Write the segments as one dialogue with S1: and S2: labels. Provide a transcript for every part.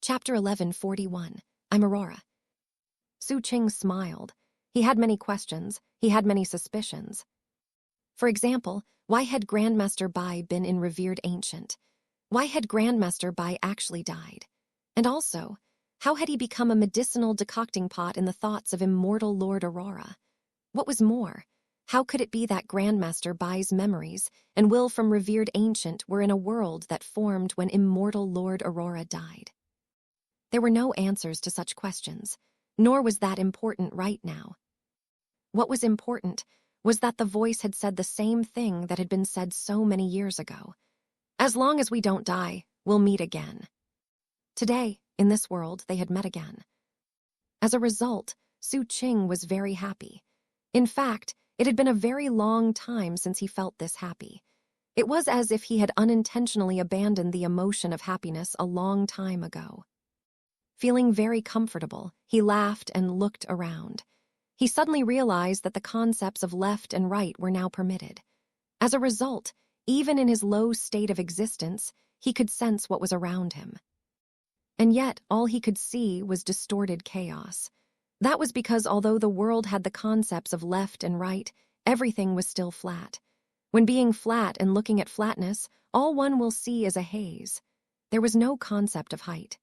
S1: Chapter 1141. I'm Aurora. Xu Qing smiled. He had many questions. He had many suspicions. For example, why had Grandmaster Bai been in revered ancient? Why had Grandmaster Bai actually died? And also, how had he become a medicinal decocting pot in the thoughts of immortal Lord Aurora? What was more, how could it be that Grandmaster Bai's memories and will from revered ancient were in a world that formed when immortal Lord Aurora died? There were no answers to such questions, nor was that important right now. What was important was that the voice had said the same thing that had been said so many years ago. As long as we don't die, we'll meet again. Today, in this world, they had met again. As a result, Xu Qing was very happy. In fact, it had been a very long time since he felt this happy. It was as if he had unintentionally abandoned the emotion of happiness a long time ago. Feeling very comfortable, he laughed and looked around. He suddenly realized that the concepts of left and right were now permitted. As a result, even in his low state of existence, he could sense what was around him. And yet, all he could see was distorted chaos. That was because although the world had the concepts of left and right, everything was still flat. When being flat and looking at flatness, all one will see is a haze. There was no concept of height.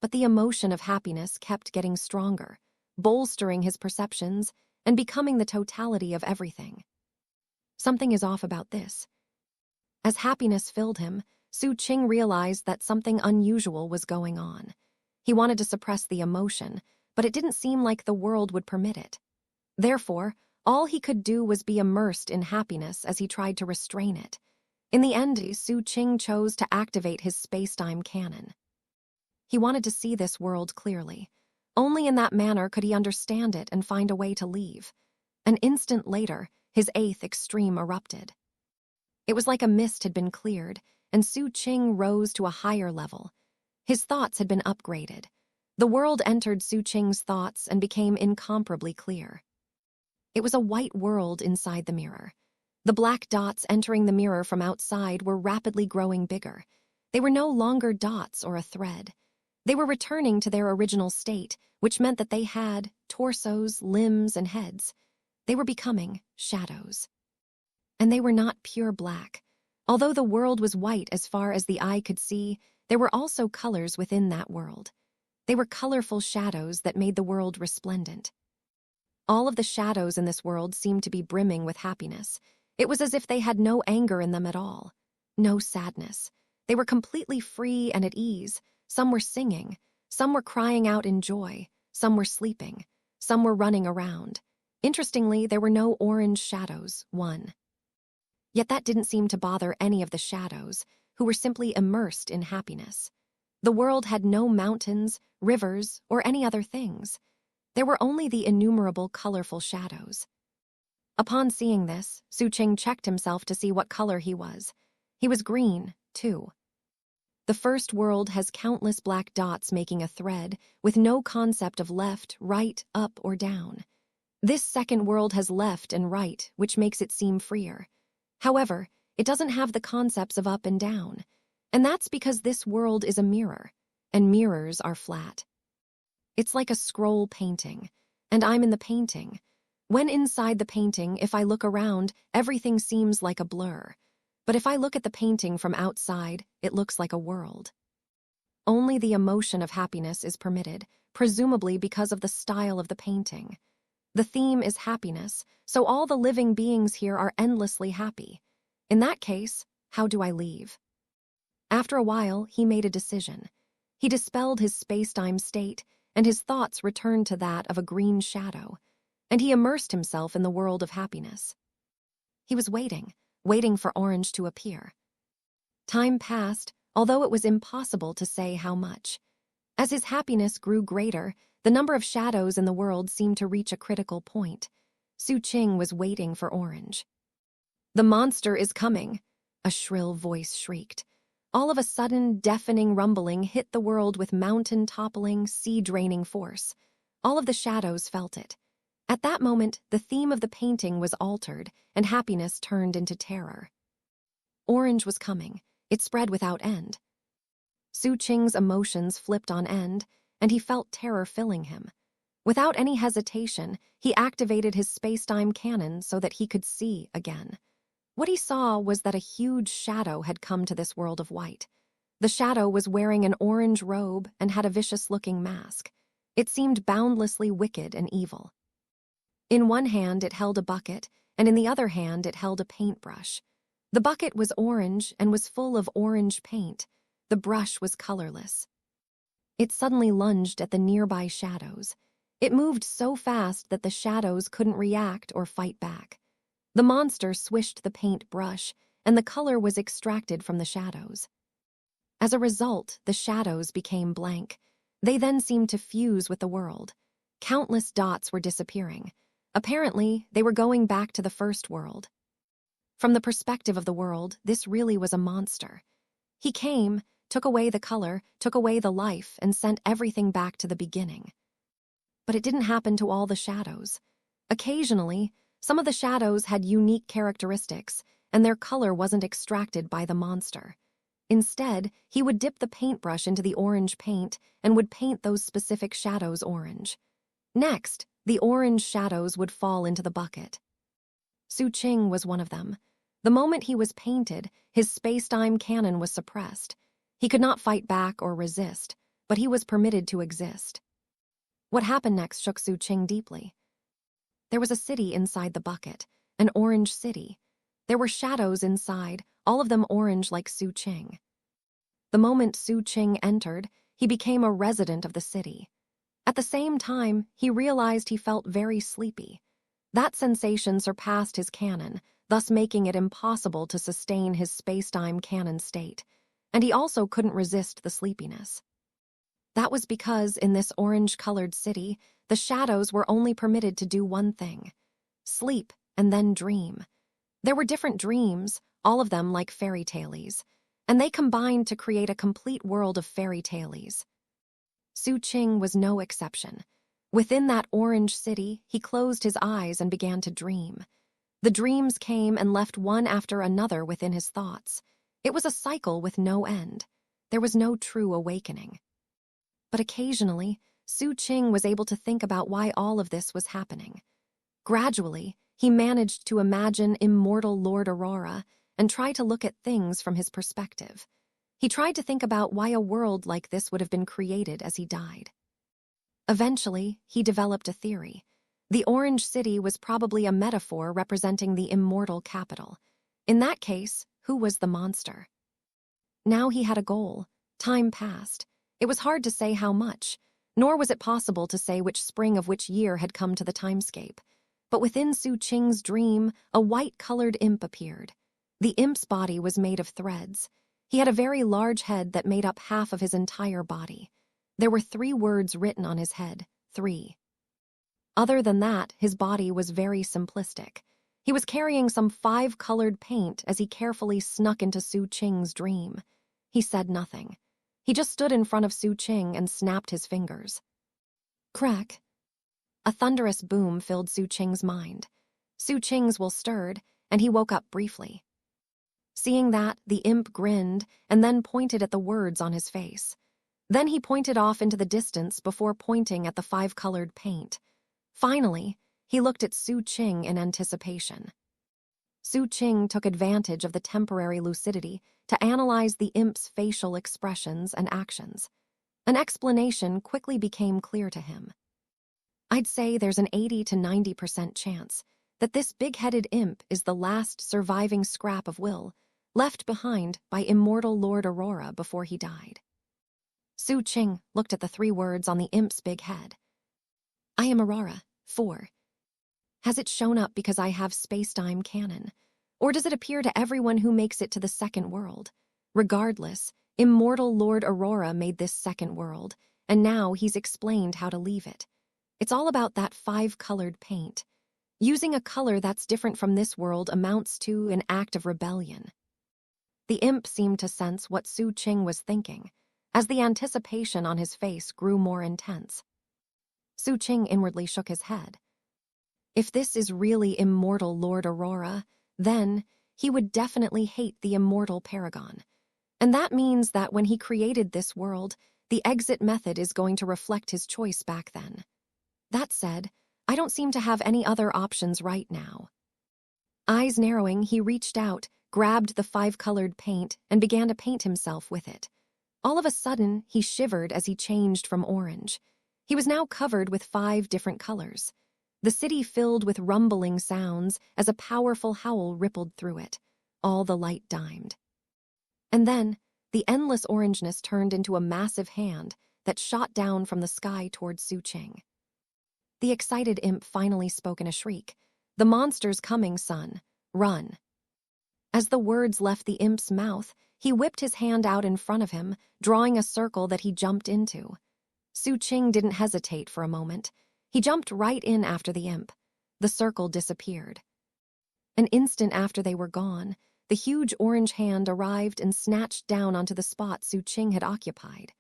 S1: But the emotion of happiness kept getting stronger, bolstering his perceptions and becoming the totality of everything. Something is off about this. As happiness filled him, Xu Qing realized that something unusual was going on. He wanted to suppress the emotion, but it didn't seem like the world would permit it. Therefore, all he could do was be immersed in happiness as he tried to restrain it. In the end, Xu Qing chose to activate his space-time cannon. He wanted to see this world clearly. Only in that manner could he understand it and find a way to leave. An instant later, his eighth extreme erupted. It was like a mist had been cleared, and Xu Qing rose to a higher level. His thoughts had been upgraded. The world entered Xu Qing's thoughts and became incomparably clear. It was a white world inside the mirror. The black dots entering the mirror from outside were rapidly growing bigger. They were no longer dots or a thread. They were returning to their original state, which meant that they had torsos, limbs, and heads. They were becoming shadows. And they were not pure black. Although the world was white as far as the eye could see, there were also colors within that world. They were colorful shadows that made the world resplendent. All of the shadows in this world seemed to be brimming with happiness. It was as if they had no anger in them at all, no sadness. They were completely free and at ease. Some were singing, some were crying out in joy, some were sleeping, some were running around. Interestingly, there were no orange shadows, one. Yet that didn't seem to bother any of the shadows, who were simply immersed in happiness. The world had no mountains, rivers, or any other things. There were only the innumerable colorful shadows. Upon seeing this, Xu Qing checked himself to see what color he was. He was green, too. The first world has countless black dots making a thread, with no concept of left, right, up, or down. This second world has left and right, which makes it seem freer. However, it doesn't have the concepts of up and down. And that's because this world is a mirror, and mirrors are flat. It's like a scroll painting, and I'm in the painting. When inside the painting, if I look around, everything seems like a blur. But if I look at the painting from outside, it looks like a world. Only the emotion of happiness is permitted, presumably because of the style of the painting. The theme is happiness, so all the living beings here are endlessly happy. In that case, how do I leave? After a while, he made a decision. He dispelled his space-time state, and his thoughts returned to that of a green shadow, and he immersed himself in the world of happiness. He was waiting for orange to appear. Time passed, although it was impossible to say how much. As his happiness grew greater, the number of shadows in the world seemed to reach a critical point. Xu Qing was waiting for orange. "The monster is coming," a shrill voice shrieked. All of a sudden, deafening rumbling hit the world with mountain-toppling, sea-draining force. All of the shadows felt it. At that moment, the theme of the painting was altered, and happiness turned into terror. Orange was coming. It spread without end. Xu Qing's emotions flipped on end, and he felt terror filling him. Without any hesitation, he activated his space-time cannon so that he could see again. What he saw was that a huge shadow had come to this world of white. The shadow was wearing an orange robe and had a vicious-looking mask. It seemed boundlessly wicked and evil. In one hand it held a bucket, and in the other hand it held a paintbrush. The bucket was orange and was full of orange paint. The brush was colorless. It suddenly lunged at the nearby shadows. It moved so fast that the shadows couldn't react or fight back. The monster swished the paintbrush, and the color was extracted from the shadows. As a result, the shadows became blank. They then seemed to fuse with the world. Countless dots were disappearing. Apparently, they were going back to the first world. From the perspective of the world, this really was a monster. He came, took away the color, took away the life, and sent everything back to the beginning. But it didn't happen to all the shadows. Occasionally, some of the shadows had unique characteristics, and their color wasn't extracted by the monster. Instead, he would dip the paintbrush into the orange paint and would paint those specific shadows orange. Next, the orange shadows would fall into the bucket. Xu Qing was one of them. The moment he was painted, his space-time cannon was suppressed. He could not fight back or resist, but he was permitted to exist. What happened next shook Xu Qing deeply. There was a city inside the bucket, an orange city. There were shadows inside, all of them orange like Xu Qing. The moment Xu Qing entered, he became a resident of the city. At the same time, he realized he felt very sleepy. That sensation surpassed his cannon, thus making it impossible to sustain his space-time cannon state, and he also couldn't resist the sleepiness. That was because in this orange-colored city, the shadows were only permitted to do one thing: sleep and then dream. There were different dreams, all of them like fairy tales, and they combined to create a complete world of fairy tales. Xu Qing was no exception. Within that orange city, he closed his eyes and began to dream. The dreams came and left one after another within his thoughts. It was a cycle with no end. There was no true awakening. But occasionally, Xu Qing was able to think about why all of this was happening. Gradually, he managed to imagine immortal Lord Aurora and try to look at things from his perspective. He tried to think about why a world like this would have been created as he died. Eventually, he developed a theory. The Orange City was probably a metaphor representing the immortal capital. In that case, who was the monster? Now he had a goal. Time passed. It was hard to say how much, nor was it possible to say which spring of which year had come to the timescape. But within Xu Qing's dream, a white-colored imp appeared. The imp's body was made of threads. He had a very large head that made up half of his entire body. There were 3 words written on his head, 3. Other than that, his body was very simplistic. He was carrying some 5-colored paint as he carefully snuck into Xu Qing's dream. He said nothing. He just stood in front of Xu Qing and snapped his fingers. Crack! A thunderous boom filled Xu Qing's mind. Xu Qing's will stirred, and he woke up briefly. Seeing that, the imp grinned and then pointed at the words on his face. Then he pointed off into the distance before pointing at the 5-colored paint. Finally, he looked at Xu Qing in anticipation. Xu Qing took advantage of the temporary lucidity to analyze the imp's facial expressions and actions. An explanation quickly became clear to him. I'd say there's an 80 to 90% chance that this big-headed imp is the last surviving scrap of will left behind by immortal Lord Aurora before he died. Xu Qing looked at the 3 words on the imp's big head. I am Aurora, 4. Has it shown up because I have space-time canon? Or does it appear to everyone who makes it to the second world? Regardless, immortal Lord Aurora made this second world, and now he's explained how to leave it. It's all about that 5-colored paint. Using a color that's different from this world amounts to an act of rebellion. The imp seemed to sense what Xu Qing was thinking, as the anticipation on his face grew more intense. Xu Qing inwardly shook his head. If this is really immortal Lord Aurora, then he would definitely hate the immortal paragon. And that means that when he created this world, the exit method is going to reflect his choice back then. That said, I don't seem to have any other options right now. Eyes narrowing, he reached out, grabbed the 5-colored paint, and began to paint himself with it. All of a sudden, he shivered as he changed from orange. He was now covered with 5 different colors. The city filled with rumbling sounds as a powerful howl rippled through it. All the light dimed. And then, the endless orangeness turned into a massive hand that shot down from the sky toward Xu Qing. The excited imp finally spoke in a shriek. "The monster's coming, son. Run." As the words left the imp's mouth, he whipped his hand out in front of him, drawing a circle that he jumped into. Xu Qing didn't hesitate for a moment. He jumped right in after the imp. The circle disappeared. An instant after they were gone, the huge orange hand arrived and snatched down onto the spot Xu Qing had occupied.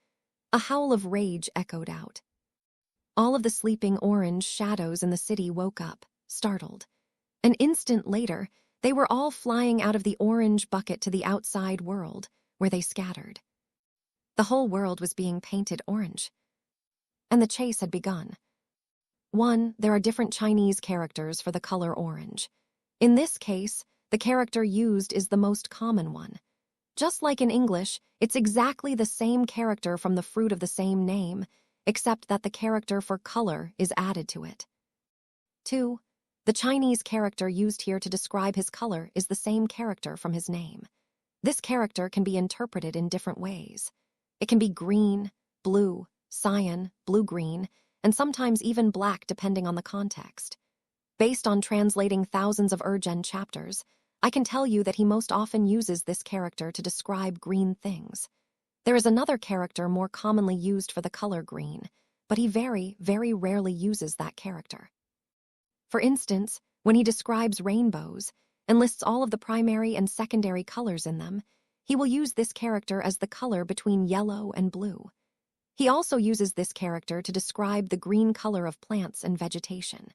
S1: A howl of rage echoed out. All of the sleeping orange shadows in the city woke up, startled. An instant later, they were all flying out of the orange bucket to the outside world, where they scattered. The whole world was being painted orange. And the chase had begun. 1. There are different Chinese characters for the color orange. In this case, the character used is the most common one. Just like in English, it's exactly the same character from the fruit of the same name, except that the character for color is added to it. 2. The Chinese character used here to describe his color is the same character from his name. This character can be interpreted in different ways. It can be green, blue, cyan, blue-green, and sometimes even black depending on the context. Based on translating thousands of Gen chapters, I can tell you that he most often uses this character to describe green things. There is another character more commonly used for the color green, but he very, very rarely uses that character. For instance, when he describes rainbows and lists all of the primary and secondary colors in them, he will use this character as the color between yellow and blue. He also uses this character to describe the green color of plants and vegetation.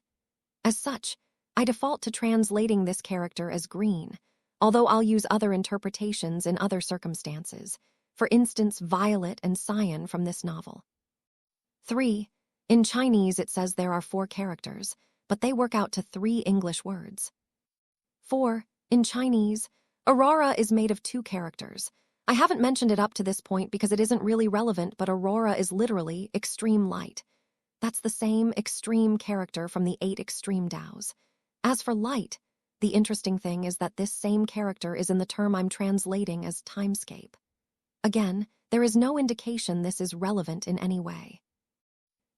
S1: As such, I default to translating this character as green, although I'll use other interpretations in other circumstances, for instance violet and cyan from this novel. 3. In Chinese it says there are 4 characters, but they work out to 3 English words. 4. In Chinese, Aurora is made of 2 characters. I haven't mentioned it up to this point because it isn't really relevant, but Aurora is literally extreme light. That's the same extreme character from the 8 extreme Daos. As for light, the interesting thing is that this same character is in the term I'm translating as timescape. Again, there is no indication this is relevant in any way.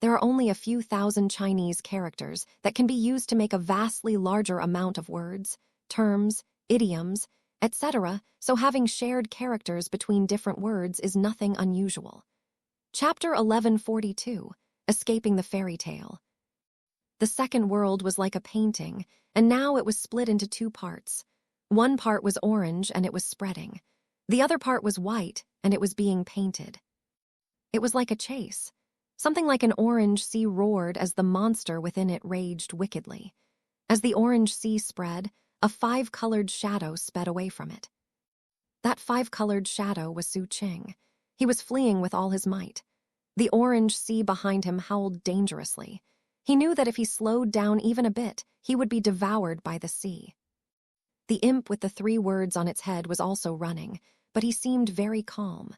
S1: There are only a few thousand Chinese characters that can be used to make a vastly larger amount of words, terms, idioms, etc., so having shared characters between different words is nothing unusual. Chapter 1142, Escaping the Fairy Tale. The second world was like a painting, and now it was split into 2 parts. One part was orange and it was spreading. The other part was white and it was being painted. It was like a chase. Something like an orange sea roared as the monster within it raged wickedly. As the orange sea spread, a 5-colored shadow sped away from it. That 5-colored shadow was Xu Qing. He was fleeing with all his might. The orange sea behind him howled dangerously. He knew that if he slowed down even a bit, he would be devoured by the sea. The imp with the 3 words on its head was also running, but he seemed very calm.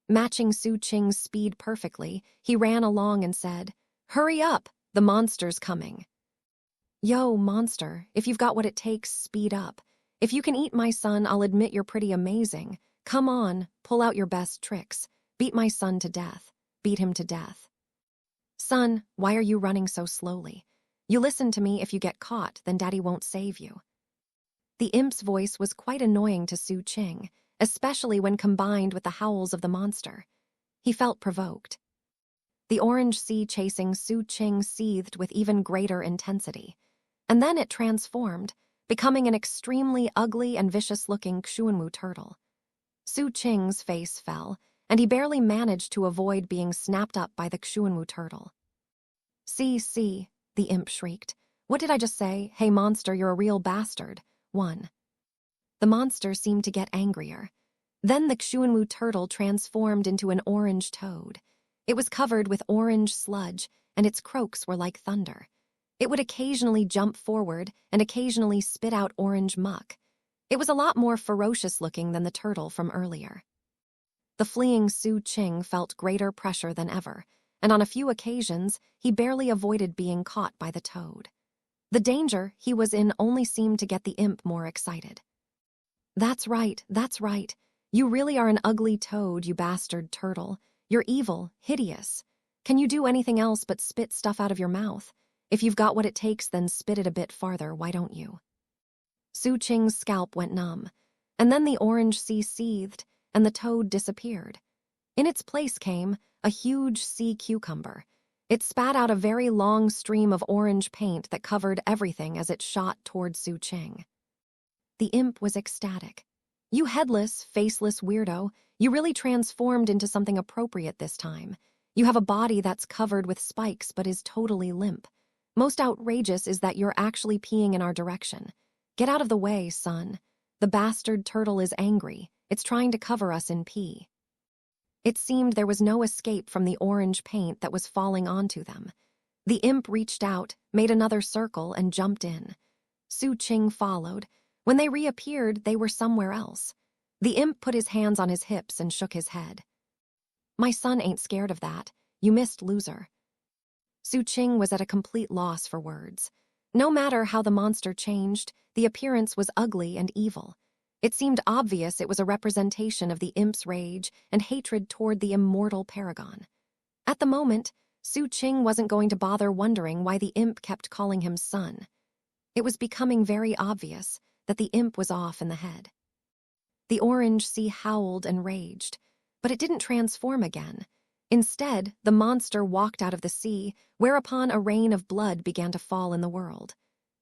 S1: Matching Xu Qing's speed perfectly, he ran along and said, "Hurry up, the monster's coming." "Yo, monster, if you've got what it takes, speed up. If you can eat my son, I'll admit you're pretty amazing. Come on, pull out your best tricks. Beat my son to death. Beat him to death." "Son, why are you running so slowly? You listen to me, if you get caught, then Daddy won't save you." The imp's voice was quite annoying to Xu Qing, especially when combined with the howls of the monster. He felt provoked. The orange sea chasing Xu Qing seethed with even greater intensity. And then it transformed, becoming an extremely ugly and vicious-looking Xuanwu turtle. Xu Qing's face fell, and he barely managed to avoid being snapped up by the Xuanwu turtle. See, the imp shrieked. "What did I just say? Hey monster, you're a real bastard." 1. The monster seemed to get angrier. Then the Xuanwu turtle transformed into an orange toad. It was covered with orange sludge, and its croaks were like thunder. It would occasionally jump forward and occasionally spit out orange muck. It was a lot more ferocious looking than the turtle from earlier. The fleeing Xu Qing felt greater pressure than ever, and on a few occasions he barely avoided being caught by the toad. The danger he was in only seemed to get the imp more excited. That's right. You really are an ugly toad, you bastard turtle. You're evil, hideous. Can you do anything else but spit stuff out of your mouth? If you've got what it takes, then spit it a bit farther, why don't you? Xu Qing's scalp went numb, and then the orange sea seethed, and the toad disappeared. In its place came a huge sea cucumber. It spat out a very long stream of orange paint that covered everything as it shot toward Xu Qing. The imp was ecstatic. You headless, faceless weirdo, you really transformed into something appropriate this time. You have a body that's covered with spikes but is totally limp. Most outrageous is that you're actually peeing in our direction. Get out of the way, son. The bastard turtle is angry. It's trying to cover us in pee. It seemed there was no escape from the orange paint that was falling onto them. The imp reached out, made another circle, and jumped in. Xu Qing followed. When they reappeared, they were somewhere else. The imp put his hands on his hips and shook his head. My son ain't scared of that. You missed, loser. Xu Qing was at a complete loss for words. No matter how the monster changed, the appearance was ugly and evil. It seemed obvious it was a representation of the imp's rage and hatred toward the immortal paragon. At the moment, Xu Qing wasn't going to bother wondering why the imp kept calling him son. It was becoming very obvious that the imp was off in the head. The orange sea howled and raged, but it didn't transform again. Instead, the monster walked out of the sea, whereupon a rain of blood began to fall in the world.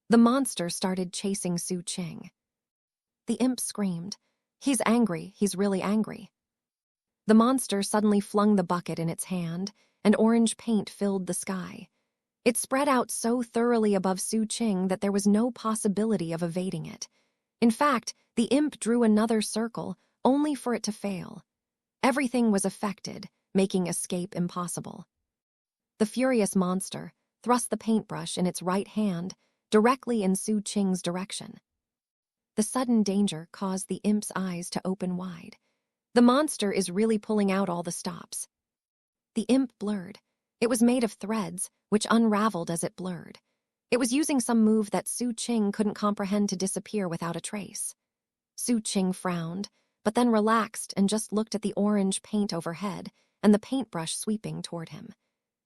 S1: The monster started chasing Xu Qing. The imp screamed. He's angry, he's really angry. The monster suddenly flung the bucket in its hand, and orange paint filled the sky. It spread out so thoroughly above Xu Qing that there was no possibility of evading it. In fact, the imp drew another circle, only for it to fail. Everything was affected, making escape impossible. The furious monster thrust the paintbrush in its right hand directly in Xu Qing's direction. The sudden danger caused the imp's eyes to open wide. The monster is really pulling out all the stops. The imp blurred. It was made of threads, which unraveled as it blurred. It was using some move that Xu Qing couldn't comprehend to disappear without a trace. Xu Qing frowned, but then relaxed and just looked at the orange paint overhead and the paintbrush sweeping toward him.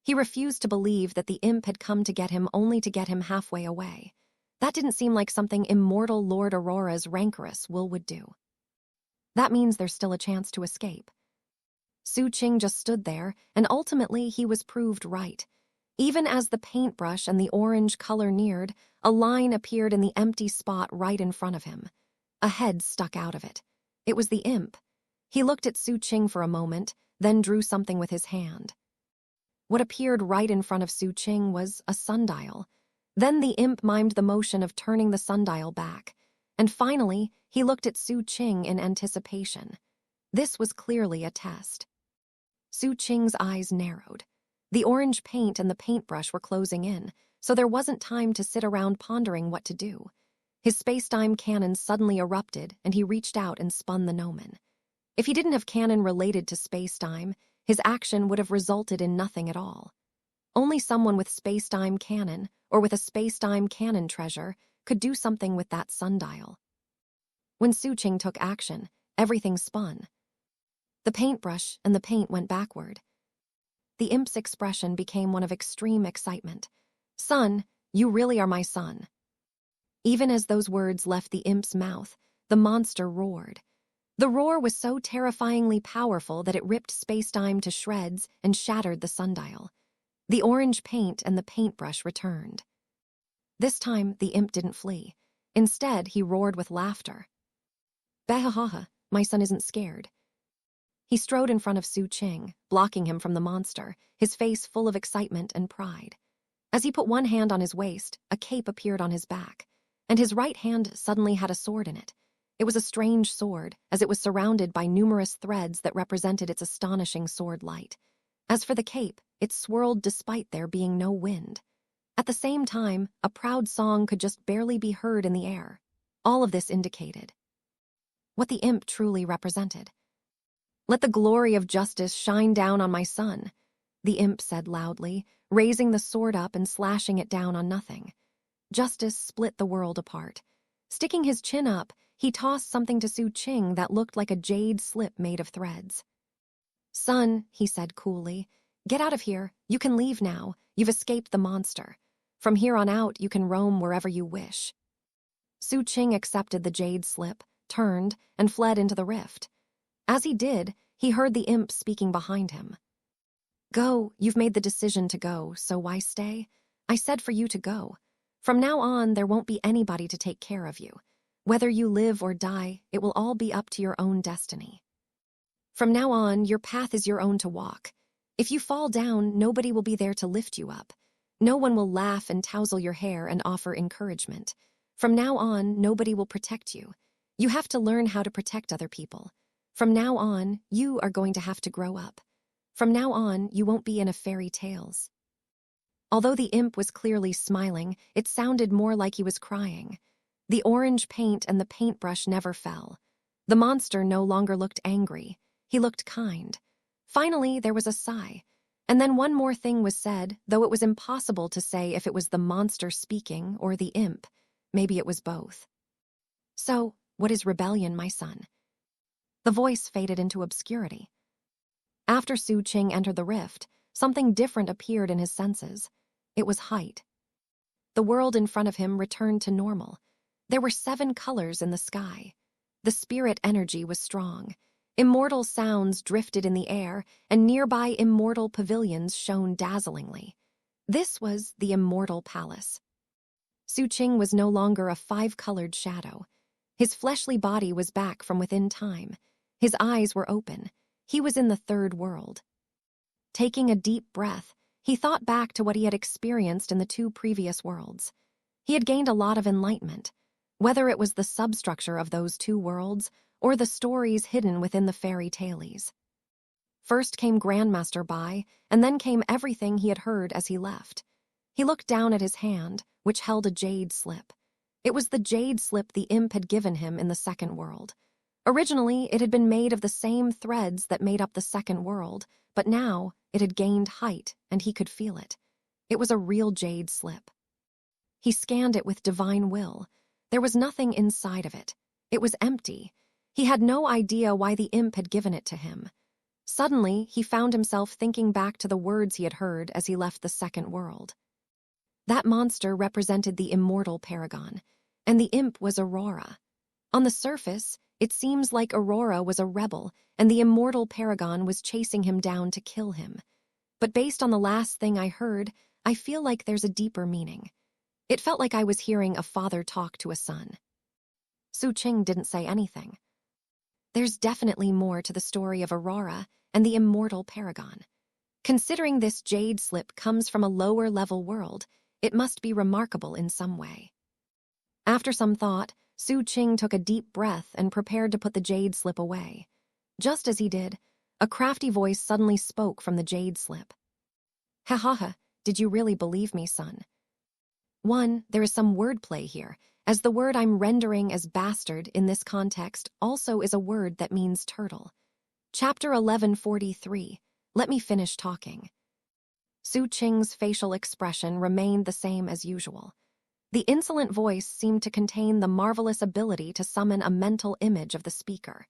S1: He refused to believe that the imp had come to get him only to get him halfway away. That didn't seem like something immortal Lord Aurora's rancorous will would do. That means there's still a chance to escape. Xu Qing just stood there, and ultimately he was proved right. Even as the paintbrush and the orange color neared, a line appeared in the empty spot right in front of him. A head stuck out of it. It was the imp. He looked at Xu Qing for a moment, then drew something with his hand. What appeared right in front of Xu Qing was a sundial. Then the imp mimed the motion of turning the sundial back, and finally he looked at Xu Qing in anticipation. This was clearly a test. Xu Qing's eyes narrowed. The orange paint and the paintbrush were closing in, so there wasn't time to sit around pondering what to do. His space-time cannon suddenly erupted, and he reached out and spun the gnomon. If he didn't have cannon related to space-time, his action would have resulted in nothing at all. Only someone with space-time cannon, or with a space-time cannon treasure, could do something with that sundial. When Xu Qing took action, everything spun. The paintbrush and the paint went backward. The imp's expression became one of extreme excitement. Son, you really are my son. Even as those words left the imp's mouth, the monster roared. The roar was so terrifyingly powerful that it ripped space-time to shreds and shattered the sundial. The orange paint and the paintbrush returned. This time, the imp didn't flee. Instead, he roared with laughter. Bahahaha, my son isn't scared. He strode in front of Xu Qing, blocking him from the monster, his face full of excitement and pride. As he put one hand on his waist, a cape appeared on his back, and his right hand suddenly had a sword in it. It was a strange sword, as it was surrounded by numerous threads that represented its astonishing sword light. As for the cape, it swirled despite there being no wind. At the same time, a proud song could just barely be heard in the air. All of this indicated what the imp truly represented. "Let the glory of justice shine down on my son," the imp said loudly, raising the sword up and slashing it down on nothing. Justice split the world apart. Sticking his chin up, he tossed something to Xu Qing that looked like a jade slip made of threads. "Son," he said coolly, "get out of here. You can leave now. You've escaped the monster. From here on out, you can roam wherever you wish." Xu Qing accepted the jade slip, turned, and fled into the rift. As he did, he heard the imp speaking behind him. "Go, you've made the decision to go, so why stay? I said for you to go. From now on, there won't be anybody to take care of you. Whether you live or die, it will all be up to your own destiny. From now on, your path is your own to walk. If you fall down, nobody will be there to lift you up. No one will laugh and tousle your hair and offer encouragement. From now on, nobody will protect you. You have to learn how to protect other people. From now on, you are going to have to grow up. From now on, you won't be in a fairy tales." Although the imp was clearly smiling, it sounded more like he was crying. The orange paint and the paintbrush never fell. The monster no longer looked angry. He looked kind. Finally, there was a sigh. And then one more thing was said, though it was impossible to say if it was the monster speaking or the imp. Maybe it was both. "So, what is rebellion, my son?" The voice faded into obscurity. After Xu Qing entered the rift, something different appeared in his senses. It was height. The world in front of him returned to normal. There were 7 colors in the sky. The spirit energy was strong. Immortal sounds drifted in the air, and nearby immortal pavilions shone dazzlingly. This was the Immortal Palace. Xu Qing was no longer a 5-colored shadow. His fleshly body was back from within time. His eyes were open. He was in the 3rd world. Taking a deep breath, he thought back to what he had experienced in the 2 previous worlds. He had gained a lot of enlightenment, whether it was the substructure of those 2 worlds or the stories hidden within the fairy tales. First came Grandmaster Bai, and then came everything he had heard as he left. He looked down at his hand, which held a jade slip. It was the jade slip the imp had given him in the 2nd world. Originally, it had been made of the same threads that made up the 2nd world, but now it had gained height, and he could feel it. It was a real jade slip. He scanned it with divine will. There was nothing inside of it. It was empty. He had no idea why the imp had given it to him. Suddenly, he found himself thinking back to the words he had heard as he left the 2nd world. That monster represented the immortal paragon, and the imp was Aurora. On the surface, it seems like Aurora was a rebel, and the immortal paragon was chasing him down to kill him. But based on the last thing I heard, I feel like there's a deeper meaning. It felt like I was hearing a father talk to a son. Xu Qing didn't say anything. There's definitely more to the story of Aurora and the immortal paragon. Considering this jade slip comes from a lower-level world, it must be remarkable in some way. After some thought, Xu Qing took a deep breath and prepared to put the jade slip away. Just as he did, a crafty voice suddenly spoke from the jade slip. "Ha ha ha, did you really believe me, son?" There is some wordplay here, as the word I'm rendering as bastard in this context also is a word that means turtle. Chapter 1143, let me finish talking. Xu Qing's facial expression remained the same as usual. The insolent voice seemed to contain the marvelous ability to summon a mental image of the speaker.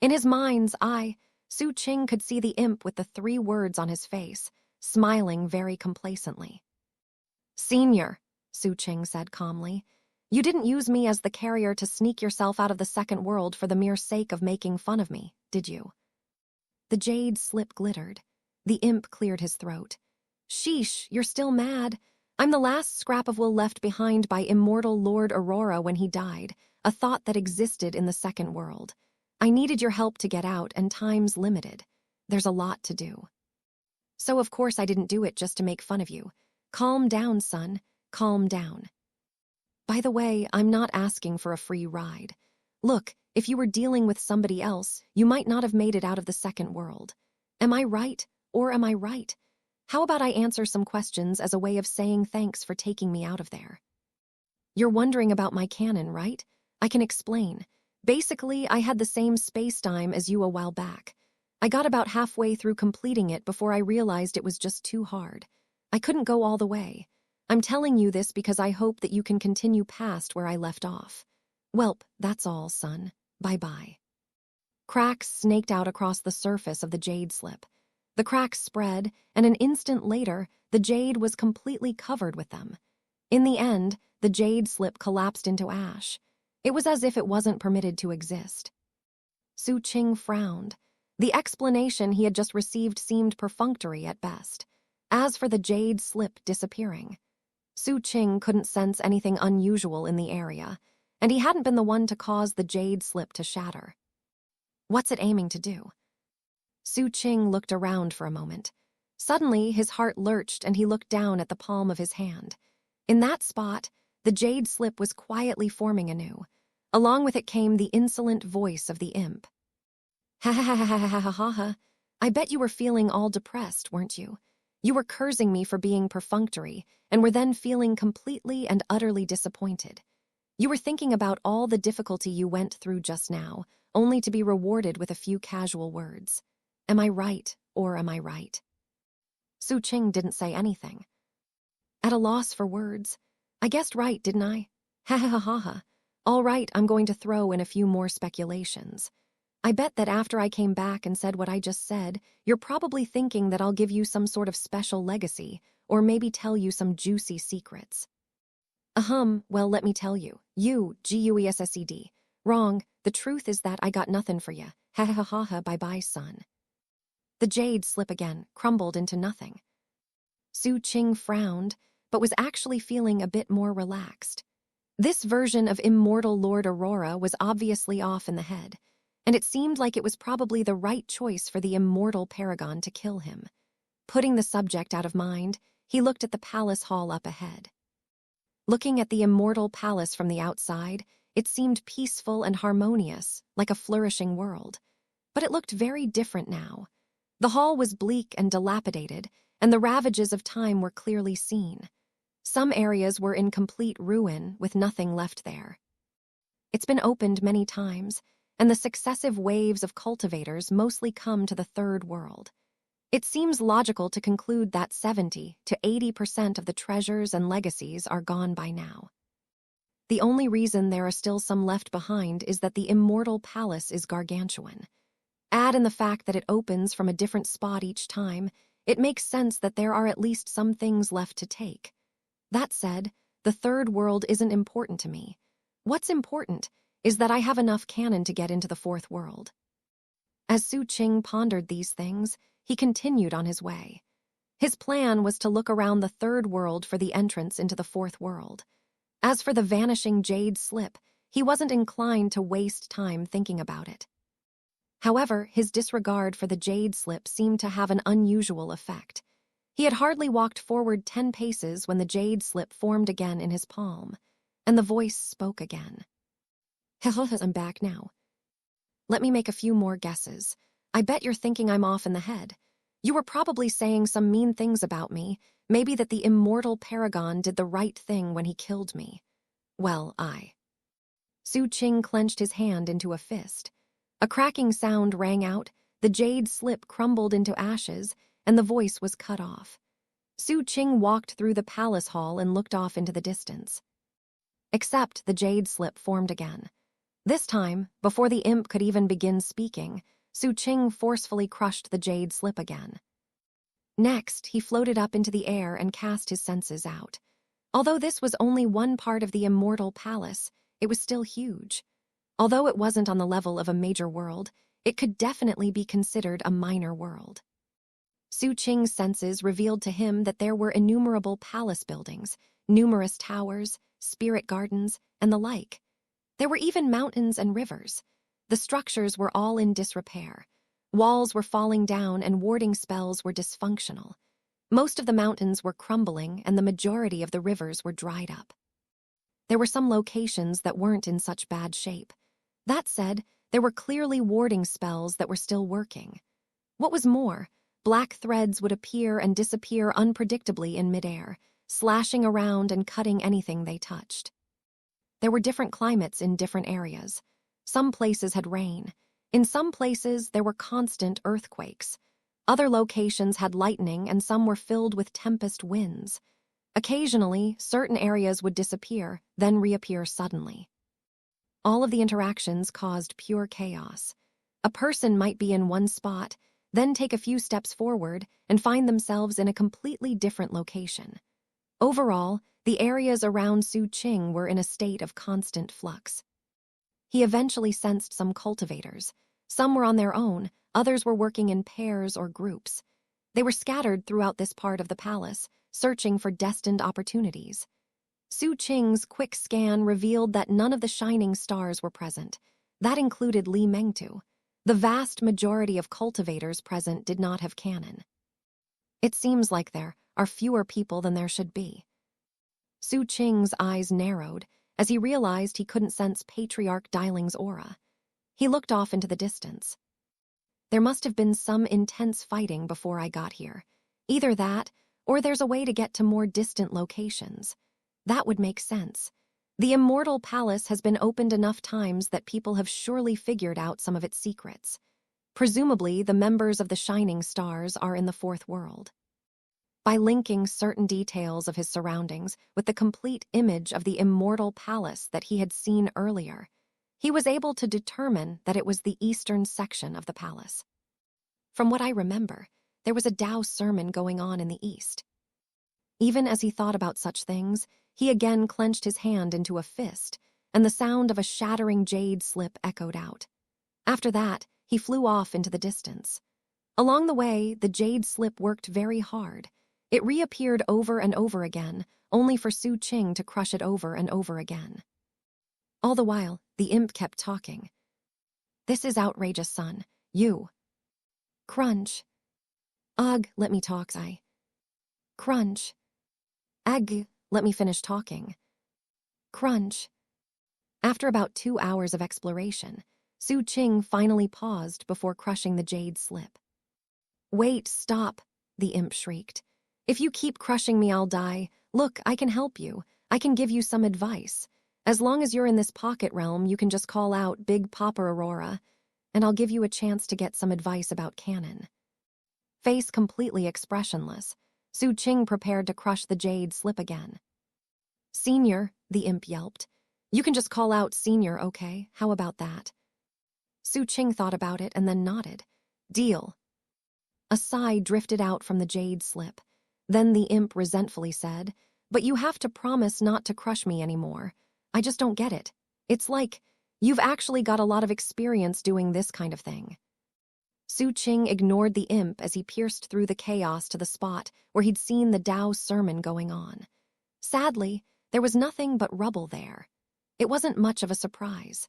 S1: In his mind's eye, Xu Qing could see the imp with the 3 words on his face, smiling very complacently. "Senior," Xu Qing said calmly, "you didn't use me as the carrier to sneak yourself out of the 2nd world for the mere sake of making fun of me, did you?" The jade slip glittered. The imp cleared his throat. "Sheesh, you're still mad. I'm the last scrap of will left behind by immortal Lord Aurora when he died, a thought that existed in the 2nd world. I needed your help to get out, and time's limited. There's a lot to do. So of course I didn't do it just to make fun of you. Calm down, son. Calm down. By the way, I'm not asking for a free ride. Look, If you were dealing with somebody else, you might not have made it out of the second world. Am I right, or am I right? How about I answer some questions as a way of saying thanks for taking me out of there? You're wondering about my canon, right? I can explain. Basically, I had the same space-time as you a while back. I got about halfway through completing it before I realized it was just too hard. I couldn't go all the way. I'm telling you this because I hope that you can continue past where I left off. Welp, that's all, son. Bye-bye. Cracks snaked out across the surface of the jade slip. The cracks spread, and an instant later, the jade was completely covered with them. In the end, the jade slip collapsed into ash. It was as if it wasn't permitted to exist. Xu Qing frowned. The explanation he had just received seemed perfunctory at best. As for the jade slip disappearing, Xu Qing couldn't sense anything unusual in the area, and he hadn't been the one to cause the jade slip to shatter. What's it aiming to do? Xu Qing looked around for a moment. Suddenly, his heart lurched and he looked down at the palm of his hand. In that spot, the jade slip was quietly forming anew. Along with it came the insolent voice of the imp. Ha ha ha ha ha ha ha ha ha. I bet you were feeling all depressed, weren't you? You were cursing me for being perfunctory, and were then feeling completely and utterly disappointed. You were thinking about all the difficulty you went through just now, only to be rewarded with a few casual words. Am I right, or am I right? Xu Qing didn't say anything. At a loss for words. I guessed right, didn't I? Ha ha ha ha ha. All right, I'm going to throw in a few more speculations. I bet that after I came back and said what I just said, you're probably thinking that I'll give you some sort of special legacy, or maybe tell you some juicy secrets. Well, let me tell you. You, Guessed. Wrong. The truth is that I got nothing for ya. Ha ha ha ha ha, bye-bye, son. The jade slip again, crumbled into nothing. Xu Qing frowned, but was actually feeling a bit more relaxed. This version of immortal Lord Aurora was obviously off in the head, and it seemed like it was probably the right choice for the immortal paragon to kill him. Putting the subject out of mind, he looked at the palace hall up ahead. Looking at the immortal palace from the outside, it seemed peaceful and harmonious, like a flourishing world. But it looked very different now. The hall was bleak and dilapidated, and the ravages of time were clearly seen. Some areas were in complete ruin, with nothing left there. It's been opened many times, and the successive waves of cultivators mostly come to the third world. It seems logical to conclude that 70 to 80% of the treasures and legacies are gone by now. The only reason there are still some left behind is that the immortal palace is gargantuan. Add in the fact that it opens from a different spot each time, it makes sense that there are at least some things left to take. That said, the third world isn't important to me. What's important is that I have enough canon to get into the fourth world. As Xu Qing pondered these things, he continued on his way. His plan was to look around the third world for the entrance into the fourth world. As for the vanishing jade slip, he wasn't inclined to waste time thinking about it. However, his disregard for the jade slip seemed to have an unusual effect. He had hardly walked forward 10 paces when the jade slip formed again in his palm, and the voice spoke again. I'm back now. Let me make a few more guesses. I bet you're thinking I'm off in the head. You were probably saying some mean things about me, maybe that the immortal paragon did the right thing when he killed me. Well, Xu Qing clenched his hand into a fist. A cracking sound rang out, the jade slip crumbled into ashes, and the voice was cut off. Xu Qing walked through the palace hall and looked off into the distance. Except the jade slip formed again. This time, before the imp could even begin speaking, Xu Qing forcefully crushed the jade slip again. Next, he floated up into the air and cast his senses out. Although this was only one part of the immortal palace, it was still huge. Although it wasn't on the level of a major world, it could definitely be considered a minor world. Xu Qing's senses revealed to him that there were innumerable palace buildings, numerous towers, spirit gardens, and the like. There were even mountains and rivers. The structures were all in disrepair. Walls were falling down and warding spells were dysfunctional. Most of the mountains were crumbling and the majority of the rivers were dried up. There were some locations that weren't in such bad shape. That said, there were clearly warding spells that were still working. What was more, black threads would appear and disappear unpredictably in midair, slashing around and cutting anything they touched. There were different climates in different areas. Some places had rain. In some places, there were constant earthquakes. Other locations had lightning, and some were filled with tempest winds. Occasionally, certain areas would disappear, then reappear suddenly. All of the interactions caused pure chaos. A person might be in one spot, then take a few steps forward and find themselves in a completely different location. Overall, the areas around Xu Qing were in a state of constant flux. He eventually sensed some cultivators. Some were on their own, others were working in pairs or groups. They were scattered throughout this part of the palace, searching for destined opportunities. Xu Qing's quick scan revealed that none of the shining stars were present. That included Li Mengtu. The vast majority of cultivators present did not have cannon. It seems like there are fewer people than there should be. Xu Qing's eyes narrowed as he realized he couldn't sense Patriarch Diling's aura. He looked off into the distance. There must have been some intense fighting before I got here. Either that, or there's a way to get to more distant locations. That would make sense. The Immortal Palace has been opened enough times that people have surely figured out some of its secrets. Presumably, the members of the Shining Stars are in the Fourth World. By linking certain details of his surroundings with the complete image of the Immortal Palace that he had seen earlier, he was able to determine that it was the eastern section of the palace. From what I remember, there was a Tao sermon going on in the east. Even as he thought about such things, he again clenched his hand into a fist, and the sound of a shattering jade slip echoed out. After that, he flew off into the distance. Along the way, the jade slip worked very hard. It reappeared over and over again, only for Xu Qing to crush it over and over again. All the while, the imp kept talking. "This is outrageous, son. You." Crunch. "Ugh, let me talk, I." Crunch. "Ugh, let me finish talking." Crunch. After about 2 hours of exploration, Xu Qing finally paused before crushing the jade slip. "Wait, stop," the imp shrieked. "If you keep crushing me, I'll die. Look, I can help you. I can give you some advice. As long as you're in this pocket realm, you can just call out Big Papa Aurora, and I'll give you a chance to get some advice about cannon." Face completely expressionless, Xu Qing prepared to crush the jade slip again. "Senior," the imp yelped. "You can just call out Senior, okay? How about that?" Xu Qing thought about it and then nodded. "Deal." A sigh drifted out from the jade slip. Then the imp resentfully said, "But you have to promise not to crush me anymore. I just don't get it. It's like, you've actually got a lot of experience doing this kind of thing." Xu Qing ignored the imp as he pierced through the chaos to the spot where he'd seen the Tao sermon going on. Sadly, there was nothing but rubble there. It wasn't much of a surprise.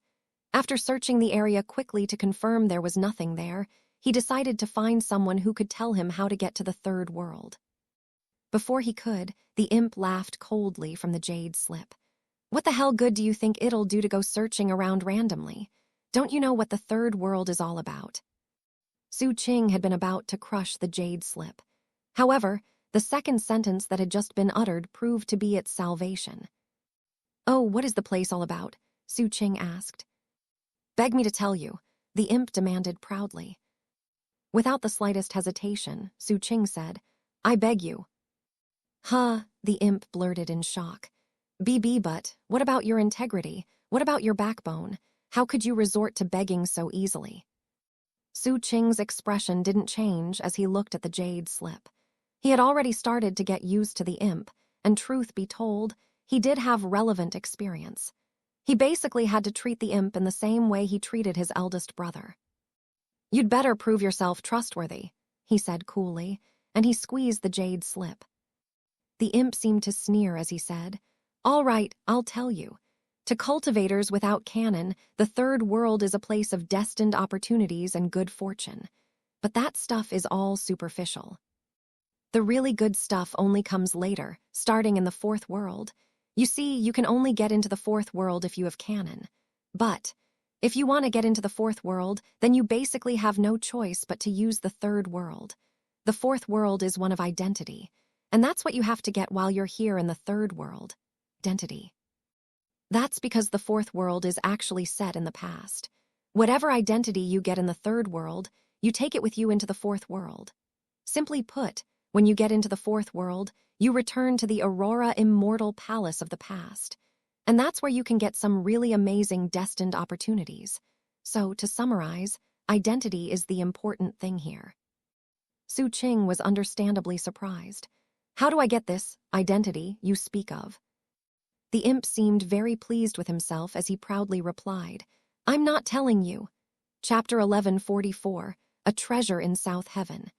S1: After searching the area quickly to confirm there was nothing there, he decided to find someone who could tell him how to get to the Third World. Before he could, the imp laughed coldly from the jade slip. "What the hell good do you think it'll do to go searching around randomly? Don't you know what the Third World is all about?" Xu Qing had been about to crush the jade slip. However, the second sentence that had just been uttered proved to be its salvation. "Oh, what is the place all about?" Xu Qing asked. "Beg me to tell you," the imp demanded proudly. Without the slightest hesitation, Xu Qing said, "I beg you." "Huh," the imp blurted in shock. But what about your integrity? What about your backbone? How could you resort to begging so easily?" Xu Qing's expression didn't change as he looked at the jade slip. He had already started to get used to the imp, and truth be told, he did have relevant experience. He basically had to treat the imp in the same way he treated his eldest brother. "You'd better prove yourself trustworthy," he said coolly, and he squeezed the jade slip. The imp seemed to sneer as he said, "All right, I'll tell you. To cultivators without cannon, the Third World is a place of destined opportunities and good fortune. But that stuff is all superficial. The really good stuff only comes later, starting in the Fourth World. You see, you can only get into the Fourth World if you have cannon. But If you want to get into the fourth world, then you basically have no choice but to use the third world. The fourth world is one of identity, and that's what you have to get while you're here in the third world. Identity. That's because the fourth world is actually set in the past. Whatever identity you get in the third world, you take it with you into the fourth world. Simply put, when you get into the fourth world, you return to the Aurora Immortal Palace of the past. And that's where you can get some really amazing destined opportunities. So, to summarize, identity is the important thing here. Xu Qing was understandably surprised. How do I get this identity you speak of? The imp seemed very pleased with himself as he proudly replied, I'm not telling you. Chapter 1144, A Treasure in South Heaven.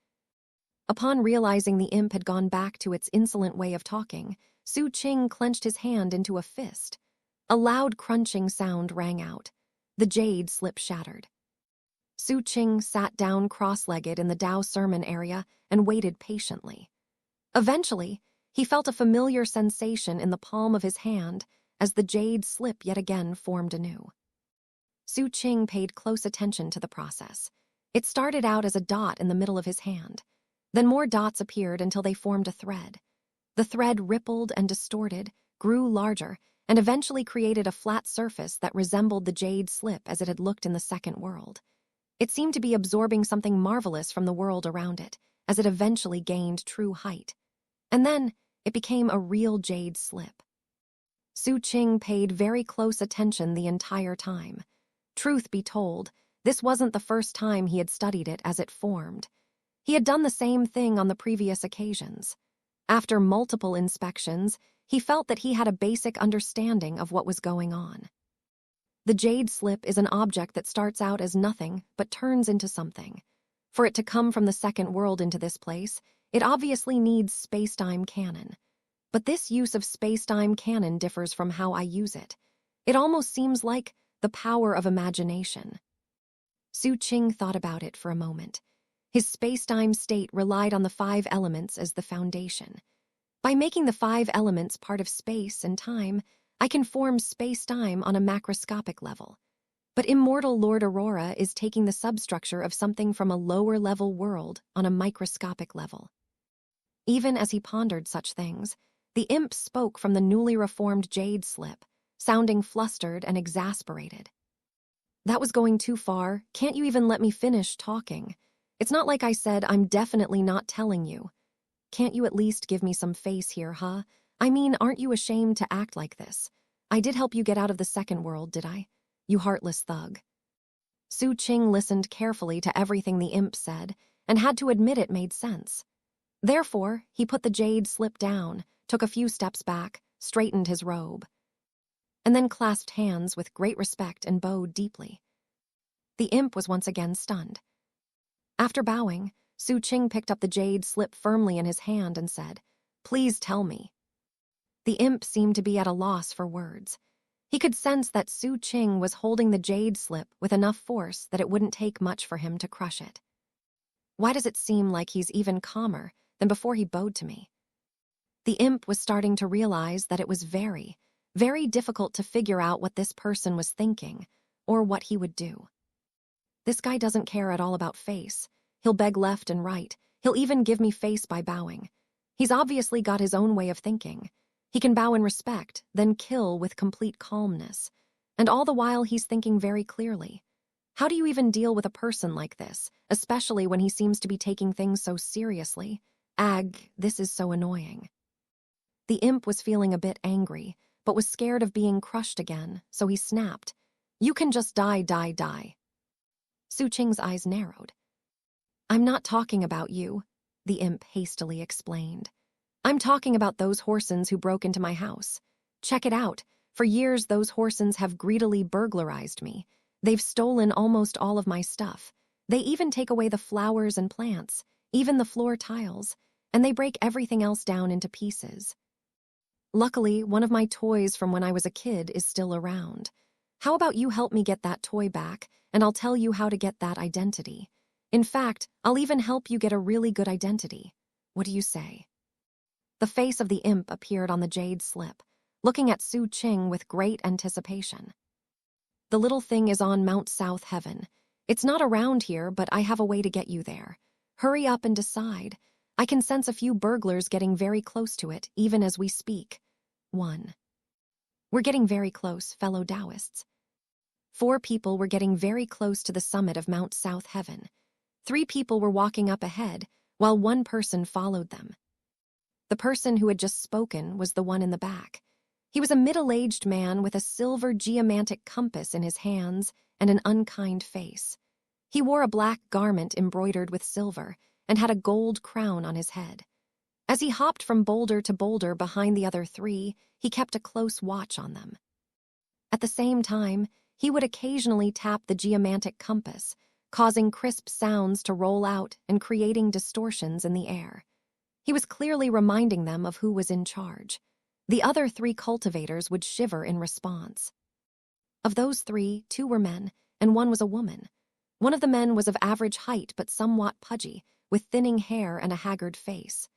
S1: Upon realizing the imp had gone back to its insolent way of talking, Xu Qing clenched his hand into a fist. A loud crunching sound rang out. The jade slip shattered. Xu Qing sat down cross-legged in the Dao sermon area and waited patiently. Eventually, he felt a familiar sensation in the palm of his hand as the jade slip yet again formed anew. Xu Qing paid close attention to the process. It started out as a dot in the middle of his hand. Then more dots appeared until they formed a thread. The thread rippled and distorted, grew larger, and eventually created a flat surface that resembled the jade slip as it had looked in the second world. It seemed to be absorbing something marvelous from the world around it, as it eventually gained true height. And then, it became a real jade slip. Xu Qing paid very close attention the entire time. Truth be told, this wasn't the first time he had studied it as it formed. He had done the same thing on the previous occasions. After multiple inspections, he felt that he had a basic understanding of what was going on. The jade slip is an object that starts out as nothing but turns into something. For it to come from the second world into this place, it obviously needs space-time canon. But this use of space-time canon differs from how I use it. It almost seems like the power of imagination. Xu Qing thought about it for a moment. His space-time state relied on the 5 elements as the foundation. By making the 5 elements part of space and time, I can form space-time on a macroscopic level. But Immortal Lord Aurora is taking the substructure of something from a lower-level world on a microscopic level. Even as he pondered such things, the imp spoke from the newly reformed jade slip, sounding flustered and exasperated. That was going too far. Can't you even let me finish talking? It's not like I said I'm definitely not telling you. Can't you at least give me some face here, huh? I mean, aren't you ashamed to act like this? I did help you get out of the second world, did I? You heartless thug. Xu Qing listened carefully to everything the imp said, and had to admit it made sense. Therefore, he put the jade slip down, took a few steps back, straightened his robe, and then clasped hands with great respect and bowed deeply. The imp was once again stunned. After bowing, Xu Qing picked up the jade slip firmly in his hand and said, Please tell me. The imp seemed to be at a loss for words. He could sense that Xu Qing was holding the jade slip with enough force that it wouldn't take much for him to crush it. Why does it seem like he's even calmer than before he bowed to me? The imp was starting to realize that it was very, very difficult to figure out what this person was thinking or what he would do. This guy doesn't care at all about face. He'll beg left and right. He'll even give me face by bowing. He's obviously got his own way of thinking. He can bow in respect, then kill with complete calmness. And all the while he's thinking very clearly. How do you even deal with a person like this, especially when he seems to be taking things so seriously? Ag, this is so annoying. The imp was feeling a bit angry, but was scared of being crushed again, so he snapped. You can just die, die, die. Xu Qing's eyes narrowed. I'm not talking about you, the imp hastily explained. I'm talking about those Horsens who broke into my house. Check it out. For years, those Horsens have greedily burglarized me. They've stolen almost all of my stuff. They even take away the flowers and plants, even the floor tiles, and they break everything else down into pieces. Luckily, one of my toys from when I was a kid is still around. How about you help me get that toy back, and I'll tell you how to get that identity. In fact, I'll even help you get a really good identity. What do you say? The face of the imp appeared on the jade slip, looking at Xu Qing with great anticipation. The little thing is on Mount South Heaven. It's not around here, but I have a way to get you there. Hurry up and decide. I can sense a few burglars getting very close to it, even as we speak. 1. We're getting very close, fellow Taoists. 4 people were getting very close to the summit of Mount South Heaven. 3 people were walking up ahead, while 1 person followed them. The person who had just spoken was the one in the back. He was a middle-aged man with a silver geomantic compass in his hands and an unkind face. He wore a black garment embroidered with silver and had a gold crown on his head. As he hopped from boulder to boulder behind the other 3, he kept a close watch on them. At the same time, he would occasionally tap the geomantic compass, causing crisp sounds to roll out and creating distortions in the air. He was clearly reminding them of who was in charge. The other 3 cultivators would shiver in response. Of those 3, 2 were men, and 1 was a woman. One of the men was of average height but somewhat pudgy, with thinning hair and a haggard face.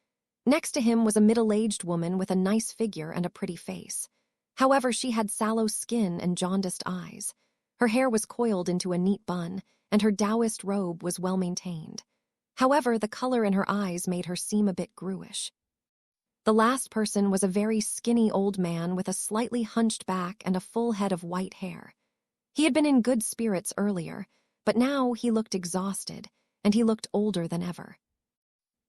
S1: Next to him was a middle-aged woman with a nice figure and a pretty face. However, she had sallow skin and jaundiced eyes. Her hair was coiled into a neat bun, and her Taoist robe was well-maintained. However, the color in her eyes made her seem a bit gruish. The last person was a very skinny old man with a slightly hunched back and a full head of white hair. He had been in good spirits earlier, but now he looked exhausted, and he looked older than ever.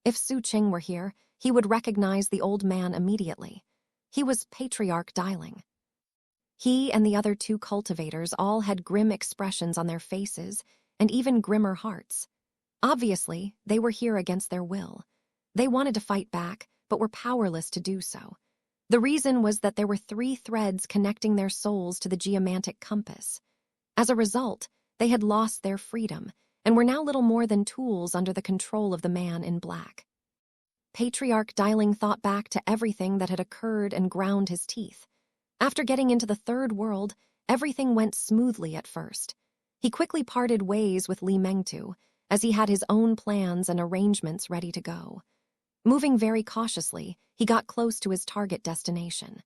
S1: If Xu Qing were here, he would recognize the old man immediately. He was Patriarch Diling. He and the other 2 cultivators all had grim expressions on their faces and even grimmer hearts. Obviously, they were here against their will. They wanted to fight back, but were powerless to do so. The reason was that there were 3 threads connecting their souls to the geomantic compass. As a result, they had lost their freedom and were now little more than tools under the control of the man in black. Patriarch Diling thought back to everything that had occurred and ground his teeth. After getting into the 3rd world, everything went smoothly at first. He quickly parted ways with Li Mengtu, as he had his own plans and arrangements ready to go. Moving very cautiously, he got close to his target destination.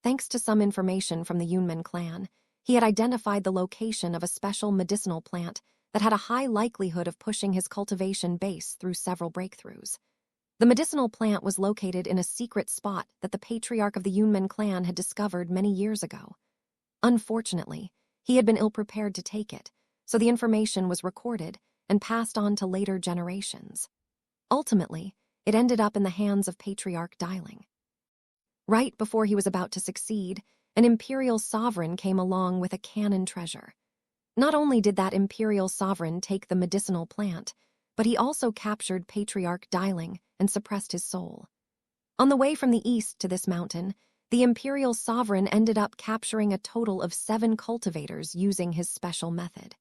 S1: Thanks to some information from the Yunmen clan, he had identified the location of a special medicinal plant that had a high likelihood of pushing his cultivation base through several breakthroughs. The medicinal plant was located in a secret spot that the patriarch of the Yunmen clan had discovered many years ago. Unfortunately, he had been ill-prepared to take it, so the information was recorded and passed on to later generations. Ultimately, it ended up in the hands of Patriarch Diling. Right before he was about to succeed, an imperial sovereign came along with a cannon treasure. Not only did that imperial sovereign take the medicinal plant, but he also captured Patriarch Diling and suppressed his soul. On the way from the east to this mountain, the imperial sovereign ended up capturing a total of 7 cultivators using his special method.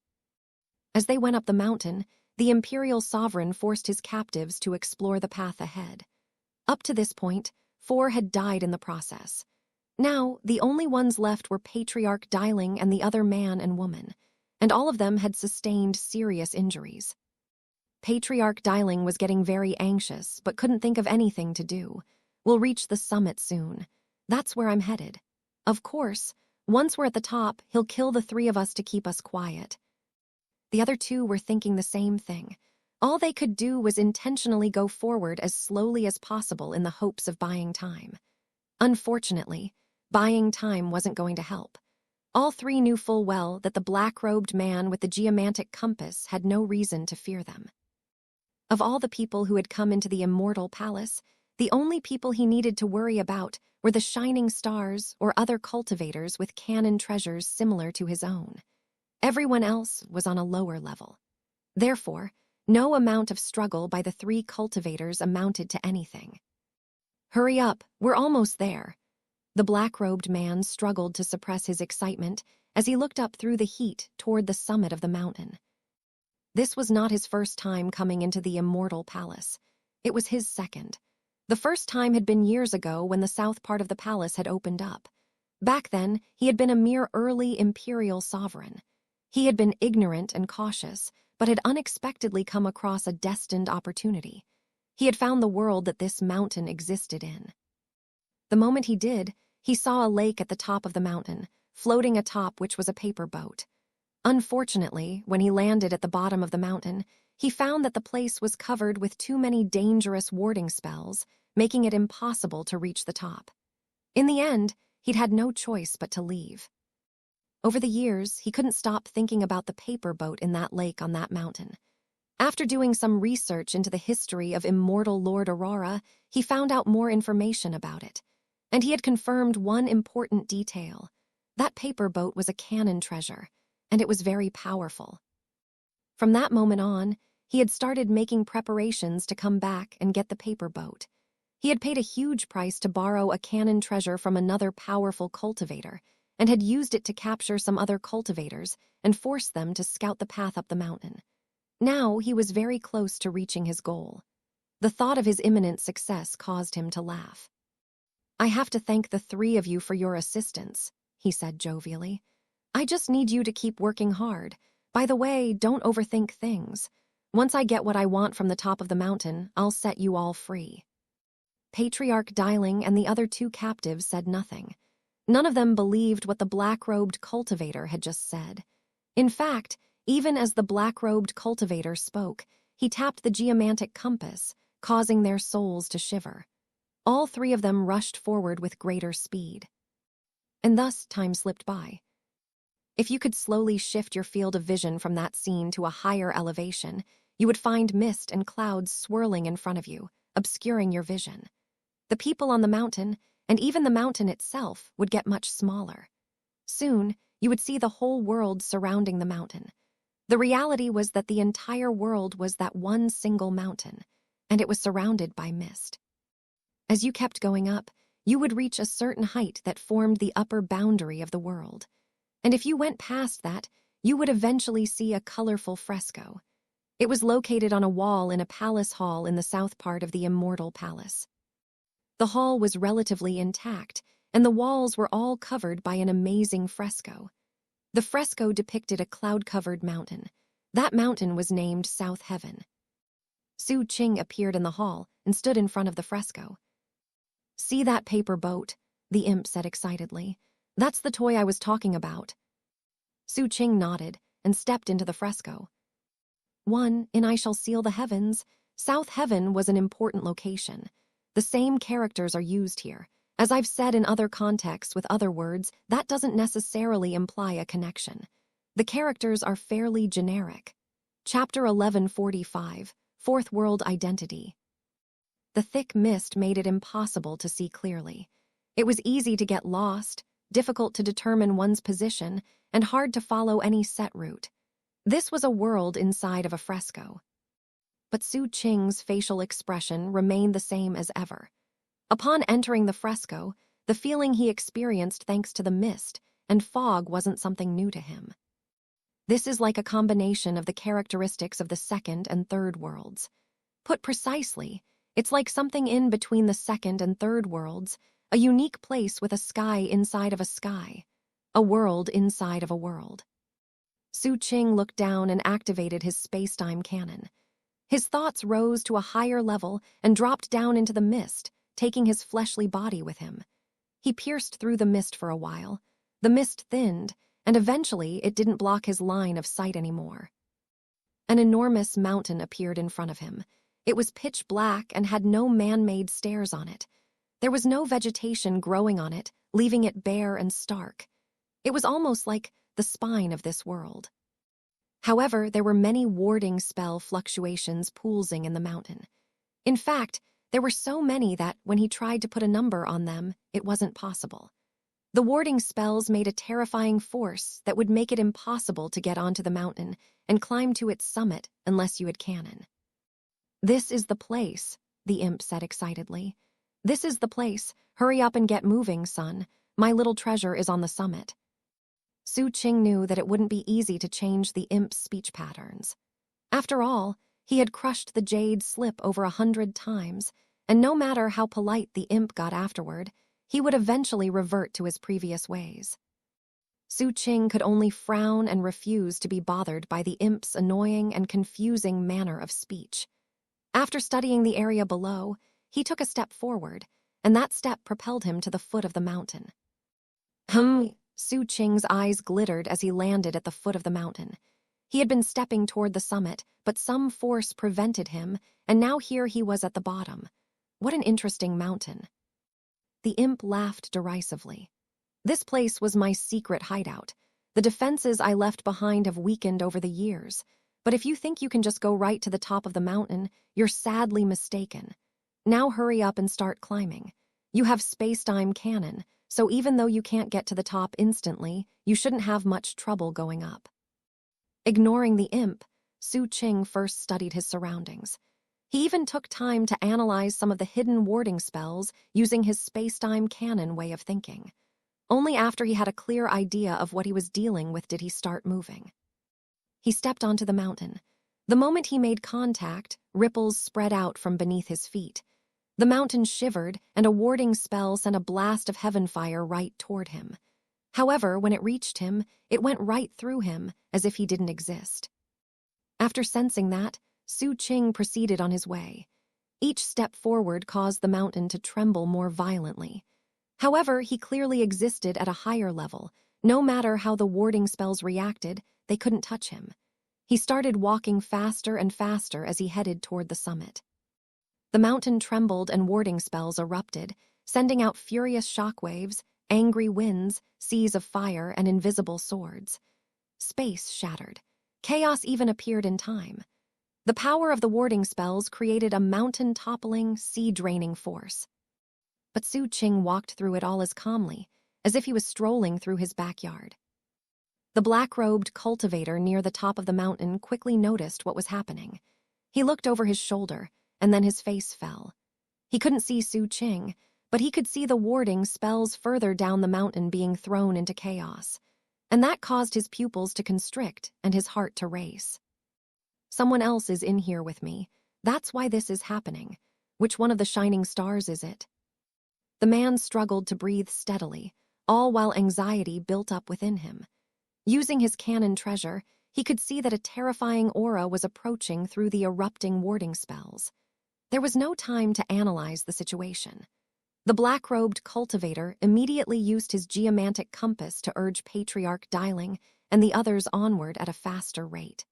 S1: As they went up the mountain, the imperial sovereign forced his captives to explore the path ahead. Up to this point, 4 had died in the process. Now, the only ones left were Patriarch Diling and the other man and woman, and all of them had sustained serious injuries. Patriarch Diling was getting very anxious, but couldn't think of anything to do. We'll reach the summit soon. That's where I'm headed. Of course, once we're at the top, he'll kill the 3 of us to keep us quiet. The other 2 were thinking the same thing. All they could do was intentionally go forward as slowly as possible in the hopes of buying time. Unfortunately, buying time wasn't going to help. All 3 knew full well that the black-robed man with the geomantic compass had no reason to fear them. Of all the people who had come into the Immortal Palace, the only people he needed to worry about were the shining stars or other cultivators with cannon treasures similar to his own. Everyone else was on a lower level. Therefore, no amount of struggle by the 3 cultivators amounted to anything. Hurry up, we're almost there. The black-robed man struggled to suppress his excitement as he looked up through the heat toward the summit of the mountain. This was not his first time coming into the Immortal Palace. It was his second. The first time had been years ago when the south part of the palace had opened up. Back then, he had been a mere early imperial sovereign. He had been ignorant and cautious, but had unexpectedly come across a destined opportunity. He had found the world that this mountain existed in. The moment he did, he saw a lake at the top of the mountain, floating atop which was a paper boat. Unfortunately, when he landed at the bottom of the mountain, he found that the place was covered with too many dangerous warding spells, making it impossible to reach the top. In the end, he'd had no choice but to leave. Over the years, he couldn't stop thinking about the paper boat in that lake on that mountain. After doing some research into the history of immortal Lord Aurora, he found out more information about it. And he had confirmed one important detail. That paper boat was a canon treasure, and it was very powerful. From that moment on, he had started making preparations to come back and get the paper boat. He had paid a huge price to borrow a canon treasure from another powerful cultivator, and had used it to capture some other cultivators and force them to scout the path up the mountain. Now he was very close to reaching his goal. The thought of his imminent success caused him to laugh. "I have to thank the three of you for your assistance," he said jovially. "I just need you to keep working hard. By the way, don't overthink things. Once I get what I want from the top of the mountain, I'll set you all free." Patriarch Diling and the other two captives said nothing. None of them believed what the black-robed cultivator had just said. In fact, even as the black-robed cultivator spoke, he tapped the geomantic compass, causing their souls to shiver. All three of them rushed forward with greater speed. And thus time slipped by. If you could slowly shift your field of vision from that scene to a higher elevation, you would find mist and clouds swirling in front of you, obscuring your vision. The people on the mountain, and even the mountain itself, would get much smaller. Soon, you would see the whole world surrounding the mountain. The reality was that the entire world was that one single mountain, and it was surrounded by mist. As you kept going up, you would reach a certain height that formed the upper boundary of the world. And if you went past that, you would eventually see a colorful fresco. It was located on a wall in a palace hall in the south part of the Immortal Palace. The hall was relatively intact, and the walls were all covered by an amazing fresco. The fresco depicted a cloud-covered mountain. That mountain was named South Heaven. Xu Qing appeared in the hall and stood in front of the fresco. "See that paper boat?" the imp said excitedly. "That's the toy I was talking about." Xu Qing nodded and stepped into the fresco. In I Shall Seal the Heavens, South Heaven was an important location. The same characters are used here. As I've said in other contexts with other words, that doesn't necessarily imply a connection. The characters are fairly generic. Chapter 1145, Fourth World Identity. The thick mist made it impossible to see clearly. It was easy to get lost, difficult to determine one's position, and hard to follow any set route. This was a world inside of a fresco. But Xu Qing's facial expression remained the same as ever. Upon entering the fresco, the feeling he experienced thanks to the mist and fog wasn't something new to him. This is like a combination of the characteristics of the second and third worlds. Put precisely, it's like something in between the second and third worlds, a unique place with a sky inside of a sky, a world inside of a world. Xu Qing looked down and activated his space-time cannon. His thoughts rose to a higher level and dropped down into the mist, taking his fleshly body with him. He pierced through the mist for a while. The mist thinned, and eventually it didn't block his line of sight anymore. An enormous mountain appeared in front of him. It was pitch black and had no man-made stairs on it. There was no vegetation growing on it, leaving it bare and stark. It was almost like the spine of this world. However, there were many warding spell fluctuations pulsing in the mountain. In fact, there were so many that, when he tried to put a number on them, it wasn't possible. The warding spells made a terrifying force that would make it impossible to get onto the mountain and climb to its summit unless you had cannon. "This is the place," the imp said excitedly. "This is the place. Hurry up and get moving, son. My little treasure is on the summit." Xu Qing knew that it wouldn't be easy to change the imp's speech patterns. After all, he had crushed the jade slip over 100 times, and no matter how polite the imp got afterward, he would eventually revert to his previous ways. Xu Qing could only frown and refuse to be bothered by the imp's annoying and confusing manner of speech. After studying the area below, he took a step forward, and that step propelled him to the foot of the mountain. Xu Qing's eyes glittered as he landed at the foot of the mountain. He had been stepping toward the summit, but some force prevented him, and now here he was at the bottom. What an interesting mountain. The imp laughed derisively. This place was my secret hideout. The defenses I left behind have weakened over the years. But if you think you can just go right to the top of the mountain, you're sadly mistaken. Now hurry up and start climbing. You have space-time cannon, so even though you can't get to the top instantly, you shouldn't have much trouble going up. Ignoring the imp, Xu Qing first studied his surroundings. He even took time to analyze some of the hidden warding spells using his space-time cannon way of thinking. Only after he had a clear idea of what he was dealing with did he start moving. He stepped onto the mountain. The moment he made contact, ripples spread out from beneath his feet. The mountain shivered, and a warding spell sent a blast of heaven fire right toward him. However, when it reached him, it went right through him, as if he didn't exist. After sensing that, Xu Qing proceeded on his way. Each step forward caused the mountain to tremble more violently. However, he clearly existed at a higher level. No matter how the warding spells reacted, they couldn't touch him. He started walking faster and faster as he headed toward the summit. The mountain trembled and warding spells erupted, sending out furious shockwaves, angry winds, seas of fire, and invisible swords. Space shattered. Chaos even appeared in time. The power of the warding spells created a mountain-toppling, sea-draining force. But Xu Qing walked through it all as calmly, as if he was strolling through his backyard. The black-robed cultivator near the top of the mountain quickly noticed what was happening. He looked over his shoulder, and then his face fell. He couldn't see Xu Qing, but he could see the warding spells further down the mountain being thrown into chaos. And that caused his pupils to constrict and his heart to race. Someone else is in here with me. That's why this is happening. Which one of the shining stars is it? The man struggled to breathe steadily, all while anxiety built up within him. Using his cannon treasure, he could see that a terrifying aura was approaching through the erupting warding spells. There was no time to analyze the situation. The black-robed cultivator immediately used his geomantic compass to urge Patriarch Diling and the others onward at a faster rate.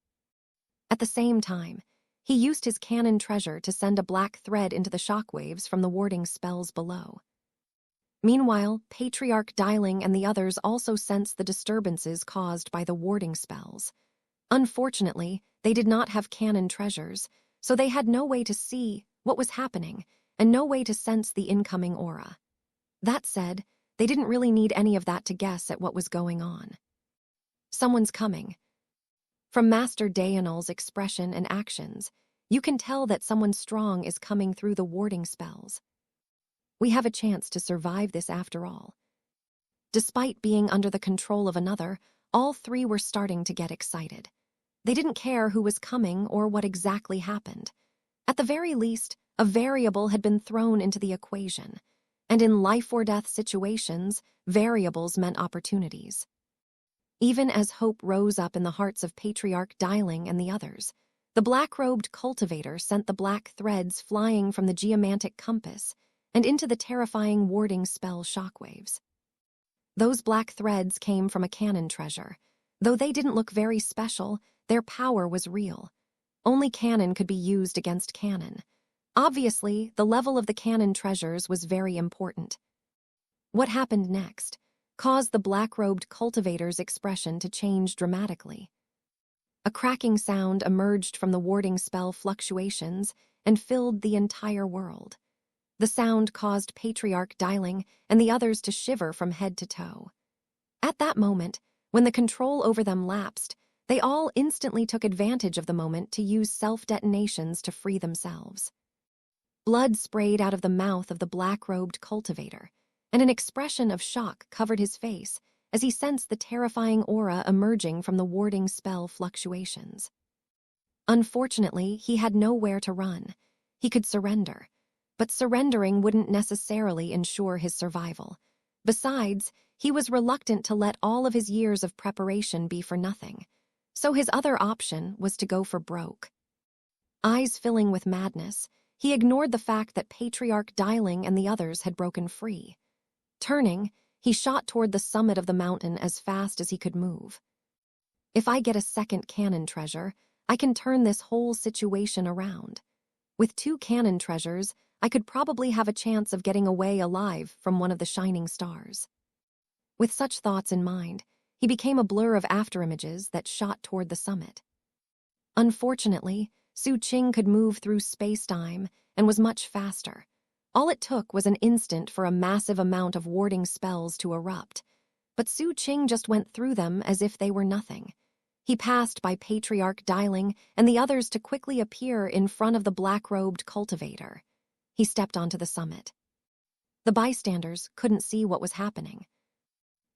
S1: At the same time, he used his cannon treasure to send a black thread into the shockwaves from the warding spells below. Meanwhile, Patriarch Diling and the others also sensed the disturbances caused by the warding spells. Unfortunately, they did not have cannon treasures, so they had no way to see what was happening and no way to sense the incoming aura. That said, they didn't really need any of that to guess at what was going on. Someone's coming. From Master Dayanal's expression and actions, you can tell that someone strong is coming through the warding spells. We have a chance to survive this after all. Despite being under the control of another, all three were starting to get excited. They didn't care who was coming or what exactly happened. At the very least, a variable had been thrown into the equation, and in life-or-death situations, variables meant opportunities. Even as hope rose up in the hearts of Patriarch Diling and the others, the black-robed cultivator sent the black threads flying from the geomantic compass and into the terrifying warding spell shockwaves. Those black threads came from a cannon treasure. Though they didn't look very special, their power was real. Only cannon could be used against cannon. Obviously, the level of the cannon treasures was very important. What happened next caused the black-robed cultivator's expression to change dramatically. A cracking sound emerged from the warding spell fluctuations and filled the entire world. The sound caused Patriarch Diling and the others to shiver from head to toe. At that moment, when the control over them lapsed, they all instantly took advantage of the moment to use self-detonations to free themselves. Blood sprayed out of the mouth of the black-robed cultivator, and an expression of shock covered his face as he sensed the terrifying aura emerging from the warding spell fluctuations. Unfortunately, he had nowhere to run. He could surrender, but surrendering wouldn't necessarily ensure his survival. Besides, he was reluctant to let all of his years of preparation be for nothing, so his other option was to go for broke. Eyes filling with madness, he ignored the fact that Patriarch Diling and the others had broken free. Turning, He shot toward the summit of the mountain as fast as he could move. If I get a second cannon treasure, I can turn this whole situation around. With 2 cannon treasures, I could probably have a chance of getting away alive from one of the shining stars. With such thoughts in mind, he became a blur of afterimages that shot toward the summit. Unfortunately, Xu Qing could move through space-time and was much faster. All it took was an instant for a massive amount of warding spells to erupt, but Xu Qing just went through them as if they were nothing. He passed by Patriarch Diling and the others to quickly appear in front of the black-robed cultivator. He stepped onto the summit. The bystanders couldn't see what was happening.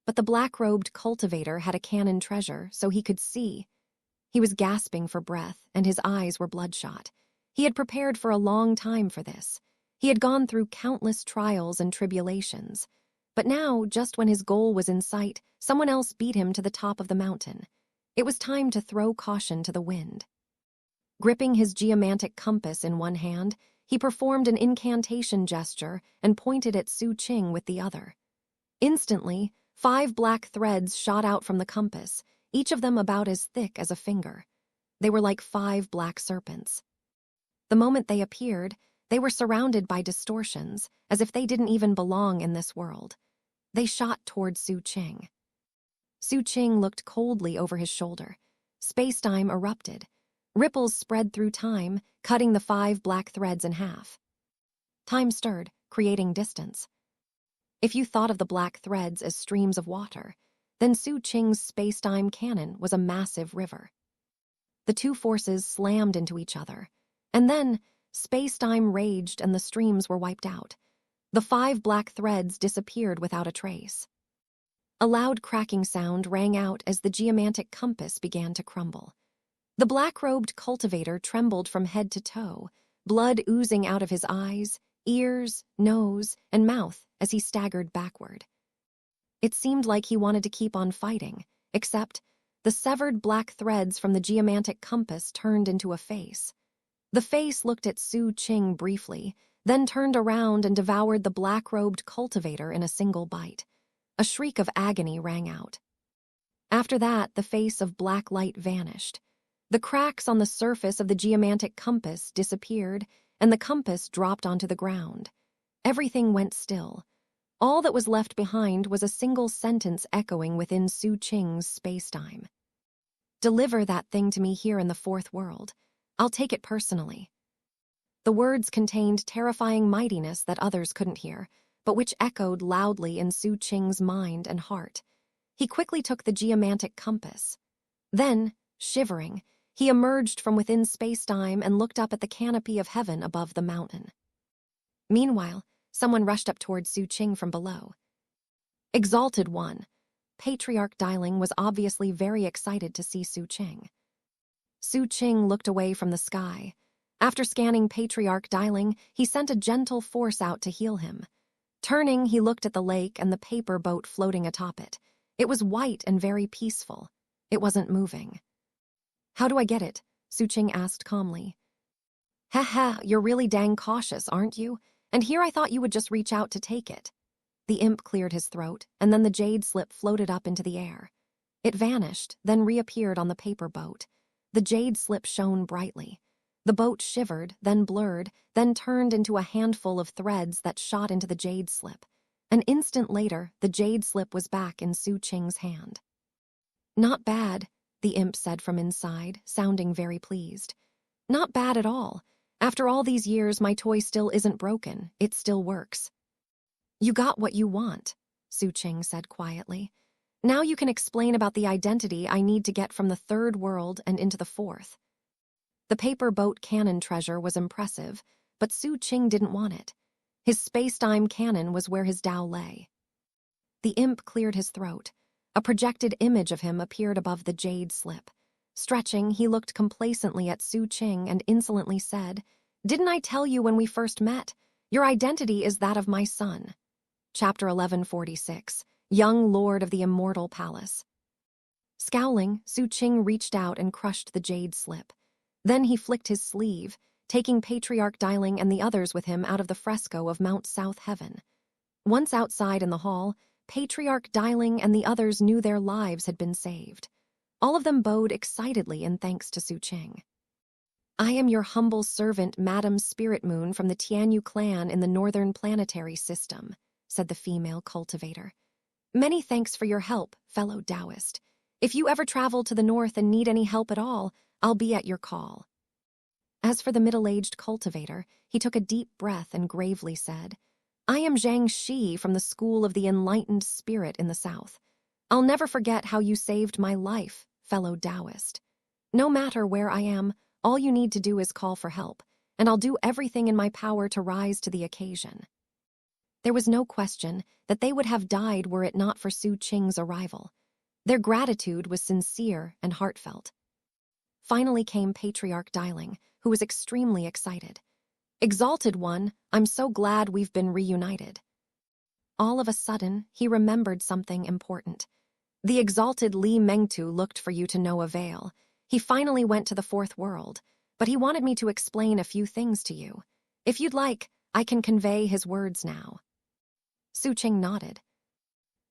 S1: But the black-robed cultivator had a cannon treasure, so he could see. He was gasping for breath, and his eyes were bloodshot. He had prepared for a long time for this. He had gone through countless trials and tribulations. But now, just when his goal was in sight, someone else beat him to the top of the mountain. It was time to throw caution to the wind. Gripping his geomantic compass in one hand, he performed an incantation gesture and pointed at Xu Qing with the other. Instantly, 5 black threads shot out from the compass, each of them about as thick as a finger. They were like 5 black serpents. The moment they appeared, they were surrounded by distortions, as if they didn't even belong in this world. They shot toward Xu Qing. Xu Qing looked coldly over his shoulder. Space-time erupted. Ripples spread through time, cutting the 5 black threads in half. Time stirred, creating distance. If you thought of the black threads as streams of water, then Xu Qing's space-time cannon was a massive river. The 2 forces slammed into each other, and then space-time raged and the streams were wiped out. The 5 black threads disappeared without a trace. A loud cracking sound rang out as the geomantic compass began to crumble. The black-robed cultivator trembled from head to toe, blood oozing out of his eyes, ears, nose, and mouth as he staggered backward. It seemed like he wanted to keep on fighting, except the severed black threads from the geomantic compass turned into a face. The face looked at Xu Qing briefly, then turned around and devoured the black-robed cultivator in a single bite. A shriek of agony rang out. After that, the face of black light vanished. The cracks on the surface of the geomantic compass disappeared, and the compass dropped onto the ground. Everything went still. All that was left behind was a single sentence echoing within Xu Qing's space-time. "Deliver that thing to me here in the 4th world. I'll take it personally." The words contained terrifying mightiness that others couldn't hear, but which echoed loudly in Xu Qing's mind and heart. He quickly took the geomantic compass. Then, shivering, he emerged from within space-time and looked up at the canopy of heaven above the mountain. Meanwhile, someone rushed up toward Xu Qing from below. Exalted One. Patriarch Diling was obviously very excited to see Xu Qing. Xu Qing looked away from the sky. After scanning Patriarch Diling, he sent a gentle force out to heal him. Turning, he looked at the lake and the paper boat floating atop it. It was white and very peaceful. It wasn't moving. "How do I get it?" Xu Qing asked calmly. "Ha, you're really dang cautious, aren't you? And here I thought you would just reach out to take it." The imp cleared his throat, and then the jade slip floated up into the air. It vanished, then reappeared on the paper boat. The jade slip shone brightly. The boat shivered, then blurred, then turned into a handful of threads that shot into the jade slip. An instant later, the jade slip was back in Xu Qing's hand. "Not bad," the imp said from inside, sounding very pleased. "Not bad at all. After all these years, my toy still isn't broken. It still works." "You got what you want," Xu Qing said quietly. "Now you can explain about the identity I need to get from the 3rd world and into the 4th. The paper boat cannon treasure was impressive, but Xu Qing didn't want it. His space-time cannon was where his Tao lay. The imp cleared his throat. A projected image of him appeared above the jade slip. Stretching, he looked complacently at Xu Qing and insolently said, "Didn't I tell you when we first met? Your identity is that of my son." Chapter 1146, Young Lord of the Immortal Palace. Scowling, Xu Qing reached out and crushed the jade slip. Then he flicked his sleeve, taking Patriarch Diling and the others with him out of the fresco of Mount South Heaven. Once outside in the hall, Patriarch Dai Ling and the others knew their lives had been saved. All of them bowed excitedly in thanks to Xu Qing. "I am your humble servant, Madam Spirit Moon from the Tianyu clan in the Northern Planetary System," said the female cultivator. "Many thanks for your help, fellow Taoist. If you ever travel to the north and need any help at all, I'll be at your call." As for the middle-aged cultivator, he took a deep breath and gravely said, "I am Xianxia from the School of the Enlightened Spirit in the south. I'll never forget how you saved my life, fellow Taoist. No matter where I am, all you need to do is call for help, and I'll do everything in my power to rise to the occasion." There was no question that they would have died were it not for Xu Qing's arrival. Their gratitude was sincere and heartfelt. Finally came Patriarch Dai Ling, who was extremely excited. "Exalted One, I'm so glad we've been reunited." All of a sudden, he remembered something important. "The exalted Li Mengtu looked for you to no avail. He finally went to the fourth world, but he wanted me to explain a few things to you. If you'd like, I can convey his words now." Xu Qing nodded.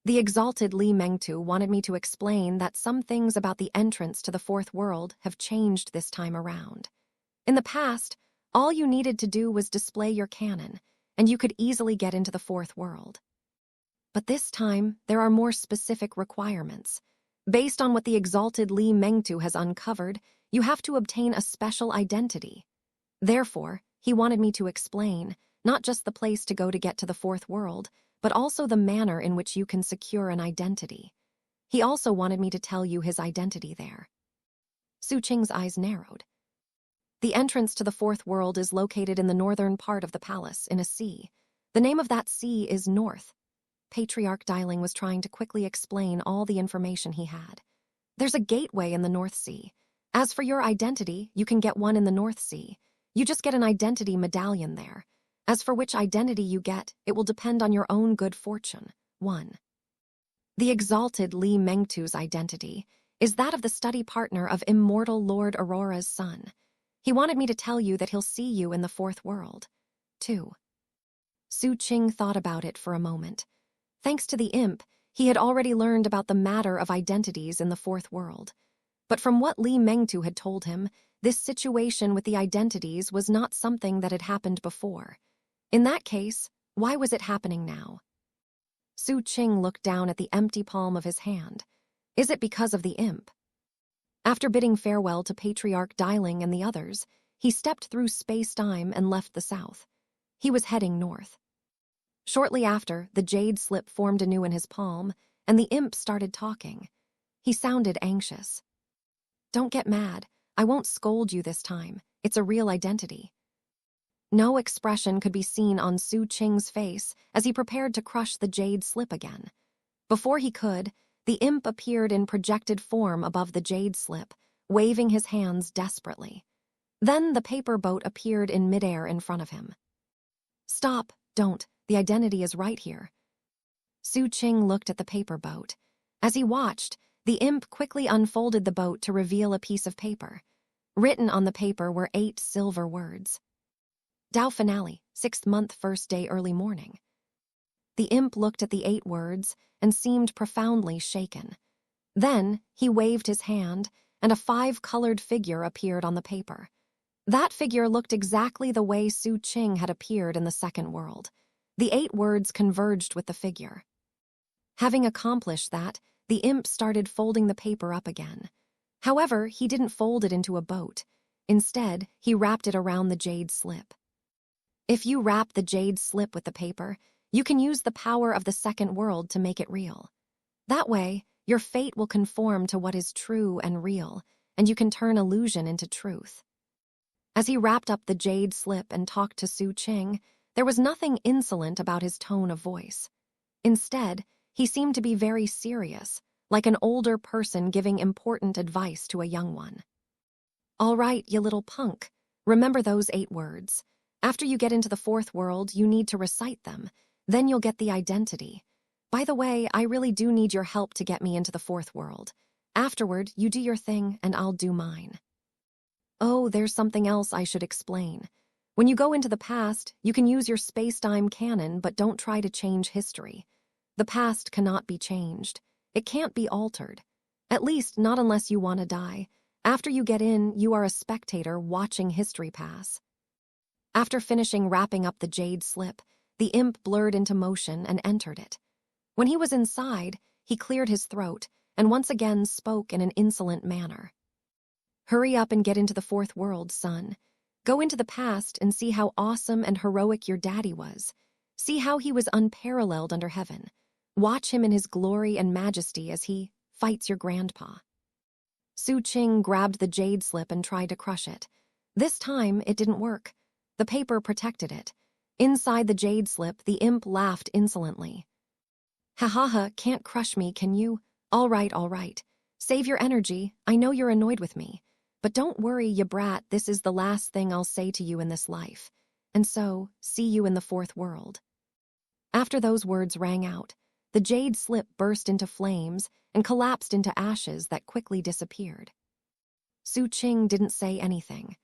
S1: "The exalted Li Mengtu wanted me to explain that some things about the entrance to the fourth world have changed this time around. In the past, all you needed to do was display your cannon, and you could easily get into the fourth world. But this time, there are more specific requirements. Based on what the exalted Li Mengtu has uncovered, you have to obtain a special identity. Therefore, he wanted me to explain, not just the place to go to get to the fourth world, but also the manner in which you can secure an identity. He also wanted me to tell you his identity there." Xu Qing's eyes narrowed. "The entrance to the fourth world is located in the northern part of the palace, in a sea. The name of that sea is North." Patriarch Dai Ling was trying to quickly explain all the information he had. "There's a gateway in the North Sea. As for your identity, you can get one in the North Sea. You just get an identity medallion there. As for which identity you get, it will depend on your own good fortune. 1. The exalted Li Mengtu's identity is that of the study partner of immortal Lord Aurora's son. He wanted me to tell you that he'll see you in the fourth world. 2. Xu Qing thought about it for a moment. Thanks to the imp, he had already learned about the matter of identities in the fourth world. But from what Li Mengtu had told him, this situation with the identities was not something that had happened before. In that case, why was it happening now? Xu Qing looked down at the empty palm of his hand. Is it because of the imp? After bidding farewell to Patriarch Dai Ling and the others, he stepped through space-time and left the south. He was heading north. Shortly after, the jade slip formed anew in his palm, and the imp started talking. He sounded anxious. "Don't get mad. I won't scold you this time. It's a real identity." No expression could be seen on Xu Qing's face as he prepared to crush the jade slip again. Before he could, the imp appeared in projected form above the jade slip, waving his hands desperately. Then the paper boat appeared in midair in front of him. "Stop, don't. The identity is right here." Xu Qing looked at the paper boat. As he watched, the imp quickly unfolded the boat to reveal a piece of paper. Written on the paper were 8 silver words. "Dao finale, 6th month, 1st day, early morning." The imp looked at the 8 words and seemed profoundly shaken. Then he waved his hand, and a 5-colored figure appeared on the paper. That figure looked exactly the way Xu Qing had appeared in the second world. The 8 words converged with the figure. Having accomplished that, the imp started folding the paper up again. However, he didn't fold it into a boat. Instead, he wrapped it around the jade slip. If you wrap the jade slip with the paper, you can use the power of the second world to make it real. That way, your fate will conform to what is true and real, and you can turn illusion into truth. As he wrapped up the jade slip and talked to Xu Qing, there was nothing insolent about his tone of voice. Instead, he seemed to be very serious, like an older person giving important advice to a young one. "All right, you little punk. Remember those 8 words. After you get into the fourth world, you need to recite them. Then you'll get the identity. By the way, I really do need your help to get me into the fourth world. Afterward, you do your thing and I'll do mine. Oh, there's something else I should explain. When you go into the past, you can use your space-time cannon, but don't try to change history. The past cannot be changed. It can't be altered. At least not unless you want to die. After you get in, you are a spectator watching history pass. After finishing wrapping up the jade slip, the imp blurred into motion and entered it. When he was inside, he cleared his throat and once again spoke in an insolent manner. "Hurry up and get into the fourth world, son. Go into the past and see how awesome and heroic your daddy was. See how he was unparalleled under heaven. Watch him in his glory and majesty as he fights your grandpa." Xu Qing grabbed the jade slip and tried to crush it. This time, it didn't work. The paper protected it. Inside the jade slip, the imp laughed insolently. "Ha ha ha, can't crush me, can you? All right. Save your energy, I know you're annoyed with me. But don't worry, you brat, this is the last thing I'll say to you in this life. And so, see you in the fourth world." After those words rang out, the jade slip burst into flames and collapsed into ashes that quickly disappeared. Xu Qing didn't say anything.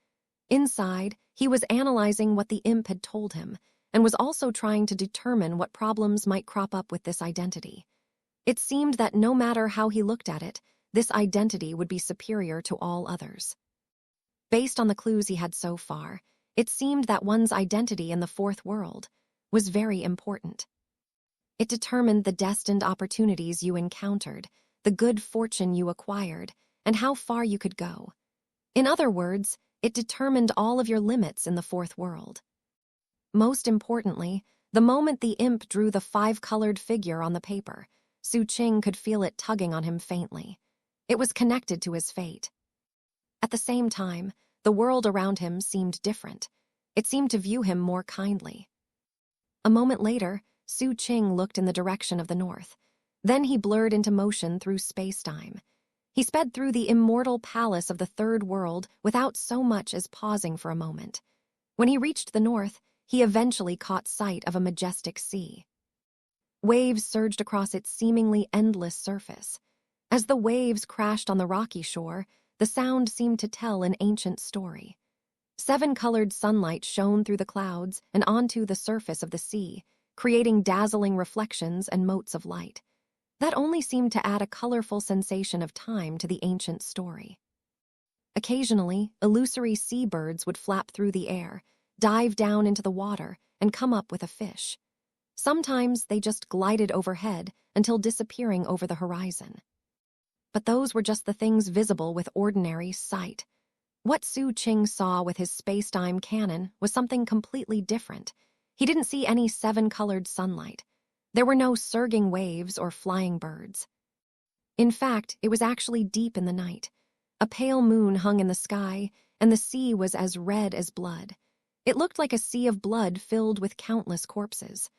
S1: Inside, he was analyzing what the imp had told him and was also trying to determine what problems might crop up with this identity. It seemed that no matter how he looked at it, this identity would be superior to all others. Based on the clues he had so far, it seemed that one's identity in the fourth world was very important. It determined the destined opportunities you encountered, the good fortune you acquired, and how far you could go. In other words, it determined all of your limits in the fourth world. Most importantly, the moment the imp drew the 5-colored figure on the paper, Xu Qing could feel it tugging on him faintly. It was connected to his fate. At the same time, the world around him seemed different. It seemed to view him more kindly. A moment later, Xu Qing looked in the direction of the north. Then he blurred into motion through space-time. He sped through the immortal palace of the third world without so much as pausing for a moment. When he reached the north, he eventually caught sight of a majestic sea. Waves surged across its seemingly endless surface. As the waves crashed on the rocky shore, the sound seemed to tell an ancient story. 7-colored sunlight shone through the clouds and onto the surface of the sea, creating dazzling reflections and motes of light. That only seemed to add a colorful sensation of time to the ancient story. Occasionally, illusory seabirds would flap through the air, dive down into the water, and come up with a fish. Sometimes they just glided overhead until disappearing over the horizon. But those were just the things visible with ordinary sight. What Xu Qing saw with his space-time cannon was something completely different. He didn't see any 7-colored sunlight. There were no surging waves or flying birds. In fact, it was actually deep in the night. A pale moon hung in the sky, and the sea was as red as blood. It looked like a sea of blood filled with countless corpses.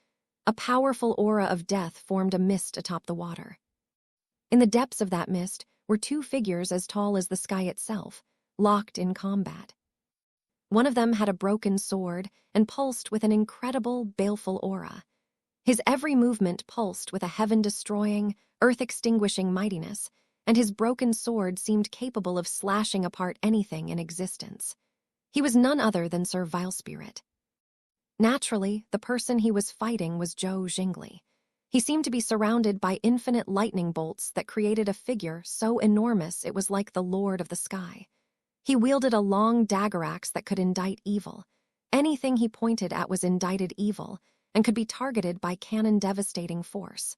S1: A powerful aura of death formed a mist atop the water. In the depths of that mist were 2 figures as tall as the sky itself, locked in combat. One of them had a broken sword and pulsed with an incredible, baleful aura. His every movement pulsed with a heaven-destroying, earth-extinguishing mightiness, and his broken sword seemed capable of slashing apart anything in existence. He was none other than Sir Vilespirit. Naturally, the person he was fighting was Zhou Jingli. He seemed to be surrounded by infinite lightning bolts that created a figure so enormous it was like the Lord of the Sky. He wielded a long dagger axe that could indict evil. Anything he pointed at was indicted evil and could be targeted by cannon-devastating force.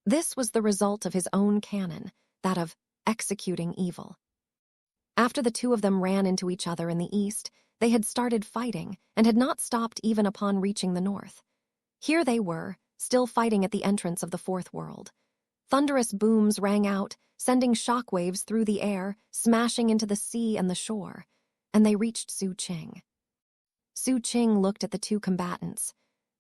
S1: This was the result of his own cannon, that of executing evil. After the 2 of them ran into each other in the east, they had started fighting and had not stopped even upon reaching the north. Here they were, still fighting at the entrance of the fourth world. Thunderous booms rang out, sending shockwaves through the air, smashing into the sea and the shore, and they reached Xu Qing. Xu Qing looked at the 2 combatants.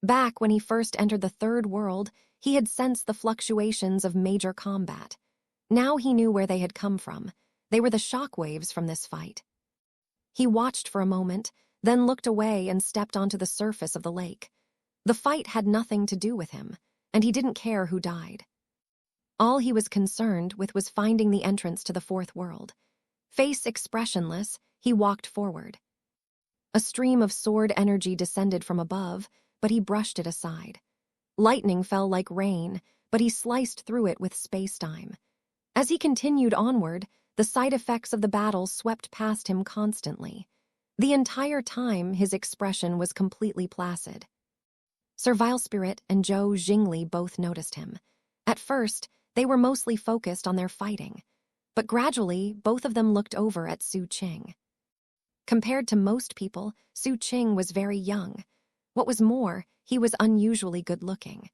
S1: Back when he first entered the third world, he had sensed the fluctuations of major combat. Now he knew where they had come from. They were the shockwaves from this fight. He watched for a moment, then looked away and stepped onto the surface of the lake. The fight had nothing to do with him, and he didn't care who died. All he was concerned with was finding the entrance to the fourth world. Face expressionless, he walked forward. A stream of sword energy descended from above, but he brushed it aside. Lightning fell like rain, but he sliced through it with space-time. As he continued onward, the side effects of the battle swept past him constantly. The entire time, his expression was completely placid. Sir Vilespirit and Zhou Jingli both noticed him. At first, they were mostly focused on their fighting, but gradually, both of them looked over at Xu Qing. Compared to most people, Xu Qing was very young. What was more, he was unusually good-looking.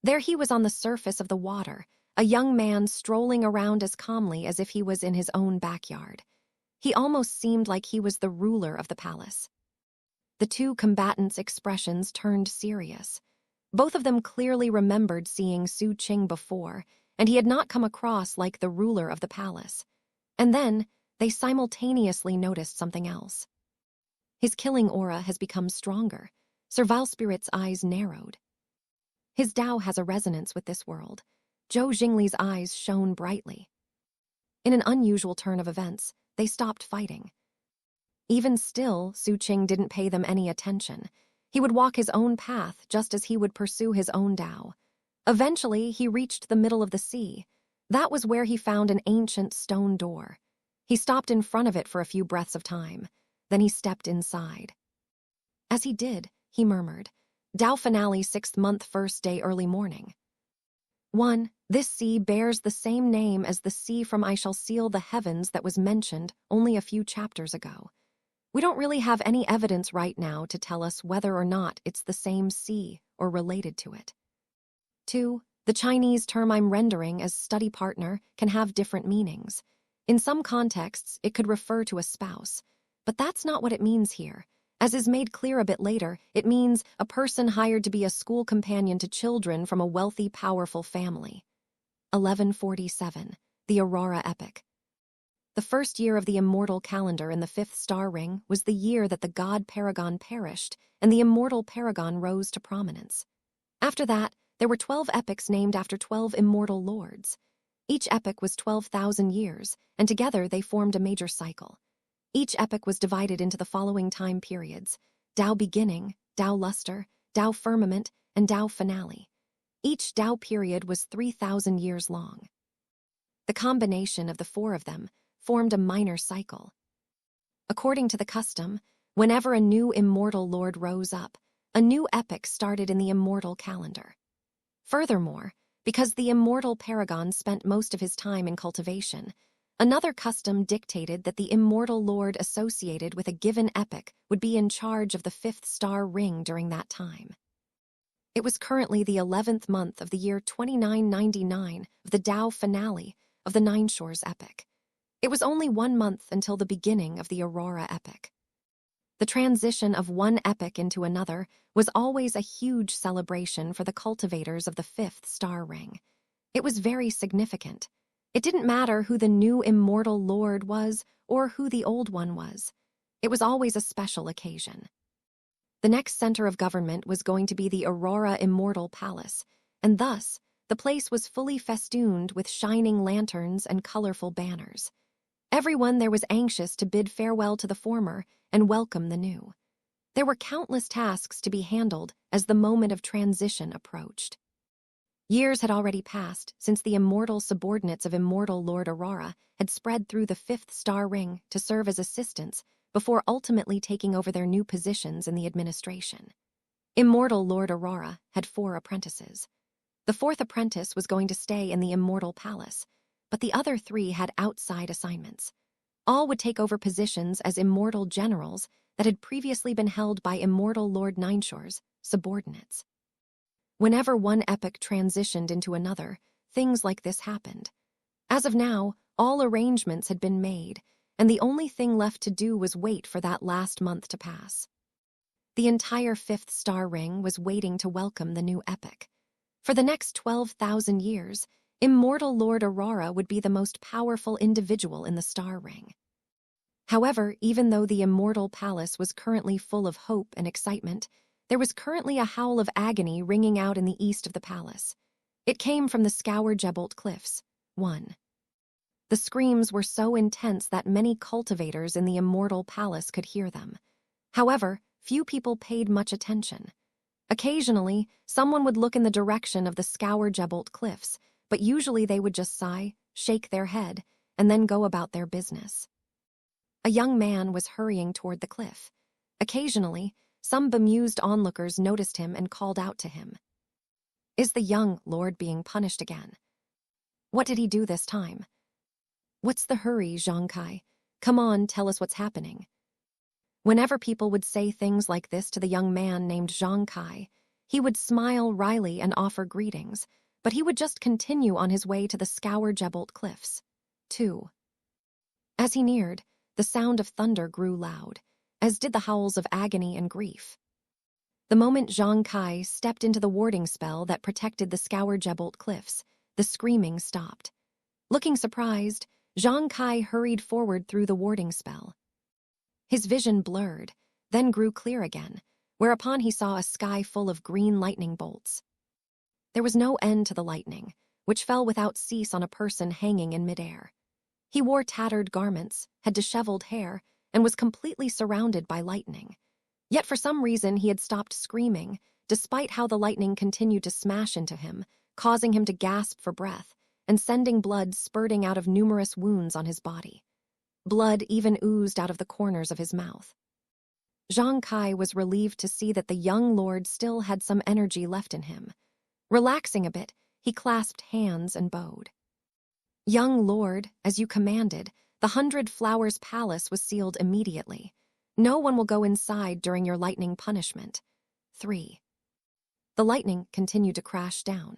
S1: There he was on the surface of the water, a young man strolling around as calmly as if he was in his own backyard. He almost seemed like he was the ruler of the palace. The two combatants' expressions turned serious. Both of them clearly remembered seeing Xu Qing before, and he had not come across like the ruler of the palace. And then, they simultaneously noticed something else. His killing aura has become stronger. Sir Vilespirit's eyes narrowed. His Tao has a resonance with this world. Zhou Jingli's eyes shone brightly. In an unusual turn of events, they stopped fighting. Even still, Xu Qing didn't pay them any attention. He would walk his own path just as he would pursue his own Tao. Eventually, he reached the middle of the sea. That was where he found an ancient stone door. He stopped in front of it for a few breaths of time. Then he stepped inside. As he did, he murmured, "Tao finale 6th month 1st day early morning. 1. This sea bears the same name as the sea from I shall seal the heavens that was mentioned only a few chapters ago. We don't really have any evidence right now to tell us whether or not it's the same sea or related to it. 2. The Chinese term I'm rendering as study partner can have different meanings. In some contexts, it could refer to a spouse, but that's not what it means here. As is made clear a bit later, it means a person hired to be a school companion to children from a wealthy, powerful family. 1147. The Aurora Epic. The first year of the immortal calendar in the 5th star ring was the year that the god Paragon perished and the immortal Paragon rose to prominence. After that, there were 12 epics named after 12 immortal lords. Each epic was 12,000 years, and together they formed a major cycle. Each epic was divided into the following time periods: Tao Beginning, Tao Luster, Tao Firmament, and Tao Finale. Each Tao period was 3,000 years long. The combination of the four of them formed a minor cycle. According to the custom, whenever a new immortal lord rose up, a new epic started in the immortal calendar. Furthermore, because the immortal Paragon spent most of his time in cultivation, another custom dictated that the immortal lord associated with a given epic would be in charge of the 5th star ring during that time. It was currently the 11th month of the year 2999 of the Tao finale of the Nine Shores epic. It was only 1 month until the beginning of the Aurora epic. The transition of one epic into another was always a huge celebration for the cultivators of the 5th star ring. It was very significant. It didn't matter who the new immortal lord was or who the old one was. It was always a special occasion. The next center of government was going to be the Aurora Immortal Palace, and thus, the place was fully festooned with shining lanterns and colorful banners. Everyone there was anxious to bid farewell to the former and welcome the new. There were countless tasks to be handled as the moment of transition approached. Years had already passed since the immortal subordinates of Immortal Lord Aurora had spread through the 5th star ring to serve as assistants before ultimately taking over their new positions in the administration. Immortal Lord Aurora had 4 apprentices. The 4th apprentice was going to stay in the Immortal Palace, but the other 3 had outside assignments. All would take over positions as immortal generals that had previously been held by Immortal Lord Nineshore's subordinates. Whenever one epic transitioned into another, things like this happened. As of now, all arrangements had been made, and the only thing left to do was wait for that last month to pass. The entire 5th star ring was waiting to welcome the new epic. For the next 12,000 years, Immortal Lord Aurora would be the most powerful individual in the star ring. However, even though the Immortal Palace was currently full of hope and excitement, there was currently a howl of agony ringing out in the east of the palace. It came from the Scour-Jebolt Cliffs. 1. The screams were so intense that many cultivators in the Immortal Palace could hear them. However, few people paid much attention. Occasionally, someone would look in the direction of the Scour-Jebolt cliffs, but usually they would just sigh, shake their head, and then go about their business. A young man was hurrying toward the cliff. Occasionally, some bemused onlookers noticed him and called out to him. Is the young lord being punished again? What did he do this time? What's the hurry, Xianxia? Come on, tell us what's happening. Whenever people would say things like this to the young man named Xianxia, he would smile wryly and offer greetings, but he would just continue on his way to the Scour-Jebolt cliffs. 2. As he neared, the sound of thunder grew loud, as did the howls of agony and grief. The moment Xianxia stepped into the warding spell that protected the Scour-Jebolt cliffs, the screaming stopped. Looking surprised, Xianxia hurried forward through the warding spell. His vision blurred, then grew clear again, whereupon he saw a sky full of green lightning bolts. There was no end to the lightning, which fell without cease on a person hanging in midair. He wore tattered garments, had disheveled hair, and was completely surrounded by lightning. Yet for some reason he had stopped screaming, despite how the lightning continued to smash into him, causing him to gasp for breath, and sending blood spurting out of numerous wounds on his body. Blood even oozed out of the corners of his mouth. Xianxia was relieved to see that the young lord still had some energy left in him. Relaxing a bit, he clasped hands and bowed. Young lord, as you commanded, the 100 Flowers Palace was sealed immediately. No one will go inside during your lightning punishment. 3. The lightning continued to crash down.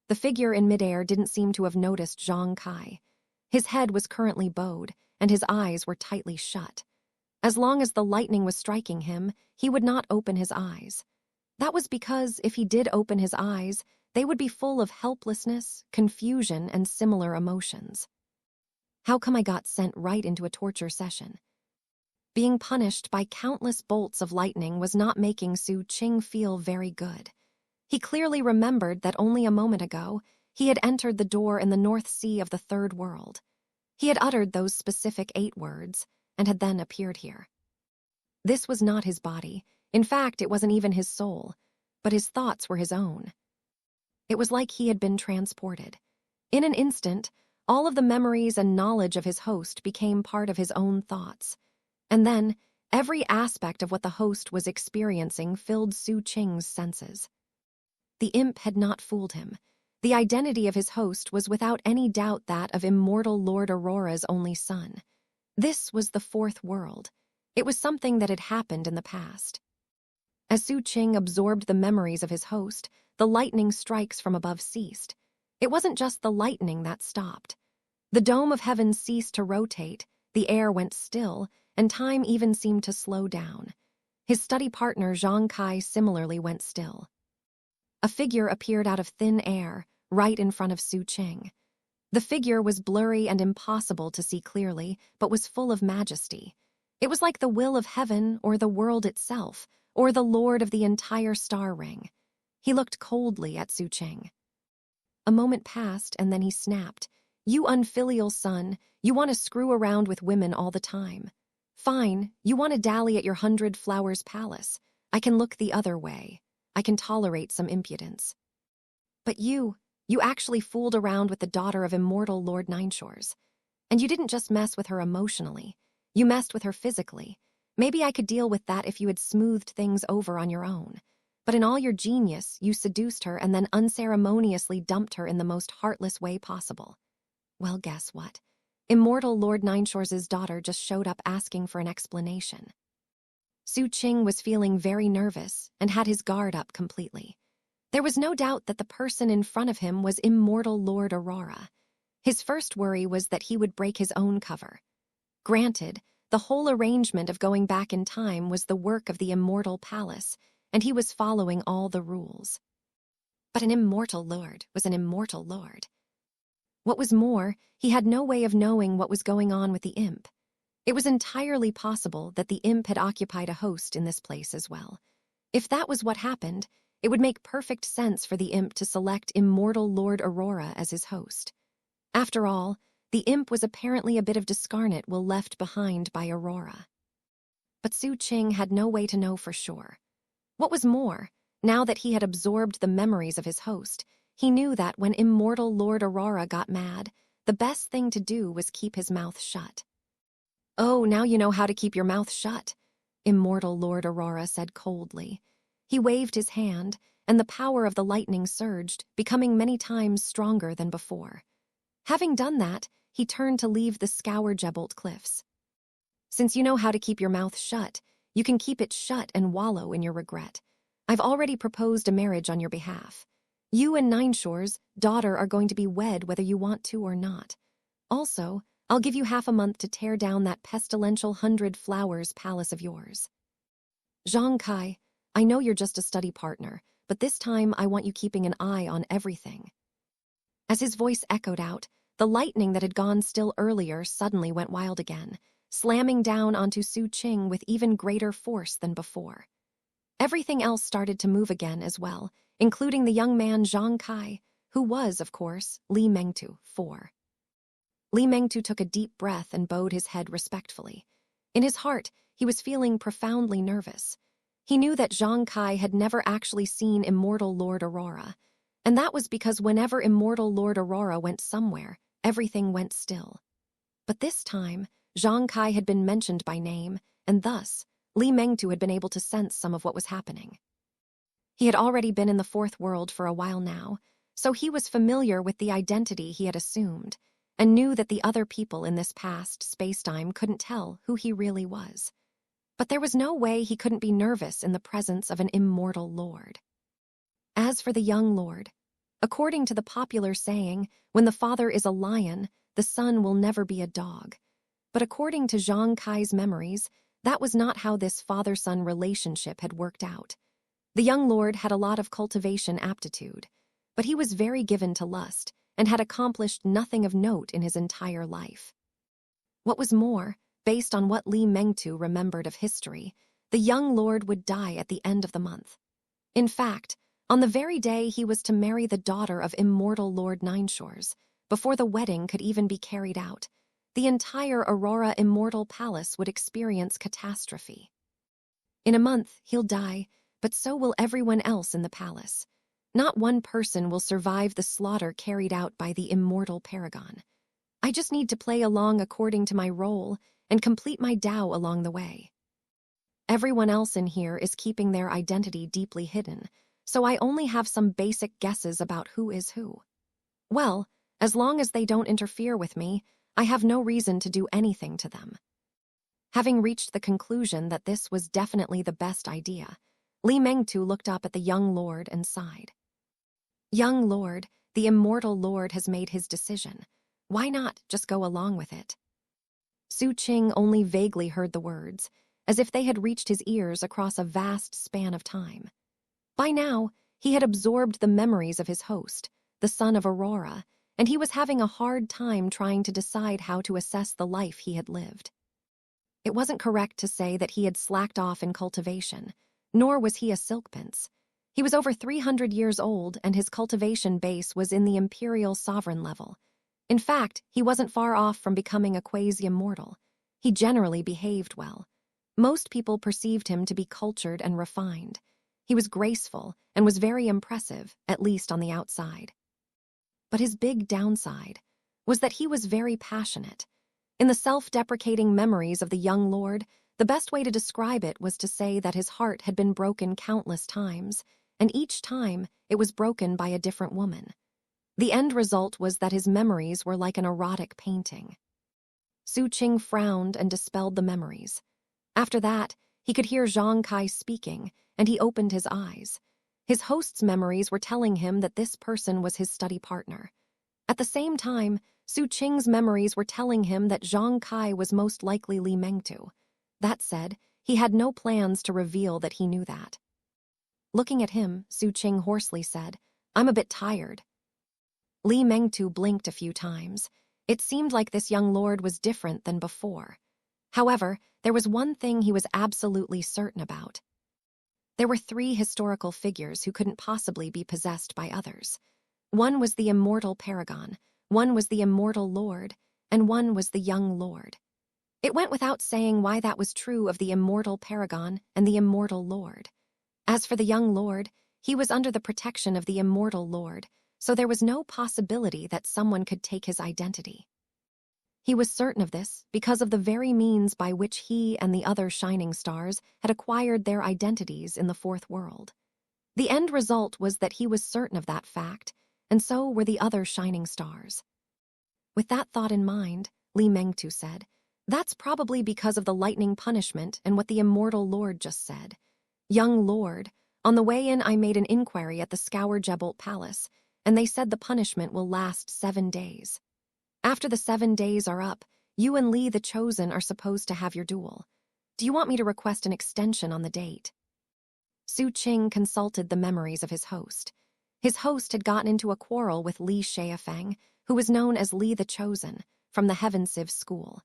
S1: The figure in midair didn't seem to have noticed Xianxia. His head was currently bowed, and his eyes were tightly shut. As long as the lightning was striking him, he would not open his eyes. That was because if he did open his eyes, they would be full of helplessness, confusion, and similar emotions. How come I got sent right into a torture session? Being punished by countless bolts of lightning was not making Xu Qing feel very good. He clearly remembered that only a moment ago, he had entered the door in the North Sea of the Third World. He had uttered those specific 8 words, and had then appeared here. This was not his body. In fact, it wasn't even his soul, but his thoughts were his own. It was like he had been transported. In an instant, all of the memories and knowledge of his host became part of his own thoughts. And then, every aspect of what the host was experiencing filled Xu Qing's senses. The imp had not fooled him. The identity of his host was without any doubt that of immortal Lord Aurora's only son. This was the 4th world. It was something that had happened in the past. As Xu Qing absorbed the memories of his host, the lightning strikes from above ceased. It wasn't just the lightning that stopped. The dome of heaven ceased to rotate, the air went still, and time even seemed to slow down. His study partner Xianxia similarly went still. A figure appeared out of thin air, right in front of Xu Qing. The figure was blurry and impossible to see clearly, but was full of majesty. It was like the will of heaven or the world itself, or the lord of the entire star ring. He looked coldly at Xu Qing. A moment passed, and then he snapped. You unfilial son, you want to screw around with women all the time. Fine, you want to dally at your 100 Flowers Palace. I can look the other way. I can tolerate some impudence. But you actually fooled around with the daughter of immortal Lord Nineshores. And you didn't just mess with her emotionally. You messed with her physically. Maybe I could deal with that if you had smoothed things over on your own. But in all your genius, you seduced her and then unceremoniously dumped her in the most heartless way possible. Well, guess what? Immortal Lord Nineshores' daughter just showed up asking for an explanation. Xu Qing was feeling very nervous and had his guard up completely. There was no doubt that the person in front of him was immortal Lord Aurora. His first worry was that he would break his own cover. Granted, the whole arrangement of going back in time was the work of the immortal palace, and he was following all the rules. But an immortal lord was an immortal lord. What was more, he had no way of knowing what was going on with the imp. It was entirely possible that the imp had occupied a host in this place as well. If that was what happened, it would make perfect sense for the imp to select immortal Lord Aurora as his host. After all, the imp was apparently a bit of discarnate will left behind by Aurora. But Xu Qing had no way to know for sure. What was more, Now that he had absorbed the memories of his host, he knew that when immortal Lord Aurora got mad, the best thing to do was keep his mouth shut. "Oh, now you know how to keep your mouth shut," immortal Lord Aurora said coldly. He waved his hand, and the power of the lightning surged, becoming many times stronger than before. Having done that, he turned to leave the Scourgebolt cliffs. "Since you know how to keep your mouth shut, you can keep it shut and wallow in your regret. I've already proposed a marriage on your behalf. You and Nineshore's daughter are going to be wed whether you want to or not. Also, I'll give you half a month to tear down that pestilential 100 Flowers palace of yours." "Zhang Kai, I know you're just a study partner, but this time I want you keeping an eye on everything." As his voice echoed out, the lightning that had gone still earlier suddenly went wild again, slamming down onto Xu Qing with even greater force than before. Everything else started to move again as well, including the young man Zhang Kai, who was, of course, Li Mengtu, 4. Li Mengtu took a deep breath and bowed his head respectfully. In his heart, he was feeling profoundly nervous. He knew that Zhang Kai had never actually seen immortal Lord Aurora, and that was because whenever immortal Lord Aurora went somewhere, everything went still. But this time, Zhang Kai had been mentioned by name, and thus, Li Mengtu had been able to sense some of what was happening. He had already been in the fourth world for a while now, so he was familiar with the identity he had assumed, and knew that the other people in this past spacetime couldn't tell who he really was. But there was no way he couldn't be nervous in the presence of an immortal lord. As for the young lord, according to the popular saying, when the father is a lion, the son will never be a dog. But according to Zhang Kai's memories, that was not how this father-son relationship had worked out. The young lord had a lot of cultivation aptitude, but he was very given to lust and had accomplished nothing of note in his entire life. What was more, based on what Li Mengtu remembered of history, the young lord would die at the end of the month. In fact, on the very day he was to marry the daughter of immortal Lord Nineshores, before the wedding could even be carried out, the entire Aurora Immortal Palace would experience catastrophe. In a month, he'll die, but so will everyone else in the palace. Not one person will survive the slaughter carried out by the immortal paragon. I just need to play along according to my role and complete my Tao along the way. Everyone else in here is keeping their identity deeply hidden, so I only have some basic guesses about who is who. Well, as long as they don't interfere with me, I have no reason to do anything to them." Having reached the conclusion that this was definitely the best idea, Li Mengtu looked up at the young lord and sighed. "Young lord, the immortal lord has made his decision. Why not just go along with it?" Xu Qing only vaguely heard the words, as if they had reached his ears across a vast span of time. By now, he had absorbed the memories of his host, the son of Aurora, and he was having a hard time trying to decide how to assess the life he had lived. It wasn't correct to say that he had slacked off in cultivation, nor was he a silkprince. He was over 300 years old, and his cultivation base was in the imperial sovereign level. In fact, he wasn't far off from becoming a quasi-immortal. He generally behaved well. Most people perceived him to be cultured and refined. He was graceful and was very impressive, at least on the outside. But his big downside was that he was very passionate. In the self-deprecating memories of the young lord, the best way to describe it was to say that his heart had been broken countless times, and each time it was broken by a different woman. The end result was that his memories were like an erotic painting. Xu Qing frowned and dispelled the memories. After that, he could hear Zhang Kai speaking, and he opened his eyes. His host's memories were telling him that this person was his study partner. At the same time, Xu Qing's memories were telling him that Zhang Kai was most likely Li Mengtu. That said, he had no plans to reveal that he knew that. Looking at him, Xu Qing hoarsely said, "I'm a bit tired." Li Mengtu blinked a few times. It seemed like this young lord was different than before. However, there was one thing he was absolutely certain about. There were 3 historical figures who couldn't possibly be possessed by others. One was the immortal paragon, one was the immortal lord, and one was the young lord. It went without saying why that was true of the immortal paragon and the immortal lord. As for the young lord, He was under the protection of the immortal Lord, so there was no possibility that someone could take his identity. He was certain of this because of the very means by which he and the other shining stars had acquired their identities in the fourth world. The end result was that he was certain of that fact, and so were the other shining stars. With that thought in mind, Li Mengtu said, "That's probably because of the lightning punishment and what the immortal Lord just said. Young Lord, on the way in I made an inquiry at the Scour-Jebolt Palace, and they said the punishment will last 7 days. After the 7 days are up, you and Li the Chosen are supposed to have your duel. Do you want me to request an extension on the date?" Xu Qing consulted the memories of his host. His host had gotten into a quarrel with Li Xiaofeng, who was known as Li the Chosen, from the Heaven Civ school.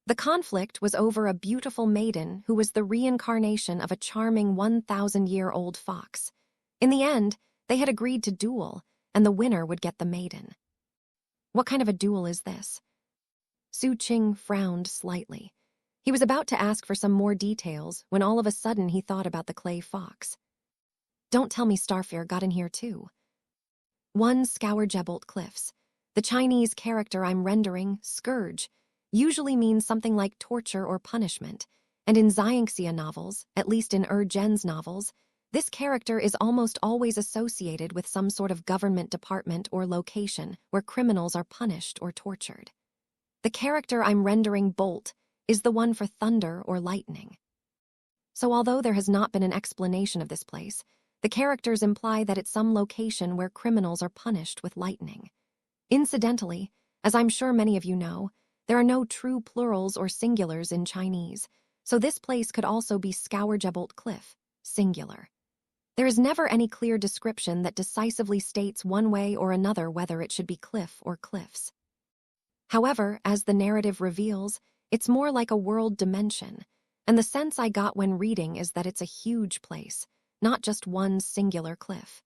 S1: The conflict was over a beautiful maiden who was the reincarnation of a charming 1,000-year-old fox. In the end, they had agreed to duel, and the winner would get the maiden. What kind of a duel is this? Xu Qing frowned slightly. He was about to ask for some more details when all of a sudden he thought about the clay fox. Don't tell me Starfare got in here too. 1 Scour-Jebolt Cliffs. The Chinese character I'm rendering, Scourge, usually means something like torture or punishment, and in Xianxia novels, at least in Gen's novels, this character is almost always associated with some sort of government department or location where criminals are punished or tortured. The character I'm rendering, Bolt, is the one for thunder or lightning. So although there has not been an explanation of this place, the characters imply that it's some location where criminals are punished with lightning. Incidentally, as I'm sure many of you know, there are no true plurals or singulars in Chinese, so this place could also be Scour-Jebolt Cliff, singular. There is never any clear description that decisively states one way or another whether it should be cliff or cliffs. However, as the narrative reveals, it's more like a world dimension, and the sense I got when reading is that it's a huge place, not just one singular cliff.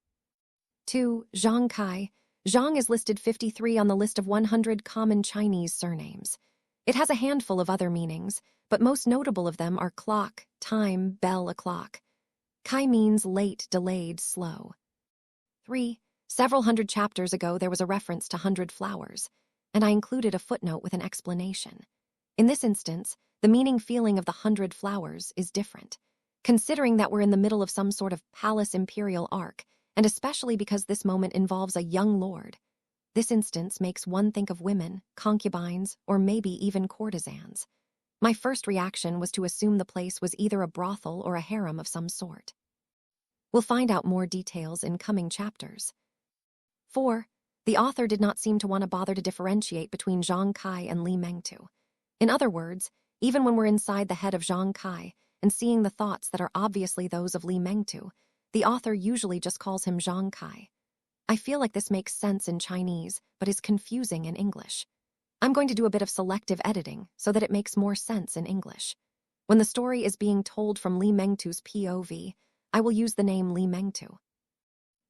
S1: 2. Zhang Kai. Zhang is listed 53 on the list of 100 common Chinese surnames. It has a handful of other meanings, but most notable of them are clock, time, bell o'clock. Kai means late, delayed, slow. 3. Several hundred chapters ago there was a reference to 100 flowers, and I included a footnote with an explanation. In this instance, the meaning-feeling of the 100 flowers is different, considering that we're in the middle of some sort of palace imperial arc, and especially because this moment involves a young lord. This instance makes one think of women, concubines, or maybe even courtesans. My first reaction was to assume the place was either a brothel or a harem of some sort. We'll find out more details in coming chapters. 4. The author did not seem to want to bother to differentiate between Zhang Kai and Li Mengtu. In other words, even when we're inside the head of Zhang Kai and seeing the thoughts that are obviously those of Li Mengtu, the author usually just calls him Zhang Kai. I feel like this makes sense in Chinese, but is confusing in English. I'm going to do a bit of selective editing so that it makes more sense in English. When the story is being told from Li Mengtu's POV, I will use the name Li Mengtu.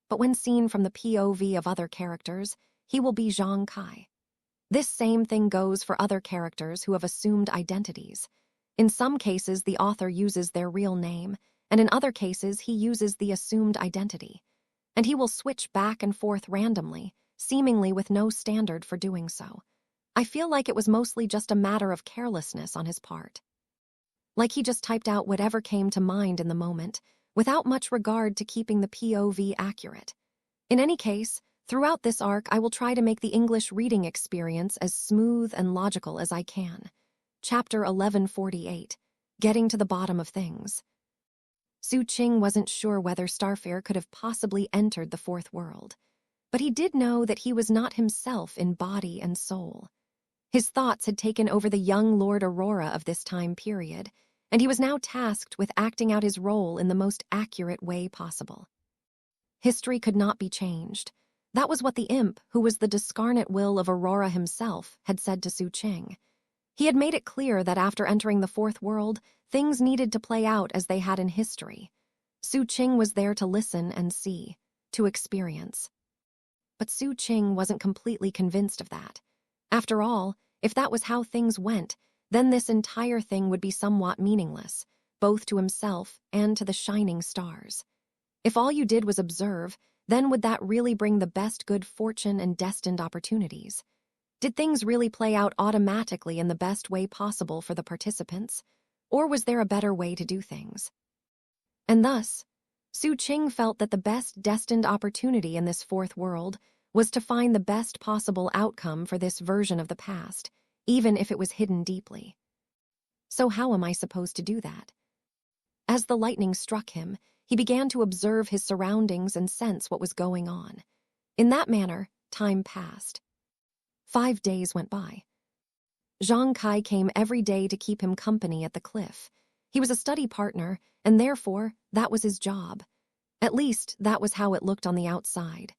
S1: But when seen from the POV of other characters, he will be Zhang Kai. This same thing goes for other characters who have assumed identities. In some cases, the author uses their real name, and in other cases, he uses the assumed identity. And he will switch back and forth randomly, seemingly with no standard for doing so. I feel like it was mostly just a matter of carelessness on his part. Like he just typed out whatever came to mind in the moment, without much regard to keeping the POV accurate. In any case, throughout this arc, I will try to make the English reading experience as smooth and logical as I can. Chapter 1148, Getting to the Bottom of Things. Xu Qing wasn't sure whether Starfare could have possibly entered the fourth world, but he did know that he was not himself in body and soul. His thoughts had taken over the young Lord Aurora of this time period, and he was now tasked with acting out his role in the most accurate way possible. History could not be changed. That was what the imp, who was the discarnate will of Aurora himself, had said to Xu Qing. He had made it clear that after entering the fourth world, things needed to play out as they had in history. Xu Qing was there to listen and see, to experience. But Xu Qing wasn't completely convinced of that. After all, if that was how things went, then this entire thing would be somewhat meaningless, both to himself and to the shining stars. If all you did was observe, then would that really bring the best good fortune and destined opportunities? Did things really play out automatically in the best way possible for the participants? Or was there a better way to do things? And thus, Xu Qing felt that the best destined opportunity in this fourth world was to find the best possible outcome for this version of the past, even if it was hidden deeply. So how am I supposed to do that? As the lightning struck him, he began to observe his surroundings and sense what was going on. In that manner, time passed. 5 days went by. Xianxia came every day to keep him company at the cliff. He was a study partner, and therefore, that was his job. At least, that was how it looked on the outside.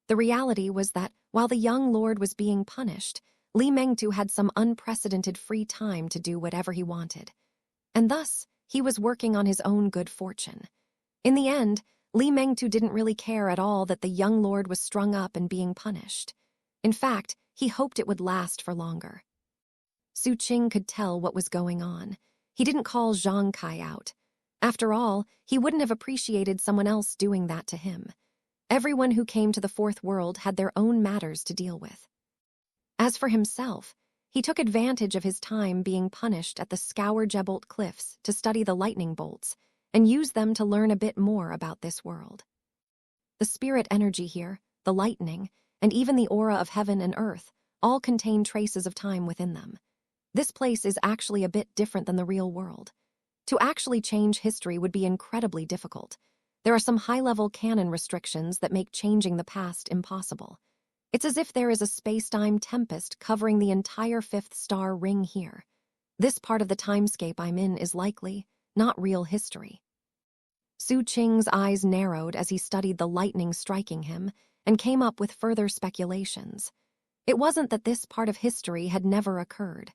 S1: The reality was that, while the young lord was being punished, Li Mengtu had some unprecedented free time to do whatever he wanted. And thus, he was working on his own good fortune. In the end, Li Mengtu didn't really care at all that the young lord was strung up and being punished. In fact, he hoped it would last for longer. Xu Qing could tell what was going on. He didn't call Xianxia out. After all, he wouldn't have appreciated someone else doing that to him. Everyone who came to the fourth world had their own matters to deal with. As for himself, he took advantage of his time being punished at the Scour-Jebolt cliffs to study the lightning bolts and use them to learn a bit more about this world. The spirit energy here, the lightning, and even the aura of heaven and earth all contain traces of time within them. This place is actually a bit different than the real world. To actually change history would be incredibly difficult. There are some high-level canon restrictions that make changing the past impossible. It's as if there is a space-time tempest covering the entire fifth star ring here. This part of the timescape I'm in is likely not real history. Xu Qing's eyes narrowed as he studied the lightning striking him and came up with further speculations. It wasn't that this part of history had never occurred.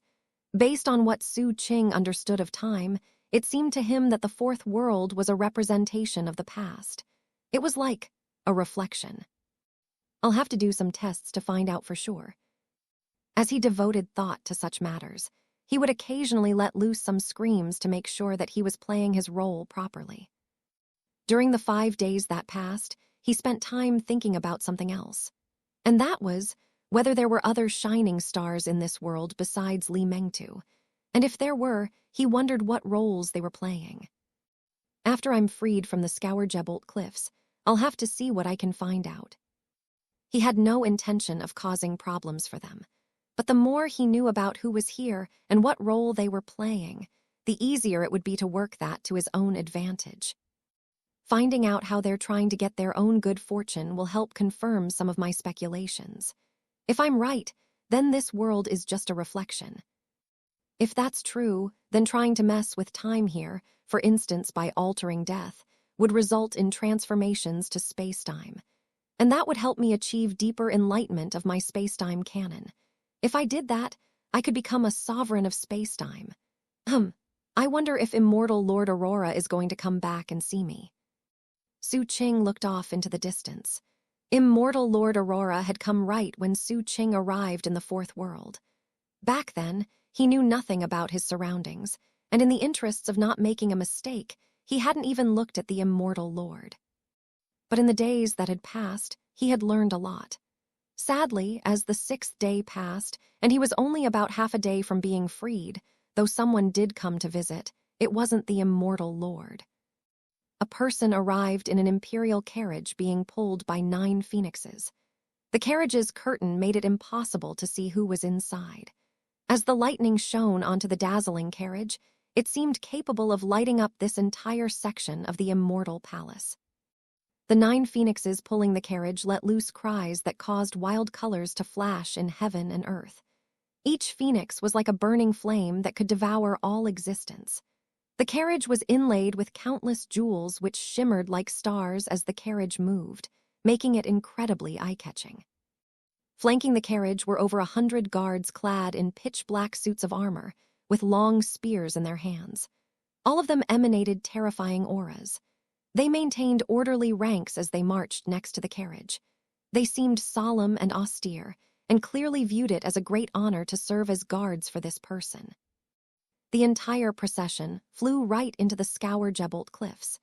S1: Based on what Xu Qing understood of time, it seemed to him that the fourth world was a representation of the past. It was like a reflection. I'll have to do some tests to find out for sure. As he devoted thought to such matters, he would occasionally let loose some screams to make sure that he was playing his role properly. During the 5 days that passed, he spent time thinking about something else. And that was whether there were other shining stars in this world besides Li Mengtu. And if there were, he wondered what roles they were playing. After I'm freed from the Scour-Jebolt cliffs, I'll have to see what I can find out. He had no intention of causing problems for them, but the more he knew about who was here and what role they were playing, the easier it would be to work that to his own advantage. Finding out how they're trying to get their own good fortune will help confirm some of my speculations. If I'm right, then this world is just a reflection. If that's true, then trying to mess with time here, for instance by altering death, would result in transformations to space-time. And that would help me achieve deeper enlightenment of my space-time canon. If I did that, I could become a sovereign of space-time. I wonder if immortal Lord Aurora is going to come back and see me. Xu Qing looked off into the distance. Immortal Lord Aurora had come right when Xu Qing arrived in the fourth world. Back then, he knew nothing about his surroundings, and in the interests of not making a mistake, he hadn't even looked at the immortal Lord. But in the days that had passed, he had learned a lot. Sadly, as the 6th day passed, and he was only about half a day from being freed, though someone did come to visit, it wasn't the immortal Lord. A person arrived in an imperial carriage being pulled by 9 phoenixes. The carriage's curtain made it impossible to see who was inside. As the lightning shone onto the dazzling carriage, it seemed capable of lighting up this entire section of the immortal palace. The 9 phoenixes pulling the carriage let loose cries that caused wild colors to flash in heaven and earth. Each phoenix was like a burning flame that could devour all existence. The carriage was inlaid with countless jewels which shimmered like stars as the carriage moved, making it incredibly eye-catching. Flanking the carriage were over 100 guards clad in pitch-black suits of armor, with long spears in their hands. All of them emanated terrifying auras. They maintained orderly ranks as they marched next to the carriage. They seemed solemn and austere, and clearly viewed it as a great honor to serve as guards for this person. The entire procession flew right into the Scour-Jebolt cliffs.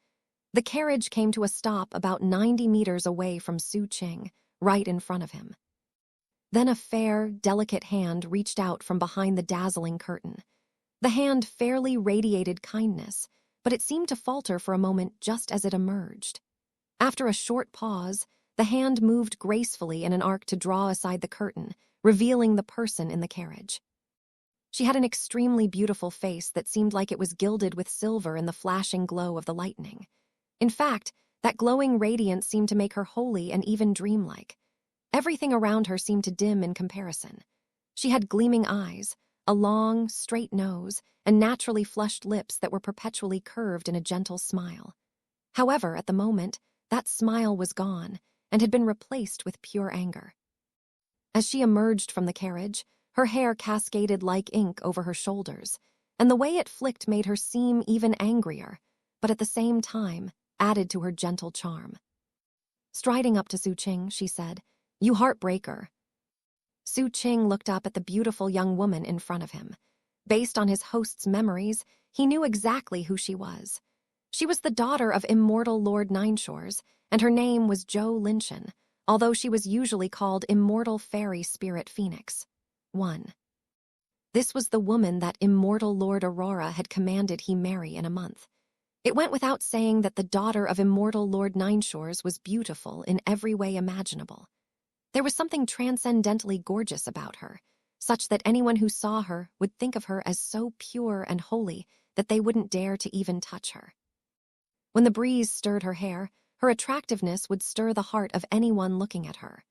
S1: The carriage came to a stop about 90 meters away from Xu Qing, right in front of him. Then a fair, delicate hand reached out from behind the dazzling curtain. The hand fairly radiated kindness, but it seemed to falter for a moment just as it emerged. After a short pause, the hand moved gracefully in an arc to draw aside the curtain, revealing the person in the carriage. She had an extremely beautiful face that seemed like it was gilded with silver in the flashing glow of the lightning. In fact, that glowing radiance seemed to make her holy and even dreamlike. Everything around her seemed to dim in comparison. She had gleaming eyes, a long, straight nose, and naturally flushed lips that were perpetually curved in a gentle smile. However, at the moment, that smile was gone and had been replaced with pure anger. As she emerged from the carriage, her hair cascaded like ink over her shoulders, and the way it flicked made her seem even angrier, but at the same time added to her gentle charm. Striding up to Xu Qing, she said, "You heartbreaker." Xu Qing looked up at the beautiful young woman in front of him. Based on his host's memories, he knew exactly who she was. She was the daughter of Immortal Lord Nineshores, and her name was Zhou Linshan, although she was usually called Immortal Fairy Spirit Phoenix. 1. This was the woman that Immortal Lord Aurora had commanded he marry in a month. It went without saying that the daughter of Immortal Lord Nineshores was beautiful in every way imaginable. There was something transcendently gorgeous about her, such that anyone who saw her would think of her as so pure and holy that they wouldn't dare to even touch her. When the breeze stirred her hair, her attractiveness would stir the heart of anyone looking at her.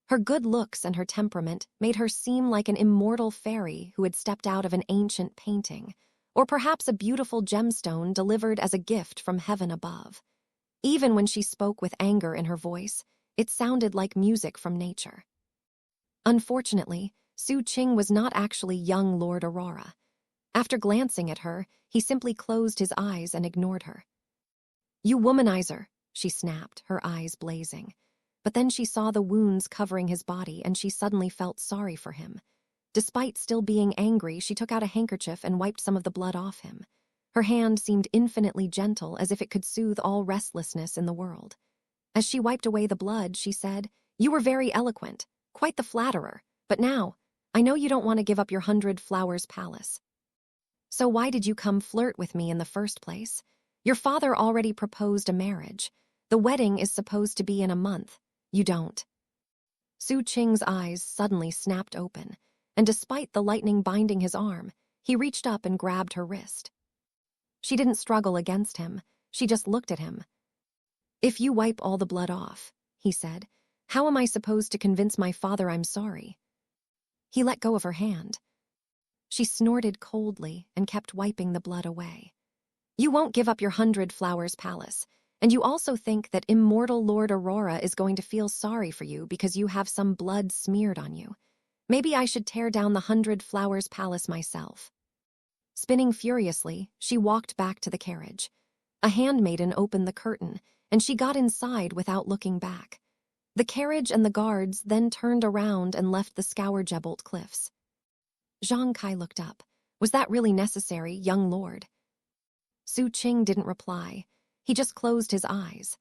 S1: Her good looks and her temperament made her seem like an immortal fairy who had stepped out of an ancient painting, or perhaps a beautiful gemstone delivered as a gift from heaven above. Even when she spoke with anger in her voice, it sounded like music from nature. Unfortunately, Xu Qing was not actually young Lord Aurora. After glancing at her, he simply closed his eyes and ignored her. "You womanizer," she snapped, her eyes blazing. But then she saw the wounds covering his body and she suddenly felt sorry for him. Despite still being angry, she took out a handkerchief and wiped some of the blood off him. Her hand seemed infinitely gentle, as if it could soothe all restlessness in the world. As she wiped away the blood, she said, "You were very eloquent, quite the flatterer, but now, I know you don't want to give up your 100 Flowers Palace. So why did you come flirt with me in the first place? Your father already proposed a marriage. The wedding is supposed to be in a month. You don't." Xu Qing's eyes suddenly snapped open, and despite the lightning binding his arm, he reached up and grabbed her wrist. She didn't struggle against him, she just looked at him. "If you wipe all the blood off," he said, "how am I supposed to convince my father I'm sorry?" He let go of her hand. She snorted coldly and kept wiping the blood away. "You won't give up your 100 Flowers Palace, and you also think that Immortal Lord Aurora is going to feel sorry for you because you have some blood smeared on you. Maybe I should tear down the 100 Flowers Palace myself." Spinning furiously, she walked back to the carriage. A handmaiden opened the curtain, and she got inside without looking back. The carriage and the guards then turned around and left the Scourgebolt cliffs. Zhang Kai looked up. "Was that really necessary, young lord?" Xu Qing didn't reply. He just closed his eyes.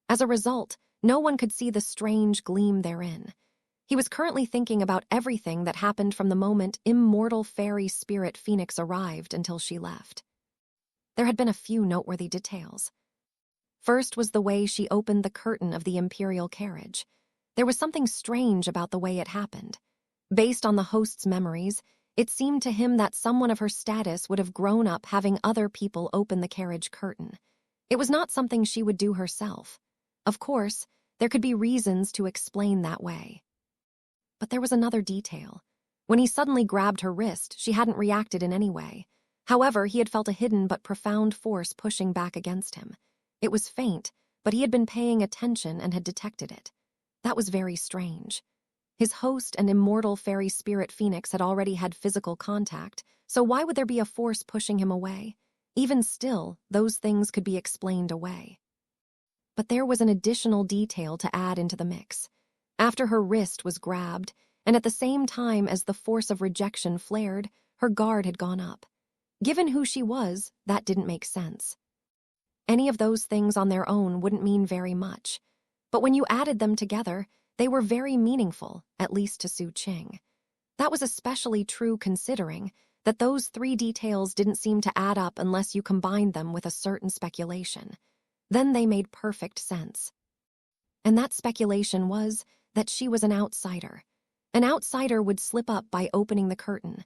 S1: As a result, no one could see the strange gleam therein. He was currently thinking about everything that happened from the moment Immortal Fairy Spirit Phoenix arrived until she left. There had been a few noteworthy details. First was the way she opened the curtain of the Imperial carriage. There was something strange about the way it happened. Based on the host's memories, it seemed to him that someone of her status would have grown up having other people open the carriage curtain. It was not something she would do herself. Of course, there could be reasons to explain that way. But there was another detail. When he suddenly grabbed her wrist, she hadn't reacted in any way. However, he had felt a hidden but profound force pushing back against him. It was faint, but he had been paying attention and had detected it. That was very strange. His host and Immortal Fairy Spirit Phoenix had already had physical contact, so why would there be a force pushing him away? Even still, those things could be explained away. But there was an additional detail to add into the mix. After her wrist was grabbed, and at the same time as the force of rejection flared, her guard had gone up. Given who she was, that didn't make sense. Any of those things on their own wouldn't mean very much. But when you added them together, they were very meaningful, at least to Xu Qing. That was especially true considering that those three details didn't seem to add up unless you combined them with a certain speculation. Then they made perfect sense. And that speculation was that she was an outsider. An outsider would slip up by opening the curtain.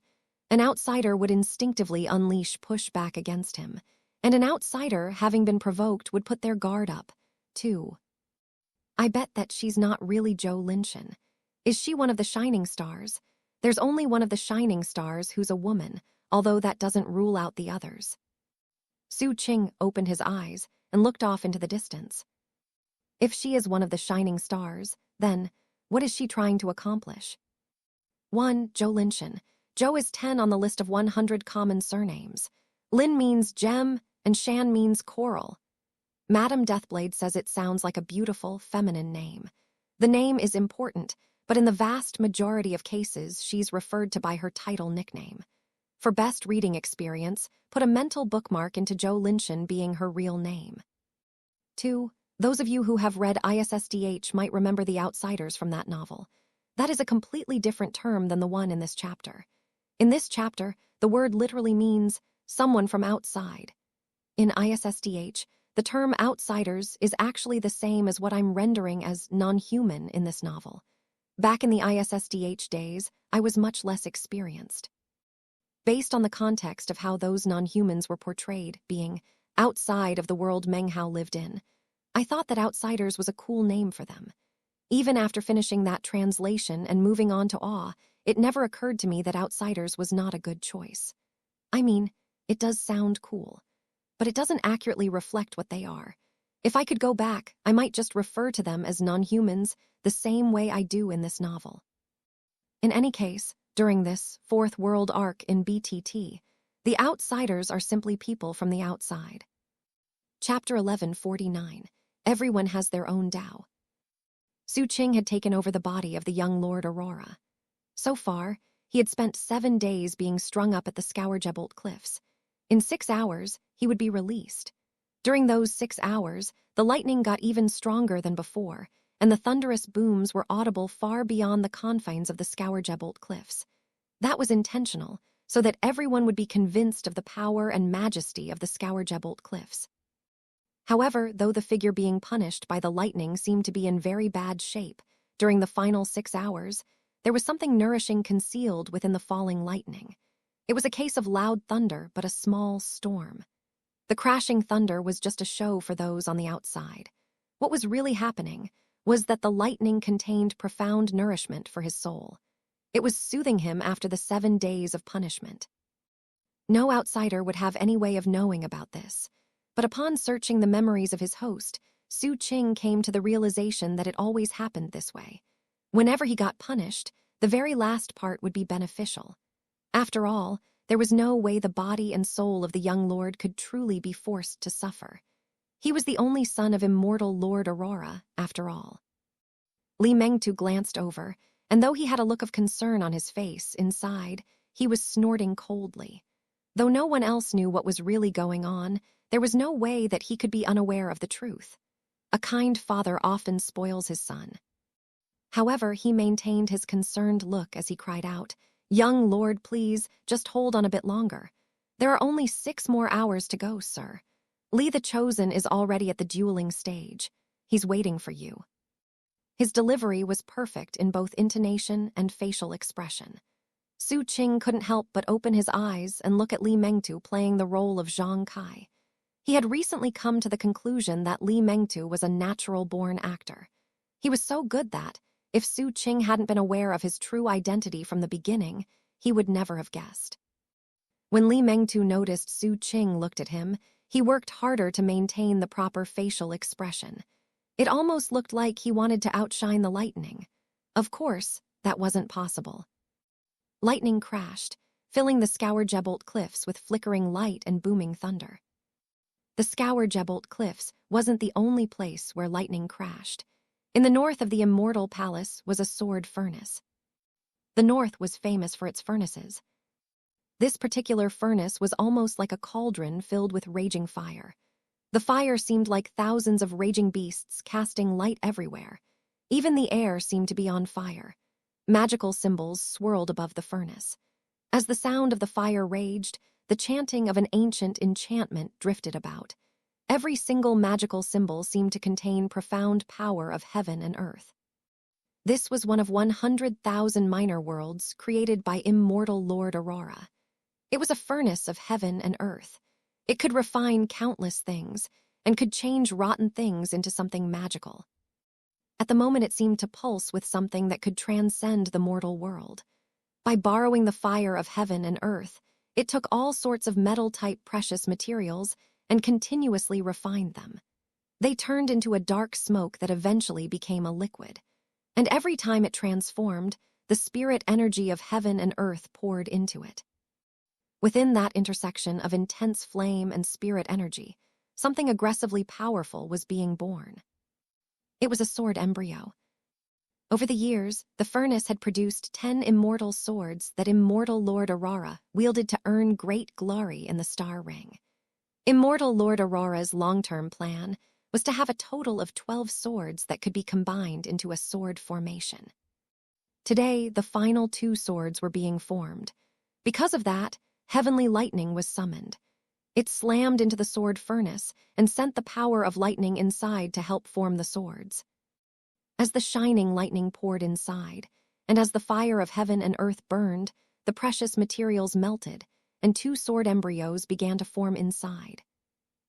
S1: An outsider would instinctively unleash pushback against him. And an outsider, having been provoked, would put their guard up, too. I bet that she's not really Zhou Linshan. Is she one of the shining stars? There's only one of the shining stars who's a woman, although that doesn't rule out the others. Xu Qing opened his eyes and looked off into the distance. If she is one of the shining stars, then what is she trying to accomplish? 1. Zhou Linshan. Zhou is 10 on the list of 100 common surnames. Lin means gem, and Shan means coral. Madame Deathblade says it sounds like a beautiful, feminine name. The name is important, but in the vast majority of cases, she's referred to by her title nickname. For best reading experience, put a mental bookmark into Zhou Linshan being her real name. 2. Those of you who have read ISSDH might remember the outsiders from that novel. That is a completely different term than the one in this chapter. In this chapter, the word literally means someone from outside. In ISSDH, the term outsiders is actually the same as what I'm rendering as non-human in this novel. Back in the ISSDH days, I was much less experienced. Based on the context of how those non-humans were portrayed, being outside of the world Meng Hao lived in, I thought that outsiders was a cool name for them. Even after finishing that translation and moving on to Awe, it never occurred to me that outsiders was not a good choice. I mean, it does sound cool, but it doesn't accurately reflect what they are. If I could go back, I might just refer to them as non-humans the same way I do in this novel. In any case, during this fourth world arc in BTT, the outsiders are simply people from the outside. Chapter 1149. Everyone has their own Tao. Xu Qing had taken over the body of the young Lord Aurora. So far, he had spent 7 days being strung up at the Scourgebolt Cliffs. In 6 hours, he would be released. During those 6 hours, the lightning got even stronger than before, and the thunderous booms were audible far beyond the confines of the Scourgebolt Cliffs. That was intentional, so that everyone would be convinced of the power and majesty of the Scourgebolt Cliffs. However, though the figure being punished by the lightning seemed to be in very bad shape, during the final 6 hours, there was something nourishing concealed within the falling lightning. It was a case of loud thunder, but a small storm. The crashing thunder was just a show for those on the outside. What was really happening was that the lightning contained profound nourishment for his soul. It was soothing him after the 7 days of punishment. No outsider would have any way of knowing about this, but upon searching the memories of his host, Xu Qing came to the realization that it always happened this way. Whenever he got punished, the very last part would be beneficial. After all, there was no way the body and soul of the young lord could truly be forced to suffer. He was the only son of immortal Lord Aurora, after all. Li Mengtu glanced over, and though he had a look of concern on his face, inside, he was snorting coldly. Though no one else knew what was really going on, there was no way that he could be unaware of the truth. A kind father often spoils his son. However, he maintained his concerned look as he cried out, "Young lord, please, just hold on a bit longer. There are only 6 more hours to go, sir. Li the Chosen is already at the dueling stage. He's waiting for you." His delivery was perfect in both intonation and facial expression. Xu Qing couldn't help but open his eyes and look at Li Mengtu playing the role of Zhang Kai. He had recently come to the conclusion that Li Mengtu was a natural-born actor. He was so good that, if Xu Qing hadn't been aware of his true identity from the beginning, he would never have guessed. When Li Mengtu noticed Xu Qing looked at him, he worked harder to maintain the proper facial expression. It almost looked like he wanted to outshine the lightning. Of course, that wasn't possible. Lightning crashed, filling the Scourgebolt Cliffs with flickering light and booming thunder. The Scourgebolt Cliffs wasn't the only place where lightning crashed. In the north of the Immortal Palace was a sword furnace. The north was famous for its furnaces. This particular furnace was almost like a cauldron filled with raging fire. The fire seemed like thousands of raging beasts casting light everywhere. Even the air seemed to be on fire. Magical symbols swirled above the furnace. As the sound of the fire raged, the chanting of an ancient enchantment drifted about. Every single magical symbol seemed to contain profound power of heaven and earth. This was one of 100,000 minor worlds created by immortal Lord Aurora. It was a furnace of heaven and earth. It could refine countless things and could change rotten things into something magical. At the moment, it seemed to pulse with something that could transcend the mortal world. By borrowing the fire of heaven and earth, it took all sorts of metal-type precious materials and continuously refined them. They turned into a dark smoke that eventually became a liquid. And every time it transformed, the spirit energy of heaven and earth poured into it. Within that intersection of intense flame and spirit energy, something aggressively powerful was being born. It was a sword embryo. Over the years, the furnace had produced 10 immortal swords that immortal Lord Aurora wielded to earn great glory in the Star Ring. Immortal Lord Aurora's long-term plan was to have a total of 12 swords that could be combined into a sword formation. Today, the final 2 swords were being formed. Because of that, heavenly lightning was summoned. It slammed into the sword furnace and sent the power of lightning inside to help form the swords. As the shining lightning poured inside, and as the fire of heaven and earth burned, the precious materials melted, and 2 sword embryos began to form inside.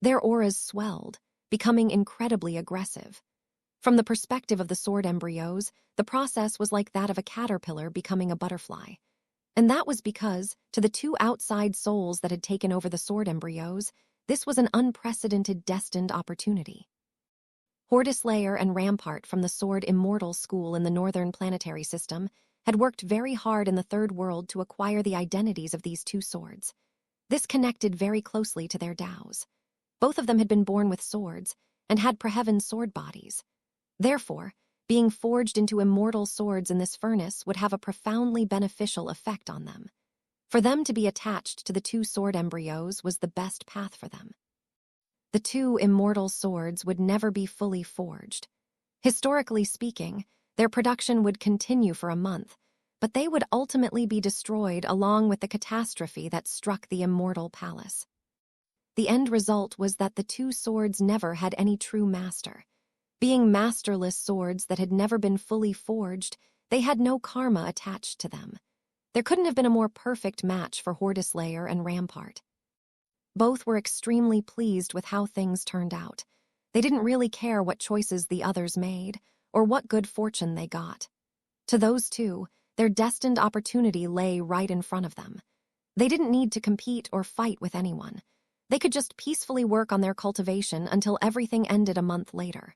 S1: Their auras swelled, becoming incredibly aggressive. From the perspective of the sword embryos, the process was like that of a caterpillar becoming a butterfly. And that was because, to the 2 outside souls that had taken over the sword embryos, this was an unprecedented destined opportunity. Hordeslayer and Rampart from the Sword Immortal School in the Northern Planetary System had worked very hard in the Third World to acquire the identities of these 2 swords. This connected very closely to their Taos. Both of them had been born with swords and had Preheaven sword bodies. Therefore, being forged into immortal swords in this furnace would have a profoundly beneficial effect on them. For them to be attached to the 2 sword embryos was the best path for them. The 2 immortal swords would never be fully forged. Historically speaking, their production would continue for a month, but they would ultimately be destroyed along with the catastrophe that struck the immortal palace. The end result was that the 2 swords never had any true master. Being masterless swords that had never been fully forged, they had no karma attached to them. There couldn't have been a more perfect match for Hordeslayer and Rampart. Both were extremely pleased with how things turned out. They didn't really care what choices the others made, or what good fortune they got. To those 2, their destined opportunity lay right in front of them. They didn't need to compete or fight with anyone. They could just peacefully work on their cultivation until everything ended a month later.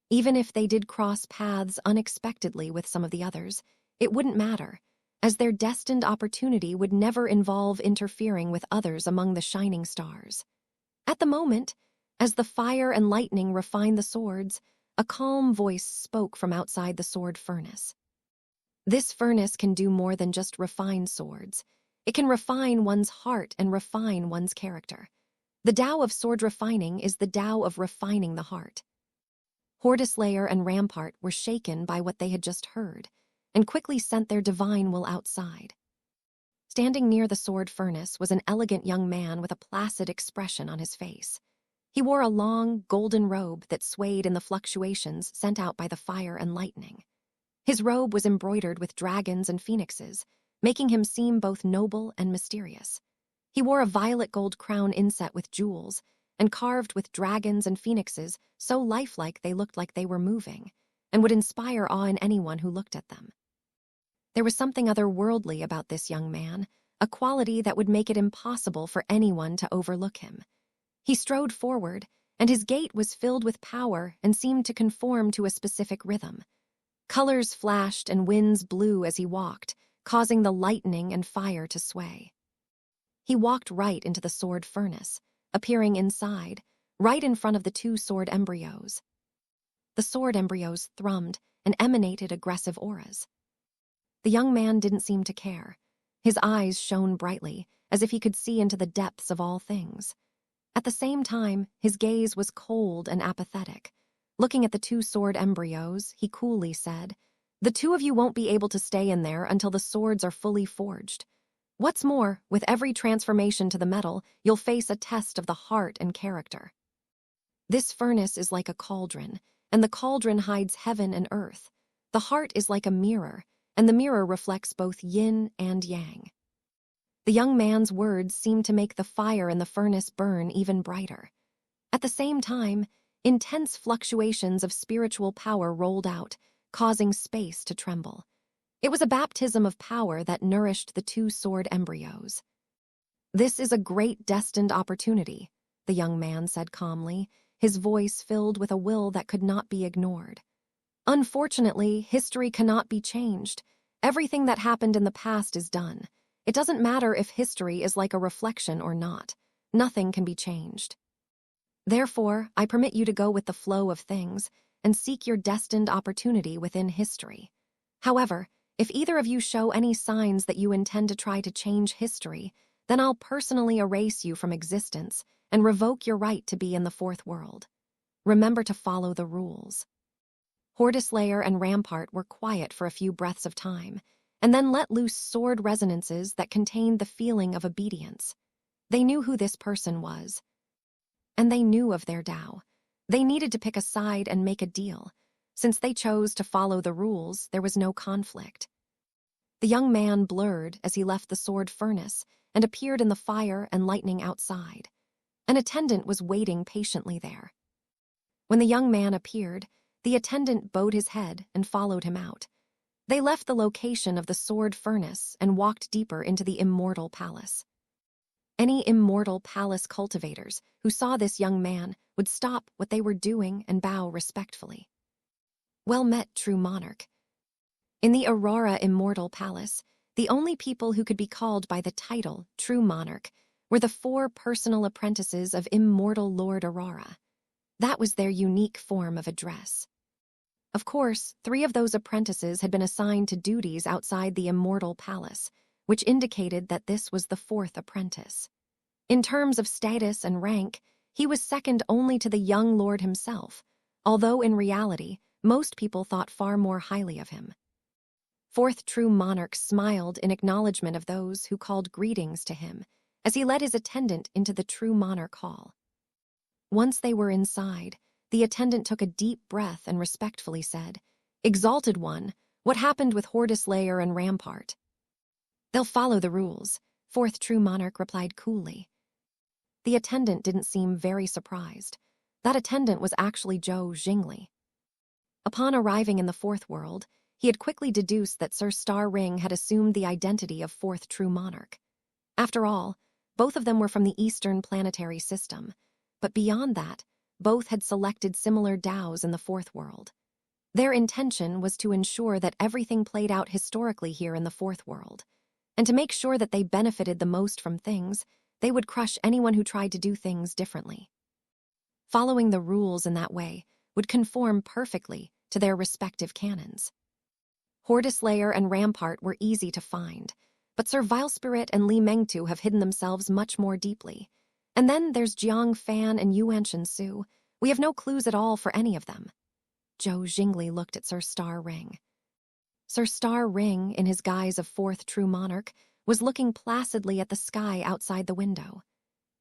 S1: Even if they did cross paths unexpectedly with some of the others, it wouldn't matter, as their destined opportunity would never involve interfering with others among the shining stars. At the moment, as the fire and lightning refined the swords, a calm voice spoke from outside the sword furnace. This furnace can do more than just refine swords. It can refine one's heart and refine one's character. The Tao of sword refining is the Tao of refining the heart. Hordeslayer and Rampart were shaken by what they had just heard, and quickly sent their divine will outside. Standing near the sword furnace was an elegant young man with a placid expression on his face. He wore a long, golden robe that swayed in the fluctuations sent out by the fire and lightning. His robe was embroidered with dragons and phoenixes, making him seem both noble and mysterious. He wore a violet gold crown inset with jewels, and carved with dragons and phoenixes so lifelike they looked like they were moving, and would inspire awe in anyone who looked at them. There was something otherworldly about this young man, a quality that would make it impossible for anyone to overlook him. He strode forward, and his gait was filled with power and seemed to conform to a specific rhythm. Colors flashed and winds blew as he walked, causing the lightning and fire to sway. He walked right into the sword furnace, appearing inside, right in front of the 2 sword embryos. The sword embryos thrummed and emanated aggressive auras. The young man didn't seem to care. His eyes shone brightly, as if he could see into the depths of all things. At the same time, his gaze was cold and apathetic. Looking at the two sword embryos, he coolly said, "The two of you won't be able to stay in there until the swords are fully forged. What's more, with every transformation to the metal, you'll face a test of the heart and character. This furnace is like a cauldron, and the cauldron hides heaven and earth. The heart is like a mirror, and the mirror reflects both yin and yang." The young man's words seemed to make the fire in the furnace burn even brighter. At the same time, intense fluctuations of spiritual power rolled out, causing space to tremble. It was a baptism of power that nourished the two sword embryos. "This is a great destined opportunity," the young man said calmly, his voice filled with a will that could not be ignored. "Unfortunately, history cannot be changed. Everything that happened in the past is done. It doesn't matter if history is like a reflection or not. Nothing can be changed. Therefore, I permit you to go with the flow of things and seek your destined opportunity within history. However, if either of you show any signs that you intend to try to change history, then I'll personally erase you from existence and revoke your right to be in the fourth world. Remember to follow the rules." Hordeslayer and Rampart were quiet for a few breaths of time, and then let loose sword resonances that contained the feeling of obedience. They knew who this person was, and they knew of their Tao. They needed to pick a side and make a deal. Since they chose to follow the rules, there was no conflict. The young man blurred as he left the sword furnace and appeared in the fire and lightning outside. An attendant was waiting patiently there. When the young man appeared, the attendant bowed his head and followed him out. They left the location of the sword furnace and walked deeper into the Immortal Palace. Any Immortal Palace cultivators who saw this young man would stop what they were doing and bow respectfully. "Well met, true monarch." In the Aurora Immortal Palace, the only people who could be called by the title True Monarch were the 4 personal apprentices of Immortal Lord Aurora. That was their unique form of address. Of course, 3 of those apprentices had been assigned to duties outside the Immortal Palace, which indicated that this was the 4th apprentice. In terms of status and rank, he was second only to the young lord himself, although in reality, most people thought far more highly of him. 4th True Monarch smiled in acknowledgement of those who called greetings to him as he led his attendant into the True Monarch Hall. Once they were inside, the attendant took a deep breath and respectfully said, "Exalted One, what happened with Hordeslayer and Rampart?" "They'll follow the rules," 4th True Monarch replied coolly. The attendant didn't seem very surprised. That attendant was actually Zhou Jingli. Upon arriving in the fourth world, he had quickly deduced that Sir Star Ring had assumed the identity of 4th True Monarch. After all, both of them were from the Eastern planetary system, but beyond that, both had selected similar Daos in the fourth world. Their intention was to ensure that everything played out historically here in the fourth world, and to make sure that they benefited the most from things, they would crush anyone who tried to do things differently. Following the rules in that way would conform perfectly to their respective canons. Hordeslayer and Rampart were easy to find, but Sir Vilespirit and Li Mengtu have hidden themselves much more deeply. And then there's Jiang Fan and Yuanshan Su. We have no clues at all for any of them. Zhou Jingli looked at Sir Star Ring. Sir Star Ring, in his guise of 4th True Monarch, was looking placidly at the sky outside the window.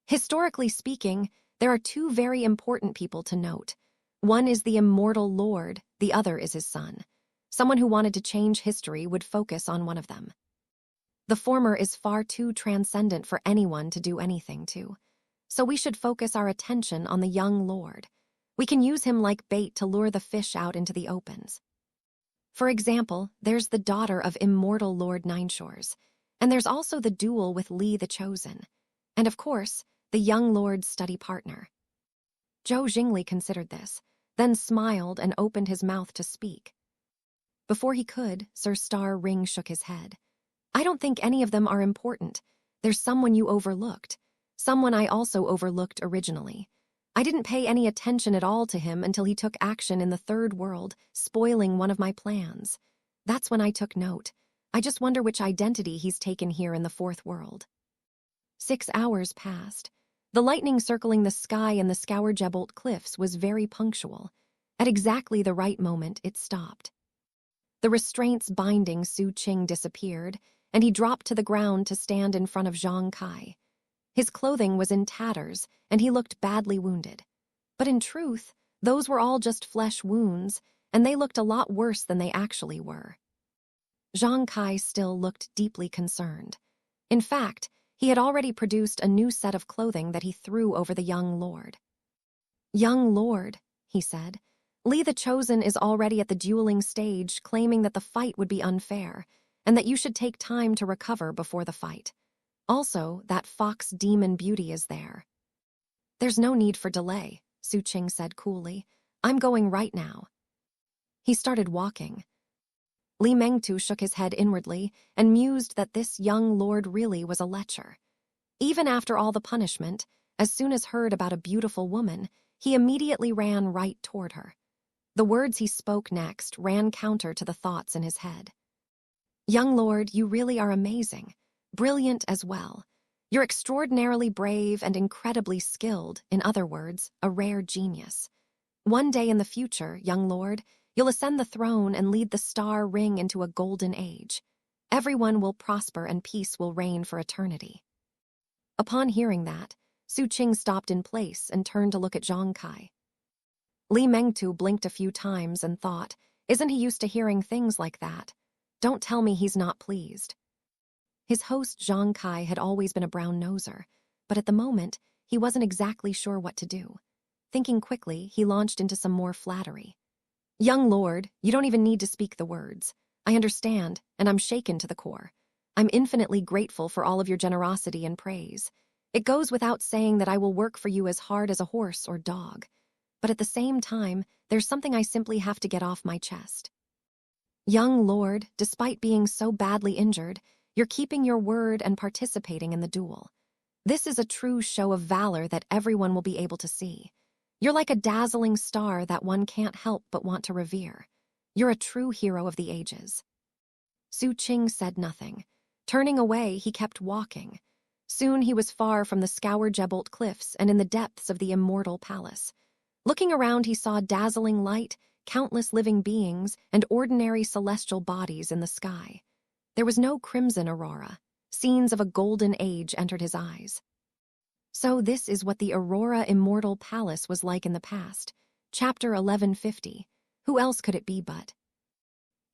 S1: Historically speaking, there are 2 very important people to note. One is the Immortal Lord, the other is his son. Someone who wanted to change history would focus on one of them. The former is far too transcendent for anyone to do anything to. So we should focus our attention on the young lord. We can use him like bait to lure the fish out into the opens. For example, there's the daughter of Immortal Lord Nineshores, and there's also the duel with Li the Chosen, and of course, the young lord's study partner. Zhou Jingli considered this, then smiled and opened his mouth to speak. Before he could, Sir Star Ring shook his head. "I don't think any of them are important. There's someone you overlooked. Someone I also overlooked originally. I didn't pay any attention at all to him until he took action in the third world, spoiling one of my plans. That's when I took note. I just wonder which identity he's taken here in the fourth world." 6 hours passed. The lightning circling the sky and the Scourgebolt cliffs was very punctual. At exactly the right moment, it stopped. The restraints binding Xu Qing disappeared, and he dropped to the ground to stand in front of Zhang Kai. His clothing was in tatters, and he looked badly wounded. But in truth, those were all just flesh wounds, and they looked a lot worse than they actually were. Zhang Kai still looked deeply concerned. In fact, he had already produced a new set of clothing that he threw over the young lord. "Young lord," he said, "Li the Chosen is already at the dueling stage, claiming that the fight would be unfair, and that you should take time to recover before the fight. Also, that fox demon beauty is there." "There's no need for delay," Xu Qing said coolly. "I'm going right now." He started walking. Li Mengtu shook his head inwardly and mused that this young lord really was a lecher. Even after all the punishment, as soon as heard about a beautiful woman, he immediately ran right toward her. The words he spoke next ran counter to the thoughts in his head. "Young lord, you really are amazing. Brilliant as well. You're extraordinarily brave and incredibly skilled, in other words, a rare genius. One day in the future, young lord, you'll ascend the throne and lead the star ring into a golden age. Everyone will prosper and peace will reign for eternity." Upon hearing that, Xu Qing stopped in place and turned to look at Zhang Kai. Li Mengtu blinked a few times and thought, isn't he used to hearing things like that? Don't tell me he's not pleased. His host Zhang Kai had always been a brown-noser, but at the moment, he wasn't exactly sure what to do. Thinking quickly, he launched into some more flattery. "Young lord, you don't even need to speak the words. I understand, and I'm shaken to the core. I'm infinitely grateful for all of your generosity and praise. It goes without saying that I will work for you as hard as a horse or dog. But at the same time, there's something I simply have to get off my chest. Young lord, despite being so badly injured, you're keeping your word and participating in the duel. This is a true show of valor that everyone will be able to see. You're like a dazzling star that one can't help but want to revere. You're a true hero of the ages." Xu Qing said nothing. Turning away, he kept walking. Soon he was far from the Scourgebolt cliffs and in the depths of the Immortal Palace. Looking around, he saw dazzling light, countless living beings, and ordinary celestial bodies in the sky. There was no crimson aurora. Scenes of a golden age entered his eyes. So this is what the Aurora Immortal Palace was like in the past. Chapter 1150. Who else could it be but?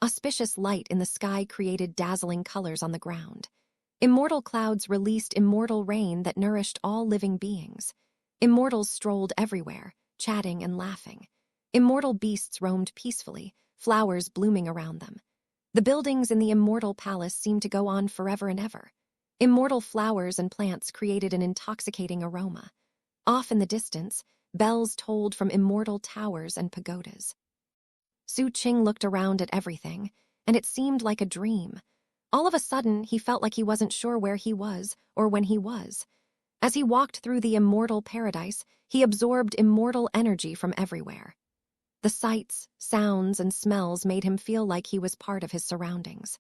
S1: Auspicious light in the sky created dazzling colors on the ground. Immortal clouds released immortal rain that nourished all living beings. Immortals strolled everywhere, chatting and laughing. Immortal beasts roamed peacefully, flowers blooming around them. The buildings in the Immortal Palace seemed to go on forever and ever. Immortal flowers and plants created an intoxicating aroma. Off in the distance, bells tolled from immortal towers and pagodas. Xu Qing looked around at everything, and it seemed like a dream. All of a sudden, he felt like he wasn't sure where he was or when he was. As he walked through the immortal paradise, he absorbed immortal energy from everywhere. The sights, sounds, and smells made him feel like he was part of his surroundings.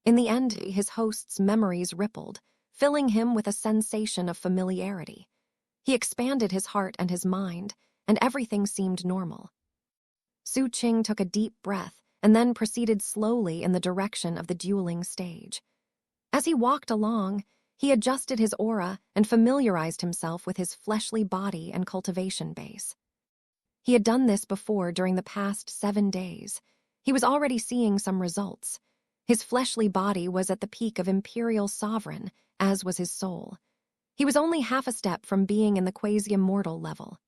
S1: In the end, his host's memories rippled, filling him with a sensation of familiarity. He expanded his heart and his mind, and everything seemed normal. Xu Qing took a deep breath and then proceeded slowly in the direction of the dueling stage. As he walked along, he adjusted his aura and familiarized himself with his fleshly body and cultivation base. He had done this before during the past 7 days. He was already seeing some results. His fleshly body was at the peak of Imperial Sovereign, as was his soul. He was only half a step from being in the quasi-immortal level.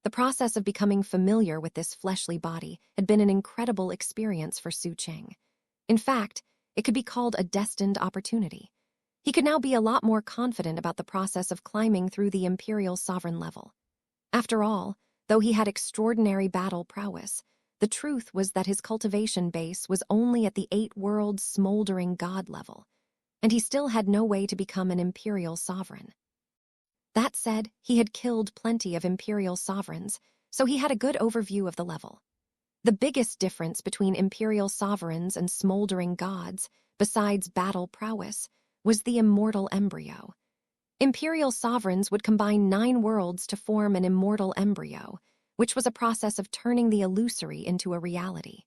S1: The process of becoming familiar with this fleshly body had been an incredible experience for Xu Qing. In fact, it could be called a destined opportunity. He could now be a lot more confident about the process of climbing through the Imperial Sovereign level. After all, though he had extraordinary battle prowess, the truth was that his cultivation base was only at the 8-world smoldering god level, and he still had no way to become an Imperial Sovereign. That said, he had killed plenty of Imperial Sovereigns, so he had a good overview of the level. The biggest difference between Imperial Sovereigns and smoldering gods, besides battle prowess, was the immortal embryo. Imperial sovereigns would combine 9 worlds to form an immortal embryo, which was a process of turning the illusory into a reality.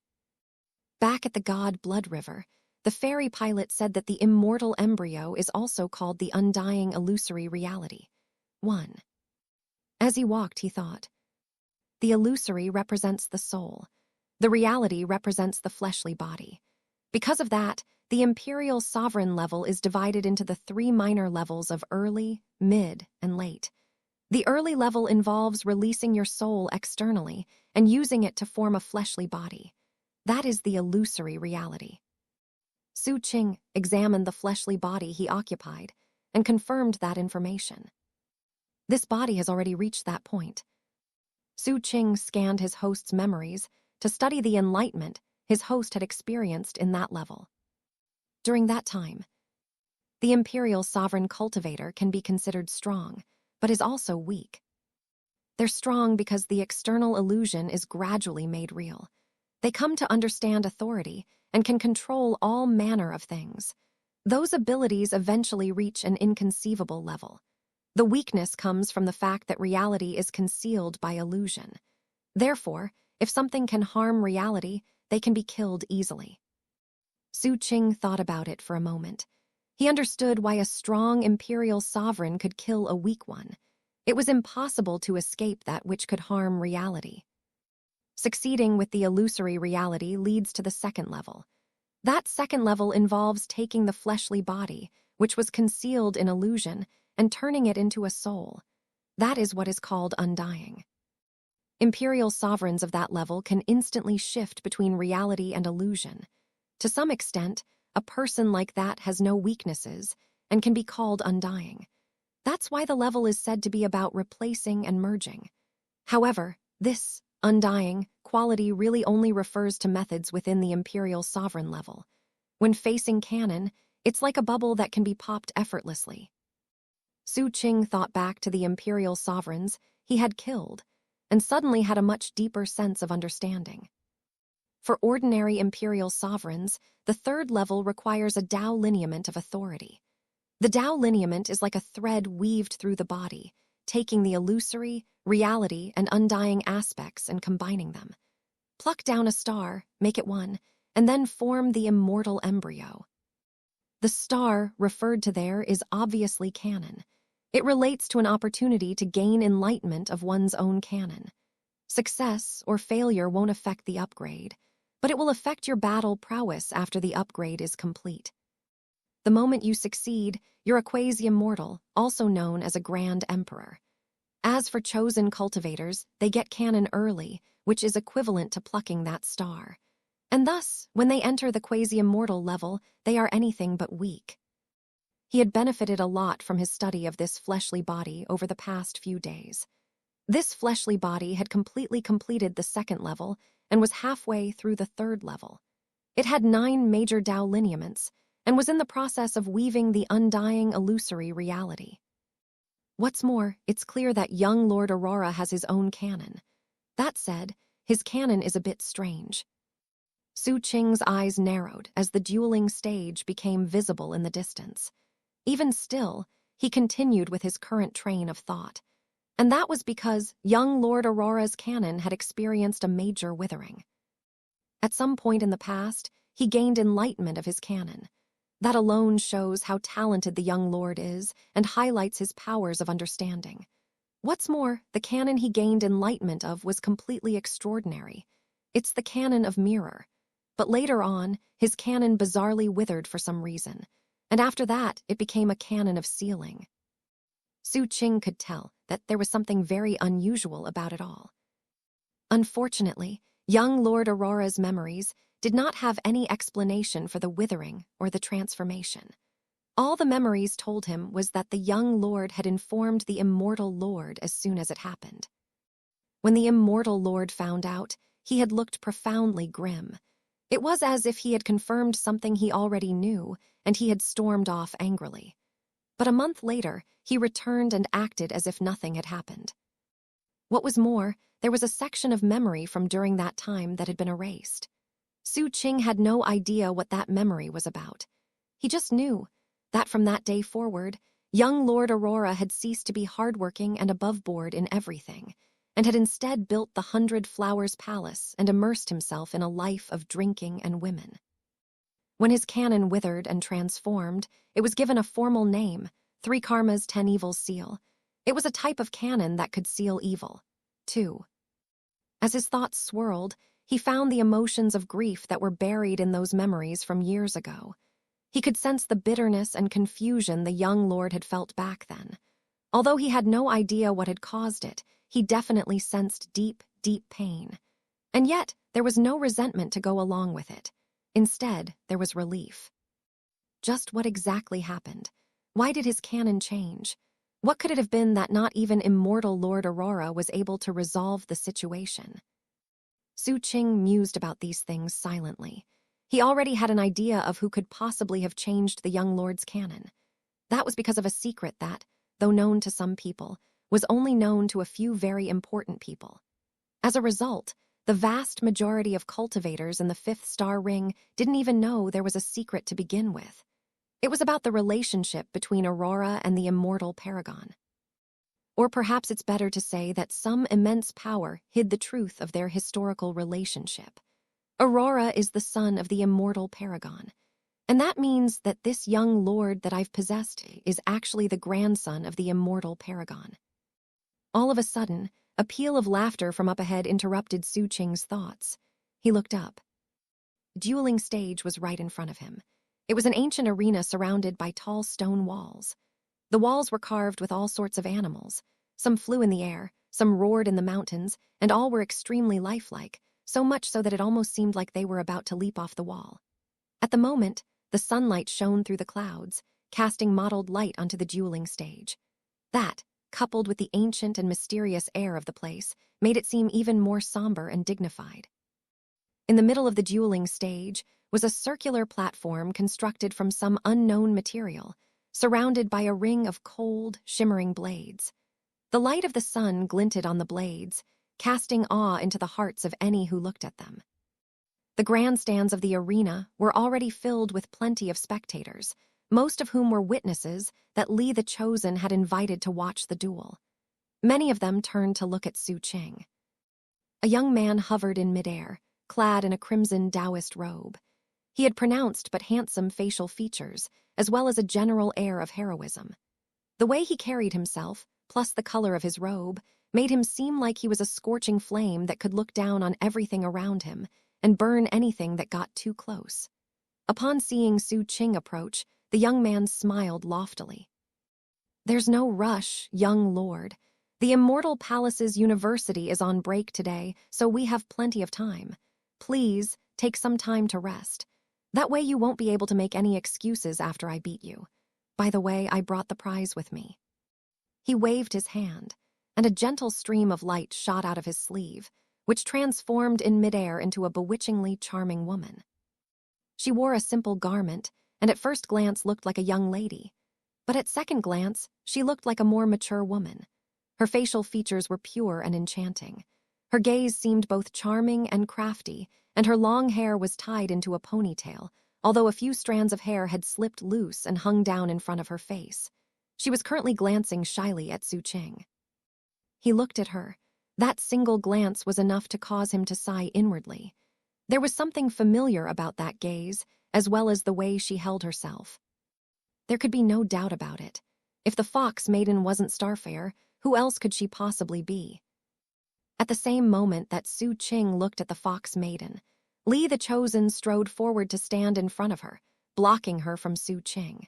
S1: Back at the God Blood River, the ferry pilot said that the immortal embryo is also called the undying illusory reality. 1. As he walked, he thought, the illusory represents the soul. The reality represents the fleshly body. Because of that, the imperial sovereign level is divided into the 3 minor levels of early, mid, and late. The early level involves releasing your soul externally and using it to form a fleshly body. That is the illusory reality. Xu Qing examined the fleshly body he occupied and confirmed that information. This body has already reached that point. Xu Qing scanned his host's memories to study the enlightenment his host had experienced in that level. During that time, the imperial sovereign cultivator can be considered strong, but is also weak. They're strong because the external illusion is gradually made real. They come to understand authority and can control all manner of things. Those abilities eventually reach an inconceivable level. The weakness comes from the fact that reality is concealed by illusion. Therefore, if something can harm reality, they can be killed easily. Xu Qing thought about it for a moment. He understood why a strong imperial sovereign could kill a weak one. It was impossible to escape that which could harm reality. Succeeding with the illusory reality leads to the second level. That second level involves taking the fleshly body, which was concealed in illusion, and turning it into a soul. That is what is called undying. Imperial sovereigns of that level can instantly shift between reality and illusion. To some extent, a person like that has no weaknesses and can be called undying. That's why the level is said to be about replacing and merging. However, this undying quality really only refers to methods within the imperial sovereign level. When facing canon, it's like a bubble that can be popped effortlessly. Xu Qing thought back to the imperial sovereigns he had killed, and suddenly had a much deeper sense of understanding. For ordinary imperial sovereigns, the third level requires a Tao lineament of authority. The Tao lineament is like a thread weaved through the body, taking the illusory, reality, and undying aspects and combining them. Pluck down a star, make it one, and then form the immortal embryo. The star referred to there is obviously canon. It relates to an opportunity to gain enlightenment of one's own canon. Success or failure won't affect the upgrade, but it will affect your battle prowess after the upgrade is complete. The moment you succeed, you're a quasi-immortal, also known as a Grand Emperor. As for chosen cultivators, they get canon early, which is equivalent to plucking that star. And thus, when they enter the quasi-immortal level, they are anything but weak. He had benefited a lot from his study of this fleshly body over the past few days. This fleshly body had completely completed the second level and was halfway through the third level. It had 9 major Tao lineaments and was in the process of weaving the undying illusory reality. What's more, it's clear that young Lord Aurora has his own canon. That said, his canon is a bit strange. Xu Qing's eyes narrowed as the dueling stage became visible in the distance. Even still, he continued with his current train of thought. And that was because young Lord Aurora's canon had experienced a major withering. At some point in the past, he gained enlightenment of his canon. That alone shows how talented the young lord is and highlights his powers of understanding. What's more, the canon he gained enlightenment of was completely extraordinary. It's the canon of mirror. But later on, his canon bizarrely withered for some reason, and after that, it became a canon of sealing. Xu Qing could tell that there was something very unusual about it all. Unfortunately, young Lord Aurora's memories did not have any explanation for the withering or the transformation. All the memories told him was that the young lord had informed the immortal lord as soon as it happened. When the immortal lord found out, he had looked profoundly grim. It was as if he had confirmed something he already knew, and he had stormed off angrily. But a month later, he returned and acted as if nothing had happened. What was more, there was a section of memory from during that time that had been erased. Xu Qing had no idea what that memory was about. He just knew that from that day forward, Young Lord Aurora had ceased to be hardworking and above-board in everything, and had instead built the 100 Flowers Palace and immersed himself in a life of drinking and women. When his cannon withered and transformed, it was given a formal name, 3 Karmas 10 Evils Seal. It was a type of cannon that could seal evil, too. As his thoughts swirled, he found the emotions of grief that were buried in those memories from years ago. He could sense the bitterness and confusion the young lord had felt back then. Although he had no idea what had caused it, he definitely sensed deep, deep pain. And yet, there was no resentment to go along with it. Instead, there was relief. Just what exactly happened? Why did his cannon change? What could it have been that not even immortal Lord Aurora was able to resolve the situation? Xu Qing mused about these things silently. He already had an idea of who could possibly have changed the young lord's cannon. That was because of a secret that, though known to some people, was only known to a few very important people. As a result, the vast majority of cultivators in the 5th star ring didn't even know there was a secret to begin with. It was about the relationship between Aurora and the immortal paragon. Or perhaps it's better to say that some immense power hid the truth of their historical relationship. Aurora is the son of the immortal paragon, and that means that this young lord that I've possessed is actually the grandson of the immortal paragon. All of a sudden, a peal of laughter from up ahead interrupted Xu Qing's thoughts. He looked up. The dueling stage was right in front of him. It was an ancient arena surrounded by tall stone walls. The walls were carved with all sorts of animals. Some flew in the air, some roared in the mountains, and all were extremely lifelike, so much so that it almost seemed like they were about to leap off the wall. At the moment, the sunlight shone through the clouds, casting mottled light onto the dueling stage. That, coupled with the ancient and mysterious air of the place, made it seem even more somber and dignified. In the middle of the dueling stage was a circular platform constructed from some unknown material, surrounded by a ring of cold, shimmering blades. The light of the sun glinted on the blades, casting awe into the hearts of any who looked at them. The grandstands of the arena were already filled with plenty of spectators, most of whom were witnesses that Li the Chosen had invited to watch the duel. Many of them turned to look at Xu Qing. A young man hovered in midair, clad in a crimson Taoist robe. He had pronounced but handsome facial features, as well as a general air of heroism. The way he carried himself, plus the color of his robe, made him seem like he was a scorching flame that could look down on everything around him and burn anything that got too close. Upon seeing Xu Qing approach, the young man smiled loftily. "There's no rush, young lord. The Immortal Palace's university is on break today, so we have plenty of time. Please, take some time to rest. That way you won't be able to make any excuses after I beat you. By the way, I brought the prize with me." He waved his hand, and a gentle stream of light shot out of his sleeve, which transformed in midair into a bewitchingly charming woman. She wore a simple garment, and at first glance looked like a young lady. But at second glance, she looked like a more mature woman. Her facial features were pure and enchanting. Her gaze seemed both charming and crafty, and her long hair was tied into a ponytail, although a few strands of hair had slipped loose and hung down in front of her face. She was currently glancing shyly at Xu Qing. He looked at her. That single glance was enough to cause him to sigh inwardly. There was something familiar about that gaze, as well as the way she held herself. There could be no doubt about it. If the Fox Maiden wasn't Starfire, who else could she possibly be? At the same moment that Xu Qing looked at the Fox Maiden, Li the Chosen strode forward to stand in front of her, blocking her from Xu Qing.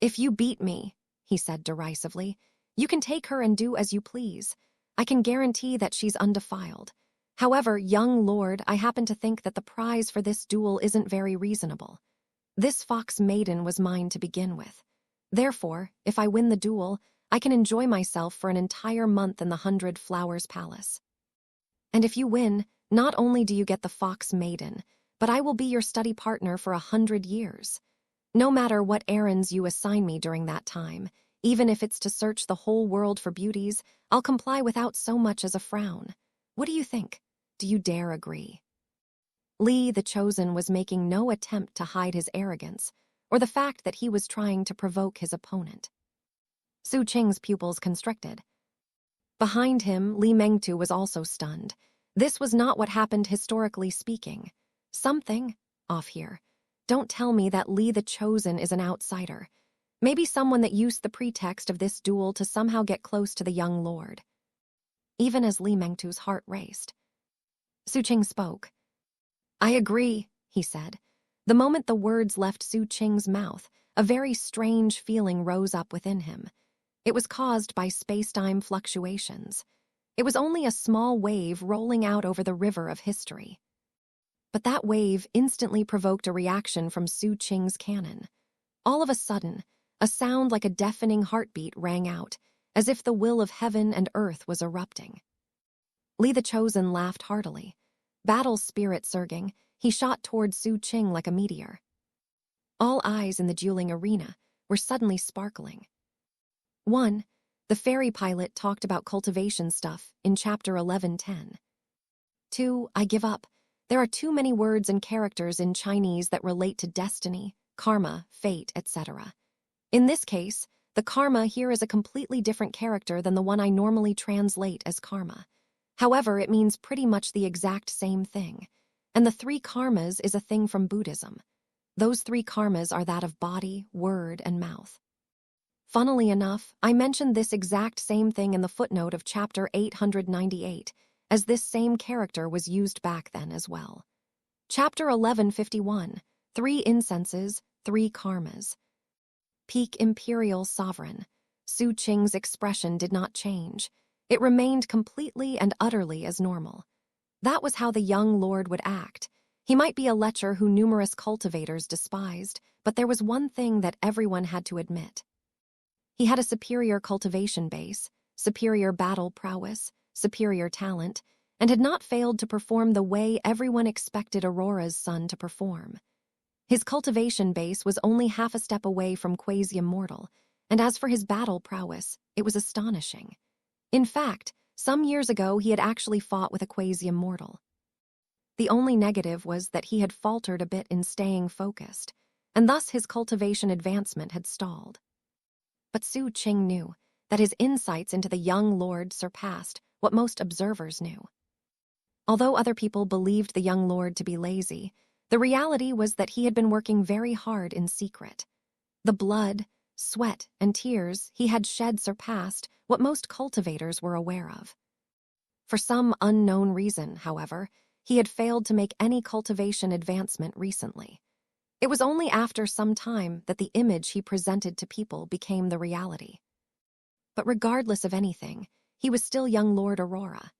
S1: "If you beat me," he said derisively, "you can take her and do as you please. I can guarantee that she's undefiled. However, young lord, I happen to think that the prize for this duel isn't very reasonable. This Fox Maiden was mine to begin with. Therefore, if I win the duel, I can enjoy myself for an entire month in the 100 Flowers Palace. And if you win, not only do you get the Fox Maiden, but I will be your study partner for 100 years. No matter what errands you assign me during that time, even if it's to search the whole world for beauties, I'll comply without so much as a frown. What do you think? Do you dare agree?" Li the Chosen was making no attempt to hide his arrogance, or the fact that he was trying to provoke his opponent. Xu Qing's pupils constricted. Behind him, Li Mengtu was also stunned. This was not what happened historically speaking. Something off here. Don't tell me that Li the Chosen is an outsider. Maybe someone that used the pretext of this duel to somehow get close to the young lord. Even as Li Mengtu's heart raced, Xu Qing spoke. I agree, he said. The moment the words left Xu Qing's mouth, a very strange feeling rose up within him. It was caused by space-time fluctuations. It was only a small wave rolling out over the river of history. But that wave instantly provoked a reaction from Xu Qing's cannon. All of a sudden, a sound like a deafening heartbeat rang out, as if the will of heaven and earth was erupting. Li the Chosen laughed heartily. Battle spirit surging, he shot toward Xu Qing like a meteor. All eyes in the dueling arena were suddenly sparkling. 1. The fairy pilot talked about cultivation stuff in chapter 1110. 2. I give up. There are too many words and characters in Chinese that relate to destiny, karma, fate, etc. In this case, the karma here is a completely different character than the one I normally translate as karma. However, it means pretty much the exact same thing. And the 3 karmas is a thing from Buddhism. Those 3 karmas are that of body, word, and mouth. Funnily enough, I mentioned this exact same thing in the footnote of chapter 898, as this same character was used back then as well. Chapter 1151, 3 incenses, 3 karmas. Peak Imperial Sovereign. Xu Qing's expression did not change. It remained completely and utterly as normal. That was how the young lord would act. He might be a lecher who numerous cultivators despised, but there was one thing that everyone had to admit. He had a superior cultivation base, superior battle prowess, superior talent, and had not failed to perform the way everyone expected Aurora's son to perform. His cultivation base was only half a step away from quasi-immortal, and as for his battle prowess, it was astonishing. In fact, some years ago he had actually fought with a quasi-immortal. The only negative was that he had faltered a bit in staying focused, and thus his cultivation advancement had stalled. But Xu Qing knew that his insights into the young lord surpassed what most observers knew. Although other people believed the young lord to be lazy, the reality was that he had been working very hard in secret. The blood, sweat, and tears he had shed surpassed what most cultivators were aware of. For some unknown reason, however, he had failed to make any cultivation advancement recently. It was only after some time that the image he presented to people became the reality. But regardless of anything, he was still young Lord Aurora.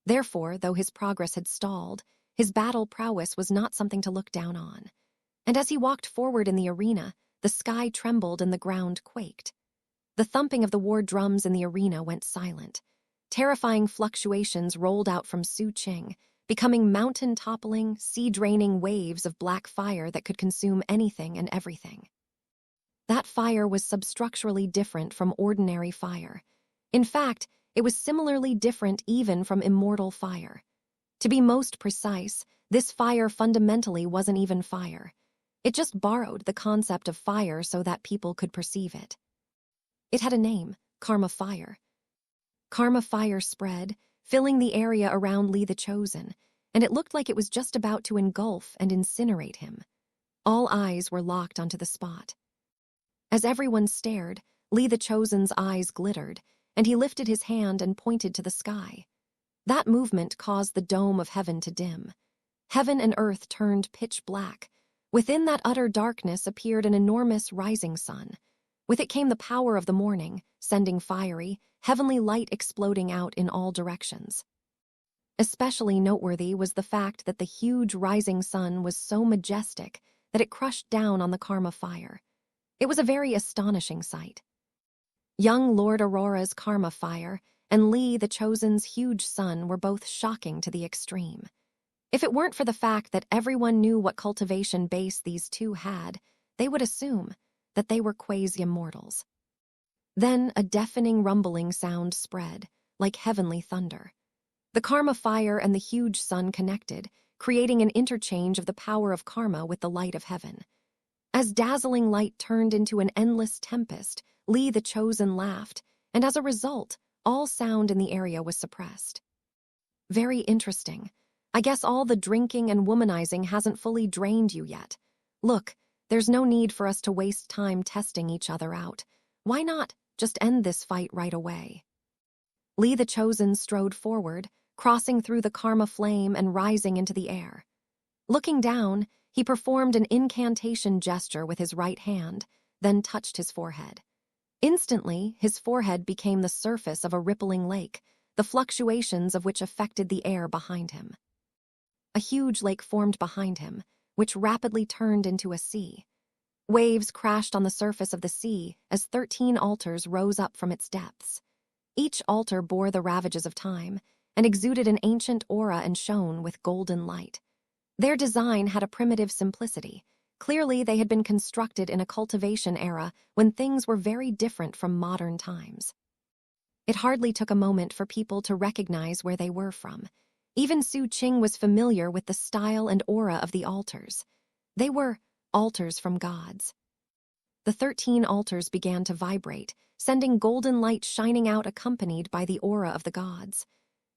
S1: Therefore, though his progress had stalled, his battle prowess was not something to look down on. And as he walked forward in the arena, the sky trembled and the ground quaked. The thumping of the war drums in the arena went silent. Terrifying fluctuations rolled out from Xu Qing, becoming mountain-toppling, sea-draining waves of black fire that could consume anything and everything. That fire was substructurally different from ordinary fire. In fact, it was similarly different even from immortal fire. To be most precise, this fire fundamentally wasn't even fire. It just borrowed the concept of fire so that people could perceive it. It had a name, Karma Fire. Karma Fire spread, filling the area around Li the Chosen, and it looked like it was just about to engulf and incinerate him. All eyes were locked onto the spot. As everyone stared, Li the Chosen's eyes glittered, and he lifted his hand and pointed to the sky. That movement caused the dome of heaven to dim. Heaven and earth turned pitch black. Within that utter darkness appeared an enormous rising sun. With it came the power of the morning, sending fiery, heavenly light exploding out in all directions. Especially noteworthy was the fact that the huge rising sun was so majestic that it crushed down on the Karma Fire. It was a very astonishing sight. Young Lord Aurora's Karma Fire and Li the Chosen's huge sun were both shocking to the extreme. If it weren't for the fact that everyone knew what cultivation base these two had, they would assume that they were quasi-immortals. Then a deafening rumbling sound spread, like heavenly thunder. The Karma Fire and the huge sun connected, creating an interchange of the power of karma with the light of heaven. As dazzling light turned into an endless tempest, Li the Chosen laughed, and as a result, all sound in the area was suppressed. Very interesting. I guess all the drinking and womanizing hasn't fully drained you yet. Look, there's no need for us to waste time testing each other out. Why not just end this fight right away? Li the Chosen strode forward, crossing through the karma flame and rising into the air. Looking down, he performed an incantation gesture with his right hand, then touched his forehead. Instantly, his forehead became the surface of a rippling lake, the fluctuations of which affected the air behind him. A huge lake formed behind him, which rapidly turned into a sea. Waves crashed on the surface of the sea as 13 altars rose up from its depths. Each altar bore the ravages of time and exuded an ancient aura and shone with golden light. Their design had a primitive simplicity. Clearly, they had been constructed in a cultivation era when things were very different from modern times. It hardly took a moment for people to recognize where they were from. Even Xu Qing was familiar with the style and aura of the altars. They were altars from gods. The 13 altars began to vibrate, sending golden light shining out accompanied by the aura of the gods.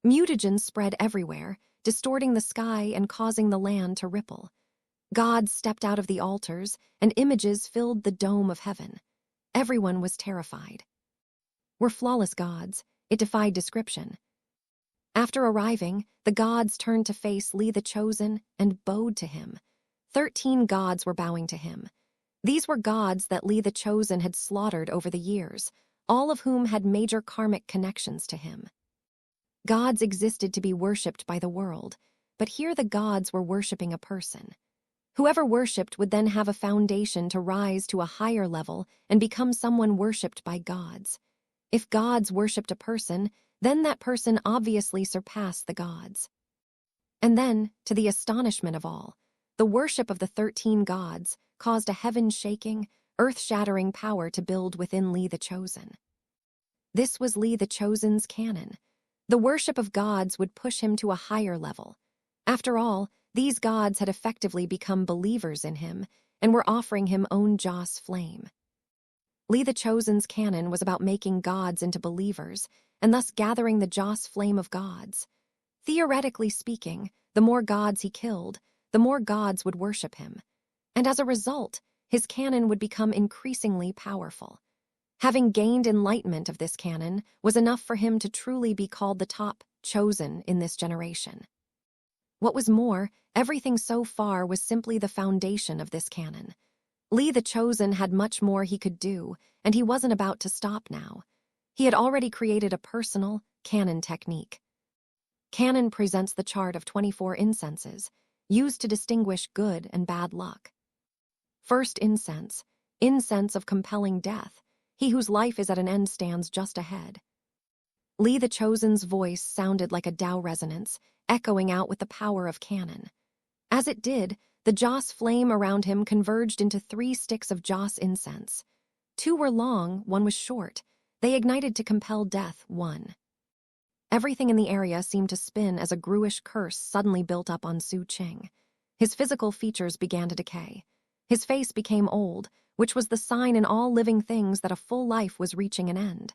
S1: Mutagens spread everywhere, distorting the sky and causing the land to ripple. Gods stepped out of the altars, and images filled the dome of heaven. Everyone was terrified. Were flawless gods, it defied description. After arriving, the gods turned to face Li the Chosen and bowed to him. 13 gods were bowing to him. These were gods that Li the Chosen had slaughtered over the years, all of whom had major karmic connections to him. Gods existed to be worshipped by the world, but here the gods were worshipping a person. Whoever worshipped would then have a foundation to rise to a higher level and become someone worshipped by gods. If gods worshipped a person, then that person obviously surpassed the gods. And then, to the astonishment of all, the worship of the 13 gods caused a heaven-shaking, earth-shattering power to build within Li the Chosen. This was Li the Chosen's canon. The worship of gods would push him to a higher level. After all, these gods had effectively become believers in him and were offering him own Joss flame. Li the Chosen's canon was about making gods into believers and thus gathering the Joss flame of gods. Theoretically speaking, the more gods he killed, the more gods would worship him. And as a result, his canon would become increasingly powerful. Having gained enlightenment of this canon was enough for him to truly be called the top chosen in this generation. What was more, everything so far was simply the foundation of this canon. Li the Chosen had much more he could do, and he wasn't about to stop now. He had already created a personal canon technique. Canon presents the chart of 24 incenses, used to distinguish good and bad luck. First incense, incense of compelling death. He whose life is at an end stands just ahead. Li the Chosen's voice sounded like a Tao resonance, echoing out with the power of canon. As it did, the Joss flame around him converged into 3 sticks of Joss incense. 2 were long, 1 was short. They ignited to compel death, 1. Everything in the area seemed to spin as a gruish curse suddenly built up on Xu Qing. His physical features began to decay. His face became old, which was the sign in all living things that a full life was reaching an end.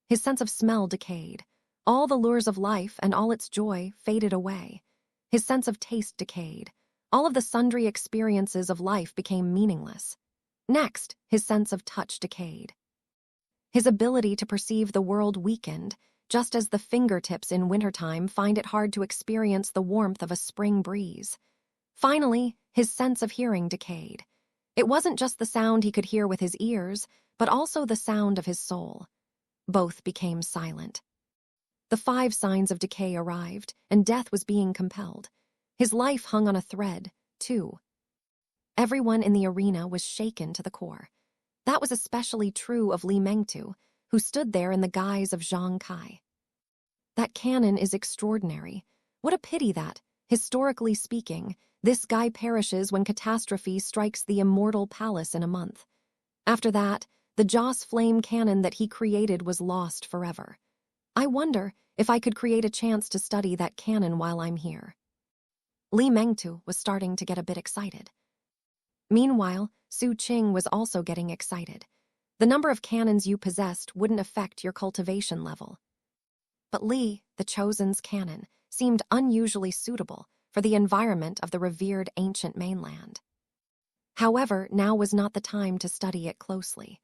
S1: His sense of smell decayed. All the lures of life and all its joy faded away. His sense of taste decayed. All of the sundry experiences of life became meaningless. Next, his sense of touch decayed. His ability to perceive the world weakened, just as the fingertips in wintertime find it hard to experience the warmth of a spring breeze. Finally, his sense of hearing decayed. It wasn't just the sound he could hear with his ears, but also the sound of his soul. Both became silent. The 5 signs of decay arrived, and death was being compelled. His life hung on a thread, too. Everyone in the arena was shaken to the core. That was especially true of Li Mengtu, who stood there in the guise of Zhang Kai. That canon is extraordinary. What a pity that, historically speaking, this guy perishes when catastrophe strikes the immortal palace in a month. After that, the Joss flame canon that he created was lost forever. I wonder if I could create a chance to study that canon while I'm here. Li Mengtu was starting to get a bit excited. Meanwhile, Xu Qing was also getting excited. The number of cannons you possessed wouldn't affect your cultivation level. But Li, the Chosen's cannon, seemed unusually suitable for the environment of the revered ancient mainland. However, now was not the time to study it closely.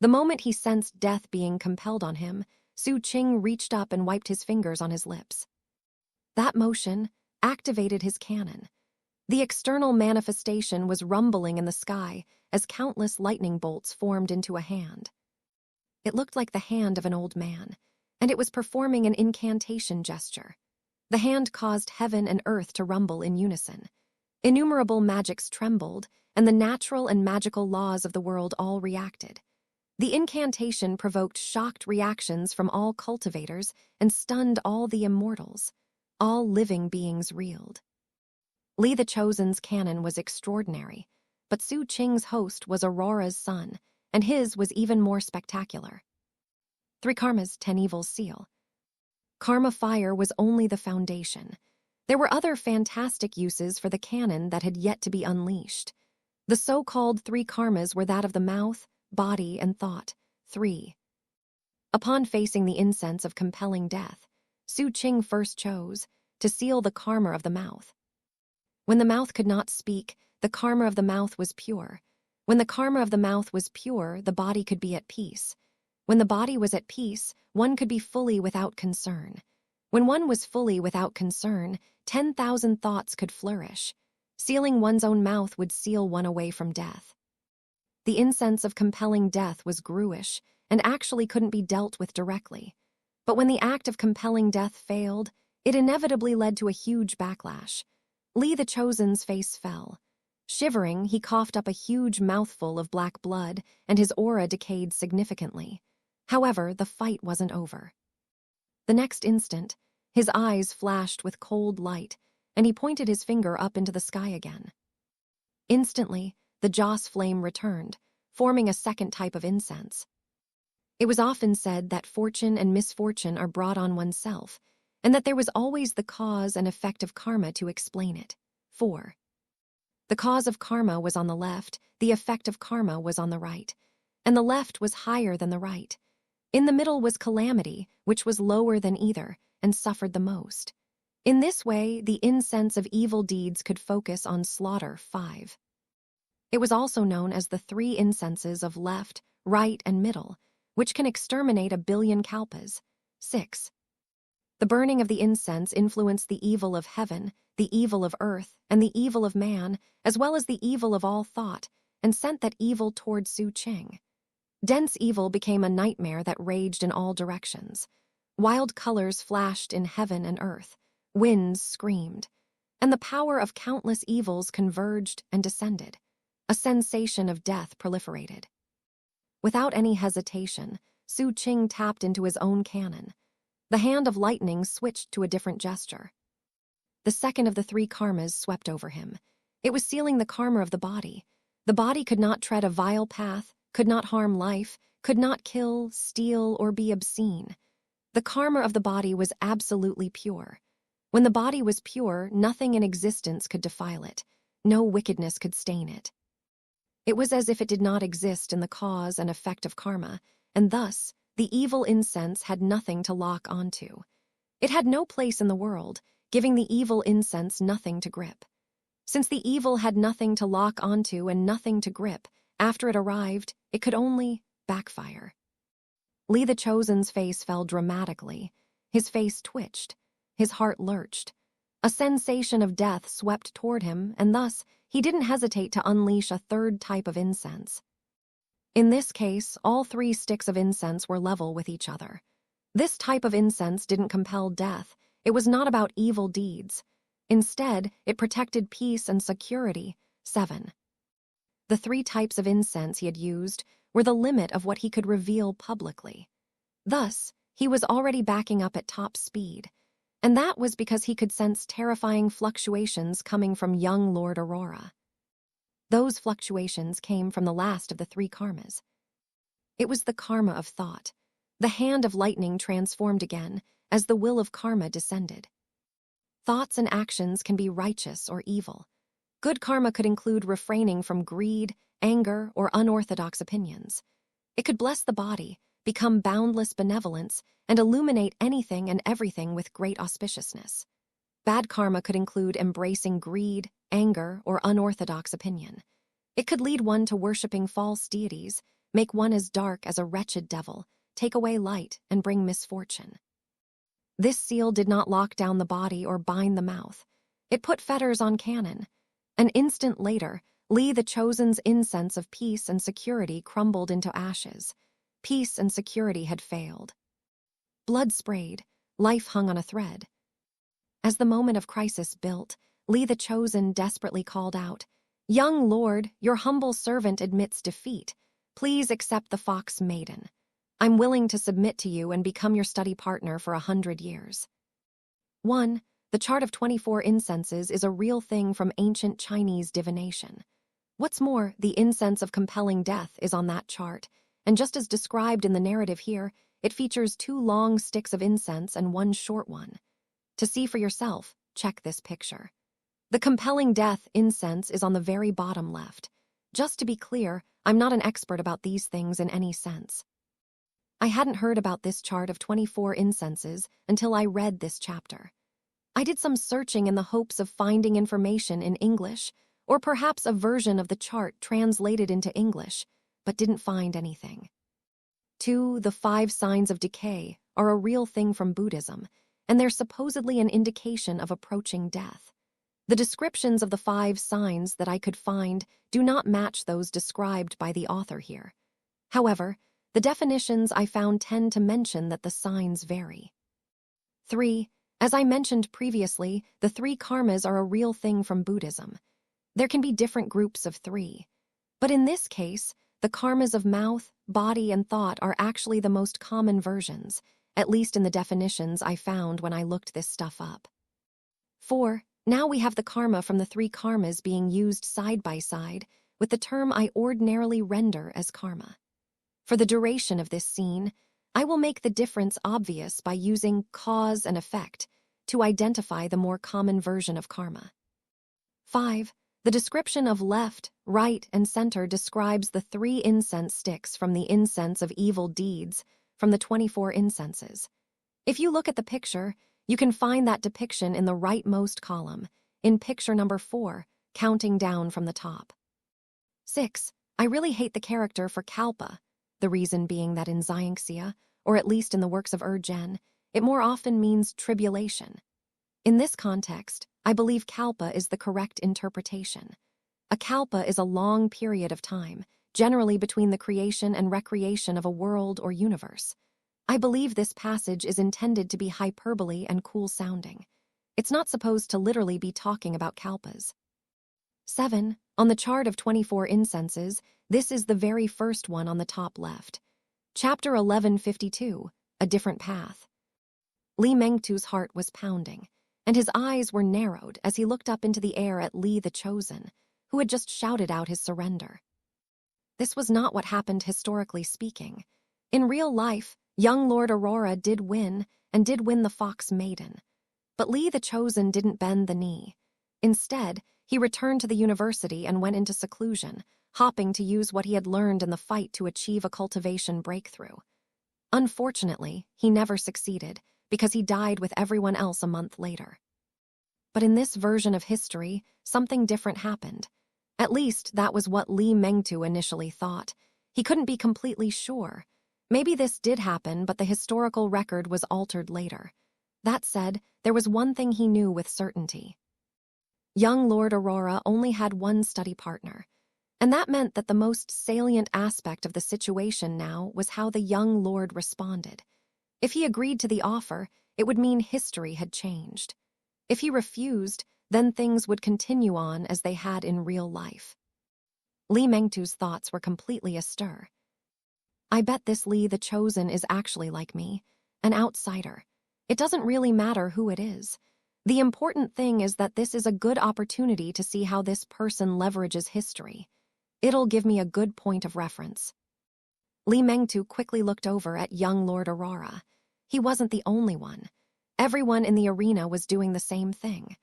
S1: The moment he sensed death being compelled on him, Xu Qing reached up and wiped his fingers on his lips. That motion activated his cannon. The external manifestation was rumbling in the sky as countless lightning bolts formed into a hand. It looked like the hand of an old man, and it was performing an incantation gesture. The hand caused heaven and earth to rumble in unison. Innumerable magics trembled, and the natural and magical laws of the world all reacted. The incantation provoked shocked reactions from all cultivators and stunned all the immortals. All living beings reeled. Li the Chosen's cannon was extraordinary, but Xu Qing's host was Aurora's son, and his was even more spectacular. 3 Karma's 10 Evils seal. Karma fire was only the foundation. There were other fantastic uses for the cannon that had yet to be unleashed. The so-called 3 karmas were that of the mouth, body, and thought. 3. Upon facing the incense of compelling death, Xu Qing first chose to seal the karma of the mouth. When the mouth could not speak, the karma of the mouth was pure. When the karma of the mouth was pure, the body could be at peace. When the body was at peace, one could be fully without concern. When one was fully without concern, 10,000 thoughts could flourish. Sealing one's own mouth would seal one away from death. The incense of compelling death was gruish and actually couldn't be dealt with directly. But when the act of compelling death failed, it inevitably led to a huge backlash. Li the Chosen's face fell. Shivering, he coughed up a huge mouthful of black blood, and his aura decayed significantly. However, the fight wasn't over. The next instant, his eyes flashed with cold light, and he pointed his finger up into the sky again. Instantly, the joss flame returned, forming a second type of incense. It was often said that fortune and misfortune are brought on oneself, and that there was always the cause and effect of karma to explain it. 4. The cause of karma was on the left, the effect of karma was on the right, and the left was higher than the right. In the middle was calamity, which was lower than either, and suffered the most. In this way, the incense of evil deeds could focus on slaughter. 5. It was also known as the 3 incenses of left, right, and middle, which can exterminate 1 billion kalpas. 6. The burning of the incense influenced the evil of heaven, the evil of earth, and the evil of man, as well as the evil of all thought, and sent that evil toward Xu Qing. Dense evil became a nightmare that raged in all directions. Wild colors flashed in heaven and earth, winds screamed, and the power of countless evils converged and descended. A sensation of death proliferated. Without any hesitation, Xu Qing tapped into his own cannon. The hand of lightning switched to a different gesture. The second of the 3 karmas swept over him. It was sealing the karma of the body. The body could not tread a vile path, could not harm life, could not kill, steal, or be obscene. The karma of the body was absolutely pure. When the body was pure, nothing in existence could defile it. No wickedness could stain it. It was as if it did not exist in the cause and effect of karma, and thus, the evil incense had nothing to lock onto. It had no place in the world, giving the evil incense nothing to grip. Since the evil had nothing to lock onto and nothing to grip, after it arrived, it could only backfire. Li the Chosen's face fell dramatically. His face twitched. His heart lurched. A sensation of death swept toward him, and thus, he didn't hesitate to unleash a 3rd type of incense. In this case, all 3 sticks of incense were level with each other. This type of incense didn't compel death. It was not about evil deeds. Instead, it protected peace and security. 7. The 3 types of incense he had used were the limit of what he could reveal publicly. Thus, he was already backing up at top speed, and that was because he could sense terrifying fluctuations coming from young Lord Aurora. Those fluctuations came from the last of the 3 karmas. It was the karma of thought. The hand of lightning transformed again as the will of karma descended. Thoughts and actions can be righteous or evil. Good karma could include refraining from greed, anger, or unorthodox opinions. It could bless the body, become boundless benevolence, and illuminate anything and everything with great auspiciousness. Bad karma could include embracing greed, anger, or unorthodox opinion. It could lead one to worshipping false deities, make one as dark as a wretched devil, take away light, and bring misfortune. This seal did not lock down the body or bind the mouth. It put fetters on cannon. An instant later, Li the Chosen's incense of peace and security crumbled into ashes. Peace and security had failed. Blood sprayed, life hung on a thread. As the moment of crisis built, Li the Chosen desperately called out, "Young lord, your humble servant admits defeat. Please accept the Fox Maiden. I'm willing to submit to you and become your study partner for 100 years. 1. The chart of 24 incenses is a real thing from ancient Chinese divination. What's more, the incense of compelling death is on that chart, and just as described in the narrative here, it features 2 long sticks of incense and 1 short one. To see for yourself, check this picture. The compelling death incense is on the very bottom left. Just to be clear, I'm not an expert about these things in any sense. I hadn't heard about this chart of 24 incenses until I read this chapter. I did some searching in the hopes of finding information in English, or perhaps a version of the chart translated into English, but didn't find anything. 2. The 5 signs of decay are a real thing from Buddhism, and they're supposedly an indication of approaching death. The descriptions of the 5 signs that I could find do not match those described by the author here. However, the definitions I found tend to mention that the signs vary. 3. As I mentioned previously, the 3 karmas are a real thing from Buddhism. There can be different groups of 3. But in this case, the karmas of mouth, body, and thought are actually the most common versions, at least in the definitions I found when I looked this stuff up. 4. Now we have the karma from the 3 karmas being used side by side with the term I ordinarily render as karma. For the duration of this scene, I will make the difference obvious by using cause and effect to identify the more common version of karma. 5. The description of left, right, and center describes the 3 incense sticks from the incense of evil deeds from the 24 incenses. If you look at the picture, you can find that depiction in the rightmost column, in picture number 4, counting down from the top. 6. I really hate the character for Kalpa, the reason being that in Xianxia, or at least in the works of Gen, it more often means tribulation. In this context, I believe kalpa is the correct interpretation. A kalpa is a long period of time, generally between the creation and recreation of a world or universe. I believe this passage is intended to be hyperbole and cool-sounding. It's not supposed to literally be talking about kalpas. 7. On the chart of 24 incenses, this is the very first one on the top left. Chapter 1152, A Different Path. Li Mengtu's heart was pounding, and his eyes were narrowed as he looked up into the air at Li the Chosen, who had just shouted out his surrender. This was not what happened historically speaking. In real life, young Lord Aurora did win, and did win the Fox Maiden. But Li the Chosen didn't bend the knee. Instead, he returned to the university and went into seclusion, hoping to use what he had learned in the fight to achieve a cultivation breakthrough. Unfortunately, he never succeeded, because he died with everyone else a month later. But in this version of history, something different happened. At least, that was what Li Mengtu initially thought. He couldn't be completely sure. Maybe this did happen, but the historical record was altered later. That said, there was one thing he knew with certainty. Young Lord Aurora only had one study partner, and that meant that the most salient aspect of the situation now was how the young lord responded. If he agreed to the offer, it would mean history had changed. If he refused, then things would continue on as they had in real life. Li Mengtu's thoughts were completely astir. I bet this Li the Chosen is actually like me, an outsider. It doesn't really matter who it is. The important thing is that this is a good opportunity to see how this person leverages history. It'll give me a good point of reference. Li Mengtu quickly looked over at young Lord Aurora. He wasn't the only one. Everyone in the arena was doing the same thing.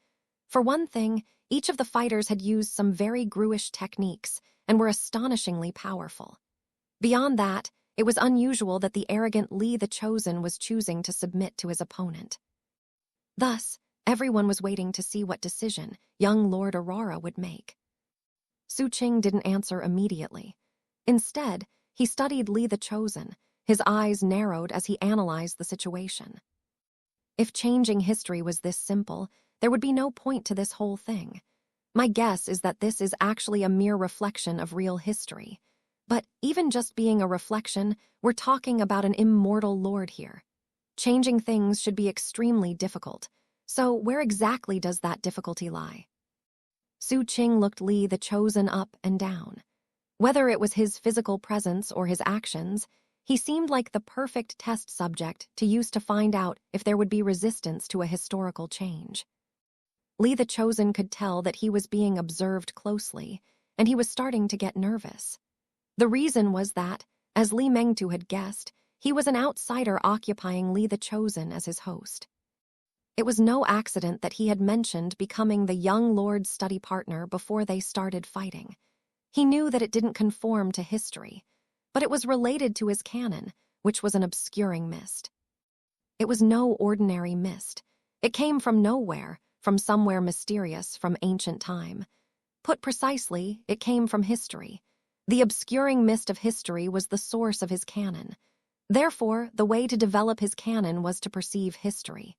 S1: For one thing, each of the fighters had used some very Gruish techniques and were astonishingly powerful. Beyond that, It was unusual that the arrogant Li the Chosen was choosing to submit to his opponent. Thus, everyone was waiting to see what decision young Lord Aurora would make. Xu Qing didn't answer immediately. Instead, he studied Li the Chosen, his eyes narrowed as he analyzed the situation. If changing history was this simple, there would be no point to this whole thing. My guess is that this is actually a mere reflection of real history. But even just being a reflection, we're talking about an immortal lord here. Changing things should be extremely difficult. So where exactly does that difficulty lie? Xu Qing looked Li the Chosen up and down. Whether it was his physical presence or his actions, he seemed like the perfect test subject to use to find out if there would be resistance to a historical change. Li the Chosen could tell that he was being observed closely, and he was starting to get nervous. The reason was that, as Li Mengtu had guessed, he was an outsider occupying Li the Chosen as his host. It was no accident that he had mentioned becoming the young lord's study partner before they started fighting. He knew that it didn't conform to history, but it was related to his canon, which was an obscuring mist. It was no ordinary mist. It came from nowhere, from somewhere mysterious, from ancient time. Put precisely, it came from history. The obscuring mist of history was the source of his canon. Therefore, the way to develop his canon was to perceive history.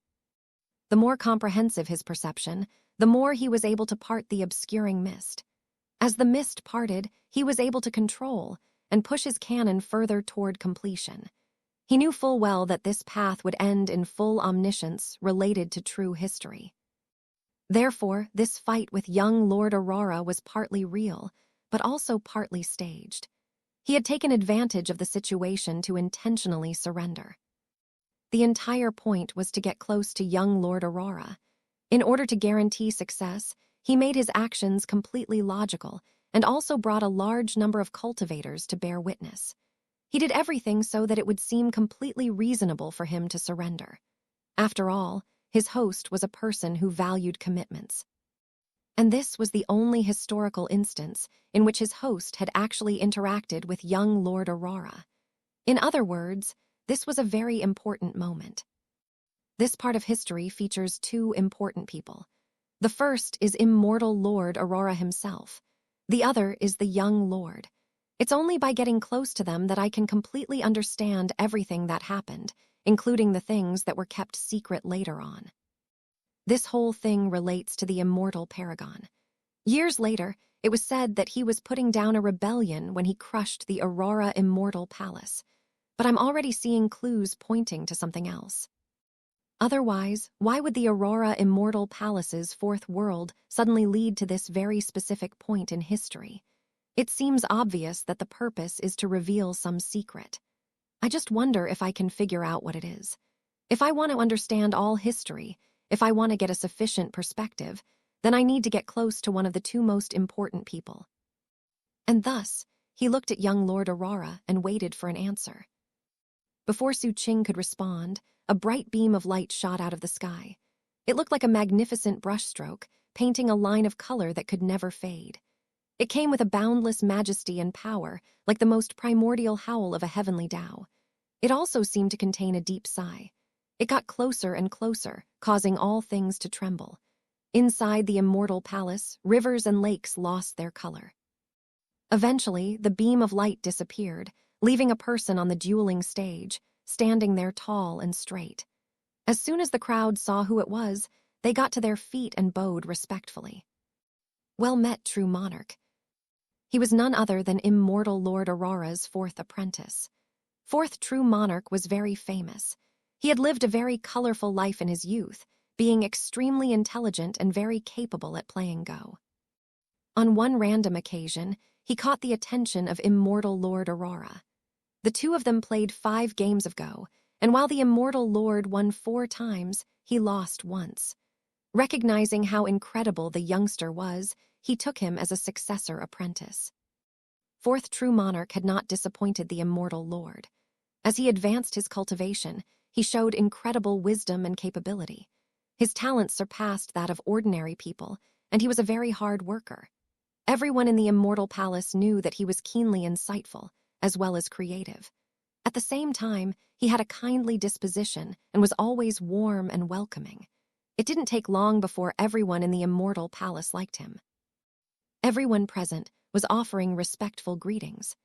S1: The more comprehensive his perception, the more he was able to part the obscuring mist. As the mist parted, he was able to control and push his canon further toward completion. He knew full well that this path would end in full omniscience related to true history. Therefore, this fight with young Lord Aurora was partly real, but also partly staged. He had taken advantage of the situation to intentionally surrender. The entire point was to get close to young Lord Aurora. In order to guarantee success, he made his actions completely logical and also brought a large number of cultivators to bear witness. He did everything so that it would seem completely reasonable for him to surrender. After all, his host was a person who valued commitments. And this was the only historical instance in which his host had actually interacted with young Lord Aurora. In other words, this was a very important moment. This part of history features two important people. The first is immortal Lord Aurora himself. The other is the young Lord. It's only by getting close to them that I can completely understand everything that happened, including the things that were kept secret later on. This whole thing relates to the immortal paragon. Years later, it was said that he was putting down a rebellion when he crushed the Aurora Immortal Palace. But I'm already seeing clues pointing to something else. Otherwise, why would the Aurora Immortal Palace's fourth world suddenly lead to this very specific point in history? It seems obvious that the purpose is to reveal some secret. I just wonder if I can figure out what it is. If I want to understand all history, if I want to get a sufficient perspective, then I need to get close to one of the two most important people. And thus, he looked at young Lord Aurora and waited for an answer. Before Xu Qing could respond, a bright beam of light shot out of the sky. It looked like a magnificent brushstroke, painting a line of color that could never fade. It came with a boundless majesty and power, like the most primordial howl of a heavenly Tao. It also seemed to contain a deep sigh. It got closer and closer, causing all things to tremble. Inside the immortal palace, rivers and lakes lost their color. Eventually, the beam of light disappeared, leaving a person on the dueling stage, standing there tall and straight. As soon as the crowd saw who it was, they got to their feet and bowed respectfully. Well met, true monarch. He was none other than immortal Lord Aurora's fourth apprentice. Fourth true monarch was very famous. He had lived a very colorful life in his youth, being extremely intelligent and very capable at playing Go. On one random occasion, he caught the attention of immortal Lord Aurora. The two of them played 5 games of Go, and while the immortal Lord won 4 times, he lost once. Recognizing how incredible the youngster was, he took him as a successor apprentice. Fourth true monarch had not disappointed the immortal Lord. As he advanced his cultivation, he showed incredible wisdom and capability. His talents surpassed that of ordinary people, and he was a very hard worker. Everyone in the immortal palace knew that he was keenly insightful, as well as creative. At the same time, he had a kindly disposition and was always warm and welcoming. It didn't take long before everyone in the Immortal Palace liked him. Everyone present was offering respectful greetings.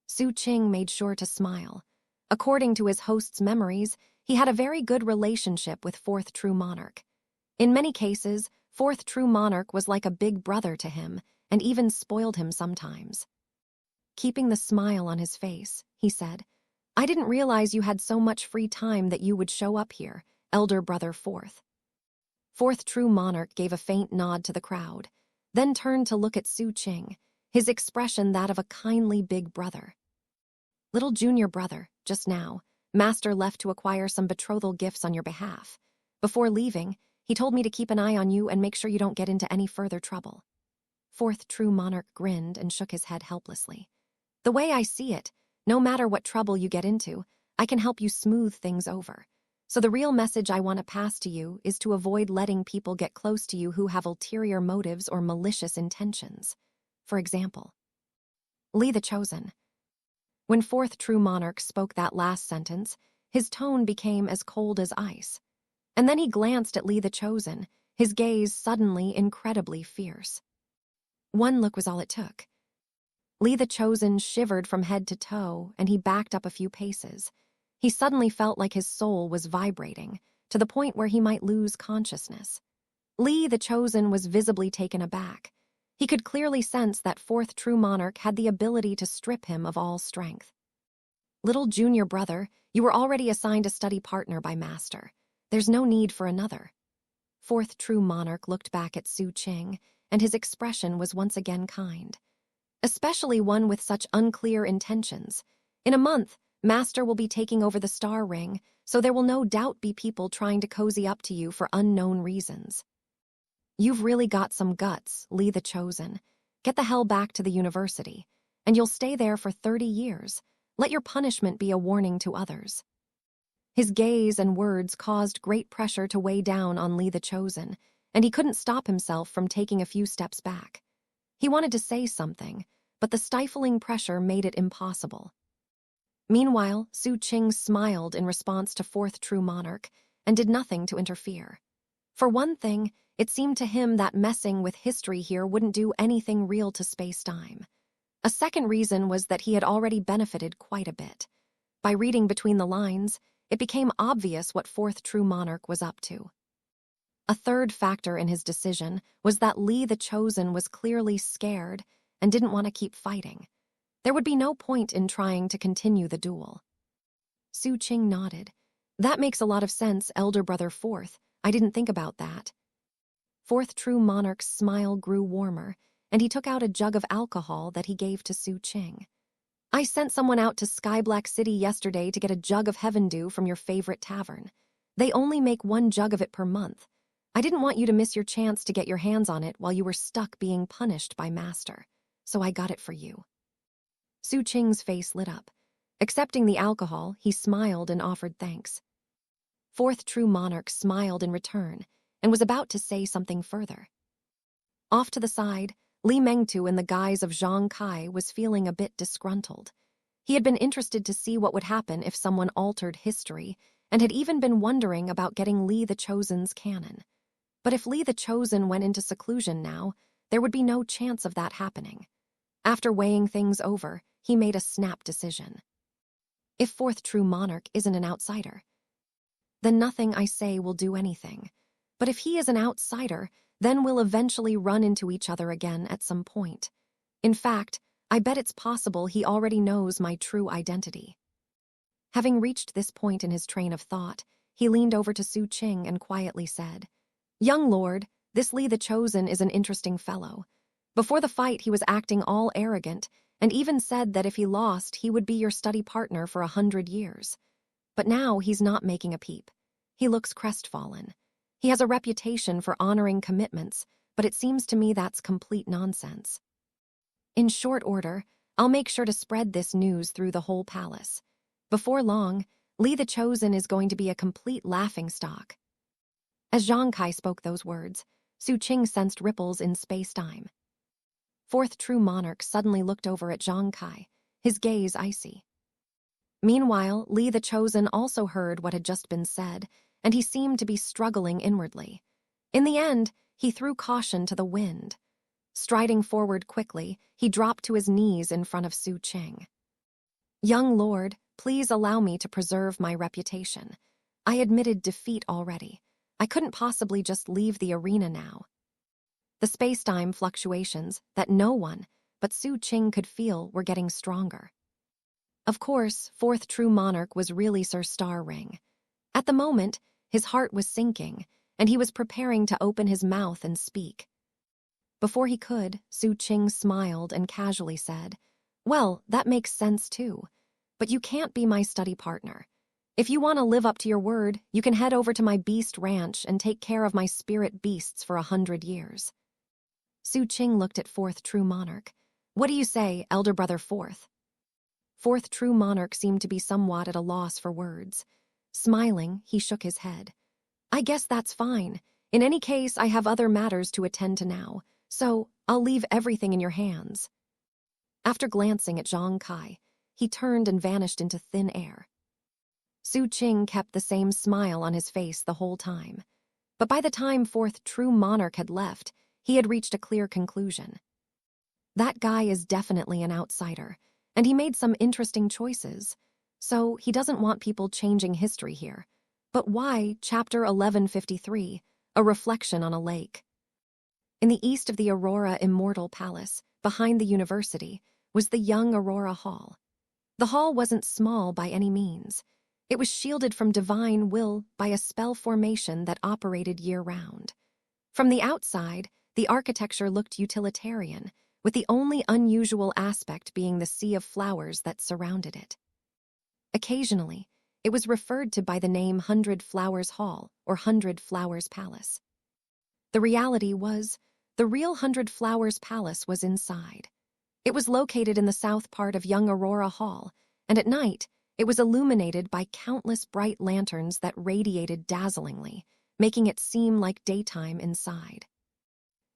S1: Xu Qing made sure to smile. According to his host's memories, he had a very good relationship with Fourth True Monarch. In many cases, Fourth True Monarch was like a big brother to him and even spoiled him sometimes. Keeping the smile on his face, he said, "I didn't realize you had so much free time that you would show up here, Elder Brother Fourth." Fourth True Monarch gave a faint nod to the crowd, then turned to look at Xu Qing, his expression that of a kindly big brother. "Little junior brother, just now, Master left to acquire some betrothal gifts on your behalf. Before leaving, he told me to keep an eye on you and make sure you don't get into any further trouble." Fourth True Monarch grinned and shook his head helplessly. "The way I see it, no matter what trouble you get into, I can help you smooth things over. So the real message I want to pass to you is to avoid letting people get close to you who have ulterior motives or malicious intentions. For example, Li the Chosen." When Fourth True Monarch spoke that last sentence, his tone became as cold as ice. And then he glanced at Li the Chosen, his gaze suddenly incredibly fierce. One look was all it took. Li the Chosen shivered from head to toe, and he backed up a few paces. He suddenly felt like his soul was vibrating, to the point where he might lose consciousness. Li the Chosen was visibly taken aback. He could clearly sense that Fourth True Monarch had the ability to strip him of all strength. "Little junior brother, you were already assigned a study partner by Master. There's no need for another." Fourth True Monarch looked back at Xu Qing, and his expression was once again kind. "Especially one with such unclear intentions. In a month, Master will be taking over the Star Ring, so there will no doubt be people trying to cozy up to you for unknown reasons. You've really got some guts, Li the Chosen. Get the hell back to the university, and you'll stay there for 30 years. Let your punishment be a warning to others." His gaze and words caused great pressure to weigh down on Li the Chosen, and he couldn't stop himself from taking a few steps back. He wanted to say something, but the stifling pressure made it impossible. Meanwhile, Xu Qing smiled in response to Fourth True Monarch and did nothing to interfere. For one thing, it seemed to him that messing with history here wouldn't do anything real to space-time. A second reason was that he had already benefited quite a bit. By reading between the lines, it became obvious what Fourth True Monarch was up to. A third factor in his decision was that Li the Chosen was clearly scared and didn't want to keep fighting. There would be no point in trying to continue the duel. Xu Qing nodded. "That makes a lot of sense, Elder Brother Fourth. I didn't think about that." Fourth True Monarch's smile grew warmer, and he took out a jug of alcohol that he gave to Xu Qing. "I sent someone out to Skyblack City yesterday to get a jug of Heaven Dew from your favorite tavern. They only make one jug of it per month. I didn't want you to miss your chance to get your hands on it while you were stuck being punished by Master, so I got it for you." Xu Qing's face lit up. Accepting the alcohol, he smiled and offered thanks. Fourth True Monarch smiled in return and was about to say something further. Off to the side, Li Mengtu in the guise of Zhang Kai was feeling a bit disgruntled. He had been interested to see what would happen if someone altered history, and had even been wondering about getting Li the Chosen's canon. But if Li the Chosen went into seclusion now, there would be no chance of that happening. After weighing things over, he made a snap decision. If Fourth True Monarch isn't an outsider, then nothing I say will do anything. But if he is an outsider, then we'll eventually run into each other again at some point. In fact, I bet it's possible he already knows my true identity. Having reached this point in his train of thought, he leaned over to Xu Qing and quietly said, "Young lord, this Li the Chosen is an interesting fellow. Before the fight, he was acting all arrogant, and even said that if he lost, he would be your study partner for 100 years. But now he's not making a peep. He looks crestfallen. He has a reputation for honoring commitments, but it seems to me that's complete nonsense. In short order, I'll make sure to spread this news through the whole palace. Before long, Li the Chosen is going to be a complete laughingstock." As Zhang Kai spoke those words, Xu Qing sensed ripples in space-time. Fourth True Monarch suddenly looked over at Zhang Kai, his gaze icy. Meanwhile, Li the Chosen also heard what had just been said, and he seemed to be struggling inwardly. In the end, he threw caution to the wind. Striding forward quickly, he dropped to his knees in front of Xu Qing. "Young lord, please allow me to preserve my reputation. I admitted defeat already. I couldn't possibly just leave the arena now." The space-time fluctuations that no one but Xu Qing could feel were getting stronger. Of course, fourth true monarch was really Sir Star Ring. At the moment, his heart was sinking, and he was preparing to open his mouth and speak. Before he could, Xu Qing smiled and casually said, "Well, that makes sense too. But you can't be my study partner. If you want to live up to your word, you can head over to my beast ranch and take care of my spirit beasts for 100 years. Xu Qing looked at fourth true monarch. "What do you say, elder brother fourth?" Fourth true monarch seemed to be somewhat at a loss for words. Smiling, he shook his head. "I guess that's fine. In any case, I have other matters to attend to now, so I'll leave everything in your hands." After glancing at Zhang Kai, he turned and vanished into thin air. Xu Qing kept the same smile on his face the whole time. But by the time fourth true monarch had left, he had reached a clear conclusion. That guy is definitely an outsider, and he made some interesting choices. So he doesn't want people changing history here. But why Chapter 1153, a reflection on a lake? In the east of the Aurora Immortal Palace, behind the university, was the young Aurora Hall. The hall wasn't small by any means. It was shielded from divine will by a spell formation that operated year-round. From the outside, the architecture looked utilitarian, with the only unusual aspect being the sea of flowers that surrounded it. Occasionally, it was referred to by the name 100 Flowers Hall or 100 Flowers Palace. The reality was, the real 100 Flowers Palace was inside. It was located in the south part of young Aurora Hall, and at night, it was illuminated by countless bright lanterns that radiated dazzlingly, making it seem like daytime inside.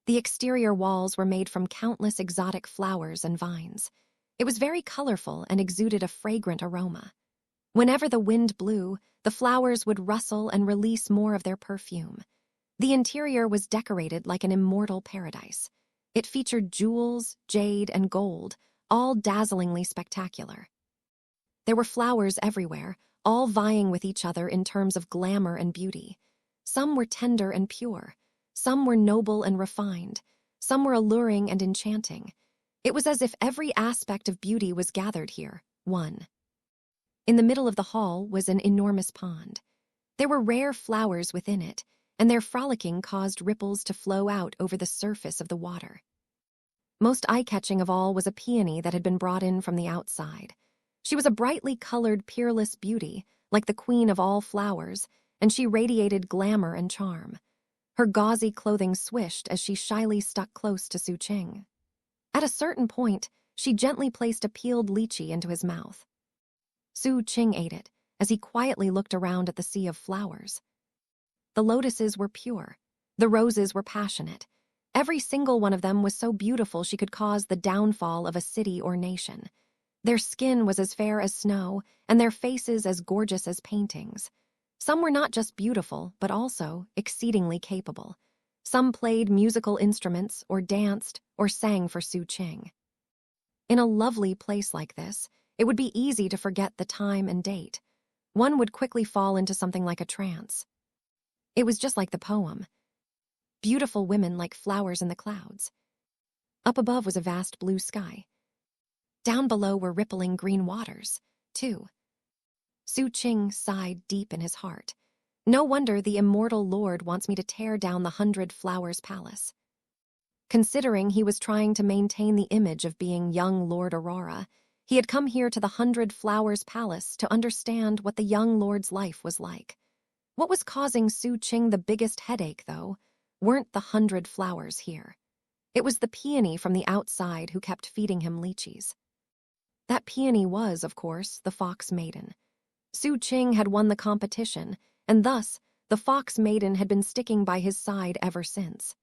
S1: The exterior walls were made from countless exotic flowers and vines. It was very colorful and exuded a fragrant aroma. Whenever the wind blew, the flowers would rustle and release more of their perfume. The interior was decorated like an immortal paradise. It featured jewels, jade, and gold, all dazzlingly spectacular. There were flowers everywhere, all vying with each other in terms of glamour and beauty. Some were tender and pure. Some were noble and refined. Some were alluring and enchanting. It was as if every aspect of beauty was gathered here, one. In the middle of the hall was an enormous pond. There were rare flowers within it, and their frolicking caused ripples to flow out over the surface of the water. Most eye-catching of all was a peony that had been brought in from the outside. She was a brightly colored, peerless beauty, like the queen of all flowers, and she radiated glamour and charm. Her gauzy clothing swished as she shyly stuck close to Xu Qing. At a certain point, she gently placed a peeled lychee into his mouth. Xu Qing ate it, as he quietly looked around at the sea of flowers. The lotuses were pure. The roses were passionate. Every single one of them was so beautiful she could cause the downfall of a city or nation. Their skin was as fair as snow, and their faces as gorgeous as paintings. Some were not just beautiful, but also exceedingly capable. Some played musical instruments, or danced, or sang for Xu Qing. In a lovely place like this, it would be easy to forget the time and date. One would quickly fall into something like a trance. It was just like the poem. Beautiful women like flowers in the clouds. Up above was a vast blue sky. Down below were rippling green waters, too. Xu Qing sighed deep in his heart. No wonder the immortal lord wants me to tear down the 100 Flowers Palace. Considering he was trying to maintain the image of being young Lord Aurora, he had come here to the 100 Flowers Palace to understand what the young lord's life was like. What was causing Xu Qing the biggest headache, though, weren't the 100 flowers here. It was the peony from the outside who kept feeding him lychees. That peony was, of course, the Fox Maiden. Xu Qing had won the competition, and thus, the Fox Maiden had been sticking by his side ever since.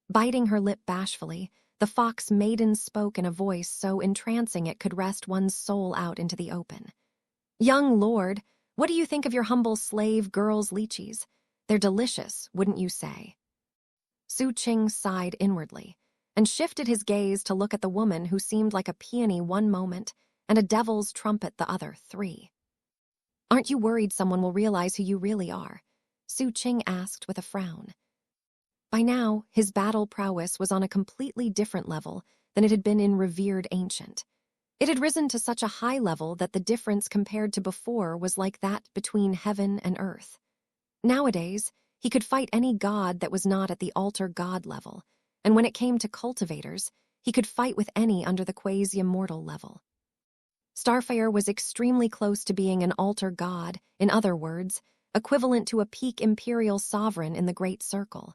S1: Biting her lip bashfully, the Fox Maiden spoke in a voice so entrancing it could wrest one's soul out into the open. Young lord, what do you think of your humble slave girl's lychees? They're delicious, wouldn't you say? Xu Qing sighed inwardly and shifted his gaze to look at the woman who seemed like a peony one moment and a devil's trumpet the other. 3. Aren't you worried someone will realize who you really are? Xu Qing asked with a frown. By now, his battle prowess was on a completely different level than it had been in revered ancient. It had risen to such a high level that the difference compared to before was like that between heaven and earth. Nowadays, he could fight any god that was not at the altar god level, and when it came to cultivators, he could fight with any under the quasi-immortal level. Starfire was extremely close to being an altar god, in other words, equivalent to a peak imperial sovereign in the Great Circle.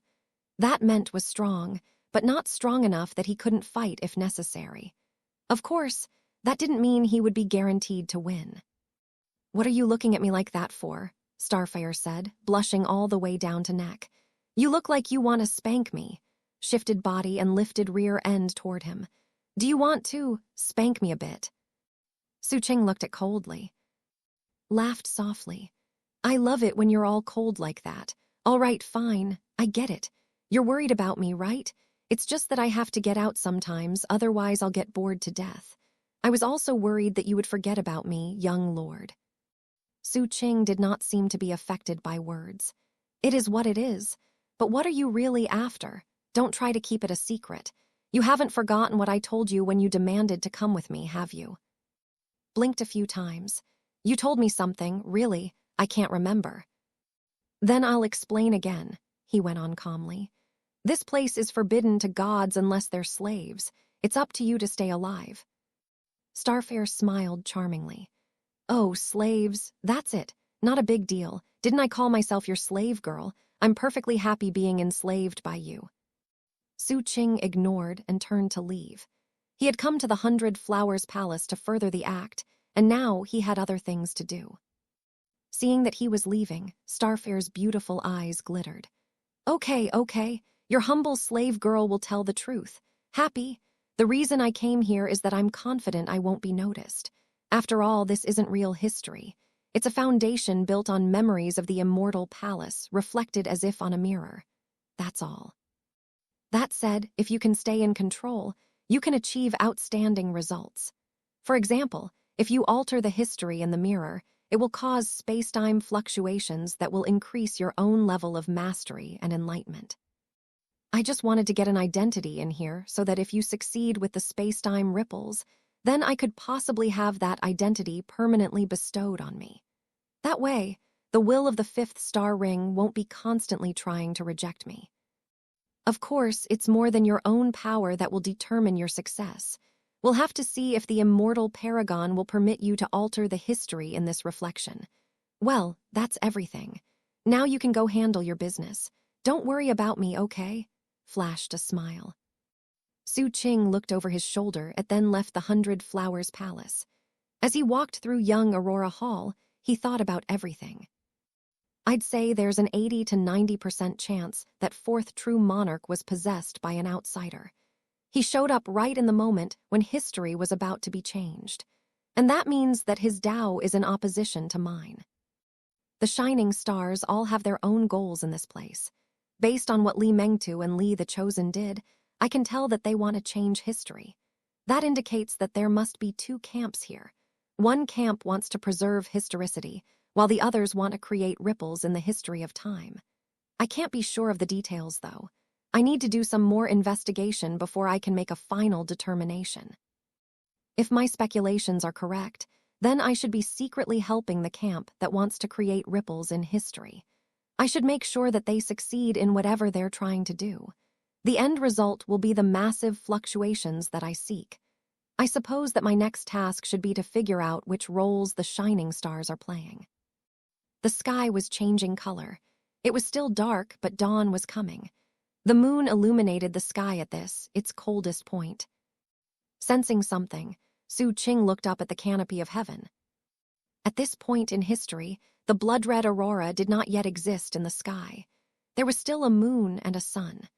S1: That meant was strong, but not strong enough that he couldn't fight if necessary. Of course, that didn't mean he would be guaranteed to win. What are you looking at me like that for? Starfire said, blushing all the way down to neck. You look like you want to spank me. Shifted body and lifted rear end toward him. Do you want to spank me a bit? Xu Qing looked at coldly. Laughed softly. I love it when you're all cold like that. All right, fine, I get it. You're worried about me, right? It's just that I have to get out sometimes, otherwise I'll get bored to death. I was also worried that you would forget about me, young lord. Xu Qing did not seem to be affected by words. It is what it is. But what are you really after? Don't try to keep it a secret. You haven't forgotten what I told you when you demanded to come with me, have you? Blinked a few times. You told me something, really, I can't remember. Then I'll explain again, he went on calmly. This place is forbidden to gods unless they're slaves. It's up to you to stay alive. Starfire smiled charmingly. Oh, slaves, that's it. Not a big deal. Didn't I call myself your slave girl? I'm perfectly happy being enslaved by you. Xu Qing ignored and turned to leave. He had come to the 100 Flowers Palace to further the act, and now he had other things to do. Seeing that he was leaving, Starfire's beautiful eyes glittered. Okay, your humble slave girl will tell the truth. Happy? The reason I came here is that I'm confident I won't be noticed. After all, this isn't real history. It's a foundation built on memories of the immortal palace, reflected as if on a mirror. That's all. That said, if you can stay in control, you can achieve outstanding results. For example, if you alter the history in the mirror, it will cause space-time fluctuations that will increase your own level of mastery and enlightenment. I just wanted to get an identity in here so that if you succeed with the space-time ripples, then I could possibly have that identity permanently bestowed on me. That way, the will of the 5th star ring won't be constantly trying to reject me. Of course, it's more than your own power that will determine your success. We'll have to see if the immortal paragon will permit you to alter the history in this reflection. Well, that's everything. Now you can go handle your business. Don't worry about me, okay? Flashed a smile. Xu Qing looked over his shoulder and then left the 100 Flowers Palace. As he walked through young Aurora Hall, he thought about everything. I'd say there's an 80 to 90% chance that 4th True Monarch was possessed by an outsider. He showed up right in the moment when history was about to be changed. And that means that his Tao is in opposition to mine. The Shining Stars all have their own goals in this place. Based on what Li Mengtu and Li the Chosen did, I can tell that they want to change history. That indicates that there must be 2 camps here. One camp wants to preserve historicity, while the others want to create ripples in the history of time. I can't be sure of the details, though. I need to do some more investigation before I can make a final determination. If my speculations are correct, then I should be secretly helping the camp that wants to create ripples in history. I should make sure that they succeed in whatever they're trying to do. The end result will be the massive fluctuations that I seek. I suppose that my next task should be to figure out which roles the Shining Stars are playing. The sky was changing color. It was still dark, but dawn was coming. The moon illuminated the sky at this, its coldest point. Sensing something, Xu Qing looked up at the canopy of heaven. At this point in history, the blood-red aurora did not yet exist in the sky. There was still a moon and a sun.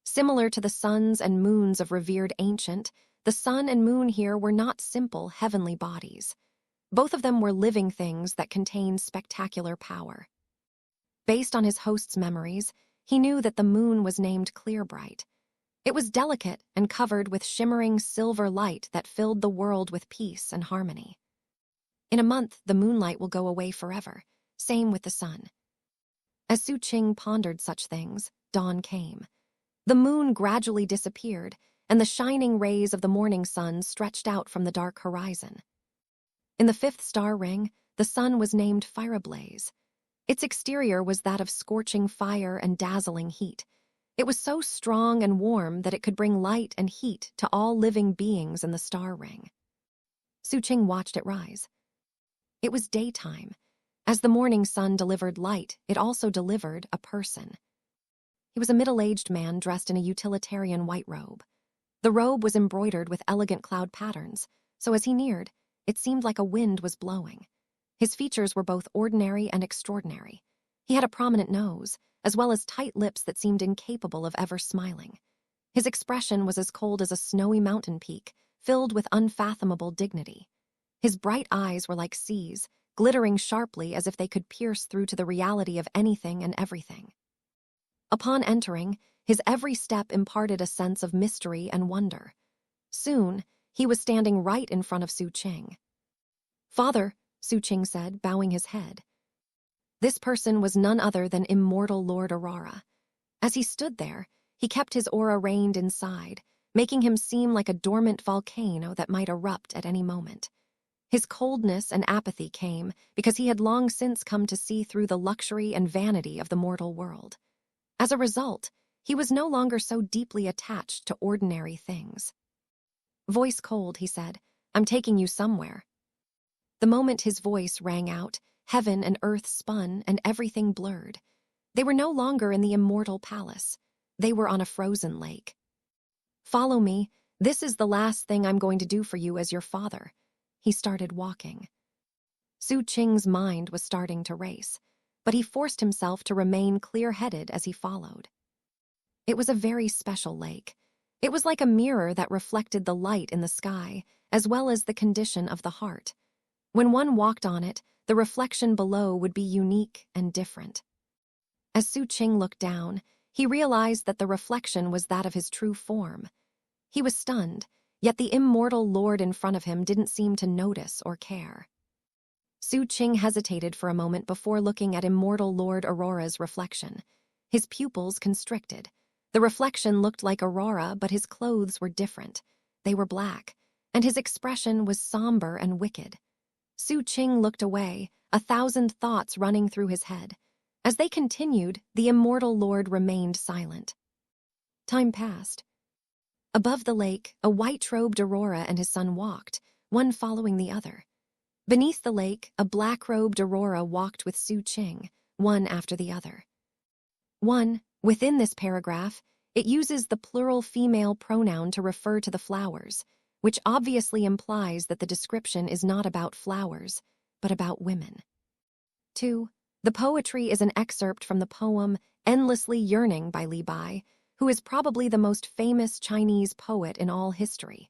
S1: Similar to the suns and moons of revered ancient, the sun and moon here were not simple heavenly bodies. Both of them were living things that contained spectacular power. Based on his host's memories, he knew that the moon was named Clearbright. It was delicate and covered with shimmering silver light that filled the world with peace and harmony. In a month, the moonlight will go away forever. Same with the sun. As Xu Qing pondered such things, dawn came. The moon gradually disappeared, and the shining rays of the morning sun stretched out from the dark horizon. In the fifth star ring, the sun was named Fireblaze. Its exterior was that of scorching fire and dazzling heat. It was so strong and warm that it could bring light and heat to all living beings in the star ring. Xu Qing watched it rise. It was daytime. As the morning sun delivered light, it also delivered a person. He was a middle-aged man dressed in a utilitarian white robe. The robe was embroidered with elegant cloud patterns, so as he neared, it seemed like a wind was blowing. His features were both ordinary and extraordinary. He had a prominent nose, as well as tight lips that seemed incapable of ever smiling. His expression was as cold as a snowy mountain peak, filled with unfathomable dignity. His bright eyes were like seas, glittering sharply as if they could pierce through to the reality of anything and everything. Upon entering, his every step imparted a sense of mystery and wonder. Soon, he was standing right in front of Xu Qing. "Father," Xu Qing said, bowing his head. This person was none other than immortal Lord Aurora. As he stood there, he kept his aura reined inside, making him seem like a dormant volcano that might erupt at any moment. His coldness and apathy came because he had long since come to see through the luxury and vanity of the mortal world. As a result, he was no longer so deeply attached to ordinary things. "Voice cold," he said, "I'm taking you somewhere." The moment his voice rang out, heaven and earth spun and everything blurred. They were no longer in the immortal palace. They were on a frozen lake. "Follow me. This is the last thing I'm going to do for you as your father." He started walking. Xu Qing's mind was starting to race, but he forced himself to remain clear-headed as he followed. It was a very special lake. It was like a mirror that reflected the light in the sky, as well as the condition of the heart. When one walked on it, the reflection below would be unique and different. As Xu Qing looked down, he realized that the reflection was that of his true form. He was stunned, yet the immortal lord in front of him didn't seem to notice or care. Xu Qing hesitated for a moment before looking at immortal Lord Aurora's reflection. His pupils constricted. The reflection looked like Aurora, but his clothes were different. They were black, and his expression was somber and wicked. Xu Qing looked away, 1,000 thoughts running through his head. As they continued, the immortal lord remained silent. Time passed. Above the lake, a white-robed Aurora and his son walked, one following the other. Beneath the lake, a black-robed Aurora walked with Xu Qing, one after the other. Within this paragraph, it uses the plural female pronoun to refer to the flowers, which obviously implies that the description is not about flowers, but about women. 2. The poetry is an excerpt from the poem Endlessly Yearning by Li Bai, who is probably the most famous Chinese poet in all history.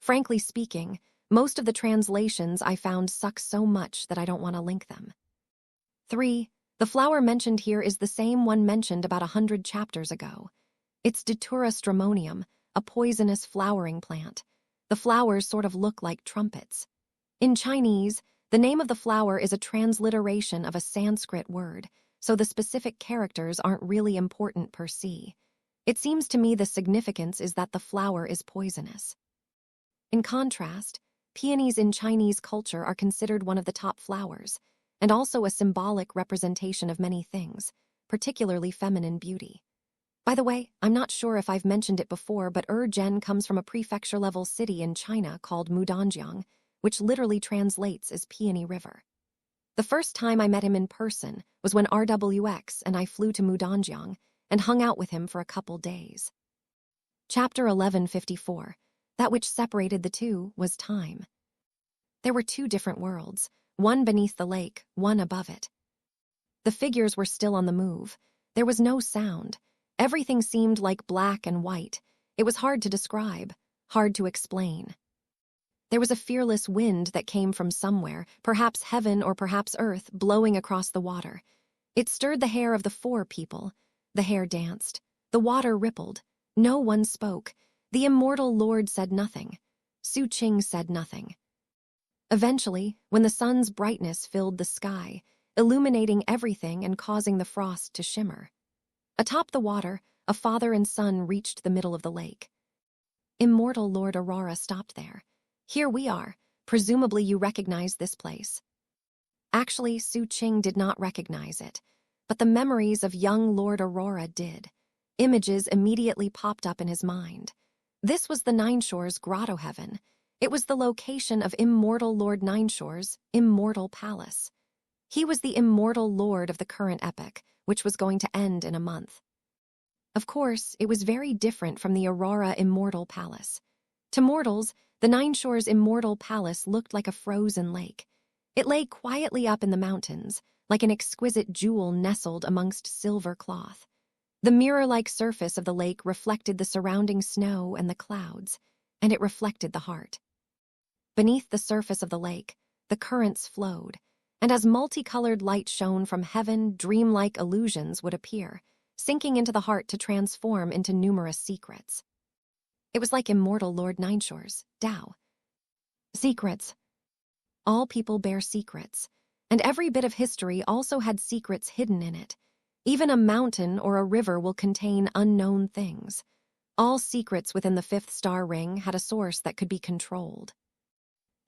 S1: Frankly speaking, most of the translations I found suck so much that I don't want to link them. 3. The flower mentioned here is the same one mentioned about 100 chapters ago. It's Datura stramonium, a poisonous flowering plant. The flowers sort of look like trumpets. In Chinese, the name of the flower is a transliteration of a Sanskrit word, so the specific characters aren't really important per se. It seems to me the significance is that the flower is poisonous. In contrast, peonies in Chinese culture are considered one of the top flowers, and also a symbolic representation of many things, particularly feminine beauty. By the way, I'm not sure if I've mentioned it before, but Zhen comes from a prefecture-level city in China called Mudanjiang, which literally translates as Peony River. The first time I met him in person was when RWX and I flew to Mudanjiang and hung out with him for a couple days. Chapter 1154. That which separated the two was time. There were two different worlds, one beneath the lake, one above it. The figures were still on the move. There was no sound. Everything seemed like black and white. It was hard to describe, hard to explain. There was a fearless wind that came from somewhere, perhaps heaven or perhaps earth, blowing across the water. It stirred the hair of the four people. The hair danced. The water rippled. No one spoke. The immortal lord said nothing. Xu Qing said nothing. Eventually, when the sun's brightness filled the sky, illuminating everything and causing the frost to shimmer. Atop the water, a father and son reached the middle of the lake. Immortal Lord Aurora stopped there. Here we are. Presumably you recognize this place. Actually, Xu Qing did not recognize it, but the memories of young Lord Aurora did. Images immediately popped up in his mind. This was the Nineshore's grotto heaven. It was the location of immortal Lord Nineshore's immortal palace. He was the immortal lord of the current epoch, which was going to end in a month. Of course, it was very different from the Aurora Immortal Palace. To mortals, the Nineshore's immortal palace looked like a frozen lake. It lay quietly up in the mountains, like an exquisite jewel nestled amongst silver cloth. The mirror-like surface of the lake reflected the surrounding snow and the clouds, and it reflected the heart. Beneath the surface of the lake, the currents flowed, and as multicolored light shone from heaven, dreamlike illusions would appear, sinking into the heart to transform into numerous secrets. It was like immortal Lord Nineshore's Tao. Secrets. All people bear secrets, and every bit of history also had secrets hidden in it. Even a mountain or a river will contain unknown things. All secrets within the fifth star ring had a source that could be controlled.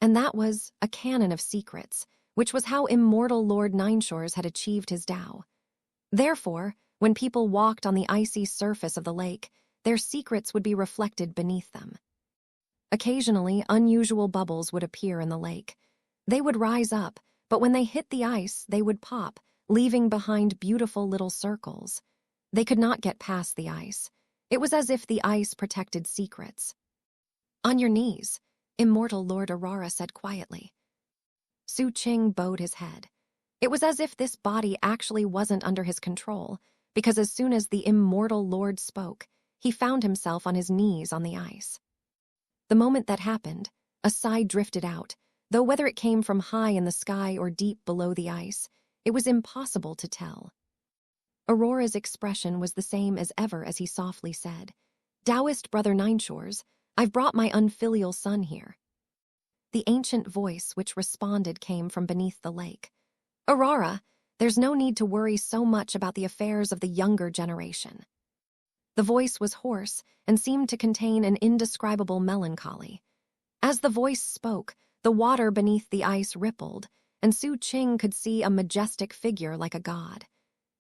S1: And that was a canon of secrets, which was how immortal Lord Nineshore's had achieved his Tao. Therefore, when people walked on the icy surface of the lake, their secrets would be reflected beneath them. Occasionally, unusual bubbles would appear in the lake. They would rise up, but when they hit the ice, they would pop, leaving behind beautiful little circles. They could not get past the ice. It was as if the ice protected secrets. "On your knees," immortal Lord Aurora said quietly. Xu Qing bowed his head. It was as if this body actually wasn't under his control, because as soon as the immortal Lord spoke, he found himself on his knees on the ice. The moment that happened, a sigh drifted out, though whether it came from high in the sky or deep below the ice, it was impossible to tell. Aurora's expression was the same as ever as he softly said, "Taoist Brother Nineshore's, I've brought my unfilial son here." The ancient voice which responded came from beneath the lake. "Aurora, there's no need to worry so much about the affairs of the younger generation." The voice was hoarse and seemed to contain an indescribable melancholy. As the voice spoke, the water beneath the ice rippled, and Xu Qing could see a majestic figure like a god.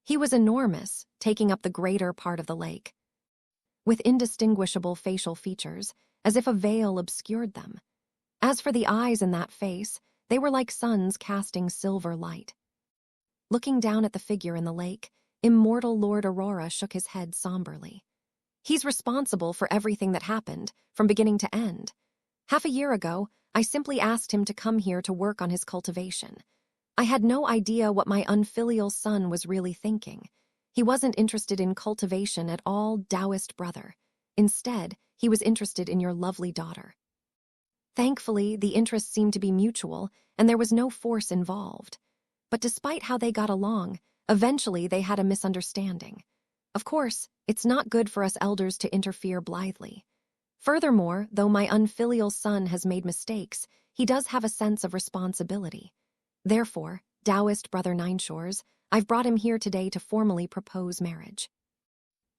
S1: He was enormous, taking up the greater part of the lake, with indistinguishable facial features, as if a veil obscured them. As for the eyes in that face, they were like suns casting silver light. Looking down at the figure in the lake, immortal Lord Aurora shook his head somberly. "He's responsible for everything that happened, from beginning to end. Half a year ago, I simply asked him to come here to work on his cultivation. I had no idea what my unfilial son was really thinking. He wasn't interested in cultivation at all, Taoist brother. Instead, he was interested in your lovely daughter." Thankfully, the interests seemed to be mutual, and there was no force involved. But despite how they got along, eventually they had a misunderstanding. Of course, it's not good for us elders to interfere blithely. Furthermore, though my unfilial son has made mistakes, he does have a sense of responsibility. Therefore, Taoist Brother Nineshore's, I've brought him here today to formally propose marriage.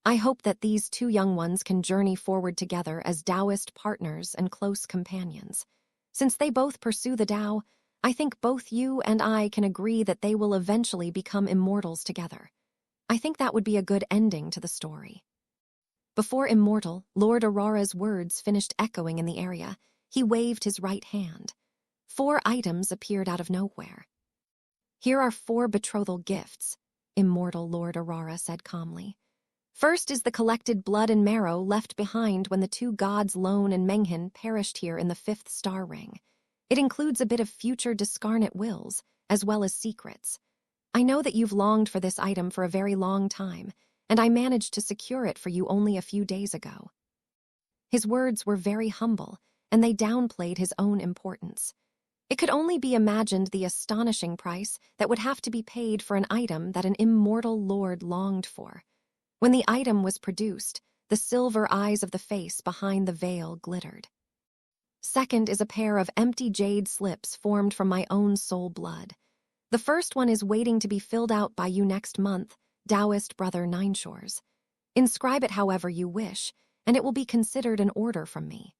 S1: I hope that these two young ones can journey forward together as Taoist partners and close companions. Since they both pursue the Tao, I think both you and I can agree that they will eventually become immortals together. I think that would be a good ending to the story. Before immortal, Lord Aurora's words finished echoing in the area, he waved his right hand. 4 items appeared out of nowhere. "Here are 4 betrothal gifts," immortal Lord Aurora said calmly. "First is the collected blood and marrow left behind when the 2 gods Lone and Menghan perished here in the 5th star ring. It includes a bit of future discarnate wills, as well as secrets. I know that you've longed for this item for a very long time, and I managed to secure it for you only a few days ago." His words were very humble, and they downplayed his own importance. It could only be imagined the astonishing price that would have to be paid for an item that an immortal lord longed for. When the item was produced, the silver eyes of the face behind the veil glittered. Second is a pair of empty jade slips formed from my own soul blood. The first one is waiting to be filled out by you next month, Taoist brother Nineshores. Inscribe it however you wish, and it will be considered an order from me.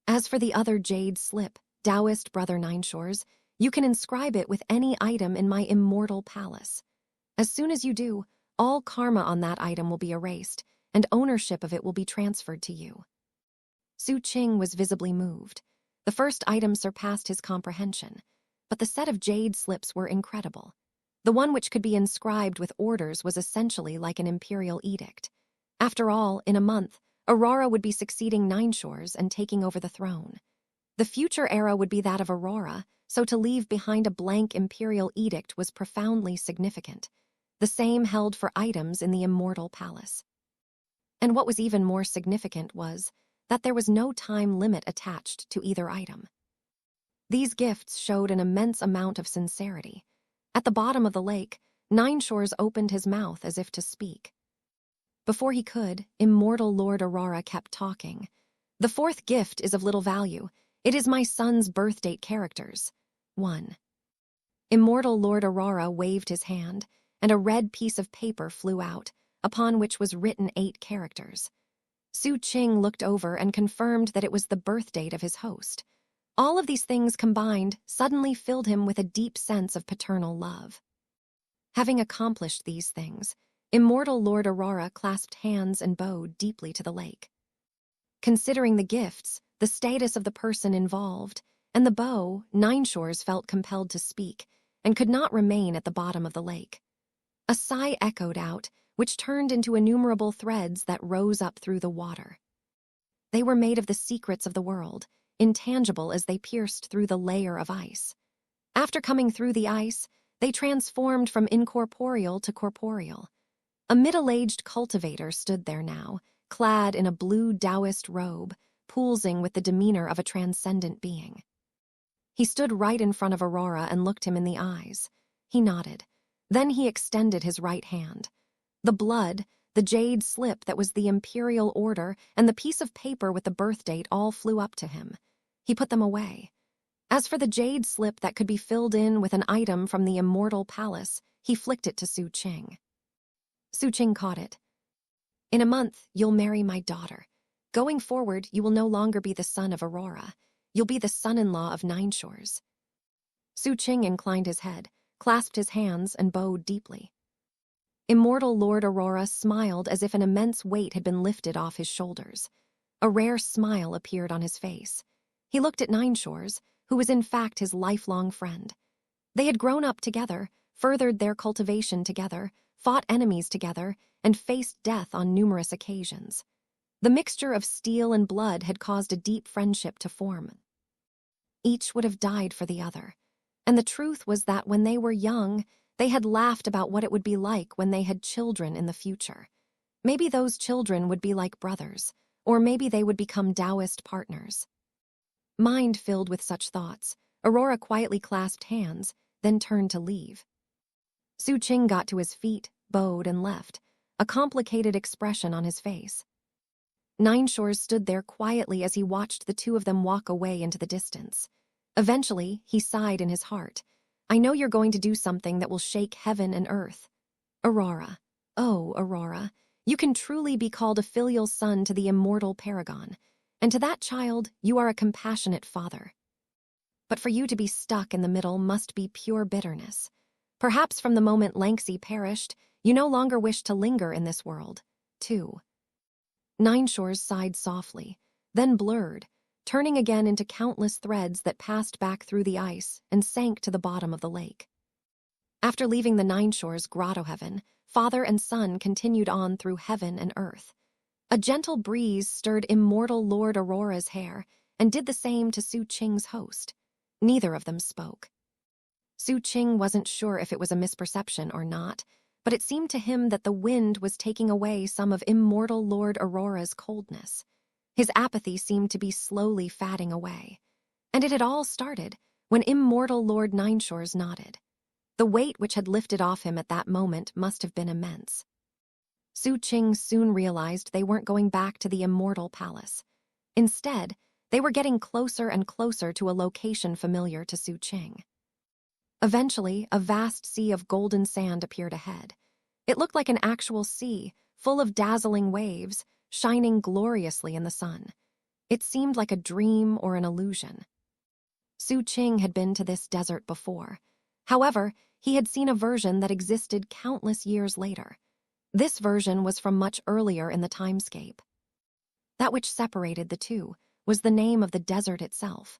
S1: As for the other jade slip, Taoist brother Nineshores, you can inscribe it with any item in my immortal palace. As soon as you do, all karma on that item will be erased, and ownership of it will be transferred to you. Xu Qing was visibly moved. The first item surpassed his comprehension, but the set of jade slips were incredible. The one which could be inscribed with orders was essentially like an imperial edict. After all, in a month, Aurora would be succeeding Nineshores and taking over the throne. The future era would be that of Aurora, so to leave behind a blank imperial edict was profoundly significant. The same held for items in the immortal palace. And what was even more significant was that there was no time limit attached to either item. These gifts showed an immense amount of sincerity. At the bottom of the lake, Nineshores opened his mouth as if to speak. Before he could, immortal Lord Aurora kept talking. The fourth gift is of little value. It is my son's birthdate characters. 1. Immortal Lord Aurora waved his hand, and a red piece of paper flew out, upon which was written 8 characters. Xu Qing looked over and confirmed that it was the birthdate of his host. All of these things combined suddenly filled him with a deep sense of paternal love. Having accomplished these things, immortal Lord Aurora clasped hands and bowed deeply to the lake. Considering the gifts, the status of the person involved, and the bow, Nineshores felt compelled to speak, and could not remain at the bottom of the lake. A sigh echoed out, which turned into innumerable threads that rose up through the water. They were made of the secrets of the world, intangible as they pierced through the layer of ice. After coming through the ice, they transformed from incorporeal to corporeal. A middle-aged cultivator stood there now, clad in a blue Taoist robe, pulsing with the demeanor of a transcendent being. He stood right in front of Aurora and looked him in the eyes. He nodded. Then he extended his right hand. The blood, the jade slip that was the imperial order, and the piece of paper with the birth date all flew up to him. He put them away. As for the jade slip that could be filled in with an item from the immortal palace, he flicked it to Xu Qing. Xu Qing caught it. In a month, you'll marry my daughter. Going forward, you will no longer be the son of Aurora. You'll be the son-in-law of Nineshores. Xu Qing inclined his head, clasped his hands, and bowed deeply. Immortal Lord Aurora smiled as if an immense weight had been lifted off his shoulders. A rare smile appeared on his face. He looked at Nineshores, who was in fact his lifelong friend. They had grown up together, furthered their cultivation together, fought enemies together, and faced death on numerous occasions. The mixture of steel and blood had caused a deep friendship to form. Each would have died for the other, and the truth was that when they were young, they had laughed about what it would be like when they had children in the future. Maybe those children would be like brothers, or maybe they would become Taoist partners. Mind filled with such thoughts, Aurora quietly clasped hands, then turned to leave. Xu Qing got to his feet, bowed, and left, a complicated expression on his face. Nineshores stood there quietly as he watched the two of them walk away into the distance. Eventually, he sighed in his heart. I know you're going to do something that will shake heaven and earth. Aurora. Oh, Aurora. You can truly be called a filial son to the immortal paragon, and to that child you are a compassionate father. But for you to be stuck in the middle must be pure bitterness. Perhaps from the moment Xianxia perished, you no longer wish to linger in this world, too. Nineshores sighed softly, then blurred, turning again into countless threads that passed back through the ice and sank to the bottom of the lake. After leaving the Nineshores grotto heaven, father and son continued on through heaven and earth. A gentle breeze stirred immortal Lord Aurora's hair and did the same to Xu Qing's host. Neither of them spoke. Xu Qing wasn't sure if it was a misperception or not, but it seemed to him that the wind was taking away some of immortal Lord Aurora's coldness. His apathy seemed to be slowly fading away. And it had all started when immortal Lord Nineshores nodded. The weight which had lifted off him at that moment must have been immense. Xu Qing soon realized they weren't going back to the immortal palace. Instead, they were getting closer and closer to a location familiar to Xu Qing. Eventually, a vast sea of golden sand appeared ahead. It looked like an actual sea, full of dazzling waves, shining gloriously in the sun. It seemed like a dream or an illusion. Xu Qing had been to this desert before. However, he had seen a version that existed countless years later. This version was from much earlier in the timescape. That which separated the two was the name of the desert itself.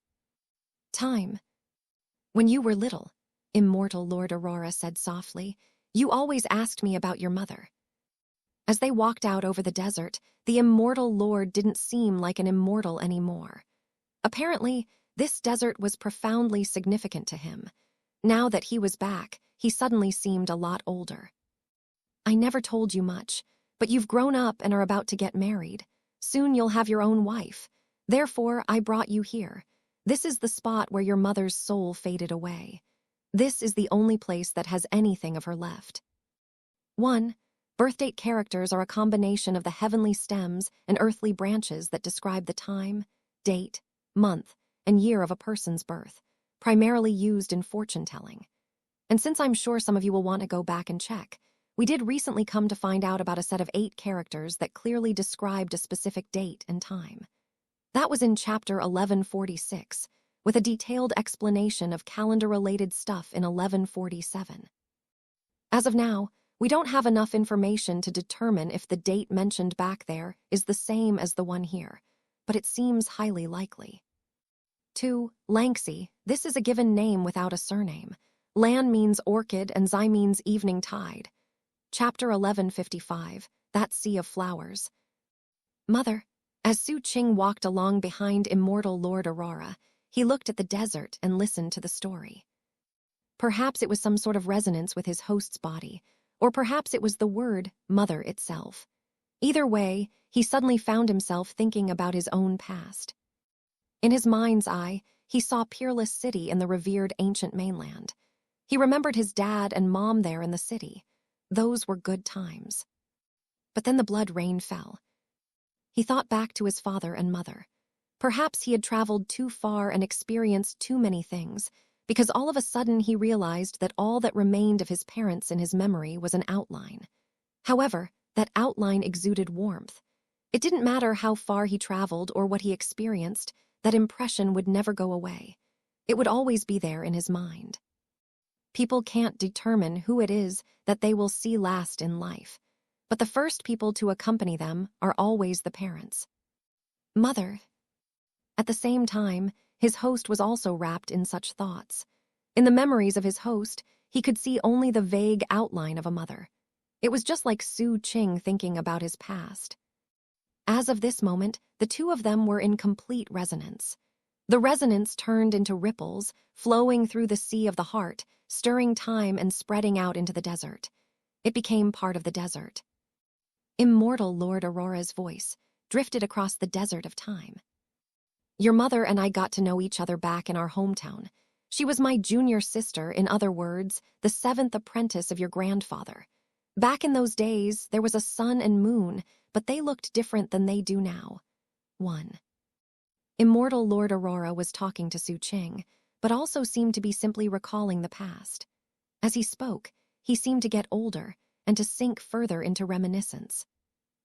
S1: Time. When you were little, immortal Lord Aurora said softly, you always asked me about your mother. As they walked out over the desert, the immortal lord didn't seem like an immortal anymore. Apparently, this desert was profoundly significant to him. Now that he was back, he suddenly seemed a lot older. I never told you much, but you've grown up and are about to get married. Soon you'll have your own wife. Therefore, I brought you here. This is the spot where your mother's soul faded away. This is the only place that has anything of her left. 1. Birthdate characters are a combination of the heavenly stems and earthly branches that describe the time, date, month, and year of a person's birth, primarily used in fortune-telling. And since I'm sure some of you will want to go back and check, we did recently come to find out about a set of 8 characters that clearly described a specific date and time. That was in Chapter 1146, with a detailed explanation of calendar-related stuff in 1147. As of now, we don't have enough information to determine if the date mentioned back there is the same as the one here, but it seems highly likely. 2. Lanxi. This is a given name without a surname. Lan means orchid and Xi means evening tide. Chapter 1155, that sea of flowers. Mother. As Xu Qing walked along behind immortal Lord Aurora, he looked at the desert and listened to the story. Perhaps it was some sort of resonance with his host's body, or perhaps it was the word mother itself. Either way, he suddenly found himself thinking about his own past. In his mind's eye, he saw Peerless City in the revered ancient mainland. He remembered his dad and mom there in the city. Those were good times. But then the blood rain fell. He thought back to his father and mother. Perhaps he had traveled too far and experienced too many things, because all of a sudden he realized that all that remained of his parents in his memory was an outline. However, that outline exuded warmth. It didn't matter how far he traveled or what he experienced, that impression would never go away. It would always be there in his mind. People can't determine who it is that they will see last in life, but the first people to accompany them are always the parents. Mother. At the same time, his host was also wrapped in such thoughts. In the memories of his host, he could see only the vague outline of a mother. It was just like Xu Qing thinking about his past. As of this moment, the two of them were in complete resonance. The resonance turned into ripples, flowing through the sea of the heart, stirring time and spreading out into the desert. It became part of the desert. Immortal Lord Aurora's voice drifted across the desert of time. Your mother and I got to know each other back in our hometown. She was my junior sister, in other words, the 7th apprentice of your grandfather. Back in those days, there was a sun and moon, but they looked different than they do now. 1. Immortal Lord Aurora was talking to Xu Qing, but also seemed to be simply recalling the past. As he spoke, he seemed to get older and to sink further into reminiscence.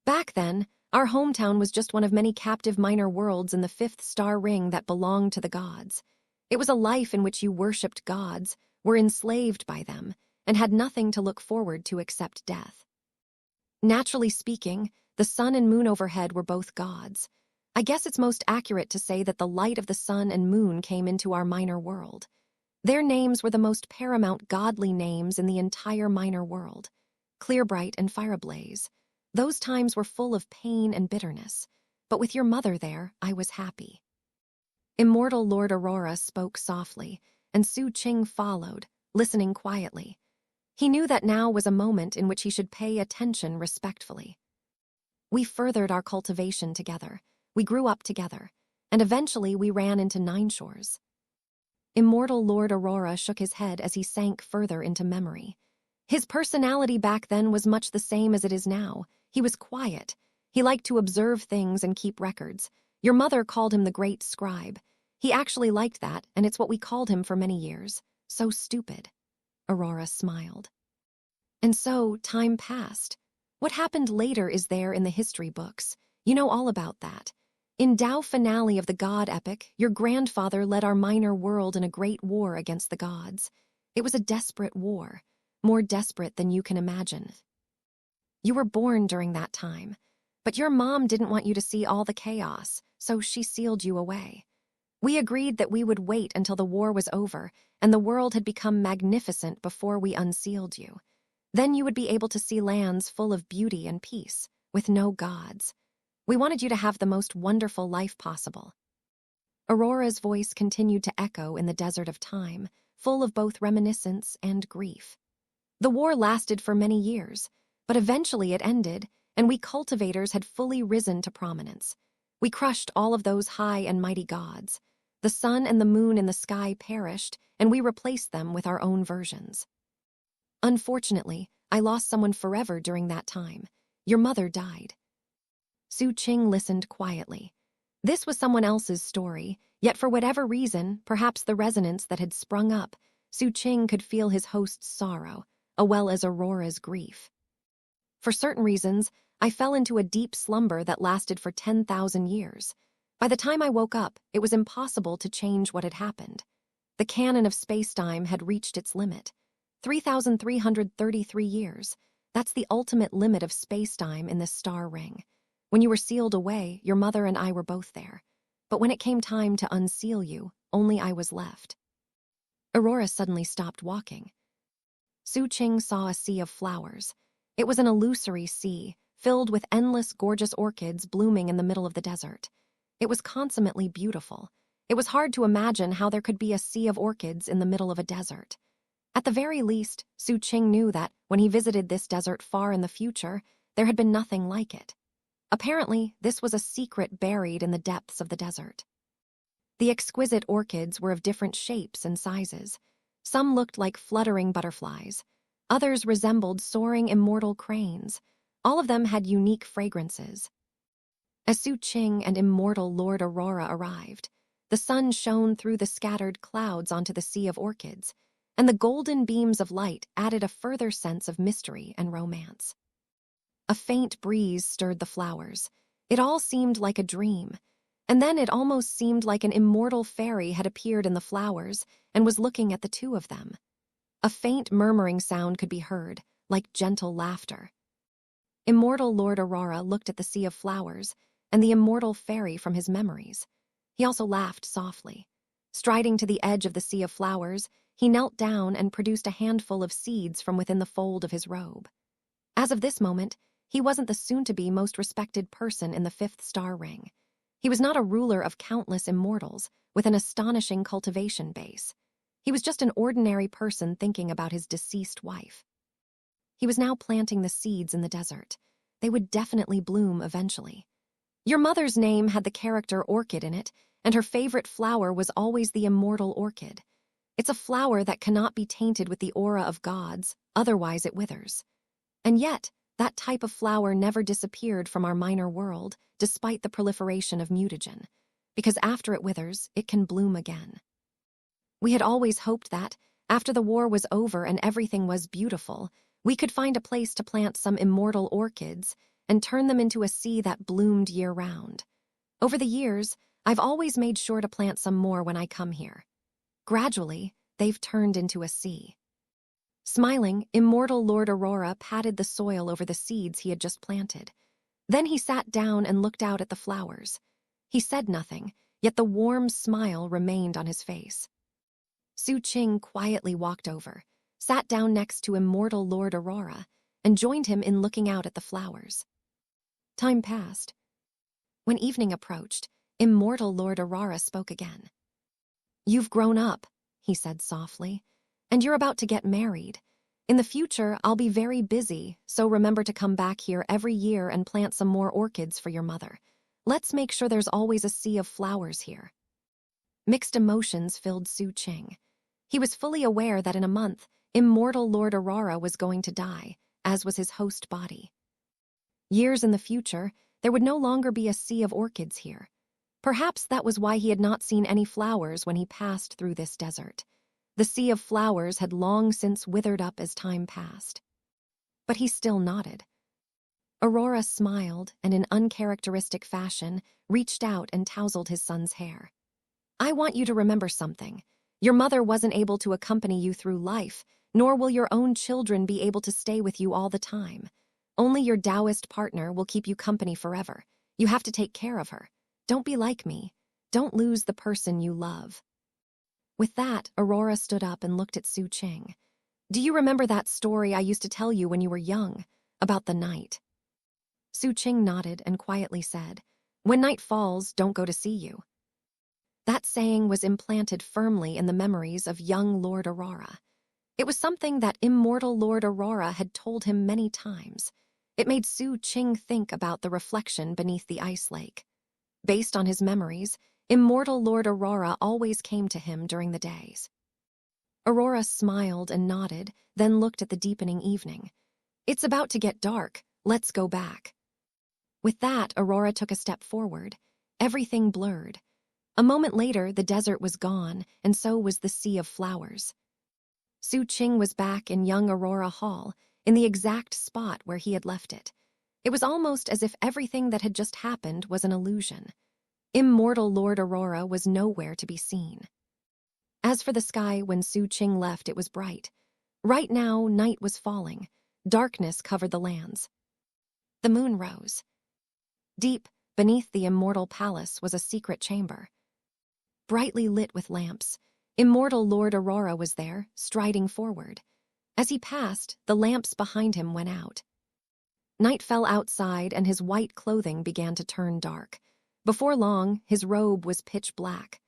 S1: Back then, our hometown was just one of many captive minor worlds in the 5th star ring that belonged to the gods. It was a life in which you worshipped gods, were enslaved by them, and had nothing to look forward to except death. Naturally speaking, the sun and moon overhead were both gods. I guess it's most accurate to say that the light of the sun and moon came into our minor world. Their names were the most paramount godly names in the entire minor world. Clearbright and Fireablaze. Those times were full of pain and bitterness, but with your mother there, I was happy. Immortal Lord Aurora spoke softly, and Xu Qing followed, listening quietly. He knew that now was a moment in which he should pay attention respectfully. We furthered our cultivation together. We grew up together, and eventually we ran into Nine Shores. Immortal Lord Aurora shook his head as he sank further into memory. His personality back then was much the same as it is now. He was quiet. He liked to observe things and keep records. Your mother called him the Great Scribe. He actually liked that, and it's what we called him for many years. So stupid. Aurora smiled. And so, time passed. What happened later is there in the history books. You know all about that. In Tao finale of the God epic, your grandfather led our minor world in a great war against the gods. It was a desperate war, more desperate than you can imagine. You were born during that time, but your mom didn't want you to see all the chaos, so she sealed you away. We agreed that we would wait until the war was over and the world had become magnificent before we unsealed you. Then you would be able to see lands full of beauty and peace, with no gods. We wanted you to have the most wonderful life possible. Aurora's voice continued to echo in the desert of time, full of both reminiscence and grief. The war lasted for many years, but eventually it ended, and we cultivators had fully risen to prominence. We crushed all of those high and mighty gods. The sun and the moon in the sky perished, and we replaced them with our own versions. Unfortunately, I lost someone forever during that time. Your mother died. Xu Qing listened quietly. This was someone else's story, yet for whatever reason, perhaps the resonance that had sprung up, Xu Qing could feel his host's sorrow, as well as Aurora's grief. For certain reasons, I fell into a deep slumber that lasted for 10,000 years. By the time I woke up, it was impossible to change what had happened. The canon of spacetime had reached its limit. 3,333 years. That's the ultimate limit of spacetime in this star ring. When you were sealed away, your mother and I were both there. But when it came time to unseal you, only I was left. Aurora suddenly stopped walking. Xu Qing saw a sea of flowers. It was an illusory sea, filled with endless gorgeous orchids blooming in the middle of the desert. It was consummately beautiful. It was hard to imagine how there could be a sea of orchids in the middle of a desert. At the very least, Xu Qing knew that, when he visited this desert far in the future, there had been nothing like it. Apparently, this was a secret buried in the depths of the desert. The exquisite orchids were of different shapes and sizes. Some looked like fluttering butterflies. Others resembled soaring immortal cranes. All of them had unique fragrances. As Xu Qing and immortal Lord Aurora arrived, the sun shone through the scattered clouds onto the sea of orchids, and the golden beams of light added a further sense of mystery and romance. A faint breeze stirred the flowers. It all seemed like a dream, and then it almost seemed like an immortal fairy had appeared in the flowers and was looking at the two of them. A faint murmuring sound could be heard, like gentle laughter. Immortal Lord Aurora looked at the sea of flowers and the immortal fairy from his memories. He also laughed softly. Striding to the edge of the sea of flowers, he knelt down and produced a handful of seeds from within the fold of his robe. As of this moment, he wasn't the soon-to-be most respected person in the fifth star ring. He was not a ruler of countless immortals with an astonishing cultivation base. He was just an ordinary person thinking about his deceased wife. He was now planting the seeds in the desert. They would definitely bloom eventually. Your mother's name had the character orchid in it, and her favorite flower was always the immortal orchid. It's a flower that cannot be tainted with the aura of gods, otherwise it withers. And yet, that type of flower never disappeared from our minor world, despite the proliferation of mutagen, because after it withers, it can bloom again. We had always hoped that, after the war was over and everything was beautiful, we could find a place to plant some immortal orchids and turn them into a sea that bloomed year-round. Over the years, I've always made sure to plant some more when I come here. Gradually, they've turned into a sea. Smiling, immortal Lord Aurora patted the soil over the seeds he had just planted. Then he sat down and looked out at the flowers. He said nothing, yet the warm smile remained on his face. Xu Qing quietly walked over, sat down next to immortal Lord Aurora, and joined him in looking out at the flowers. Time passed. When evening approached, immortal Lord Aurora spoke again. "You've grown up," he said softly, "and you're about to get married. In the future, I'll be very busy, so remember to come back here every year and plant some more orchids for your mother. Let's make sure there's always a sea of flowers here. Mixed emotions filled Xu Qing. He was fully aware that in a month, immortal Lord Aurora was going to die, as was his host body. Years in the future, there would no longer be a sea of orchids here. Perhaps that was why he had not seen any flowers when he passed through this desert. The sea of flowers had long since withered up as time passed. But he still nodded. Aurora smiled and in uncharacteristic fashion reached out and tousled his son's hair. I want you to remember something. Your mother wasn't able to accompany you through life, nor will your own children be able to stay with you all the time. Only your Taoist partner will keep you company forever. You have to take care of her. Don't be like me. Don't lose the person you love. With that, Aurora stood up and looked at Xu Qing. Do you remember that story I used to tell you when you were young, about the night? Xu Qing nodded and quietly said, When night falls, don't go to see you. That saying was implanted firmly in the memories of young Lord Aurora. It was something that immortal Lord Aurora had told him many times. It made Xu Qing think about the reflection beneath the ice lake. Based on his memories, immortal Lord Aurora always came to him during the days. Aurora smiled and nodded, then looked at the deepening evening. It's about to get dark. Let's go back. With that, Aurora took a step forward. Everything blurred. A moment later, the desert was gone, and so was the sea of flowers. Xu Qing was back in young Aurora Hall, in the exact spot where he had left it. It was almost as if everything that had just happened was an illusion. Immortal Lord Aurora was nowhere to be seen. As for the sky, when Xu Qing left, it was bright. Right now, night was falling. Darkness covered the lands. The moon rose. Deep, beneath the immortal palace, was a secret chamber. Brightly lit with lamps, immortal Lord Aurora was there, striding forward. As he passed, the lamps behind him went out. Night fell outside, and his white clothing began to turn dark. Before long, his robe was pitch black.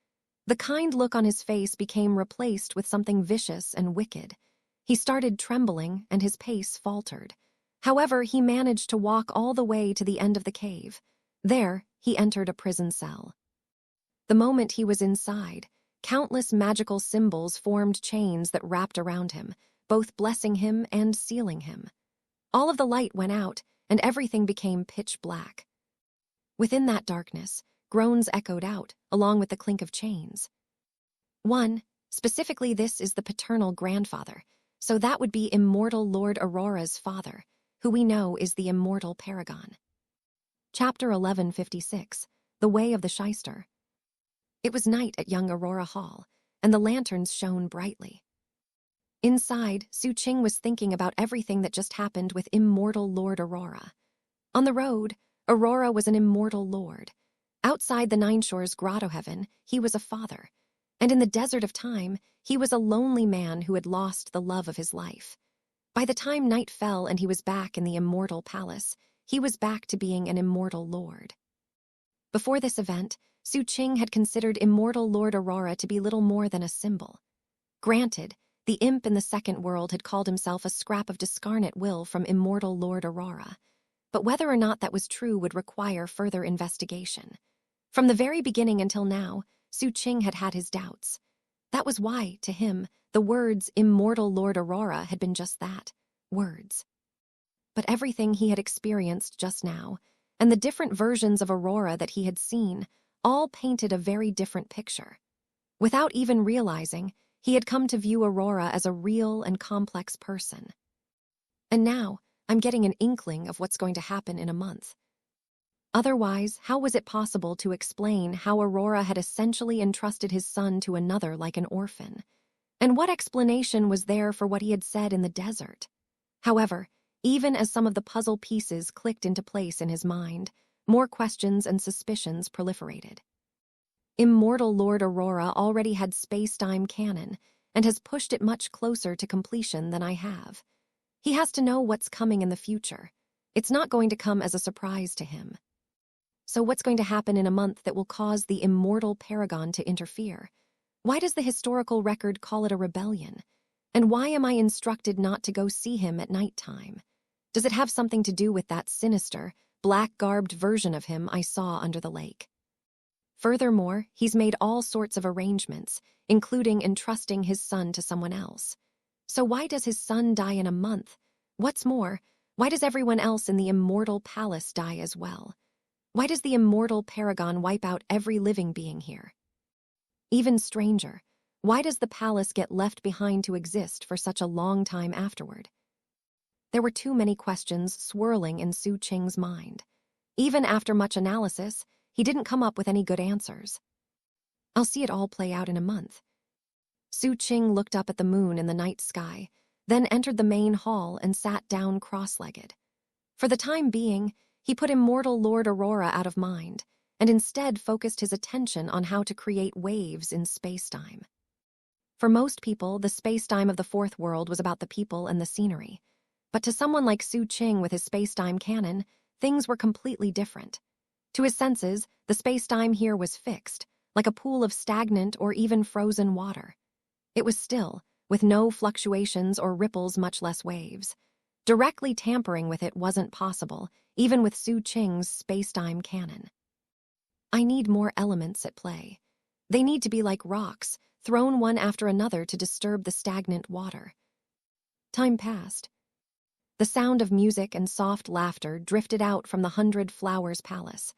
S1: The kind look on his face became replaced with something vicious and wicked. He started trembling, and his pace faltered. However, he managed to walk all the way to the end of the cave. There, he entered a prison cell. The moment he was inside, countless magical symbols formed chains that wrapped around him, both blessing him and sealing him. All of the light went out, and everything became pitch black. Within that darkness, groans echoed out, along with the clink of chains. One, specifically this is the paternal grandfather, so that would be immortal Lord Aurora's father, who we know is the immortal paragon. Chapter 1156, The Way of the Shyster. It was night at young Aurora Hall, and the lanterns shone brightly. Inside, Xu Qing was thinking about everything that just happened with immortal Lord Aurora. On the road, Aurora was an immortal lord. Outside the Nine Shores grotto heaven, he was a father. And in the desert of time, he was a lonely man who had lost the love of his life. By the time night fell and he was back in the immortal palace, he was back to being an immortal lord. Before this event, Xu Qing had considered immortal Lord Aurora to be little more than a symbol. Granted, the imp in the second world had called himself a scrap of discarnate will from immortal Lord Aurora, but whether or not that was true would require further investigation. From the very beginning until now, Xu Qing had had his doubts. That was why, to him, the words immortal Lord Aurora had been just that, words. But everything he had experienced just now, and the different versions of Aurora that he had seen, all painted a very different picture. Without even realizing, he had come to view Aurora as a real and complex person. And now, I'm getting an inkling of what's going to happen in a month. Otherwise, how was it possible to explain how Aurora had essentially entrusted his son to another like an orphan? And what explanation was there for what he had said in the desert? However, even as some of the puzzle pieces clicked into place in his mind, more questions and suspicions proliferated. Immortal Lord Aurora already had space-time canon and has pushed it much closer to completion than I have. He has to know what's coming in the future. It's not going to come as a surprise to him. So what's going to happen in a month that will cause the immortal paragon to interfere? Why does the historical record call it a rebellion? And why am I instructed not to go see him at nighttime? Does it have something to do with that sinister, black-garbed version of him I saw under the lake. Furthermore, he's made all sorts of arrangements, including entrusting his son to someone else. So why does his son die in a month? What's more, why does everyone else in the Immortal Palace die as well? Why does the Immortal Paragon wipe out every living being here? Even stranger, why does the palace get left behind to exist for such a long time afterward? There were too many questions swirling in Xu Qing's mind. Even after much analysis, he didn't come up with any good answers. I'll see it all play out in a month. Xu Qing looked up at the moon in the night sky, then entered the main hall and sat down cross-legged. For the time being, he put immortal Lord Aurora out of mind, and instead focused his attention on how to create waves in space-time. For most people, the space-time of the Fourth World was about the people and the scenery. But to someone like Xu Qing with his space-time canon, things were completely different. To his senses, the space-time here was fixed, like a pool of stagnant or even frozen water. It was still, with no fluctuations or ripples, much less waves. Directly tampering with it wasn't possible, even with Xu Qing's space-time canon. I need more elements at play. They need to be like rocks, thrown one after another to disturb the stagnant water. Time passed. The sound of music and soft laughter drifted out from the 100 Flowers Palace.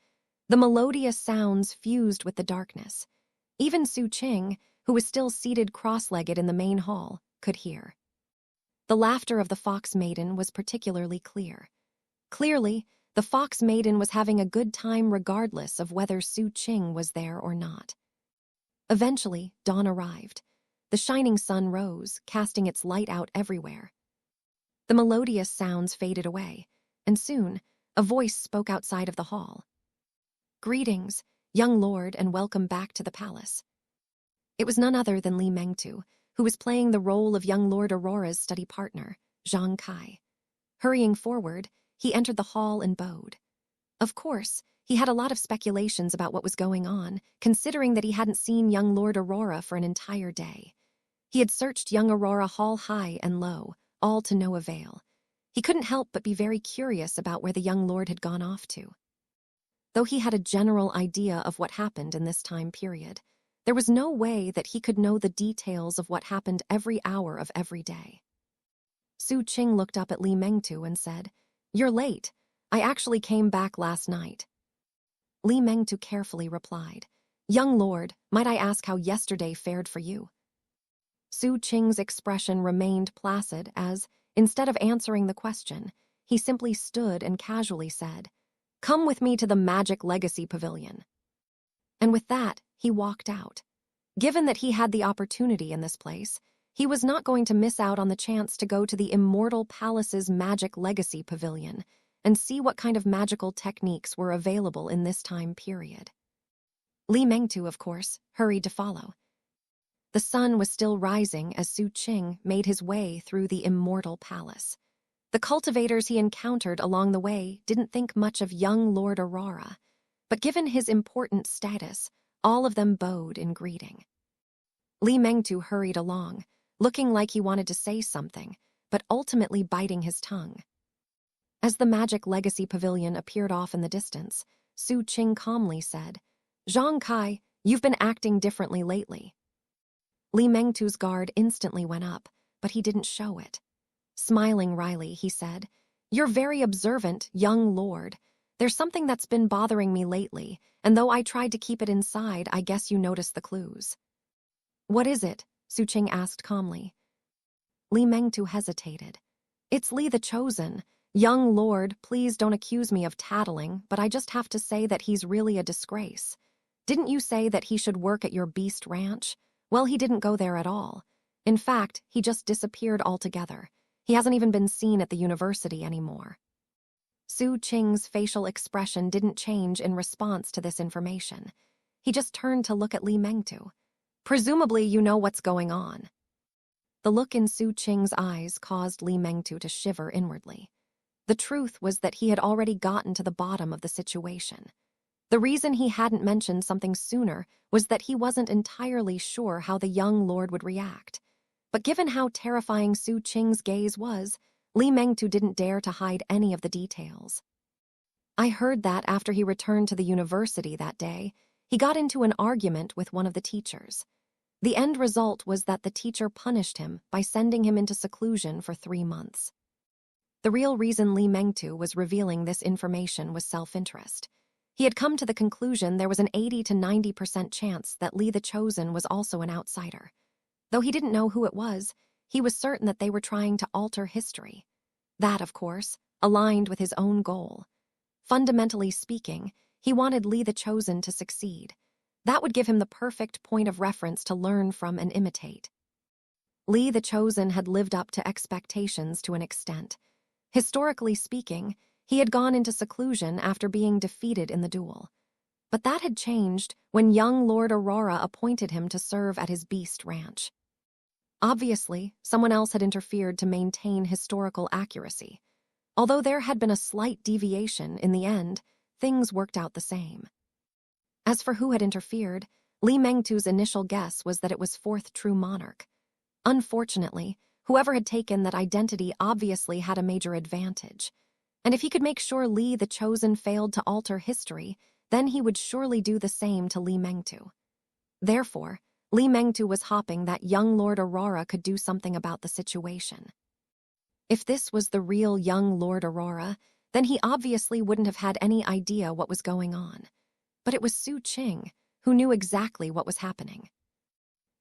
S1: The melodious sounds fused with the darkness. Even Xu Qing, who was still seated cross-legged in the main hall, could hear. The laughter of the Fox Maiden was particularly clear. Clearly, the Fox Maiden was having a good time regardless of whether Xu Qing was there or not. Eventually, dawn arrived. The shining sun rose, casting its light out everywhere. The melodious sounds faded away, and soon, a voice spoke outside of the hall. "Greetings, young lord, and welcome back to the palace." It was none other than Li Mengtu, who was playing the role of young Lord Aurora's study partner, Zhang Kai. Hurrying forward, he entered the hall and bowed. Of course, he had a lot of speculations about what was going on, considering that he hadn't seen young Lord Aurora for an entire day. He had searched young Aurora hall high and low, all to no avail. He couldn't help but be very curious about where the young lord had gone off to. Though he had a general idea of what happened in this time period, there was no way that he could know the details of what happened every hour of every day. Xu Qing looked up at Li Mengtu and said, "You're late. I actually came back last night." Li Mengtu carefully replied, "Young lord, might I ask how yesterday fared for you?" Xu Qing's expression remained placid as, instead of answering the question, he simply stood and casually said, "Come with me to the Magic Legacy Pavilion." And with that, he walked out. Given that he had the opportunity in this place, he was not going to miss out on the chance to go to the Immortal Palace's Magic Legacy Pavilion and see what kind of magical techniques were available in this time period. Li Mengtu, of course, hurried to follow. The sun was still rising as Xu Qing made his way through the Immortal Palace. The cultivators he encountered along the way didn't think much of young Lord Aurora, but given his important status, all of them bowed in greeting. Li Mengtu hurried along, looking like he wanted to say something, but ultimately biting his tongue. As the Magic Legacy Pavilion appeared off in the distance, Xu Qing calmly said, "Zhang Kai, you've been acting differently lately." Li Mengtu's guard instantly went up, but he didn't show it. Smiling wryly, he said, "You're very observant, young lord. There's something that's been bothering me lately, and though I tried to keep it inside, I guess you noticed the clues." "What is it?" Xu Qing asked calmly. Li Mengtu hesitated. "It's Li the Chosen. Young lord, please don't accuse me of tattling, but I just have to say that he's really a disgrace. Didn't you say that he should work at your beast ranch? Well, he didn't go there at all. In fact, he just disappeared altogether. He hasn't even been seen at the university anymore." Xu Qing's facial expression didn't change in response to this information. He just turned to look at Li Mengtu. "Presumably you know what's going on." The look in Xu Qing's eyes caused Li Mengtu to shiver inwardly. The truth was that he had already gotten to the bottom of the situation. The reason he hadn't mentioned something sooner was that he wasn't entirely sure how the young lord would react. But given how terrifying Xu Qing's gaze was, Li Mengtu didn't dare to hide any of the details. I heard that after he returned to the university that day, he got into an argument with one of the teachers. The end result was that the teacher punished him by sending him into seclusion for 3 months. The real reason Li Mengtu was revealing this information was self-interest. He had come to the conclusion there was an 80 to 90% chance that Li the Chosen was also an outsider. Though he didn't know who it was, he was certain that they were trying to alter history. That, of course, aligned with his own goal. Fundamentally speaking, he wanted Li the Chosen to succeed. That would give him the perfect point of reference to learn from and imitate. Li the Chosen had lived up to expectations to an extent. Historically speaking, he had gone into seclusion after being defeated in the duel. But that had changed when young Lord Aurora appointed him to serve at his beast ranch. Obviously, someone else had interfered to maintain historical accuracy. Although there had been a slight deviation, in the end, things worked out the same. As for who had interfered, Li Mengtu's initial guess was that it was Fourth True Monarch. Unfortunately, whoever had taken that identity obviously had a major advantage. And if he could make sure Li the Chosen failed to alter history, then he would surely do the same to Li Mengtu. Therefore, Li Mengtu was hoping that young Lord Aurora could do something about the situation. If this was the real young Lord Aurora, then he obviously wouldn't have had any idea what was going on. But it was Xu Qing, who knew exactly what was happening.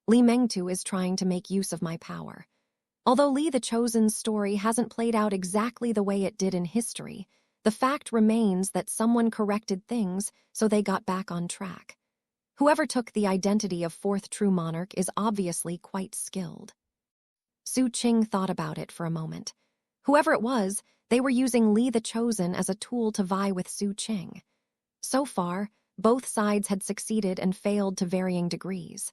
S1: Li Mengtu is trying to make use of my power. Although Li the Chosen's story hasn't played out exactly the way it did in history, the fact remains that someone corrected things so they got back on track. Whoever took the identity of Fourth True Monarch is obviously quite skilled. Xu Qing thought about it for a moment. Whoever it was, they were using Li the Chosen as a tool to vie with Xu Qing. So far, both sides had succeeded and failed to varying degrees.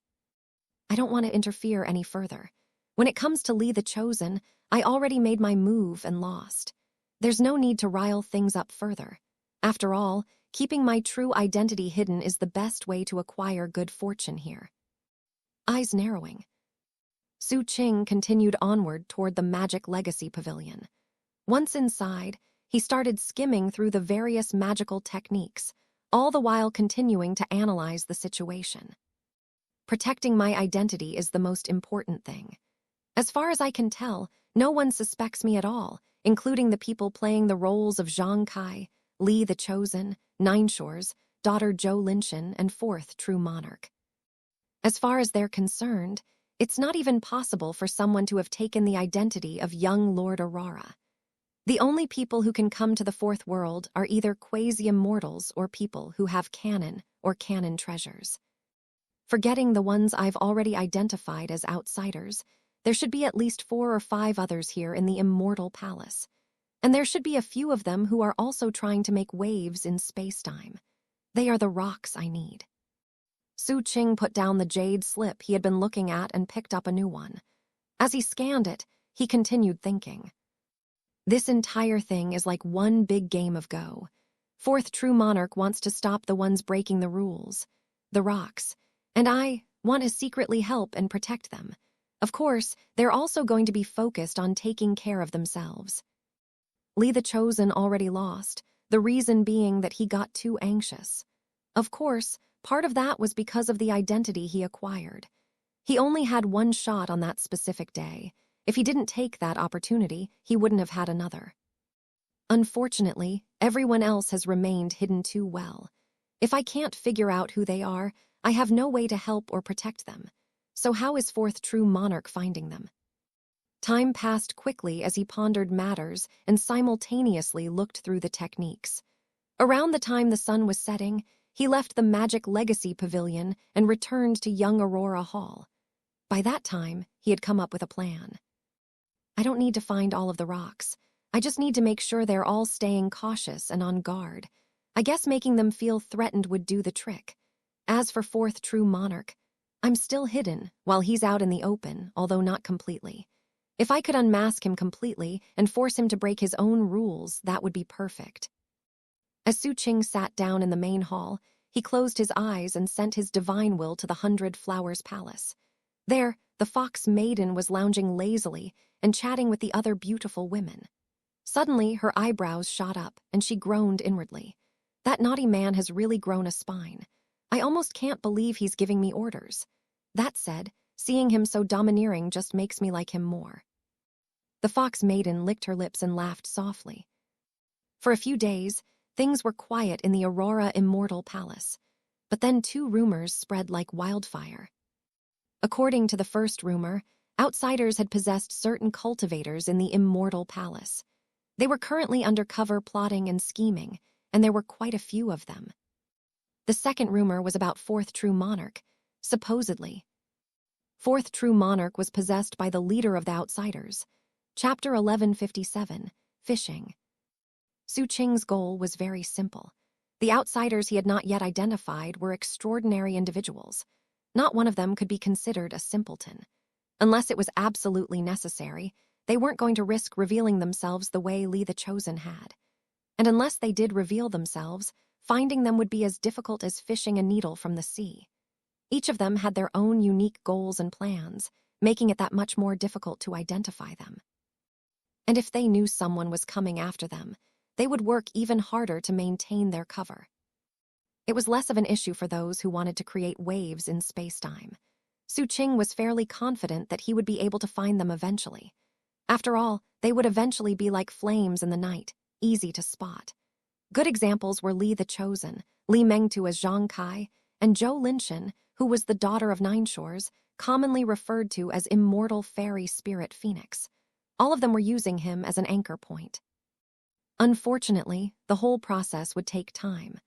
S1: I don't want to interfere any further. When it comes to Li the Chosen, I already made my move and lost. There's no need to rile things up further. After all, keeping my true identity hidden is the best way to acquire good fortune here. Eyes narrowing. Xu Qing continued onward toward the Magic Legacy Pavilion. Once inside, he started skimming through the various magical techniques, all the while continuing to analyze the situation. Protecting my identity is the most important thing. As far as I can tell, no one suspects me at all, including the people playing the roles of Zhang Kai, Li the Chosen, Nineshores, daughter Zhou Linshan, and Fourth True Monarch. As far as they're concerned, it's not even possible for someone to have taken the identity of young Lord Aurora. The only people who can come to the Fourth World are either quasi-immortals or people who have canon or canon treasures. Forgetting the ones I've already identified as outsiders, there should be at least 4 or 5 others here in the Immortal Palace. And there should be a few of them who are also trying to make waves in space-time. They are the rocks I need. Xu Qing put down the jade slip he had been looking at and picked up a new one. As he scanned it, he continued thinking. This entire thing is like one big game of Go. Fourth True Monarch wants to stop the ones breaking the rules, the rocks, and I want to secretly help and protect them. Of course, they're also going to be focused on taking care of themselves. Li the Chosen already lost, the reason being that he got too anxious. Of course, part of that was because of the identity he acquired. He only had one shot on that specific day. If he didn't take that opportunity, he wouldn't have had another. Unfortunately, everyone else has remained hidden too well. If I can't figure out who they are, I have no way to help or protect them. So how is Fourth True Monarch finding them? Time passed quickly as he pondered matters and simultaneously looked through the techniques. Around the time the sun was setting, he left the Magic Legacy Pavilion and returned to Young Aurora Hall. By that time, he had come up with a plan. I don't need to find all of the rocks. I just need to make sure they're all staying cautious and on guard. I guess making them feel threatened would do the trick. As for Fourth True Monarch, I'm still hidden while he's out in the open, although not completely. If I could unmask him completely and force him to break his own rules, that would be perfect. As Xu Qing sat down in the main hall, he closed his eyes and sent his divine will to the 100 Flowers Palace. There, the Fox Maiden was lounging lazily and chatting with the other beautiful women. Suddenly, her eyebrows shot up, and she groaned inwardly. That naughty man has really grown a spine. I almost can't believe he's giving me orders. That said, seeing him so domineering just makes me like him more. The fox maiden licked her lips and laughed softly. For a few days, things were quiet in the Aurora Immortal Palace. But then 2 rumors spread like wildfire. According to the first rumor, outsiders had possessed certain cultivators in the Immortal Palace. They were currently undercover plotting and scheming, and there were quite a few of them. The second rumor was about Fourth True Monarch, supposedly. Fourth True Monarch was possessed by the leader of the outsiders. Chapter 1157, Fishing. Xu Qing's goal was very simple. The outsiders he had not yet identified were extraordinary individuals. Not one of them could be considered a simpleton. Unless it was absolutely necessary, they weren't going to risk revealing themselves the way Li the Chosen had. And unless they did reveal themselves, finding them would be as difficult as fishing a needle from the sea. Each of them had their own unique goals and plans, making it that much more difficult to identify them. And if they knew someone was coming after them, they would work even harder to maintain their cover. It was less of an issue for those who wanted to create waves in space-time. Xu Qing was fairly confident that he would be able to find them eventually. After all, they would eventually be like flames in the night, easy to spot. Good examples were Li the Chosen, Li Mengtu as Zhang Kai, and Zhou Linshan, who was the daughter of Nine Shores, commonly referred to as Immortal Fairy Spirit Phoenix. All of them were using him as an anchor point. Unfortunately, the whole process would take time.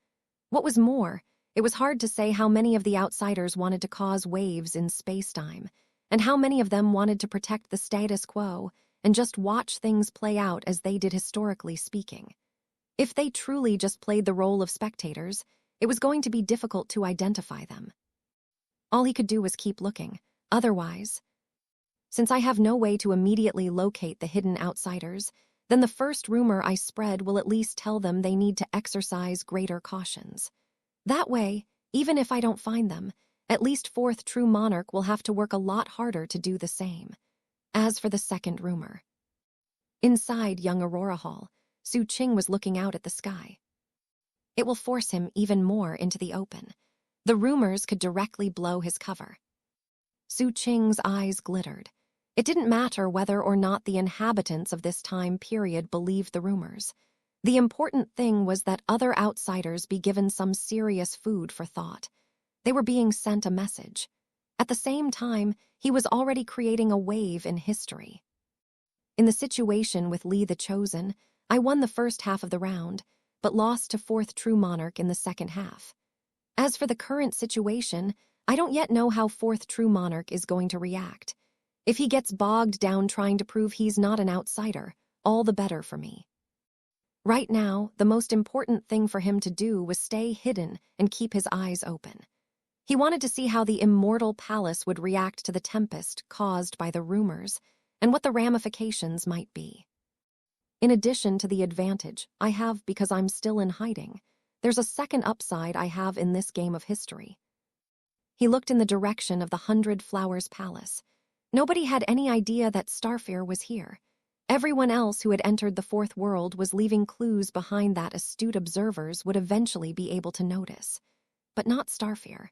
S1: What was more, it was hard to say how many of the outsiders wanted to cause waves in space-time, and how many of them wanted to protect the status quo and just watch things play out as they did historically speaking. If they truly just played the role of spectators, it was going to be difficult to identify them. All he could do was keep looking. Otherwise, since I have no way to immediately locate the hidden outsiders, then the first rumor I spread will at least tell them they need to exercise greater cautions. That way, even if I don't find them, at least Fourth True Monarch will have to work a lot harder to do the same. As for the second rumor. Inside young Aurora Hall, Xu Qing was looking out at the sky. It will force him even more into the open. The rumors could directly blow his cover. Xu Qing's eyes glittered. It didn't matter whether or not the inhabitants of this time period believed the rumors. The important thing was that other outsiders be given some serious food for thought. They were being sent a message. At the same time, he was already creating a wave in history. In the situation with Li the Chosen, I won the first half of the round, but lost to Fourth True Monarch in the second half. As for the current situation, I don't yet know how Fourth True Monarch is going to react. If he gets bogged down trying to prove he's not an outsider, all the better for me. Right now, the most important thing for him to do was stay hidden and keep his eyes open. He wanted to see how the Immortal Palace would react to the tempest caused by the rumors, and what the ramifications might be. In addition to the advantage I have because I'm still in hiding, there's a second upside I have in this game of history. He looked in the direction of the 100 Flowers Palace. Nobody had any idea that Starfear was here. Everyone else who had entered the Fourth World was leaving clues behind that astute observers would eventually be able to notice. But not Starfear.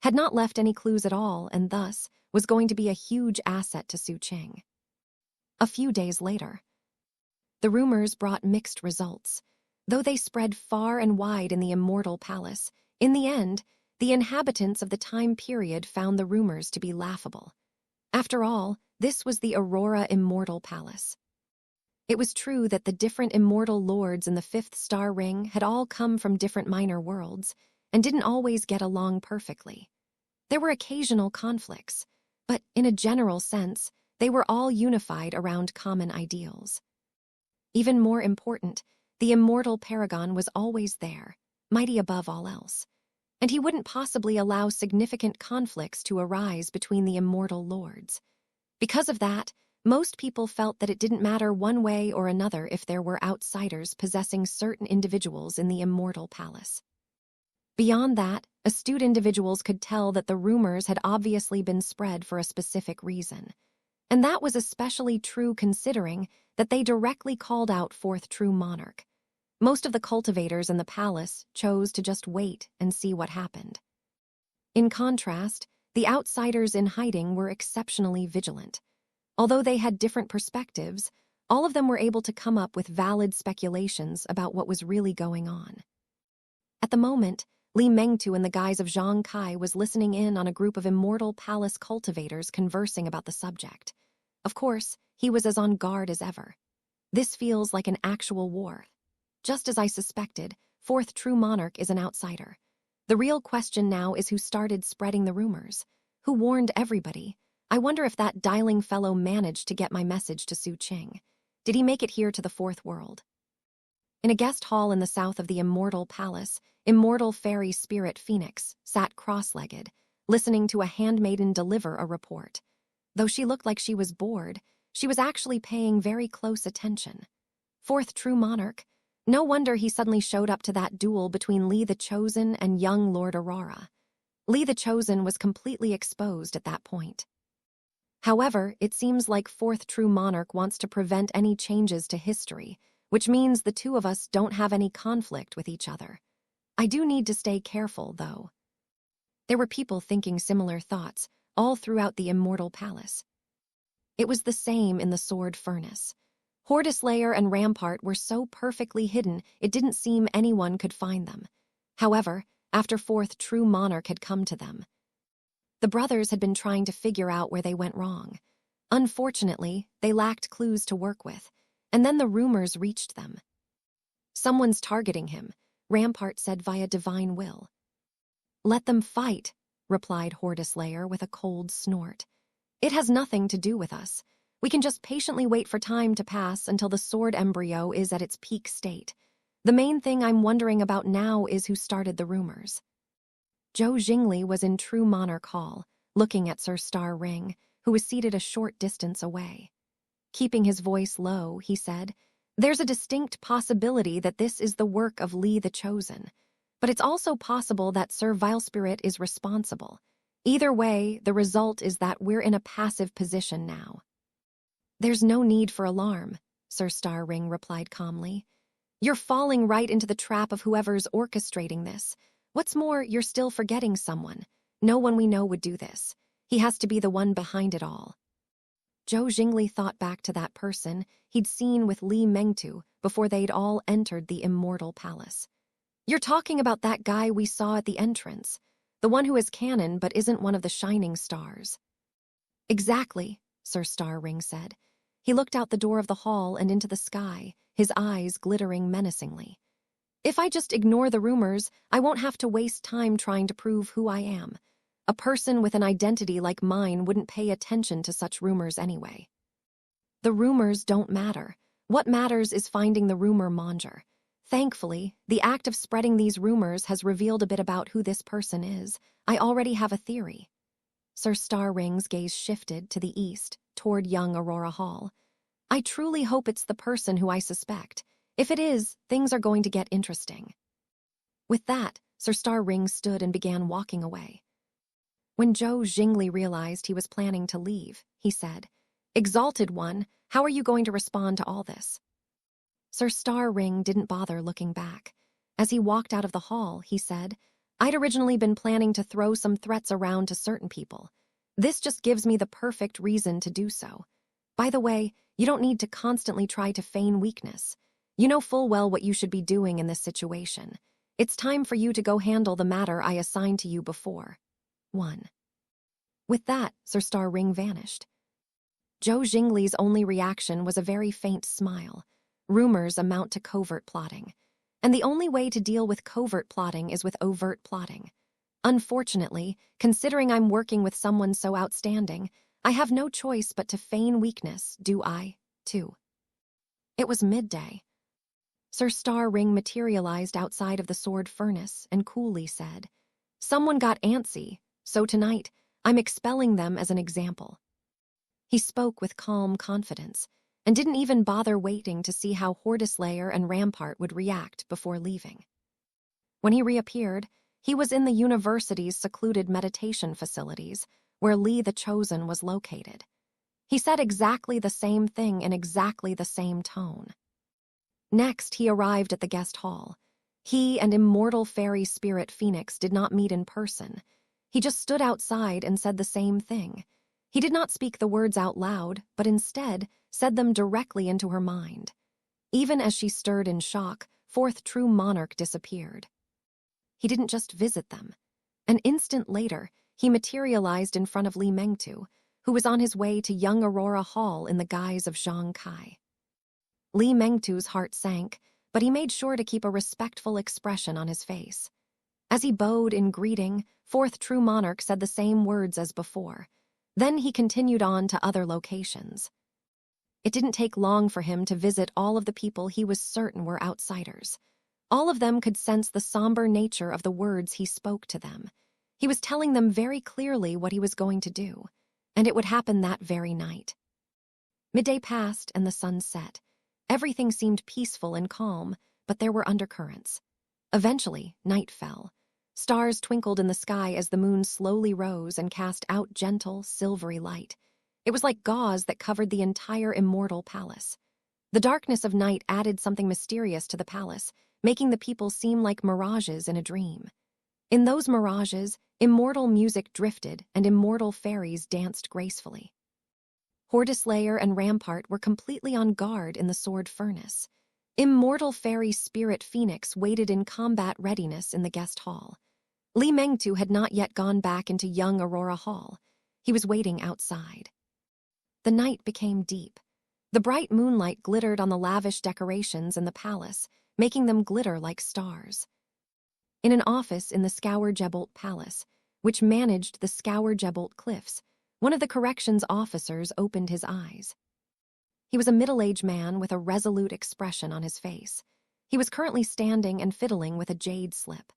S1: Had not left any clues at all, and thus was going to be a huge asset to Xu Qing. A few days later, the rumors brought mixed results. Though they spread far and wide in the Immortal Palace, in the end, the inhabitants of the time period found the rumors to be laughable. After all, this was the Aurora Immortal Palace. It was true that the different immortal lords in the 5th star ring had all come from different minor worlds and didn't always get along perfectly. There were occasional conflicts, but in a general sense, they were all unified around common ideals. Even more important, the immortal paragon was always there, mighty above all else, and he wouldn't possibly allow significant conflicts to arise between the immortal lords. Because of that, most people felt that it didn't matter one way or another if there were outsiders possessing certain individuals in the Immortal Palace. Beyond that, astute individuals could tell that the rumors had obviously been spread for a specific reason. And that was especially true considering that they directly called out fourth true monarch. Most of the cultivators in the palace chose to just wait and see what happened. In contrast, the outsiders in hiding were exceptionally vigilant. Although they had different perspectives, all of them were able to come up with valid speculations about what was really going on. At the moment, Li Mengtu in the guise of Zhang Kai was listening in on a group of immortal palace cultivators conversing about the subject. Of course, he was as on guard as ever. This feels like an actual war. Just as I suspected, fourth true monarch is an outsider. The real question now is who started spreading the rumors. Who warned everybody? I wonder if that dialing fellow managed to get my message to Xu Qing. Did he make it here to the fourth world? In a guest hall in the south of the Immortal Palace, immortal fairy spirit Phoenix sat cross-legged, listening to a handmaiden deliver a report. Though she looked like she was bored, she was actually paying very close attention. Fourth true monarch. No wonder he suddenly showed up to that duel between Li the Chosen and young Lord Aurora. Li the Chosen was completely exposed at that point. However, it seems like fourth true monarch wants to prevent any changes to history, which means the two of us don't have any conflict with each other. I do need to stay careful, though. There were people thinking similar thoughts all throughout the Immortal Palace. It was the same in the Sword Furnace. Hordeslayer and Rampart were so perfectly hidden it didn't seem anyone could find them. However, after fourth true monarch had come to them, the brothers had been trying to figure out where they went wrong. Unfortunately, they lacked clues to work with, and then the rumors reached them. Someone's targeting him, Rampart said via divine will. Let them fight, replied Hordeslayer with a cold snort. It has nothing to do with us. We can just patiently wait for time to pass until the sword embryo is at its peak state. The main thing I'm wondering about now is who started the rumors. Zhou Jingli was in True Monarch Hall, looking at Sir Star Ring, who was seated a short distance away. Keeping his voice low, he said, "There's a distinct possibility that this is the work of Li the Chosen, but it's also possible that Sir Vilespirit is responsible. Either way, the result is that we're in a passive position now." "There's no need for alarm," Sir Star Ring replied calmly. "You're falling right into the trap of whoever's orchestrating this. What's more, you're still forgetting someone. No one we know would do this. He has to be the one behind it all." Zhou Jingli thought back to that person he'd seen with Li Mengtu before they'd all entered the Immortal Palace. "You're talking about that guy we saw at the entrance, the one who is canon but isn't one of the shining stars." "Exactly," Sir Star Ring said. He looked out the door of the hall and into the sky, his eyes glittering menacingly. "If I just ignore the rumors, I won't have to waste time trying to prove who I am. A person with an identity like mine wouldn't pay attention to such rumors anyway." "The rumors don't matter. What matters is finding the rumor monger. Thankfully, the act of spreading these rumors has revealed a bit about who this person is. I already have a theory." Sir Star Ring's gaze shifted to the east, toward young Aurora Hall. "I truly hope it's the person who I suspect. If it is, things are going to get interesting." With that, Sir Star Ring stood and began walking away. When Zhou Jingli realized he was planning to leave, he said, "Exalted One, how are you going to respond to all this?" Sir Star Ring didn't bother looking back. As he walked out of the hall, he said, "I'd originally been planning to throw some threats around to certain people. This just gives me the perfect reason to do so. By the way, you don't need to constantly try to feign weakness. You know full well what you should be doing in this situation. It's time for you to go handle the matter I assigned to you before." 1. With that, Sir Star Ring vanished. Zhou Jingli's only reaction was a very faint smile. Rumors amount to covert plotting. And the only way to deal with covert plotting is with overt plotting. Unfortunately, considering I'm working with someone so outstanding, I have no choice but to feign weakness, do I, too? It was midday. Sir Star Ring materialized outside of the sword furnace and coolly said, "Someone got antsy, so tonight, I'm expelling them as an example." He spoke with calm confidence, and didn't even bother waiting to see how Hordeslayer and Rampart would react before leaving. When he reappeared, he was in the university's secluded meditation facilities, where Li the Chosen was located. He said exactly the same thing in exactly the same tone. Next, he arrived at the guest hall. He and immortal fairy spirit Phoenix did not meet in person. He just stood outside and said the same thing. He did not speak the words out loud, but instead said them directly into her mind. Even as she stirred in shock, fourth true monarch disappeared. He didn't just visit them. An instant later, he materialized in front of Li Mengtu, who was on his way to young Aurora Hall in the guise of Zhang Kai. Li Mengtu's heart sank, but he made sure to keep a respectful expression on his face. As he bowed in greeting, fourth true monarch said the same words as before. Then he continued on to other locations. It didn't take long for him to visit all of the people he was certain were outsiders. All of them could sense the somber nature of the words he spoke to them. He was telling them very clearly what he was going to do, and it would happen that very night. Midday passed and the sun set. Everything seemed peaceful and calm, but there were undercurrents. Eventually, night fell. Stars twinkled in the sky as the moon slowly rose and cast out gentle, silvery light. It was like gauze that covered the entire immortal palace. The darkness of night added something mysterious to the palace, making the people seem like mirages in a dream. In those mirages, immortal music drifted and immortal fairies danced gracefully. Hordeslayer and Rampart were completely on guard in the sword furnace. Immortal fairy spirit Phoenix waited in combat readiness in the guest hall. Li Mengtu had not yet gone back into young Aurora Hall. He was waiting outside. The night became deep. The bright moonlight glittered on the lavish decorations in the palace, making them glitter like stars. In an office in the Scour-Jebolt Palace, which managed the Scour-Jebolt Cliffs, one of the corrections officers opened his eyes. He was a middle-aged man with a resolute expression on his face. He was currently standing and fiddling with a jade slip.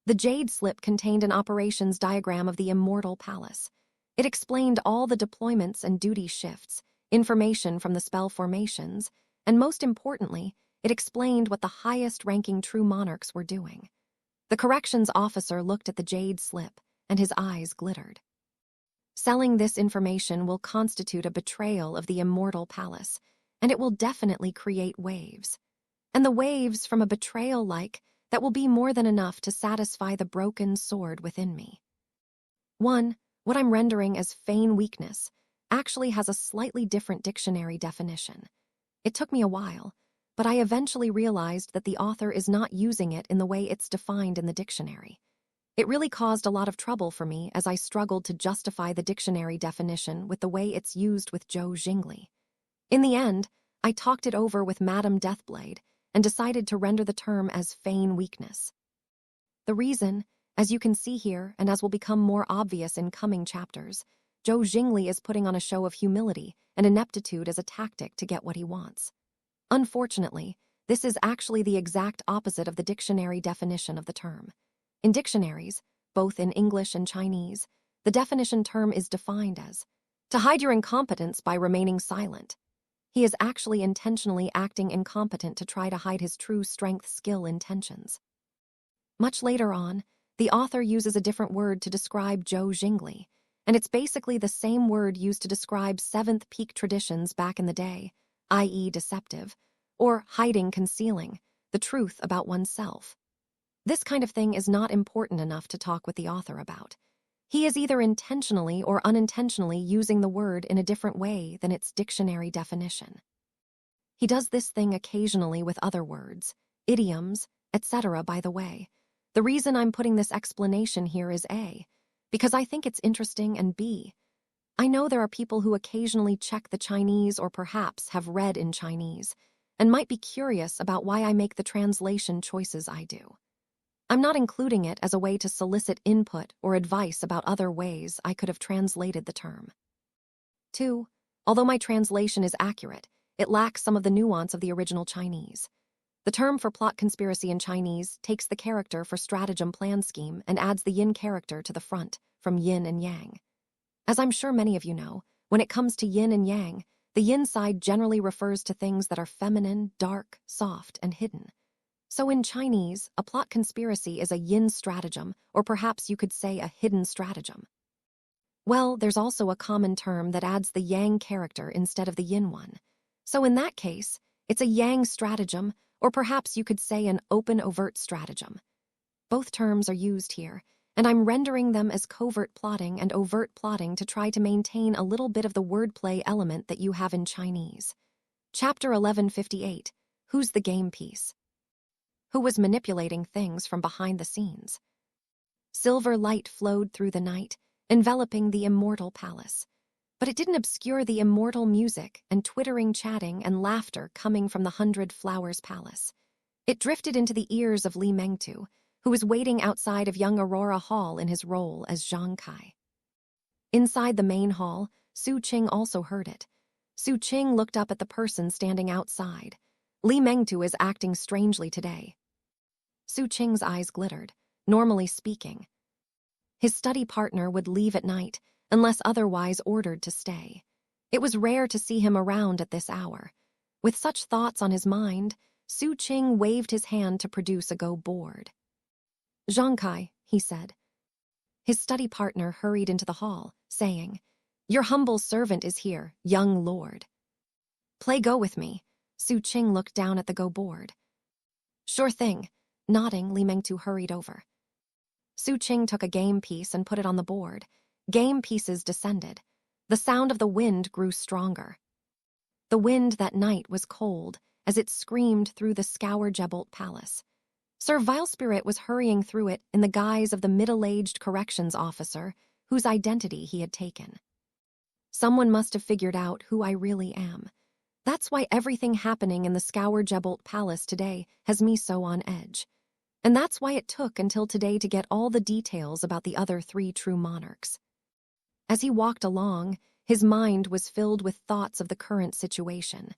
S1: The jade slip contained an operations diagram of the Immortal Palace. It explained all the deployments and duty shifts, information from the spell formations, and most importantly, it explained what the highest-ranking true monarchs were doing. The corrections officer looked at the jade slip, and his eyes glittered. Selling this information will constitute a betrayal of the Immortal Palace, and it will definitely create waves. And the waves from a betrayal that will be more than enough to satisfy the broken sword within me. 1. What I'm rendering as feign weakness actually has a slightly different dictionary definition. It took me a while, but I eventually realized that the author is not using it in the way it's defined in the dictionary. It really caused a lot of trouble for me as I struggled to justify the dictionary definition with the way it's used with Zhou Jingli. In the end, I talked it over with Madame Deathblade and decided to render the term as feign weakness. The reason, as you can see here and as will become more obvious in coming chapters, Zhou Jingli is putting on a show of humility and ineptitude as a tactic to get what he wants. Unfortunately, this is actually the exact opposite of the dictionary definition of the term. In dictionaries, both in English and Chinese, the definition term is defined as to hide your incompetence by remaining silent. He is actually intentionally acting incompetent to try to hide his true strength, skill, intentions. Much later on, the author uses a different word to describe Zhou Jingli, and it's basically the same word used to describe seventh peak traditions back in the day, i.e. deceptive, or hiding, concealing, the truth about oneself. This kind of thing is not important enough to talk with the author about. He is either intentionally or unintentionally using the word in a different way than its dictionary definition. He does this thing occasionally with other words, idioms, etc. By the way, the reason I'm putting this explanation here is A, because I think it's interesting, and B, I know there are people who occasionally check the Chinese or perhaps have read in Chinese and might be curious about why I make the translation choices I do. I'm not including it as a way to solicit input or advice about other ways I could have translated the term. 2. Although my translation is accurate, it lacks some of the nuance of the original Chinese. The term for plot conspiracy in Chinese takes the character for stratagem plan scheme and adds the yin character to the front, from yin and yang. As I'm sure many of you know, when it comes to yin and yang, the yin side generally refers to things that are feminine, dark, soft, and hidden. So in Chinese, a plot conspiracy is a yin stratagem, or perhaps you could say a hidden stratagem. Well, there's also a common term that adds the yang character instead of the yin one. So in that case, it's a yang stratagem, or perhaps you could say an open overt stratagem. Both terms are used here, and I'm rendering them as covert plotting and overt plotting to try to maintain a little bit of the wordplay element that you have in Chinese. Chapter 1158, Who's the Game Piece? Who was manipulating things from behind the scenes? Silver light flowed through the night, enveloping the immortal palace. But it didn't obscure the immortal music and twittering chatting and laughter coming from the 100 Flowers Palace. It drifted into the ears of Li Mengtu, who was waiting outside of young Aurora Hall in his role as Zhang Kai. Inside the main hall, Xu Qing also heard it. Xu Qing looked up at the person standing outside. Li Mengtu is acting strangely today. Xu Qing's eyes glittered, normally speaking. His study partner would leave at night, unless otherwise ordered to stay. It was rare to see him around at this hour. With such thoughts on his mind, Xu Qing waved his hand to produce a go board. Zhang Kai, he said. His study partner hurried into the hall, saying, Your humble servant is here, young lord. Play Go with me. Xu Qing looked down at the go board. Sure thing. Nodding, Li Mengtu hurried over. Xu Qing took a game piece and put it on the board. Game pieces descended. The sound of the wind grew stronger. The wind that night was cold as it screamed through the Scourgebolt Palace. Sir Vilespirit was hurrying through it in the guise of the middle-aged corrections officer whose identity he had taken. Someone must have figured out who I really am. That's why everything happening in the Scourgebolt Palace today has me so on edge. And that's why it took until today to get all the details about the other 3 true monarchs. As he walked along, his mind was filled with thoughts of the current situation.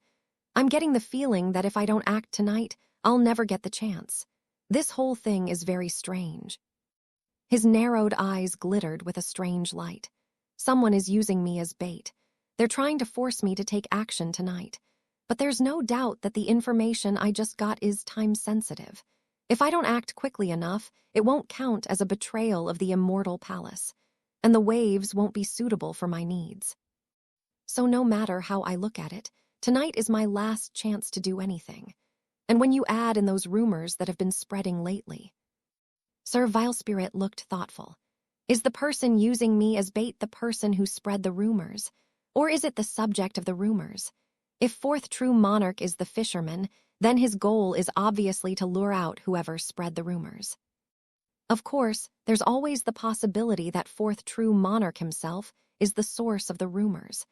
S1: I'm getting the feeling that if I don't act tonight, I'll never get the chance. This whole thing is very strange. His narrowed eyes glittered with a strange light. Someone is using me as bait. They're trying to force me to take action tonight. But there's no doubt that the information I just got is time-sensitive. If I don't act quickly enough, it won't count as a betrayal of the immortal palace, and the waves won't be suitable for my needs. So no matter how I look at it, tonight is my last chance to do anything. And when you add in those rumors that have been spreading lately. Sir Vilespirit looked thoughtful. Is the person using me as bait the person who spread the rumors? Or is it the subject of the rumors? If 4th true monarch is the fisherman, then his goal is obviously to lure out whoever spread the rumors. Of course, there's always the possibility that 4th true monarch himself is the source of the rumors.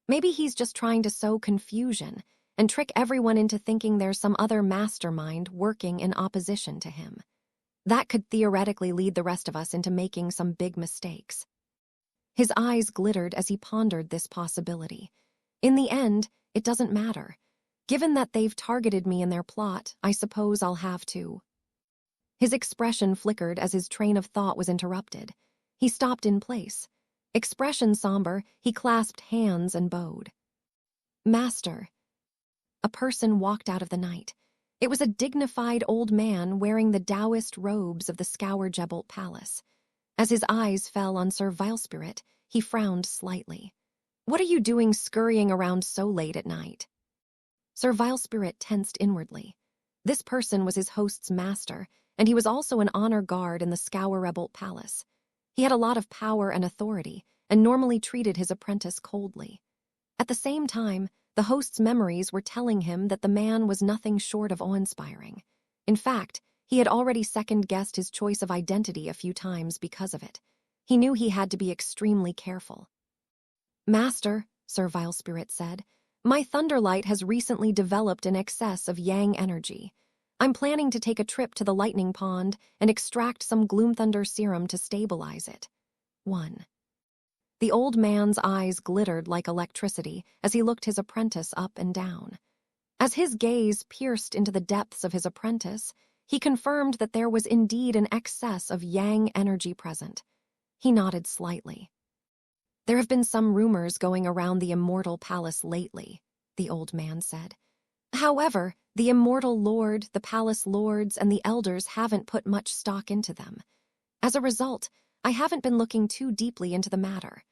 S1: Maybe he's just trying to sow confusion and trick everyone into thinking there's some other mastermind working in opposition to him. That could theoretically lead the rest of us into making some big mistakes. His eyes glittered as he pondered this possibility. In the end, it doesn't matter. Given that they've targeted me in their plot, I suppose I'll have to. His expression flickered as his train of thought was interrupted. He stopped in place. Expression somber, he clasped hands and bowed. Master. A person walked out of the night. It was a dignified old man wearing the Taoist robes of the Scourgebolt Palace. As his eyes fell on Sir Vilespirit, he frowned slightly. What are you doing scurrying around so late at night? Sir Vilespirit tensed inwardly. This person was his host's master, and he was also an honor guard in the Scourgebolt Palace. He had a lot of power and authority, and normally treated his apprentice coldly. At the same time, the host's memories were telling him that the man was nothing short of awe-inspiring. In fact, he had already second-guessed his choice of identity a few times because of it. He knew he had to be extremely careful. Master, Sir Vilespirit said, my Thunderlight has recently developed an excess of yang energy. I'm planning to take a trip to the lightning pond and extract some Gloomthunder serum to stabilize it. 1. The old man's eyes glittered like electricity as he looked his apprentice up and down. As his gaze pierced into the depths of his apprentice, he confirmed that there was indeed an excess of yang energy present. He nodded slightly. There have been some rumors going around the Immortal Palace lately, the old man said. However, the Immortal Lord, the Palace Lords, and the Elders haven't put much stock into them. As a result, I haven't been looking too deeply into the matter.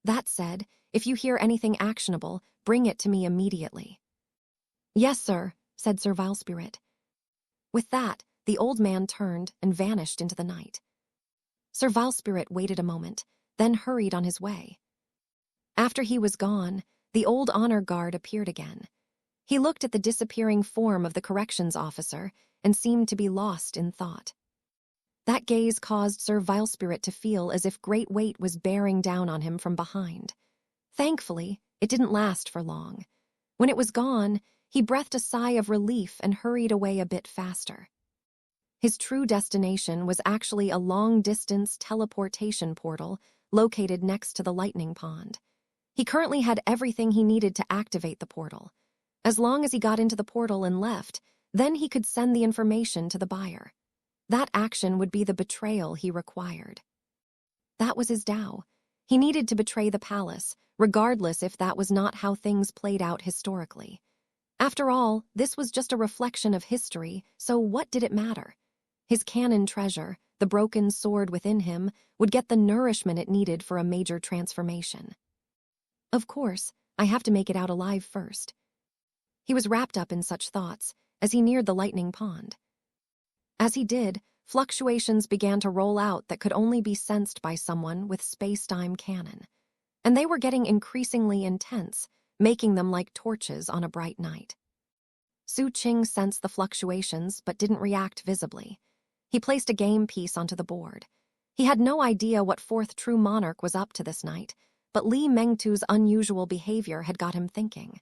S1: That said, if you hear anything actionable, bring it to me immediately." "Yes, sir," said Sir Vilespirit. With that, the old man turned and vanished into the night. Sir Vilespirit waited a moment, then hurried on his way. After he was gone, the old honor guard appeared again. He looked at the disappearing form of the corrections officer and seemed to be lost in thought. That gaze caused Sir Vilespirit to feel as if great weight was bearing down on him from behind. Thankfully, it didn't last for long. When it was gone, he breathed a sigh of relief and hurried away a bit faster. His true destination was actually a long-distance teleportation portal located next to the lightning pond. He currently had everything he needed to activate the portal. As long as he got into the portal and left, then he could send the information to the buyer. That action would be the betrayal he required. That was his Tao. He needed to betray the palace, regardless if that was not how things played out historically. After all, this was just a reflection of history, so what did it matter? His canon treasure, the broken sword within him, would get the nourishment it needed for a major transformation. Of course, I have to make it out alive first. He was wrapped up in such thoughts as he neared the lightning pond. As he did, fluctuations began to roll out that could only be sensed by someone with space-time canon. And they were getting increasingly intense, making them like torches on a bright night. Xu Qing sensed the fluctuations but didn't react visibly. He placed a game piece onto the board. He had no idea what fourth true monarch was up to this night, but Li Mengtu's unusual behavior had got him thinking.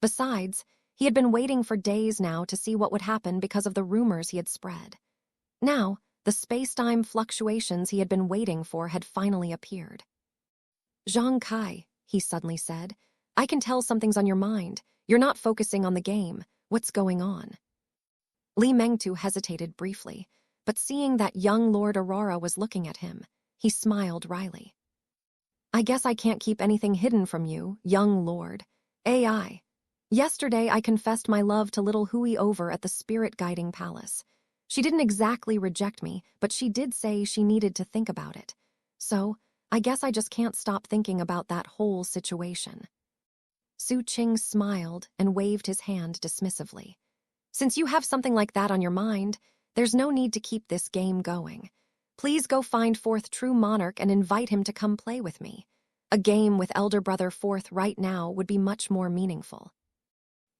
S1: Besides, he had been waiting for days now to see what would happen because of the rumors he had spread. Now, the space-time fluctuations he had been waiting for had finally appeared. "Zhang Kai," he suddenly said, "I can tell something's on your mind. You're not focusing on the game. What's going on?" Li Mengtu hesitated briefly, but seeing that young Lord Aurora was looking at him, he smiled wryly. "I guess I can't keep anything hidden from you, young lord. AI. Yesterday I confessed my love to little Hui over at the spirit-guiding palace. She didn't exactly reject me, but she did say she needed to think about it. So, I guess I just can't stop thinking about that whole situation." Xu Qing smiled and waved his hand dismissively. "Since you have something like that on your mind, there's no need to keep this game going. Please go find fourth true monarch and invite him to come play with me. A game with elder brother fourth right now would be much more meaningful."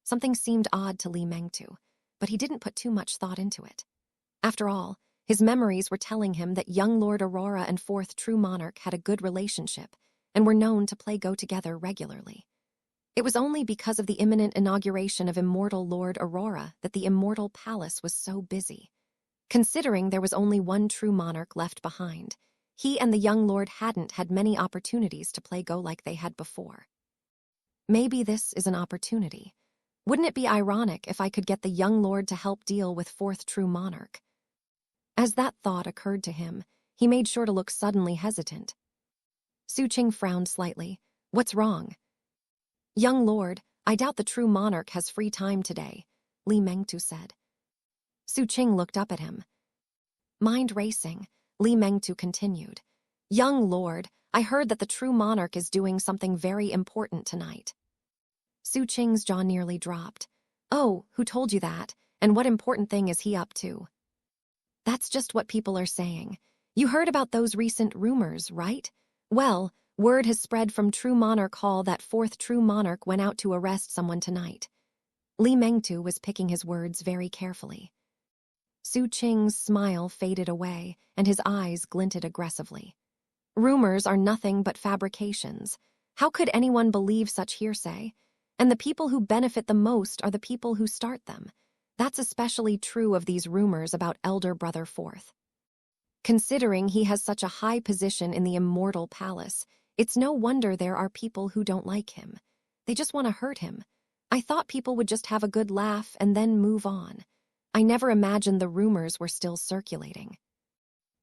S1: Something seemed odd to Li Mengtu, but he didn't put too much thought into it. After all, his memories were telling him that young Lord Aurora and fourth true monarch had a good relationship and were known to play go together regularly. It was only because of the imminent inauguration of immortal Lord Aurora that the immortal palace was so busy. Considering there was only one true monarch left behind, he and the young lord hadn't had many opportunities to play go like they had before. Maybe this is an opportunity. Wouldn't it be ironic if I could get the young lord to help deal with fourth true monarch? As that thought occurred to him, he made sure to look suddenly hesitant. Xu Qing frowned slightly. "What's wrong?" "Young lord, I doubt the true monarch has free time today," Li Mengtu said. Xu Qing looked up at him. Mind racing, Li Mengtu continued. "Young lord, I heard that the true monarch is doing something very important tonight." Xu Qing's jaw nearly dropped. "Oh, who told you that? And what important thing is he up to?" "That's just what people are saying. You heard about those recent rumors, right? Well, word has spread from True Monarch Hall that fourth True Monarch went out to arrest someone tonight." Li Mengtu was picking his words very carefully. Xu Qing's smile faded away, and his eyes glinted aggressively. "Rumors are nothing but fabrications. How could anyone believe such hearsay? And the people who benefit the most are the people who start them. That's especially true of these rumors about elder brother fourth. Considering he has such a high position in the immortal palace, it's no wonder there are people who don't like him. They just want to hurt him. I thought people would just have a good laugh and then move on. I never imagined the rumors were still circulating.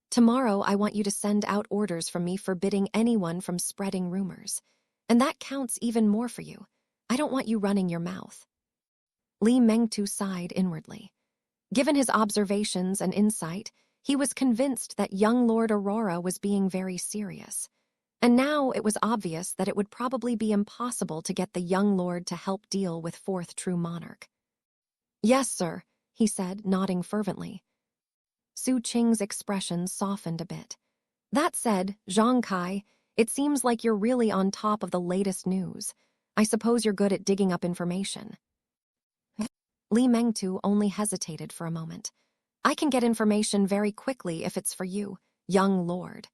S1: Tomorrow I want you to send out orders from me forbidding anyone from spreading rumors. And that counts even more for you. I don't want you running your mouth." Li Mengtu sighed inwardly. Given his observations and insight, he was convinced that young Lord Aurora was being very serious. And now it was obvious that it would probably be impossible to get the young lord to help deal with fourth true monarch. "Yes, sir," he said, nodding fervently. Xu Qing's expression softened a bit. "That said, Zhang Kai, it seems like you're really on top of the latest news. I suppose you're good at digging up information." Li Mengtu only hesitated for a moment. "I can get information very quickly if it's for you, young lord."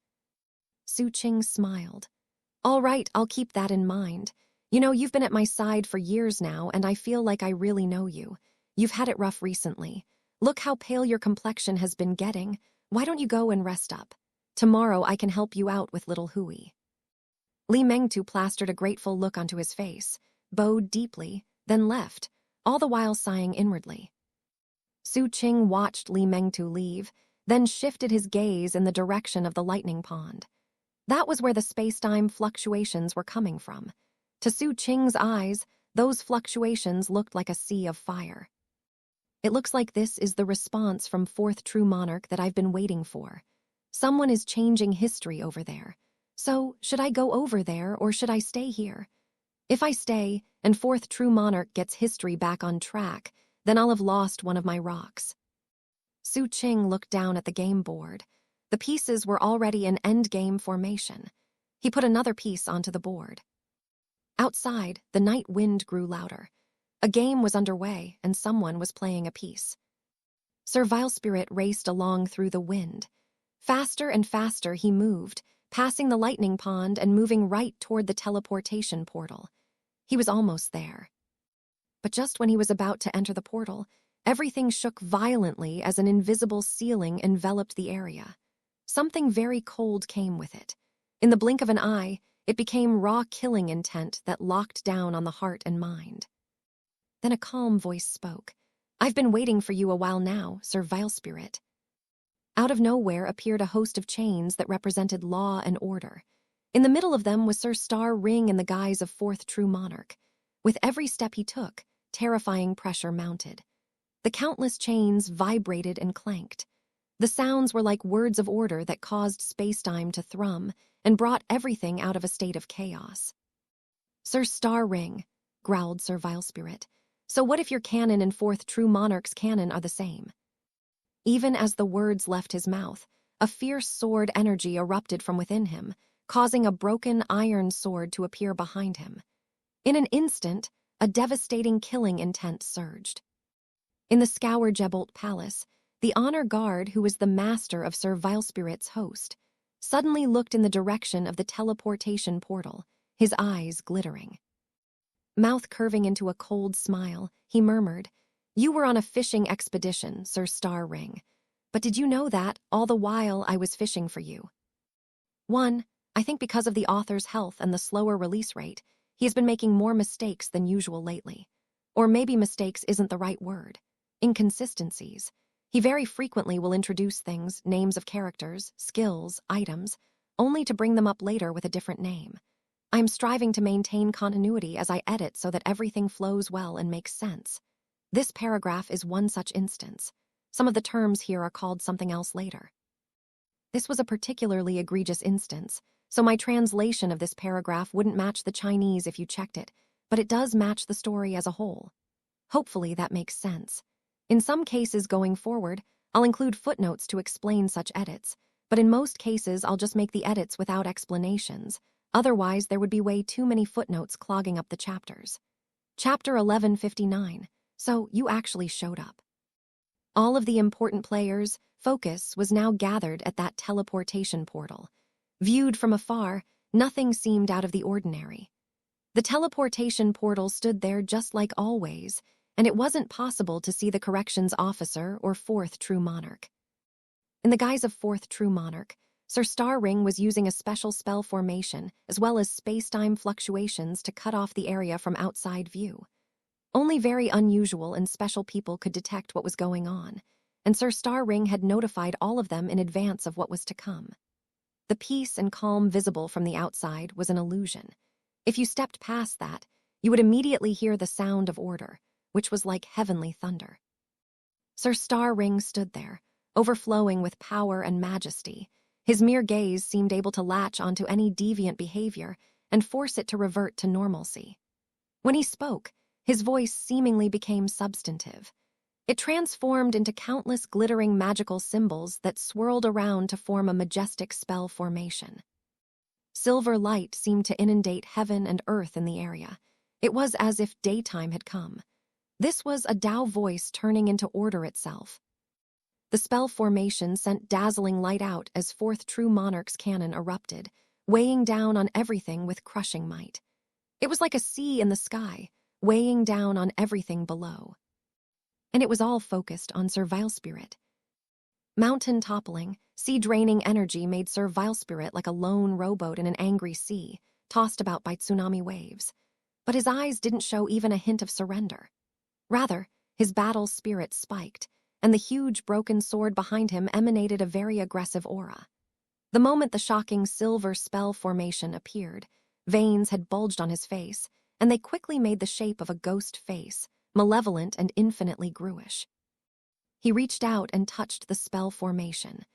S1: Xu Qing smiled. "All right, I'll keep that in mind. You know, you've been at my side for years now, and I feel like I really know you. You've had it rough recently. Look how pale your complexion has been getting. Why don't you go and rest up? Tomorrow I can help you out with little Hui." Li Mengtu plastered a grateful look onto his face, bowed deeply, then left, all the while sighing inwardly. Xu Qing watched Li Mengtu leave, then shifted his gaze in the direction of the lightning pond. That was where the space-time fluctuations were coming from. To Xu Qing's eyes, those fluctuations looked like a sea of fire. "It looks like this is the response from fourth true monarch that I've been waiting for. Someone is changing history over there. So, should I go over there or should I stay here? If I stay, and fourth true monarch gets history back on track, then I'll have lost one of my rocks." Xu Qing looked down at the game board. The pieces were already in endgame formation. He put another piece onto the board. Outside, the night wind grew louder. A game was underway, and someone was playing a piece. Sir Vilespirit raced along through the wind. Faster and faster he moved, passing the lightning pond and moving right toward the teleportation portal. He was almost there. But just when he was about to enter the portal, everything shook violently as an invisible ceiling enveloped the area. Something very cold came with it. In the blink of an eye, it became raw killing intent that locked down on the heart and mind. Then a calm voice spoke. "I've been waiting for you a while now, Sir Vilespirit." Out of nowhere appeared a host of chains that represented law and order. In the middle of them was Sir Star Ring in the guise of fourth true monarch. With every step he took, terrifying pressure mounted. The countless chains vibrated and clanked. The sounds were like words of order that caused spacetime to thrum and brought everything out of a state of chaos. "Sir Star Ring," growled Sir Vilespirit. "So what if your canon and fourth true monarch's canon are the same?" Even as the words left his mouth, a fierce sword energy erupted from within him, causing a broken iron sword to appear behind him. In an instant, a devastating killing intent surged. In the Scourgebolt Palace, the honor guard who was the master of Sir Vilespirit's host suddenly looked in the direction of the teleportation portal, his eyes glittering. Mouth curving into a cold smile, he murmured, "You were on a fishing expedition, Sir Star Ring. But did you know that, all the while I was fishing for you?" 1. I think because of the author's health and the slower release rate, he has been making more mistakes than usual lately. Or maybe mistakes isn't the right word. Inconsistencies. He very frequently will introduce things, names of characters, skills, items, only to bring them up later with a different name. I am striving to maintain continuity as I edit so that everything flows well and makes sense. This paragraph is one such instance. Some of the terms here are called something else later. This was a particularly egregious instance, so my translation of this paragraph wouldn't match the Chinese if you checked it, but it does match the story as a whole. Hopefully that makes sense. In some cases going forward, I'll include footnotes to explain such edits, but in most cases I'll just make the edits without explanations. Otherwise, there would be way too many footnotes clogging up the chapters. Chapter 1159. So you actually showed up. All of the important players' focus was now gathered at that teleportation portal. Viewed from afar, nothing seemed out of the ordinary. The teleportation portal stood there just like always, and it wasn't possible to see the corrections officer or fourth true monarch. In the guise of fourth true monarch, Sir Star Ring was using a special spell formation as well as space-time fluctuations to cut off the area from outside view. Only very unusual and special people could detect what was going on, and Sir Star Ring had notified all of them in advance of what was to come. The peace and calm visible from the outside was an illusion. If you stepped past that, you would immediately hear the sound of order, which was like heavenly thunder. Sir Star Ring stood there, overflowing with power and majesty, His mere gaze seemed able to latch onto any deviant behavior and force it to revert to normalcy. When he spoke, his voice seemingly became substantive. It transformed into countless glittering magical symbols that swirled around to form a majestic spell formation. Silver light seemed to inundate heaven and earth in the area. It was as if daytime had come. This was a Tao voice turning into order itself. The spell formation sent dazzling light out as Fourth True Monarch's cannon erupted, weighing down on everything with crushing might. It was like a sea in the sky, weighing down on everything below. And it was all focused on Sir Vilespirit. Mountain-toppling, sea-draining energy made Sir Vilespirit like a lone rowboat in an angry sea, tossed about by tsunami waves. But his eyes didn't show even a hint of surrender. Rather, his battle spirit spiked, and the huge broken sword behind him emanated a very aggressive aura. The moment the shocking silver spell formation appeared, veins had bulged on his face, and they quickly made the shape of a ghost face, malevolent and infinitely gruish. He reached out and touched the spell formation.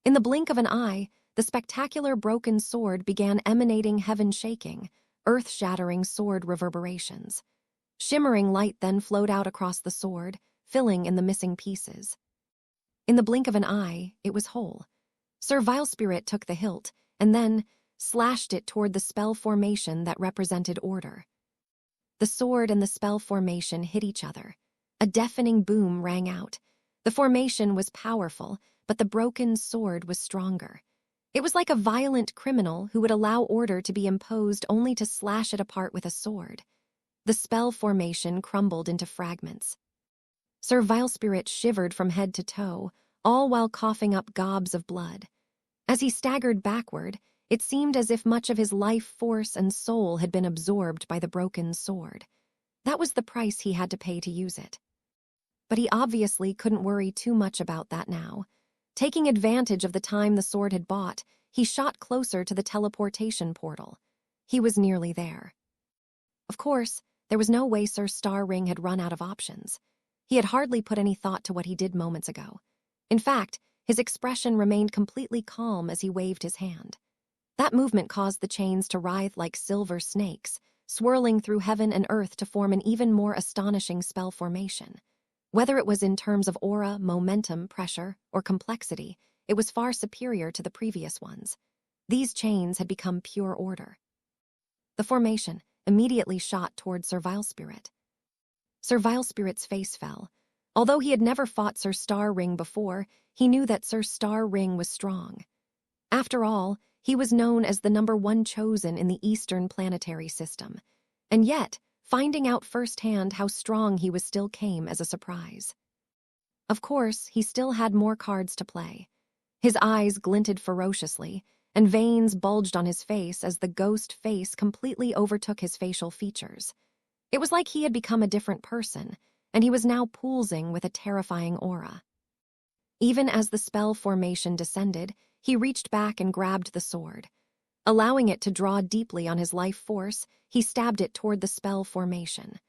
S1: In the blink of an eye, the spectacular broken sword began emanating heaven-shaking, earth-shattering sword reverberations. Shimmering light then flowed out across the sword, filling in the missing pieces. In the blink of an eye, it was whole. Sir Vilespirit took the hilt, and then slashed it toward the spell formation that represented order. The sword and the spell formation hit each other. A deafening boom rang out. The formation was powerful, but the broken sword was stronger. It was like a violent criminal who would allow order to be imposed only to slash it apart with a sword. The spell formation crumbled into fragments. Sir Vilespirit shivered from head to toe, all while coughing up gobs of blood. As he staggered backward, it seemed as if much of his life force and soul had been absorbed by the broken sword. That was the price he had to pay to use it. But he obviously couldn't worry too much about that now. Taking advantage of the time the sword had bought, he shot closer to the teleportation portal. He was nearly there. Of course, there was no way Sir Starring had run out of options. He had hardly put any thought to what he did moments ago. In fact, his expression remained completely calm as he waved his hand. That movement caused the chains to writhe like silver snakes, swirling through heaven and earth to form an even more astonishing spell formation. Whether it was in terms of aura, momentum, pressure, or complexity, it was far superior to the previous ones. These chains had become pure order. The formation immediately shot toward Sir Vilespirit. Sir Vilespirit's face fell. Although he had never fought Sir Starring before, he knew that Sir Starring was strong. After all, he was known as the #1 chosen in the Eastern planetary system, and yet, finding out firsthand how strong he was still came as a surprise. Of course, he still had more cards to play. His eyes glinted ferociously, and veins bulged on his face as the ghost face completely overtook his facial features. It was like he had become a different person, and he was now pulsing with a terrifying aura. Even as the spell formation descended, he reached back and grabbed the sword. Allowing it to draw deeply on his life force, he stabbed it toward the spell formation.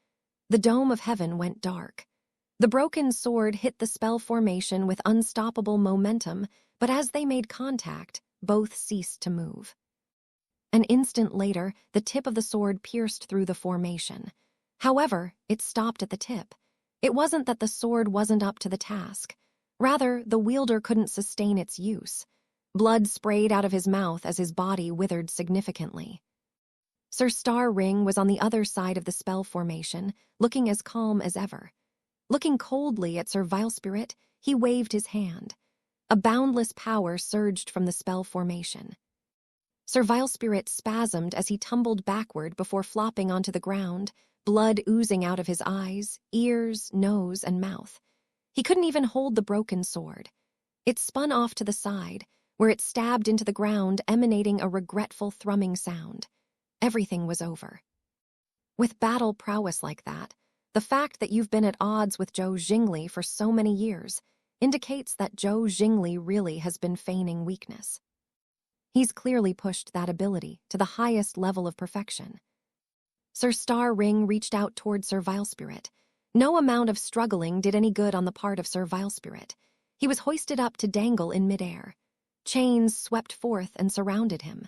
S1: The dome of heaven went dark. The broken sword hit the spell formation with unstoppable momentum, but as they made contact, both ceased to move. An instant later, the tip of the sword pierced through the formation. However, it stopped at the tip. It wasn't that the sword wasn't up to the task. Rather, the wielder couldn't sustain its use. Blood sprayed out of his mouth as his body withered significantly. Sir Starring was on the other side of the spell formation, looking as calm as ever. Looking coldly at Sir Vilespirit, he waved his hand. A boundless power surged from the spell formation. Sir Vilespirit spasmed as he tumbled backward before flopping onto the ground, blood oozing out of his eyes, ears, nose, and mouth. He couldn't even hold the broken sword. It spun off to the side, where it stabbed into the ground, emanating a regretful thrumming sound. Everything was over. With battle prowess like that, the fact that you've been at odds with Zhou Jingli for so many years indicates that Zhou Jingli really has been feigning weakness. He's clearly pushed that ability to the highest level of perfection. Sir Starring reached out toward Sir Vilespirit. No amount of struggling did any good on the part of Sir Vilespirit. He was hoisted up to dangle in midair. Chains swept forth and surrounded him.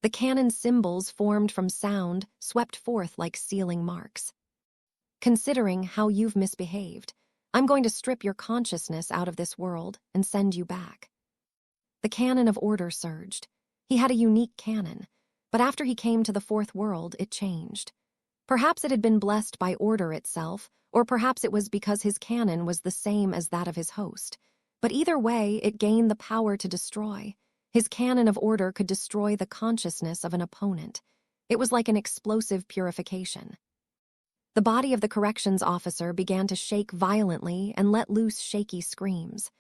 S1: The cannon symbols formed from sound swept forth like sealing marks. Considering how you've misbehaved, I'm going to strip your consciousness out of this world and send you back. The cannon of order surged. He had a unique cannon, but after he came to the fourth world, it changed. Perhaps it had been blessed by order itself, or perhaps it was because his cannon was the same as that of his host. But either way, it gained the power to destroy. His cannon of order could destroy the consciousness of an opponent. It was like an explosive purification. The body of the corrections officer began to shake violently and let loose shaky screams.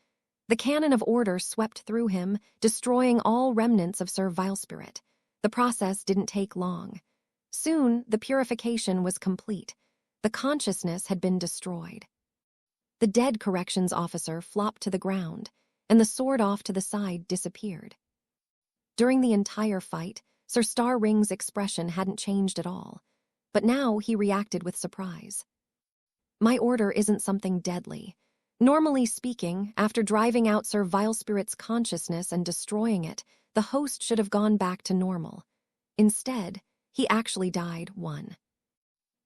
S1: The cannon of order swept through him, destroying all remnants of Sir Vilespirit. The process didn't take long. Soon, the purification was complete. The consciousness had been destroyed. The dead corrections officer flopped to the ground, and the sword off to the side disappeared. During the entire fight, Sir Starring's expression hadn't changed at all, but now he reacted with surprise. My order isn't something deadly. Normally speaking, after driving out Sir Vilespirit's consciousness and destroying it, the host should have gone back to normal. Instead, he actually died one.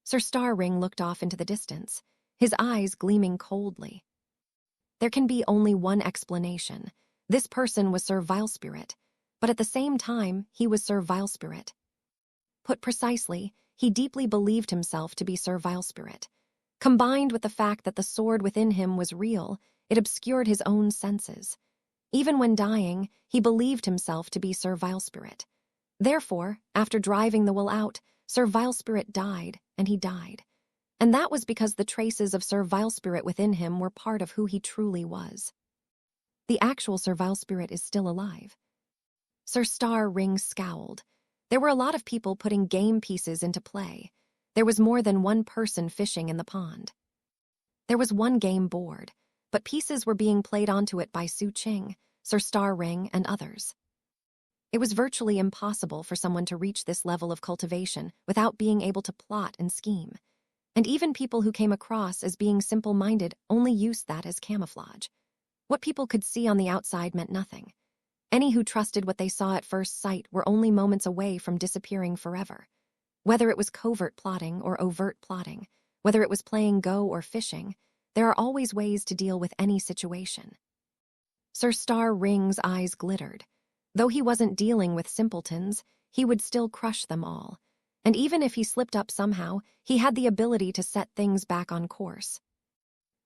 S1: Sir Starring looked off into the distance, his eyes gleaming coldly. There can be only one explanation. This person was Sir Vilespirit, but at the same time, he was Sir Vilespirit. Put precisely, he deeply believed himself to be Sir Vilespirit. Combined with the fact that the sword within him was real, it obscured his own senses. Even when dying, he believed himself to be Sir Vilespirit. Therefore, after driving the will out, Sir Vilespirit died, and he died. And that was because the traces of Sir Vilespirit within him were part of who he truly was. The actual Sir Vilespirit is still alive. Sir Starring scowled. There were a lot of people putting game pieces into play. There was more than one person fishing in the pond. There was one game board, but pieces were being played onto it by Xu Qing, Sir Starring, and others. It was virtually impossible for someone to reach this level of cultivation without being able to plot and scheme. And even people who came across as being simple-minded only used that as camouflage. What people could see on the outside meant nothing. Any who trusted what they saw at first sight were only moments away from disappearing forever. Whether it was covert plotting or overt plotting, whether it was playing Go or fishing, there are always ways to deal with any situation. Sir Starring's eyes glittered. Though he wasn't dealing with simpletons, he would still crush them all. And even if he slipped up somehow, he had the ability to set things back on course.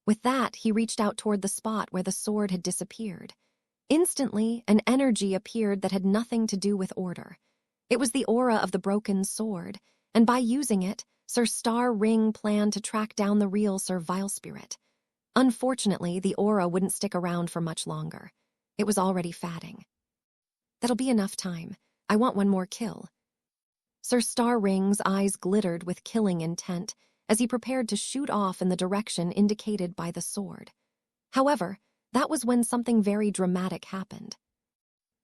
S1: With that, he reached out toward the spot where the sword had disappeared. Instantly, an energy appeared that had nothing to do with order. It was the aura of the broken sword, and by using it, Sir Starring planned to track down the real Sir Vilespirit. Unfortunately, the aura wouldn't stick around for much longer. It was already fading. That'll be enough time. I want one more kill. Sir Starring's eyes glittered with killing intent as he prepared to shoot off in the direction indicated by the sword. However, that was when something very dramatic happened.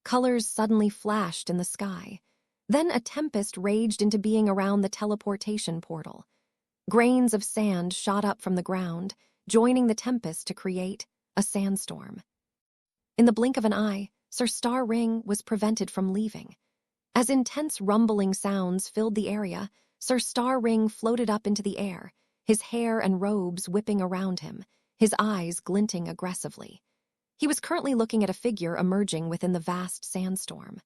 S1: Colors suddenly flashed in the sky. Then a tempest raged into being around the teleportation portal. Grains of sand shot up from the ground, joining the tempest to create a sandstorm. In the blink of an eye, Sir Starring was prevented from leaving. As intense rumbling sounds filled the area, Sir Starring floated up into the air, his hair and robes whipping around him, his eyes glinting aggressively. He was currently looking at a figure emerging within the vast sandstorm.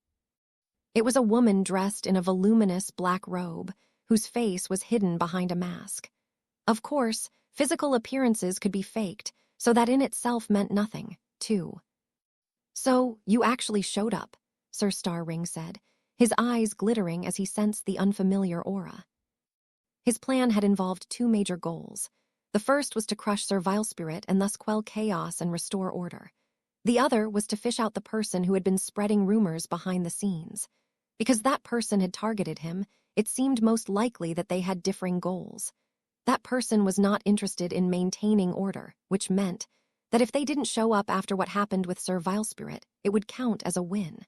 S1: It was a woman dressed in a voluminous black robe, whose face was hidden behind a mask. Of course, physical appearances could be faked, so that in itself meant nothing, too. "So, you actually showed up," Sir Starring said, his eyes glittering as he sensed the unfamiliar aura. His plan had involved two major goals. The first was to crush Sir Vilespirit and thus quell chaos and restore order. The other was to fish out the person who had been spreading rumors behind the scenes. Because that person had targeted him, it seemed most likely that they had differing goals. That person was not interested in maintaining order, which meant that if they didn't show up after what happened with Sir Vilespirit, it would count as a win.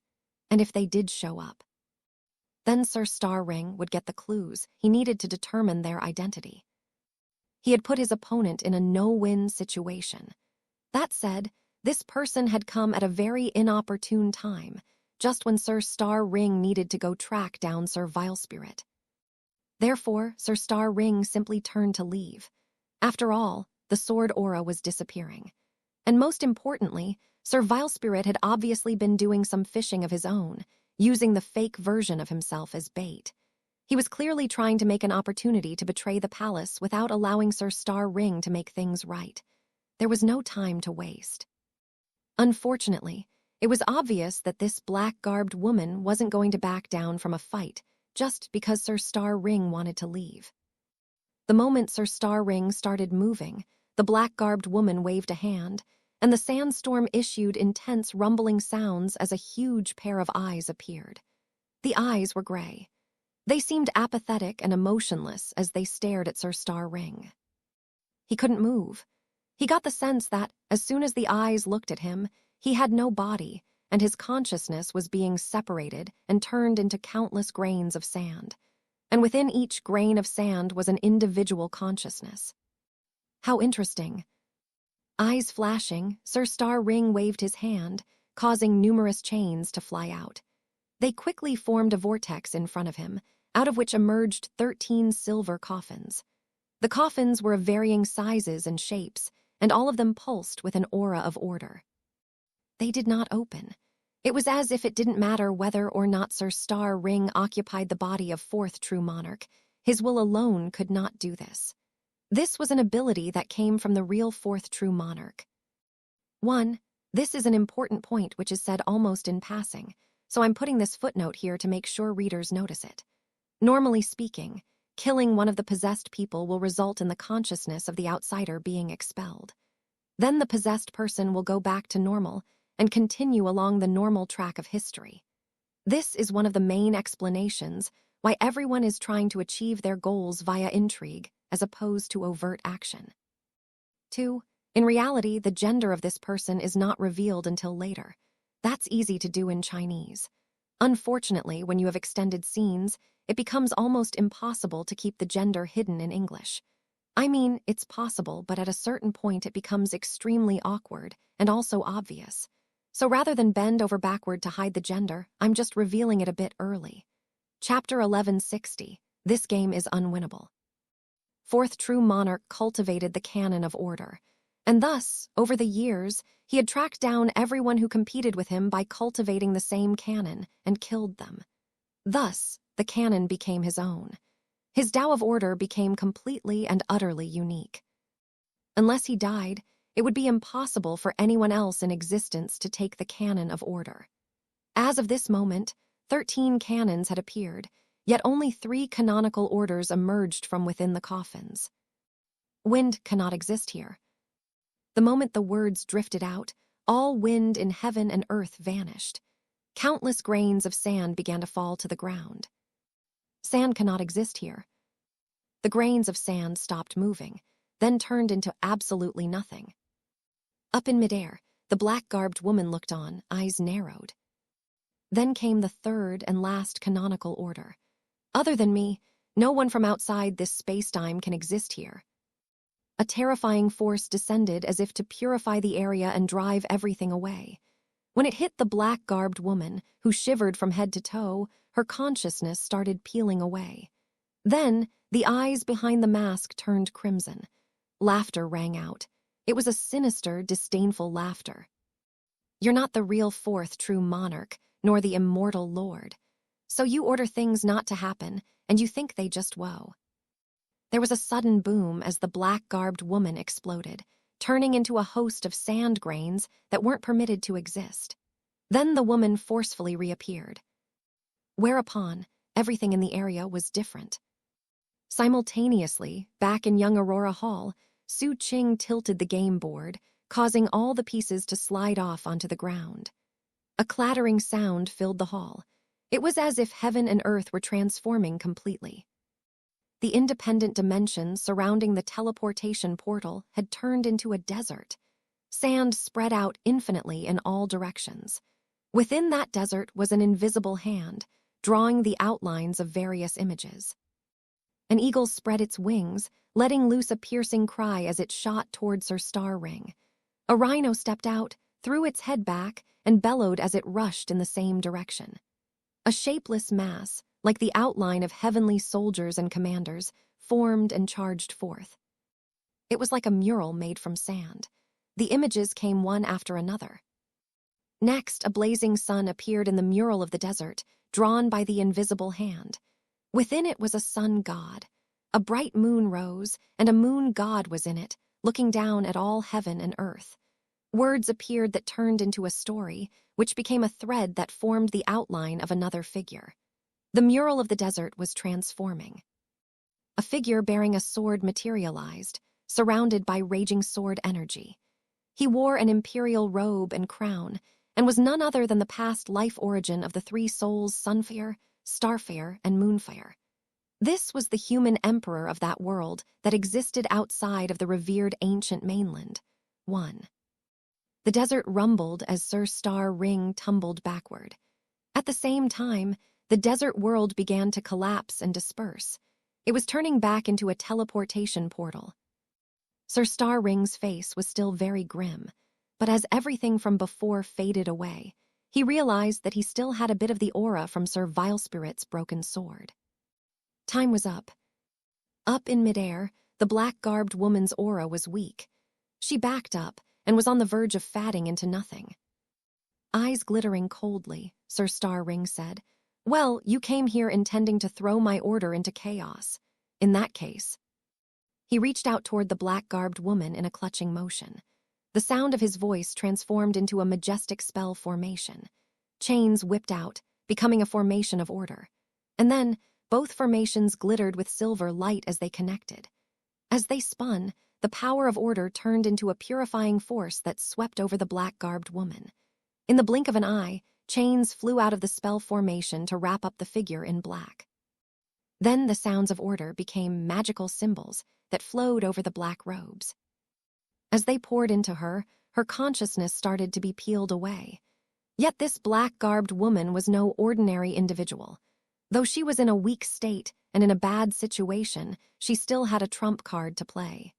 S1: And if they did show up, then Sir Starring would get the clues he needed to determine their identity. He had put his opponent in a no-win situation. That said, This person had come at a very inopportune time, just when Sir Star Ring needed to go track down Sir Vilespirit. Therefore, Sir Star Ring simply turned to leave. After all, the sword aura was disappearing. And most importantly, Sir Vilespirit had obviously been doing some fishing of his own, using the fake version of himself as bait. He was clearly trying to make an opportunity to betray the palace without allowing Sir Star Ring to make things right. There was no time to waste. Unfortunately, it was obvious that this black-garbed woman wasn't going to back down from a fight just because Sir Star Ring wanted to leave. The moment Sir Star Ring started moving, the black-garbed woman waved a hand, and the sandstorm issued intense rumbling sounds as a huge pair of eyes appeared. The eyes were gray. They seemed apathetic and emotionless as they stared at Sir Star Ring. He couldn't move. He got the sense that, as soon as the eyes looked at him, he had no body, and his consciousness was being separated and turned into countless grains of sand. And within each grain of sand was an individual consciousness. How interesting. Eyes flashing, Sir Star Ring waved his hand, causing numerous chains to fly out. They quickly formed a vortex in front of him, out of which emerged 13 silver coffins. The coffins were of varying sizes and shapes, and all of them pulsed with an aura of order. They did not open. It was as if it didn't matter whether or not Sir Star Ring occupied the body of fourth true monarch. His will alone could not do this. This was an ability that came from the real fourth true monarch. 1. This is an important point which is said almost in passing, so I'm putting this footnote here to make sure readers notice it. Normally speaking, killing one of the possessed people will result in the consciousness of the outsider being expelled. Then the possessed person will go back to normal and continue along the normal track of history. This is one of the main explanations why everyone is trying to achieve their goals via intrigue as opposed to overt action. 2. In reality, the gender of this person is not revealed until later. That's easy to do in Chinese. Unfortunately, when you have extended scenes, it becomes almost impossible to keep the gender hidden in English. I mean, it's possible, but at a certain point it becomes extremely awkward and also obvious. So rather than bend over backward to hide the gender, I'm just revealing it a bit early. Chapter 1160. This game is unwinnable. Fourth true monarch cultivated the canon of order, and thus, over the years, he had tracked down everyone who competed with him by cultivating the same canon and killed them. Thus, the canon became his own. His Tao of Order became completely and utterly unique. Unless he died, it would be impossible for anyone else in existence to take the canon of order. As of this moment, 13 canons had appeared, yet only 3 canonical orders emerged from within the coffins. Wind cannot exist here. The moment the words drifted out, all wind in heaven and earth vanished. Countless grains of sand began to fall to the ground. Sand cannot exist here. The grains of sand stopped moving, then turned into absolutely nothing. Up in midair, the black-garbed woman looked on, eyes narrowed. Then came the third and last canonical order. Other than me, no one from outside this space-time can exist here. A terrifying force descended as if to purify the area and drive everything away. When it hit the black-garbed woman, who shivered from head to toe, her consciousness started peeling away. Then, the eyes behind the mask turned crimson. Laughter rang out. It was a sinister, disdainful laughter. You're not the real fourth true monarch, nor the immortal lord. So you order things not to happen, and you think they just woe. There was a sudden boom as the black-garbed woman exploded, turning into a host of sand grains that weren't permitted to exist. Then the woman forcefully reappeared. Whereupon, everything in the area was different. Simultaneously, back in young Aurora Hall, Xu Qing tilted the game board, causing all the pieces to slide off onto the ground. A clattering sound filled the hall. It was as if heaven and earth were transforming completely. The independent dimensions surrounding the teleportation portal had turned into a desert. Sand spread out infinitely in all directions. Within that desert was an invisible hand, drawing the outlines of various images. An eagle spread its wings, letting loose a piercing cry as it shot toward Sir Star Ring. A rhino stepped out, threw its head back, and bellowed as it rushed in the same direction. A shapeless mass, like the outline of heavenly soldiers and commanders, formed and charged forth. It was like a mural made from sand. The images came one after another. Next, a blazing sun appeared in the mural of the desert, drawn by the invisible hand. Within it was a sun god. A bright moon rose, and a moon god was in it, looking down at all heaven and earth. Words appeared that turned into a story, which became a thread that formed the outline of another figure. The mural of the desert was transforming. A figure bearing a sword materialized, surrounded by raging sword energy. He wore an imperial robe and crown, and was none other than the past life origin of the three souls Sunfire, Starfire, and Moonfire. This was the human emperor of that world that existed outside of the revered ancient mainland. 1. The desert rumbled as Sir Star Ring tumbled backward. At the same time, the desert world began to collapse and disperse. It was turning back into a teleportation portal. Sir Star Ring's face was still very grim, but as everything from before faded away, he realized that he still had a bit of the aura from Sir Vilespirit's broken sword. Time was up. Up in midair, the black-garbed woman's aura was weak. She backed up and was on the verge of fading into nothing. Eyes glittering coldly, Sir Star Ring said, "Well, you came here intending to throw my order into chaos. In that case..." He reached out toward the black-garbed woman in a clutching motion. The sound of his voice transformed into a majestic spell formation. Chains whipped out, becoming a formation of order. And then, both formations glittered with silver light as they connected. As they spun, the power of order turned into a purifying force that swept over the black-garbed woman. In the blink of an eye, chains flew out of the spell formation to wrap up the figure in black. Then the sounds of order became magical symbols that flowed over the black robes. As they poured into her, her consciousness started to be peeled away. Yet this black-garbed woman was no ordinary individual. Though she was in a weak state and in a bad situation, she still had a trump card to play.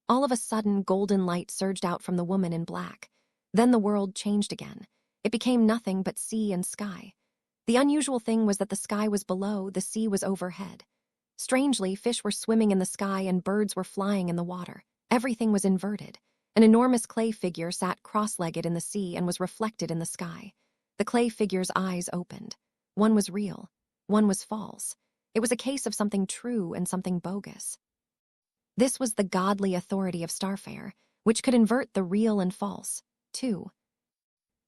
S1: All of a sudden, golden light surged out from the woman in black. Then the world changed again. It became nothing but sea and sky. The unusual thing was that the sky was below, the sea was overhead. Strangely, fish were swimming in the sky and birds were flying in the water. Everything was inverted. An enormous clay figure sat cross-legged in the sea and was reflected in the sky. The clay figure's eyes opened. One was real, one was false. It was a case of something true and something bogus. This was the godly authority of Starfire, which could invert the real and false, too.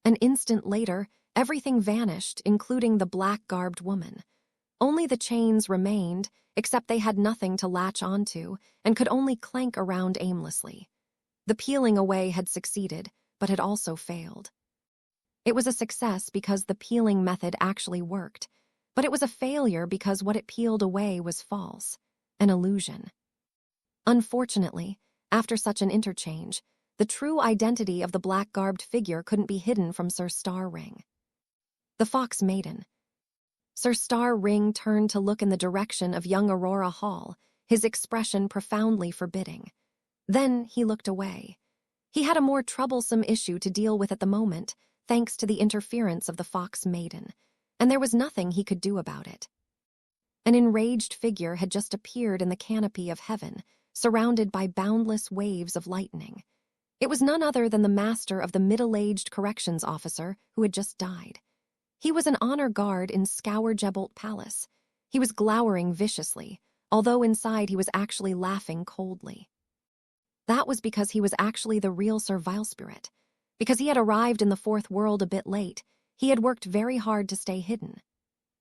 S1: An instant later, everything vanished, including the black-garbed woman. Only the chains remained, except they had nothing to latch onto and could only clank around aimlessly. The peeling away had succeeded, but had also failed. It was a success because the peeling method actually worked, but it was a failure because what it peeled away was false, an illusion. Unfortunately, after such an interchange, the true identity of the black-garbed figure couldn't be hidden from Sir Star Ring. The Fox Maiden. Sir Star Ring turned to look in the direction of young Aurora Hall, his expression profoundly forbidding. Then he looked away. He had a more troublesome issue to deal with at the moment, thanks to the interference of the Fox Maiden, and there was nothing he could do about it. An enraged figure had just appeared in the canopy of heaven, surrounded by boundless waves of lightning. It was none other than the master of the middle-aged corrections officer who had just died. He was an honor guard in Scourgebolt Palace. He was glowering viciously, although inside he was actually laughing coldly. That was because he was actually the real Sir Vilespirit. Because he had arrived in the fourth world a bit late, he had worked very hard to stay hidden.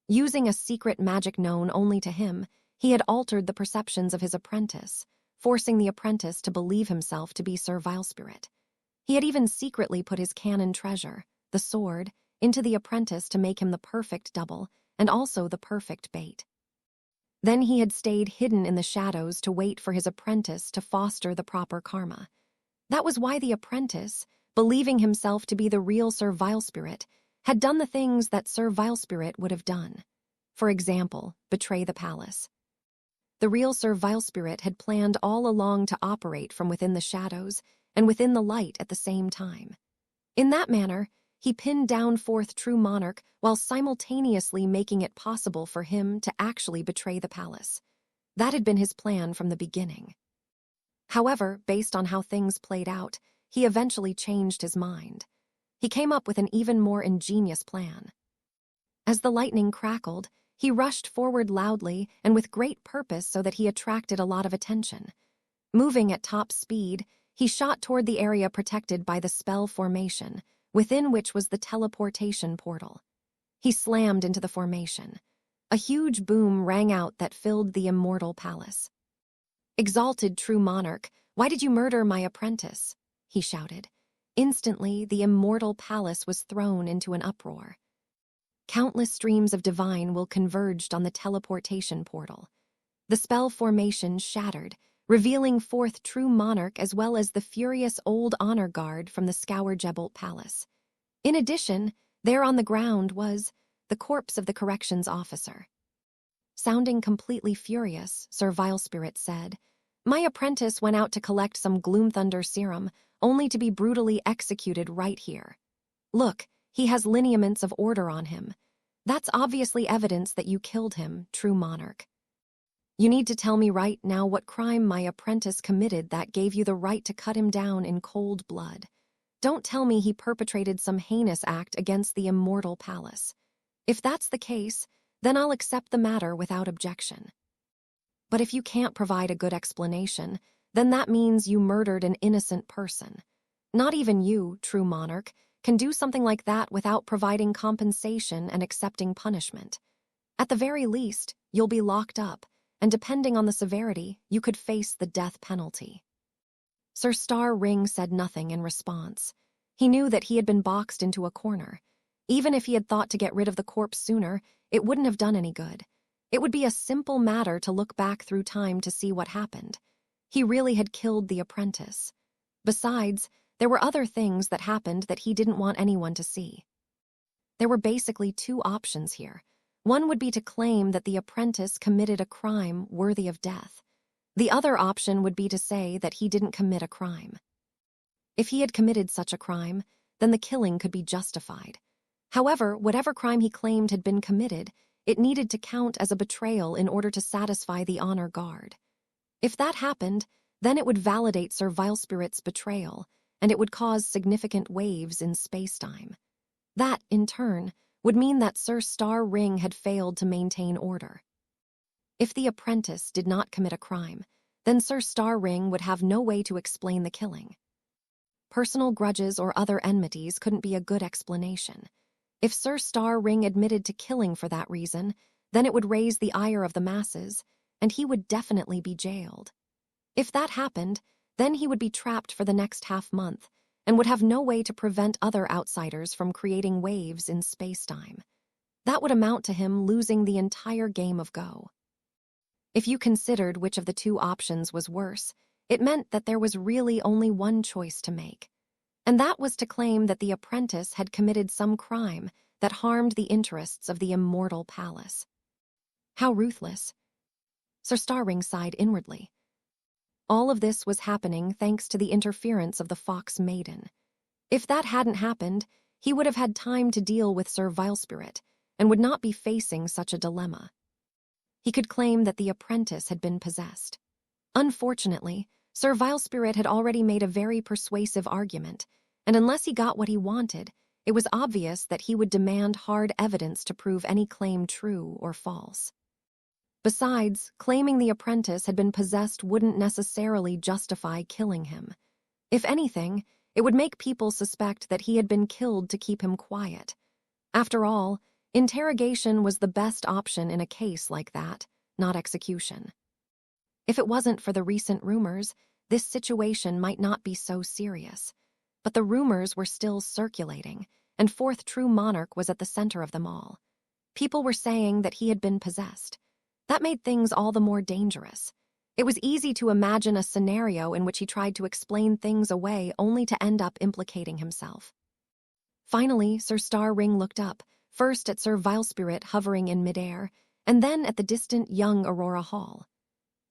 S1: Using a secret magic known only to him, he had altered the perceptions of his apprentice, forcing the apprentice to believe himself to be Sir Vilespirit. He had even secretly put his canon treasure, the sword, into the apprentice to make him the perfect double, and also the perfect bait. Then he had stayed hidden in the shadows to wait for his apprentice to foster the proper karma. That was why the apprentice, believing himself to be the real Sir Vilespirit, had done the things that Sir Vilespirit would have done. For example, betray the palace. The real Sir Vilespirit had planned all along to operate from within the shadows and within the light at the same time. In that manner, he pinned down fourth true monarch while simultaneously making it possible for him to actually betray the palace. That had been his plan from the beginning. However, based on how things played out, he eventually changed his mind. He came up with an even more ingenious plan. As the lightning crackled, he rushed forward loudly and with great purpose so that he attracted a lot of attention. Moving at top speed, he shot toward the area protected by the spell formation, within which was the teleportation portal. He slammed into the formation. A huge boom rang out that filled the immortal palace. "Exalted true monarch, why did you murder my apprentice?" he shouted. Instantly, the immortal palace was thrown into an uproar. Countless streams of divine will converged on the teleportation portal. The spell formation shattered, revealing fourth true monarch as well as the furious old honor guard from the Scourgebolt Palace. In addition, there on the ground was the corpse of the corrections officer. Sounding completely furious, Sir Vilespirit said, "My apprentice went out to collect some Gloomthunder serum, only to be brutally executed right here. Look, he has lineaments of order on him. That's obviously evidence that you killed him, true monarch. You need to tell me right now what crime my apprentice committed that gave you the right to cut him down in cold blood. Don't tell me he perpetrated some heinous act against the immortal palace. If that's the case, then I'll accept the matter without objection. But if you can't provide a good explanation, then that means you murdered an innocent person. Not even you, true monarch, can do something like that without providing compensation and accepting punishment. At the very least, you'll be locked up, and depending on the severity, you could face the death penalty." Sir Star Ring said nothing in response. He knew that he had been boxed into a corner. Even if he had thought to get rid of the corpse sooner, it wouldn't have done any good. It would be a simple matter to look back through time to see what happened. He really had killed the apprentice. Besides, there were other things that happened that he didn't want anyone to see. There were basically two options here. One would be to claim that the apprentice committed a crime worthy of death. The other option would be to say that he didn't commit a crime. If he had committed such a crime, then the killing could be justified. However, whatever crime he claimed had been committed, it needed to count as a betrayal in order to satisfy the honor guard. If that happened, then it would validate Sir Vilespirit's betrayal, and it would cause significant waves in spacetime. That, in turn, would mean that Sir Star Ring had failed to maintain order. If the apprentice did not commit a crime, then Sir Star Ring would have no way to explain the killing. Personal grudges or other enmities couldn't be a good explanation. If Sir Star Ring admitted to killing for that reason, then it would raise the ire of the masses, and he would definitely be jailed. If that happened, then he would be trapped for the next half-month and would have no way to prevent other outsiders from creating waves in spacetime. That would amount to him losing the entire game of Go. If you considered which of the two options was worse, it meant that there was really only one choice to make. And that was to claim that the apprentice had committed some crime that harmed the interests of the immortal palace. How ruthless. Sir Starring sighed inwardly. All of this was happening thanks to the interference of the Fox Maiden. If that hadn't happened, he would have had time to deal with Sir Vilespirit and would not be facing such a dilemma. He could claim that the apprentice had been possessed. Unfortunately, Sir Vilespirit had already made a very persuasive argument, and unless he got what he wanted, it was obvious that he would demand hard evidence to prove any claim true or false. Besides, claiming the apprentice had been possessed wouldn't necessarily justify killing him. If anything, it would make people suspect that he had been killed to keep him quiet. After all, interrogation was the best option in a case like that, not execution. If it wasn't for the recent rumors, this situation might not be so serious. But the rumors were still circulating, and Fourth True Monarch was at the center of them all. People were saying that he had been possessed. That made things all the more dangerous. It was easy to imagine a scenario in which he tried to explain things away only to end up implicating himself. Finally, Sir Star Ring looked up, first at Sir Vilespirit hovering in midair, and then at the distant young Aurora Hall.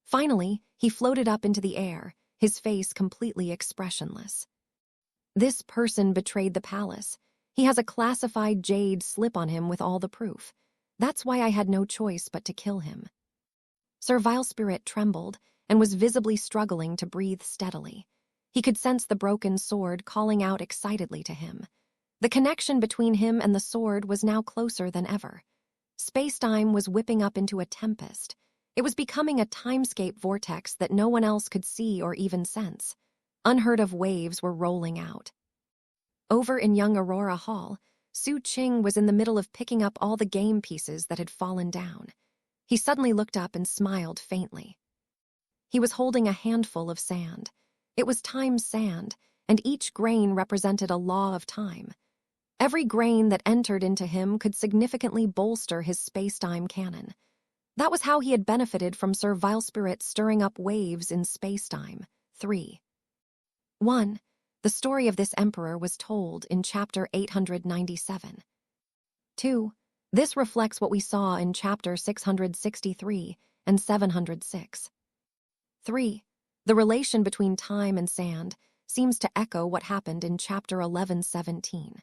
S1: Finally, he floated up into the air, his face completely expressionless. This person betrayed the palace. He has a classified jade slip on him with all the proof. That's why I had no choice but to kill him. Sir Vilespirit trembled and was visibly struggling to breathe steadily. He could sense the broken sword calling out excitedly to him. The connection between him and the sword was now closer than ever. Space-time was whipping up into a tempest. It was becoming a timescape vortex that no one else could see or even sense. Unheard-of waves were rolling out. Over in young Aurora Hall, Xu Qing was in the middle of picking up all the game pieces that had fallen down. He suddenly looked up and smiled faintly. He was holding a handful of sand. It was time's sand, and each grain represented a law of time. Every grain that entered into him could significantly bolster his space-time canon. That was how he had benefited from Sir Vilespirit stirring up waves in space-time. 3. 1. The story of this emperor was told in chapter 897. 2. This reflects what we saw in chapter 663 and 706. 3. The relation between time and sand seems to echo what happened in chapter 1117.